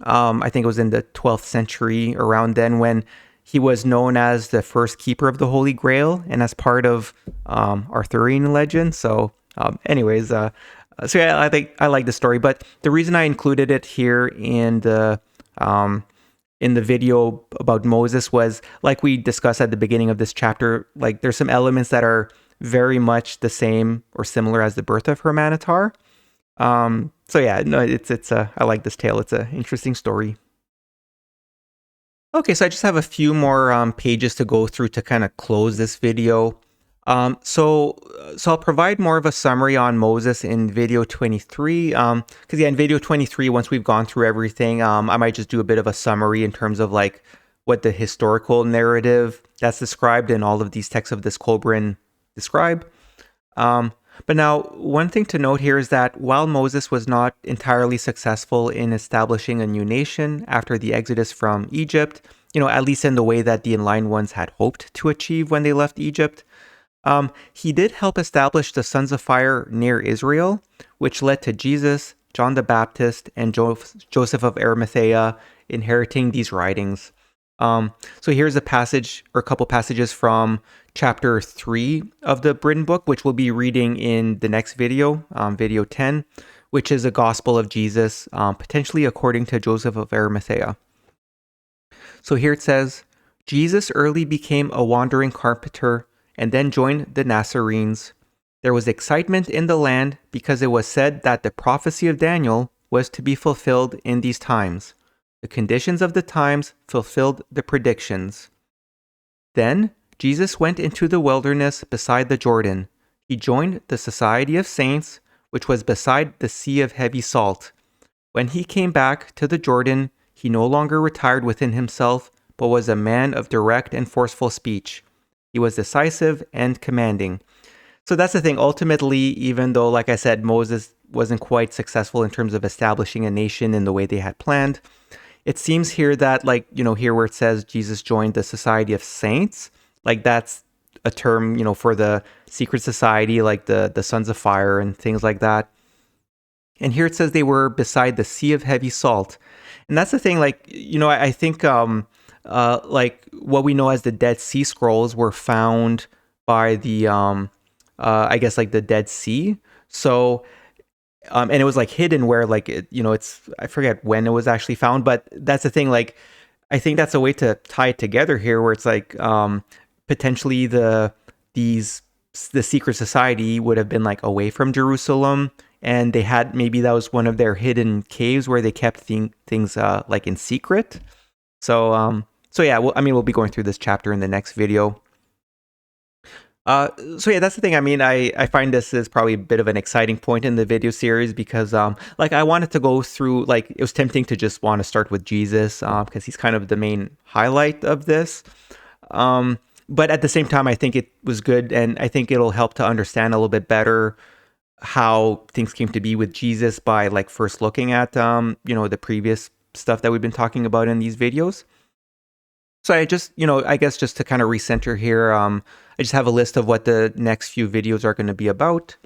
I think it was in the 12th century around then when he was known as the first keeper of the Holy Grail and as part of Arthurian legend. So anyways, so yeah, I think I like the story, but the reason I included it here in the video about Moses was, like we discussed at the beginning of this chapter, like there's some elements that are very much the same or similar as the birth of Hurmanetar. So yeah, no, it's I like this tale. It's an interesting story. Okay, so I just have a few more pages to go through to kind of close this video. So I'll provide more of a summary on Moses in video 23. Because in video 23, once we've gone through everything, I might just do a bit of a summary in terms of like what the historical narrative that's described in all of these texts of this Kolbrin describe. But now, one thing to note here is that while Moses was not entirely successful in establishing a new nation after the exodus from Egypt, at least in the way that the enlightened ones had hoped to achieve when they left Egypt, he did help establish the Sons of Fire near Israel, which led to Jesus, John the Baptist, and Joseph of Arimathea inheriting these writings. So here's a passage or a couple passages from chapter 3 of the Britain book, which we'll be reading in the next video, video 10, which is a gospel of Jesus, potentially according to Joseph of Arimathea. So here it says, Jesus early became a wandering carpenter and then joined the Nazarenes. There was excitement in the land because it was said that the prophecy of Daniel was to be fulfilled in these times. The conditions of the times fulfilled the predictions. Then Jesus went into the wilderness beside the Jordan. He joined the Society of Saints, which was beside the Sea of Heavy Salt. When he came back to the Jordan, he no longer retired within himself, but was a man of direct and forceful speech. He was decisive and commanding. So that's the thing. Ultimately, even though, like I said, Moses wasn't quite successful in terms of establishing a nation in the way they had planned, it seems here that, here where it says Jesus joined the Society of Saints, like that's a term, for the secret society, like the Sons of Fire and things like that. And here it says they were beside the Sea of Heavy Salt. And that's the thing, I think, like what we know as the Dead Sea Scrolls were found by the, I guess like the Dead Sea. So, and it was like hidden where it's, I forget when it was actually found, but that's the thing. Like, I think that's a way to tie it together here where it's like, potentially the secret society would have been like away from Jerusalem, and they had, maybe that was one of their hidden caves where they kept things like in secret. So yeah, we'll be going through this chapter in the next video. So yeah, that's the thing. I find this is probably a bit of an exciting point in the video series because, I wanted to go through, it was tempting to just want to start with Jesus, because he's kind of the main highlight of this. But at the same time, I think it was good, and I think it'll help to understand a little bit better how things came to be with Jesus by first looking at, the previous stuff that we've been talking about in these videos. So I just, I guess just to kind of recenter here, I just have a list of what the next few videos are going to be about.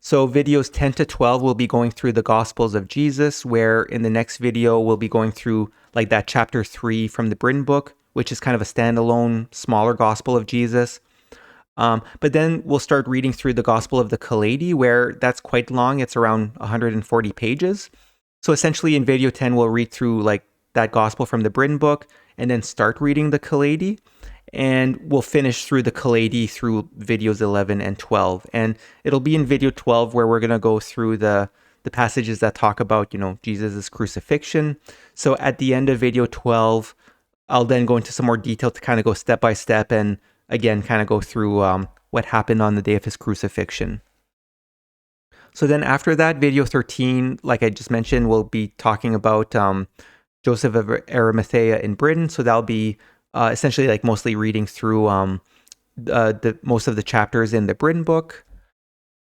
So videos 10 to 12 will be going through the Gospels of Jesus, where in the next video we'll be going through like that chapter 3 from the Britain book, which is kind of a standalone, smaller Gospel of Jesus. But then we'll start reading through the Gospel of the Kailedy, where that's quite long. It's around 140 pages. So essentially in video 10, we'll read through like that Gospel from the Britain book and then start reading the Kailedy. And we'll finish through the Kailedy through videos 11 and 12. And it'll be in video 12 where we're going to go through the passages that talk about, Jesus' crucifixion. So at the end of video 12, I'll then go into some more detail to kind of go step by step and again, kind of go through what happened on the day of his crucifixion. So then after that, video 13, like I just mentioned, we'll be talking about Joseph of Arimathea in Britain. So that'll be essentially like mostly reading through the most of the chapters in the Britain book.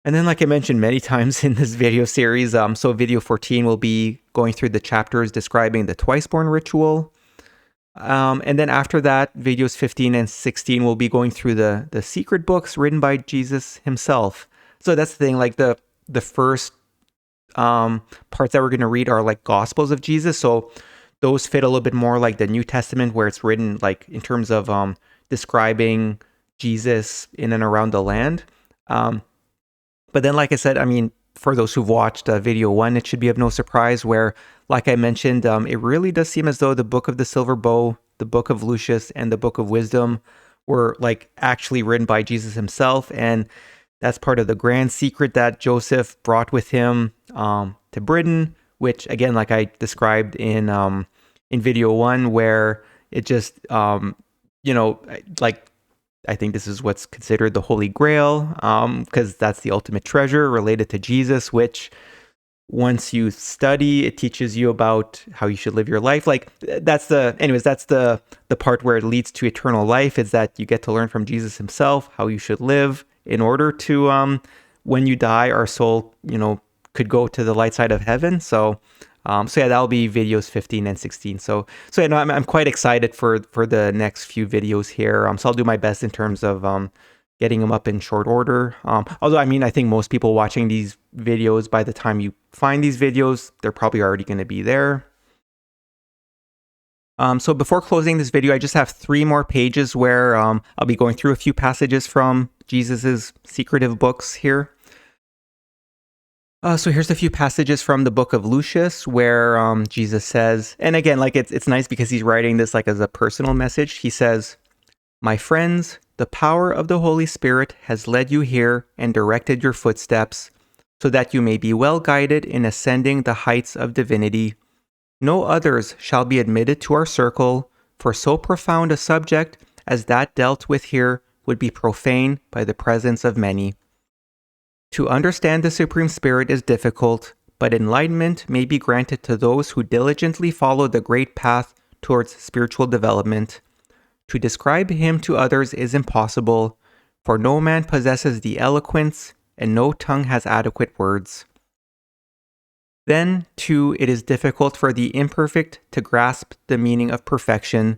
And then like I mentioned many times in this video series, so video 14 will be going through the chapters describing the twice-born ritual. And then after that, videos 15 and 16 will be going through the secret books written by Jesus himself. So that's the thing, like the first parts that we're going to read are like Gospels of Jesus. So those fit a little bit more like the New Testament, where it's written like in terms of describing Jesus in and around the land. But then, like I said, I mean, for those who've watched video 1, it should be of no surprise where, like I mentioned, it really does seem as though the Book of the Silver Bow, the Book of Lucius, and the Book of Wisdom were like actually written by Jesus himself. And that's part of the grand secret that Joseph brought with him to Britain, which again, like I described in video 1, where it just, like, I think this is what's considered the Holy Grail, because that's the ultimate treasure related to Jesus, which once you study, it teaches you about how you should live your life. Like that's the part where it leads to eternal life, is that you get to learn from Jesus himself how you should live in order to, when you die, our soul, could go to the light side of heaven. So yeah, that'll be videos 15 and 16. So yeah, no, I'm quite excited for the next few videos here. So I'll do my best in terms of getting them up in short order. Although, I mean, I think most people watching these videos, by the time you find these videos, they're probably already going to be there. So before closing this video, I just have 3 more pages where I'll be going through a few passages from Jesus's secretive books here. So here's a few passages from the book of Lucius where Jesus says, and again, like it's nice because he's writing this like as a personal message. He says, "My friends, the power of the Holy Spirit has led you here and directed your footsteps, so that you may be well guided in ascending the heights of divinity. No others shall be admitted to our circle, for so profound a subject as that dealt with here would be profane by the presence of many. To understand the Supreme Spirit is difficult, but enlightenment may be granted to those who diligently follow the great path towards spiritual development. To describe him to others is impossible, for no man possesses the eloquence, and no tongue has adequate words. Then, too, it is difficult for the imperfect to grasp the meaning of perfection,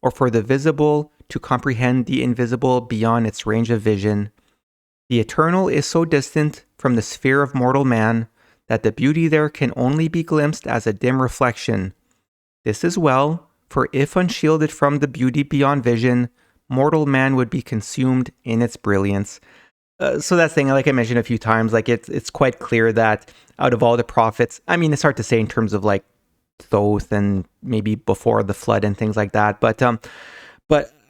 or for the visible to comprehend the invisible beyond its range of vision. The eternal is so distant from the sphere of mortal man that the beauty there can only be glimpsed as a dim reflection. This is well, for if unshielded from the beauty beyond vision, mortal man would be consumed in its brilliance." So that thing, like I mentioned a few times, like it's quite clear that out of all the prophets, I mean, it's hard to say in terms of like Thoth and maybe before the flood and things like that, but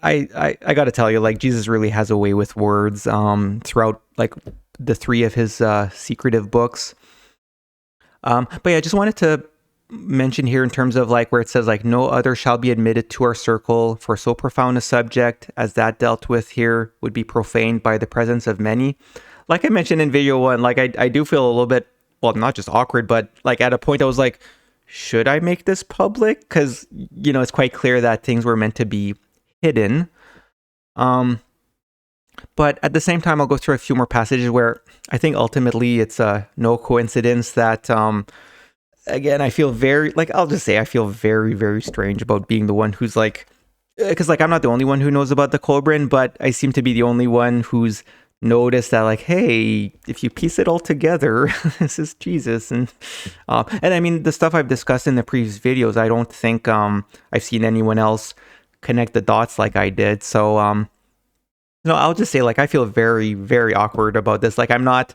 I got to tell you, like Jesus really has a way with words throughout like the 3 of his secretive books. But yeah, I just wanted to mention here in terms of like where it says like no other shall be admitted to our circle, for so profound a subject as that dealt with here would be profaned by the presence of many. Like I mentioned in video 1, like I do feel a little bit, well, not just awkward, but like at a point I was like, should I make this public? Because, it's quite clear that things were meant to be hidden. But at the same time, I'll go through a few more passages where I think ultimately it's no coincidence that again, I feel very, like, I'll just say I feel very, very strange about being the one who's like, because like I'm not the only one who knows about the Kolbrin, but I seem to be the only one who's noticed that, like, hey, if you piece it all together, this is Jesus. And I mean, the stuff I've discussed in the previous videos, I don't think I've seen anyone else connect the dots like I did. So no, I'll just say, like, I feel very, very awkward about this. Like, I'm not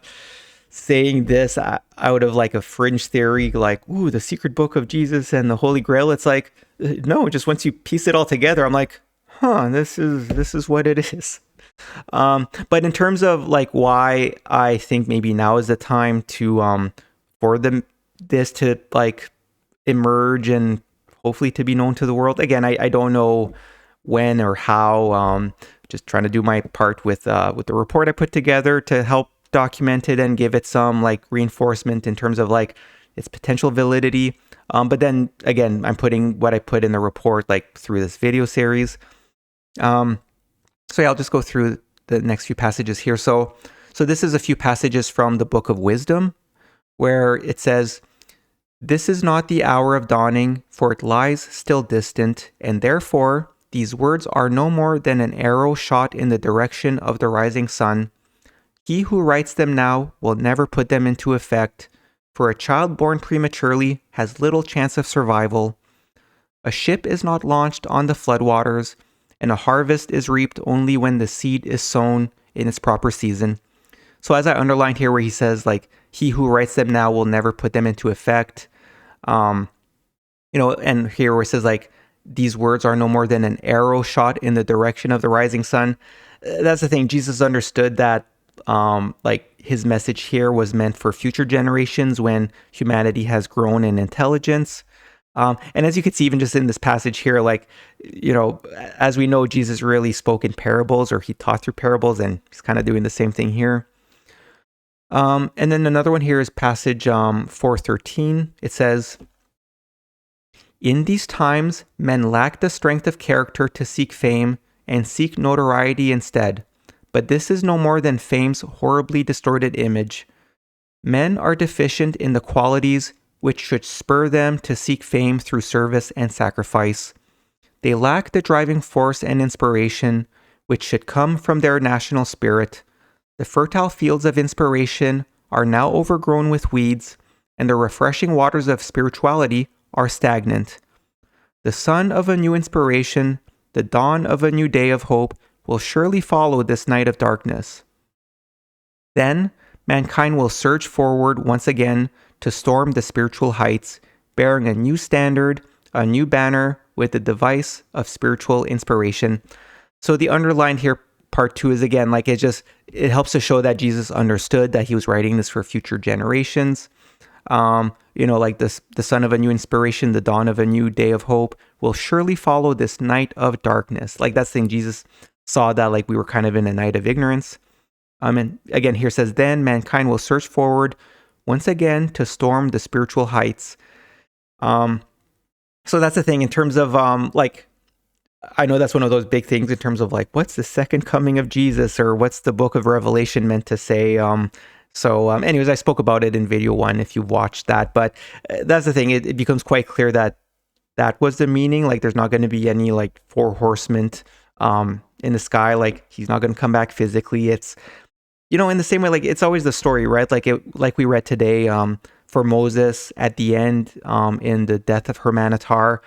saying this out of like a fringe theory, like, ooh, the secret book of Jesus and the Holy Grail. It's like, no, just once you piece it all together, I'm like, huh, this is what it is. But in terms of like why I think maybe now is the time to for this to like emerge and hopefully to be known to the world. Again, I don't know when or how. Just trying to do my part with the report I put together to help document it and give it some like reinforcement in terms of like its potential validity. But then again, I'm putting what I put in the report like through this video series. So yeah, I'll just go through the next few passages here. So this is a few passages from the Book of Wisdom, where it says, "This is not the hour of dawning, for it lies still distant, and therefore these words are no more than an arrow shot in the direction of the rising sun. He who writes them now will never put them into effect, for a child born prematurely has little chance of survival. A ship is not launched on the floodwaters, and a harvest is reaped only when the seed is sown in its proper season." So as I underlined here where he says, like, he who writes them now will never put them into effect. And here where it says, like, these words are no more than an arrow shot in the direction of the rising sun. That's the thing. Jesus understood that, like, his message here was meant for future generations when humanity has grown in intelligence. And as you can see, even just in this passage here, like, as we know, Jesus really spoke in parables, or he taught through parables, and he's kind of doing the same thing here. And then another one here is passage 4:13. It says, "In these times, men lack the strength of character to seek fame and seek notoriety instead. But this is no more than fame's horribly distorted image. Men are deficient in the qualities which should spur them to seek fame through service and sacrifice. They lack the driving force and inspiration which should come from their national spirit. The fertile fields of inspiration are now overgrown with weeds, and the refreshing waters of spirituality are stagnant. The sun of a new inspiration, the dawn of a new day of hope, will surely follow this night of darkness. Then mankind will surge forward once again to storm the spiritual heights, bearing a new standard, a new banner with the device of spiritual inspiration." So the underlined here, part 2, is again, like, it helps to show that Jesus understood that he was writing this for future generations. Like this, the sun of a new inspiration, the dawn of a new day of hope will surely follow this night of darkness. Like, that's the thing. Jesus saw that, like, we were kind of in a night of ignorance. And again, here says, "Then mankind will surge forward once again to storm the spiritual heights." So that's the thing in terms of, like, I know that's one of those big things in terms of, like, what's the second coming of Jesus, or what's the book of Revelation meant to say? Anyways, I spoke about it in video 1 if you watched that, but that's the thing. It becomes quite clear that was the meaning. Like, there's not going to be any, like, 4 horsemen in the sky. Like, he's not going to come back physically. It's, in the same way, like, it's always the story, right? Like we read today, for Moses at the end, in the death of Hurmanetar,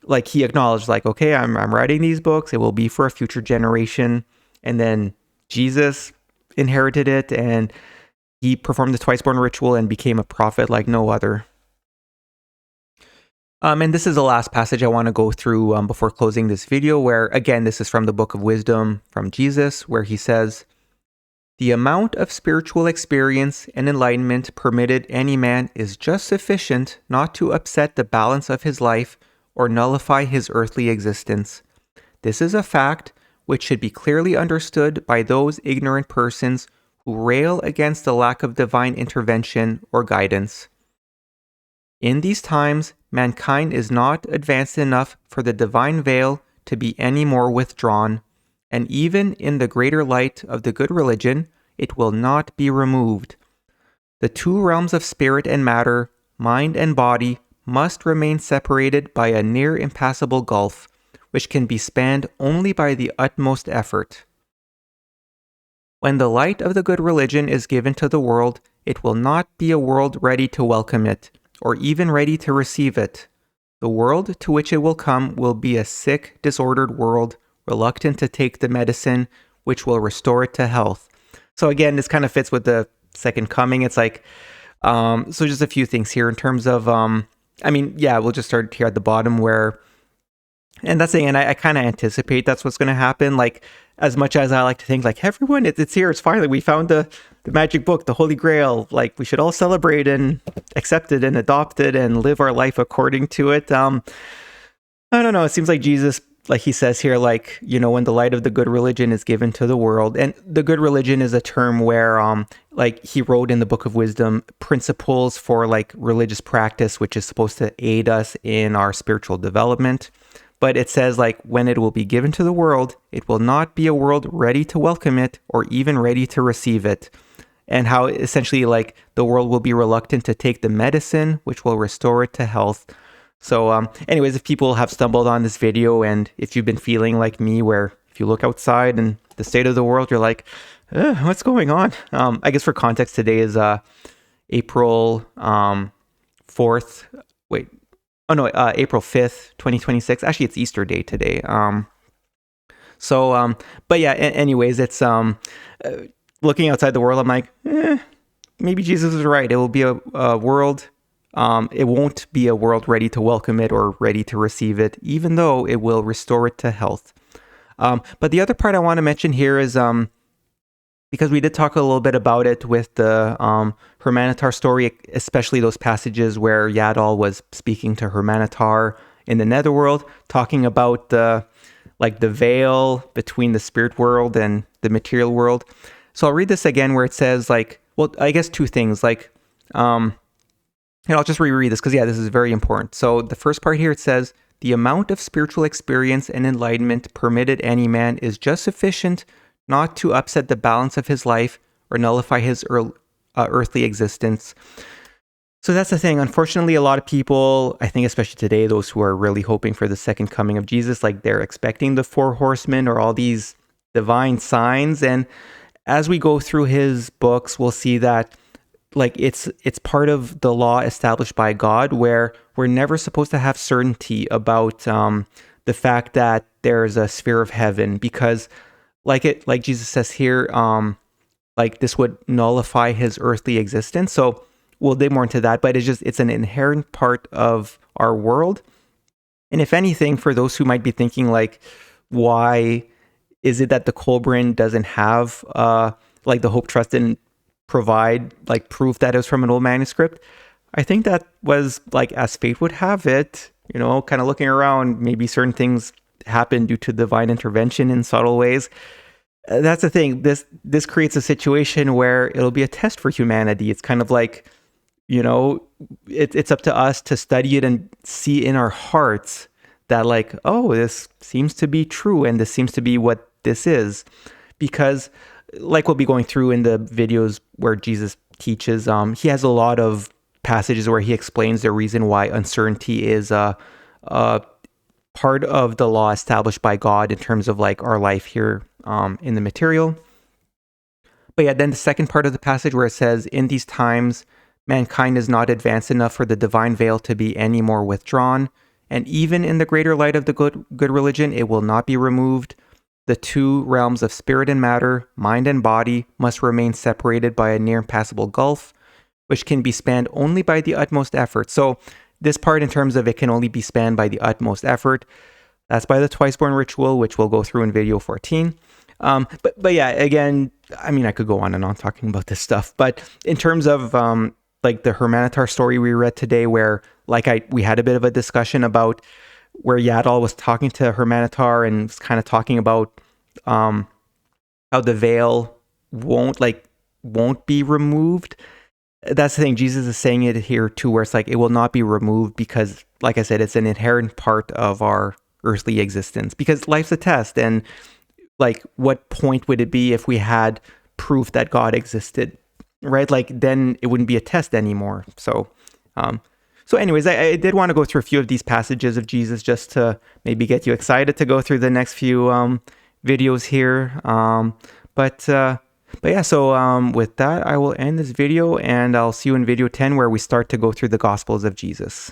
like, he acknowledged, like, okay, I'm writing these books. It will be for a future generation. And then Jesus inherited it, and he performed the twice-born ritual and became a prophet like no other. And this is the last passage I want to go through before closing this video, where, again, this is from the Book of Wisdom from Jesus, where he says, "The amount of spiritual experience and enlightenment permitted any man is just sufficient not to upset the balance of his life or nullify his earthly existence. This is a fact which should be clearly understood by those ignorant persons who rail against the lack of divine intervention or guidance. In these times, mankind is not advanced enough for the divine veil to be any more withdrawn, and even in the greater light of the good religion, it will not be removed. The 2 realms of spirit and matter mind and body must remain separated by a near impassable gulf, which can be spanned only by the utmost effort. When the light of the good religion is given to the world, it will not be a world ready to welcome it, or even ready to receive it. The world to which it will come will be a sick, disordered world, reluctant to take the medicine which will restore it to health. So again, this kind of fits with the second coming. It's like, so just a few things here in terms of, we'll just start here at the bottom where, and that's the thing, and I kind of anticipate that's what's going to happen. Like, as much as I like to think, like, everyone, it's here, it's finally, we found the magic book, the Holy Grail, like, we should all celebrate and accept it and adopt it and live our life according to it. I don't know, it seems like Jesus, like he says here, like, when the light of the good religion is given to the world, and the good religion is a term where, like he wrote in the Book of Wisdom, principles for like religious practice, which is supposed to aid us in our spiritual development. But it says, like, when it will be given to the world, it will not be a world ready to welcome it or even ready to receive it. And how essentially, like, the world will be reluctant to take the medicine, which will restore it to health. So anyways, if people have stumbled on this video, and if you've been feeling like me, where if you look outside and the state of the world, you're like, what's going on? I guess for context, today is April 4th. April 5th, 2026. Actually, it's Easter Day today. But yeah, anyways, it's looking outside the world, I'm like, maybe Jesus is right. It will be a world. It won't be a world ready to welcome it or ready to receive it, even though it will restore it to health. But the other part I want to mention here is, because we did talk a little bit about it with the Hurmanetar story, especially those passages where Yadol was speaking to Hurmanetar in the Netherworld, talking about the veil between the spirit world and the material world. So I'll read this again where it says, like, well, I guess two things, like, and I'll just reread this because, yeah, this is very important. So the first part here, it says, the amount of spiritual experience and enlightenment permitted any man is just sufficient not to upset the balance of his life or nullify his earthly existence. So that's the thing. Unfortunately, a lot of people, I think especially today, those who are really hoping for the second coming of Jesus, like they're expecting the 4 horsemen or all these divine signs. And as we go through his books, we'll see that like it's part of the law established by God, where we're never supposed to have certainty about the fact that there's a sphere of heaven, because like Jesus says here, like this would nullify his earthly existence. So we'll dig more into that, but it's an inherent part of our world. And if anything, for those who might be thinking, like, why is it that the Kolbrin doesn't have, like the Hope Trust didn't provide like proof that it was from an old manuscript? I think that was like, as fate would have it, kind of looking around, maybe certain things happen due to divine intervention in subtle ways. That's the thing. This creates a situation where it'll be a test for humanity. It's kind of like, it's up to us to study it and see in our hearts that, like, oh, this seems to be true and this seems to be what this is. Because like we'll be going through in the videos where Jesus teaches, he has a lot of passages where he explains the reason why uncertainty is part of the law established by God in terms of like our life here in the material. But yeah, then the second part of the passage where it says, in these times, mankind is not advanced enough for the divine veil to be any more withdrawn. And even in the greater light of the good religion, it will not be removed. The two realms of spirit and matter, mind and body, must remain separated by a near impassable gulf, which can be spanned only by the utmost effort. So this part, in terms of it can only be spanned by the utmost effort, that's by the twice-born ritual, which we'll go through in video 14. But yeah, again, I mean, I could go on and on talking about this stuff. But in terms of like the Hurmanetar story we read today, where we had a bit of a discussion about where Yadol was talking to Hurmanetar and was kind of talking about how the veil won't be removed. That's the thing. Jesus is saying it here too, where it's like, it will not be removed because, like I said, it's an inherent part of our earthly existence, because life's a test. And like, what point would it be if we had proof that God existed, right? Like, then it wouldn't be a test anymore. So So anyways, I did want to go through a few of these passages of Jesus just to maybe get you excited to go through the next few videos here. But yeah, so with that, I will end this video, and I'll see you in video 10 where we start to go through the Gospels of Jesus.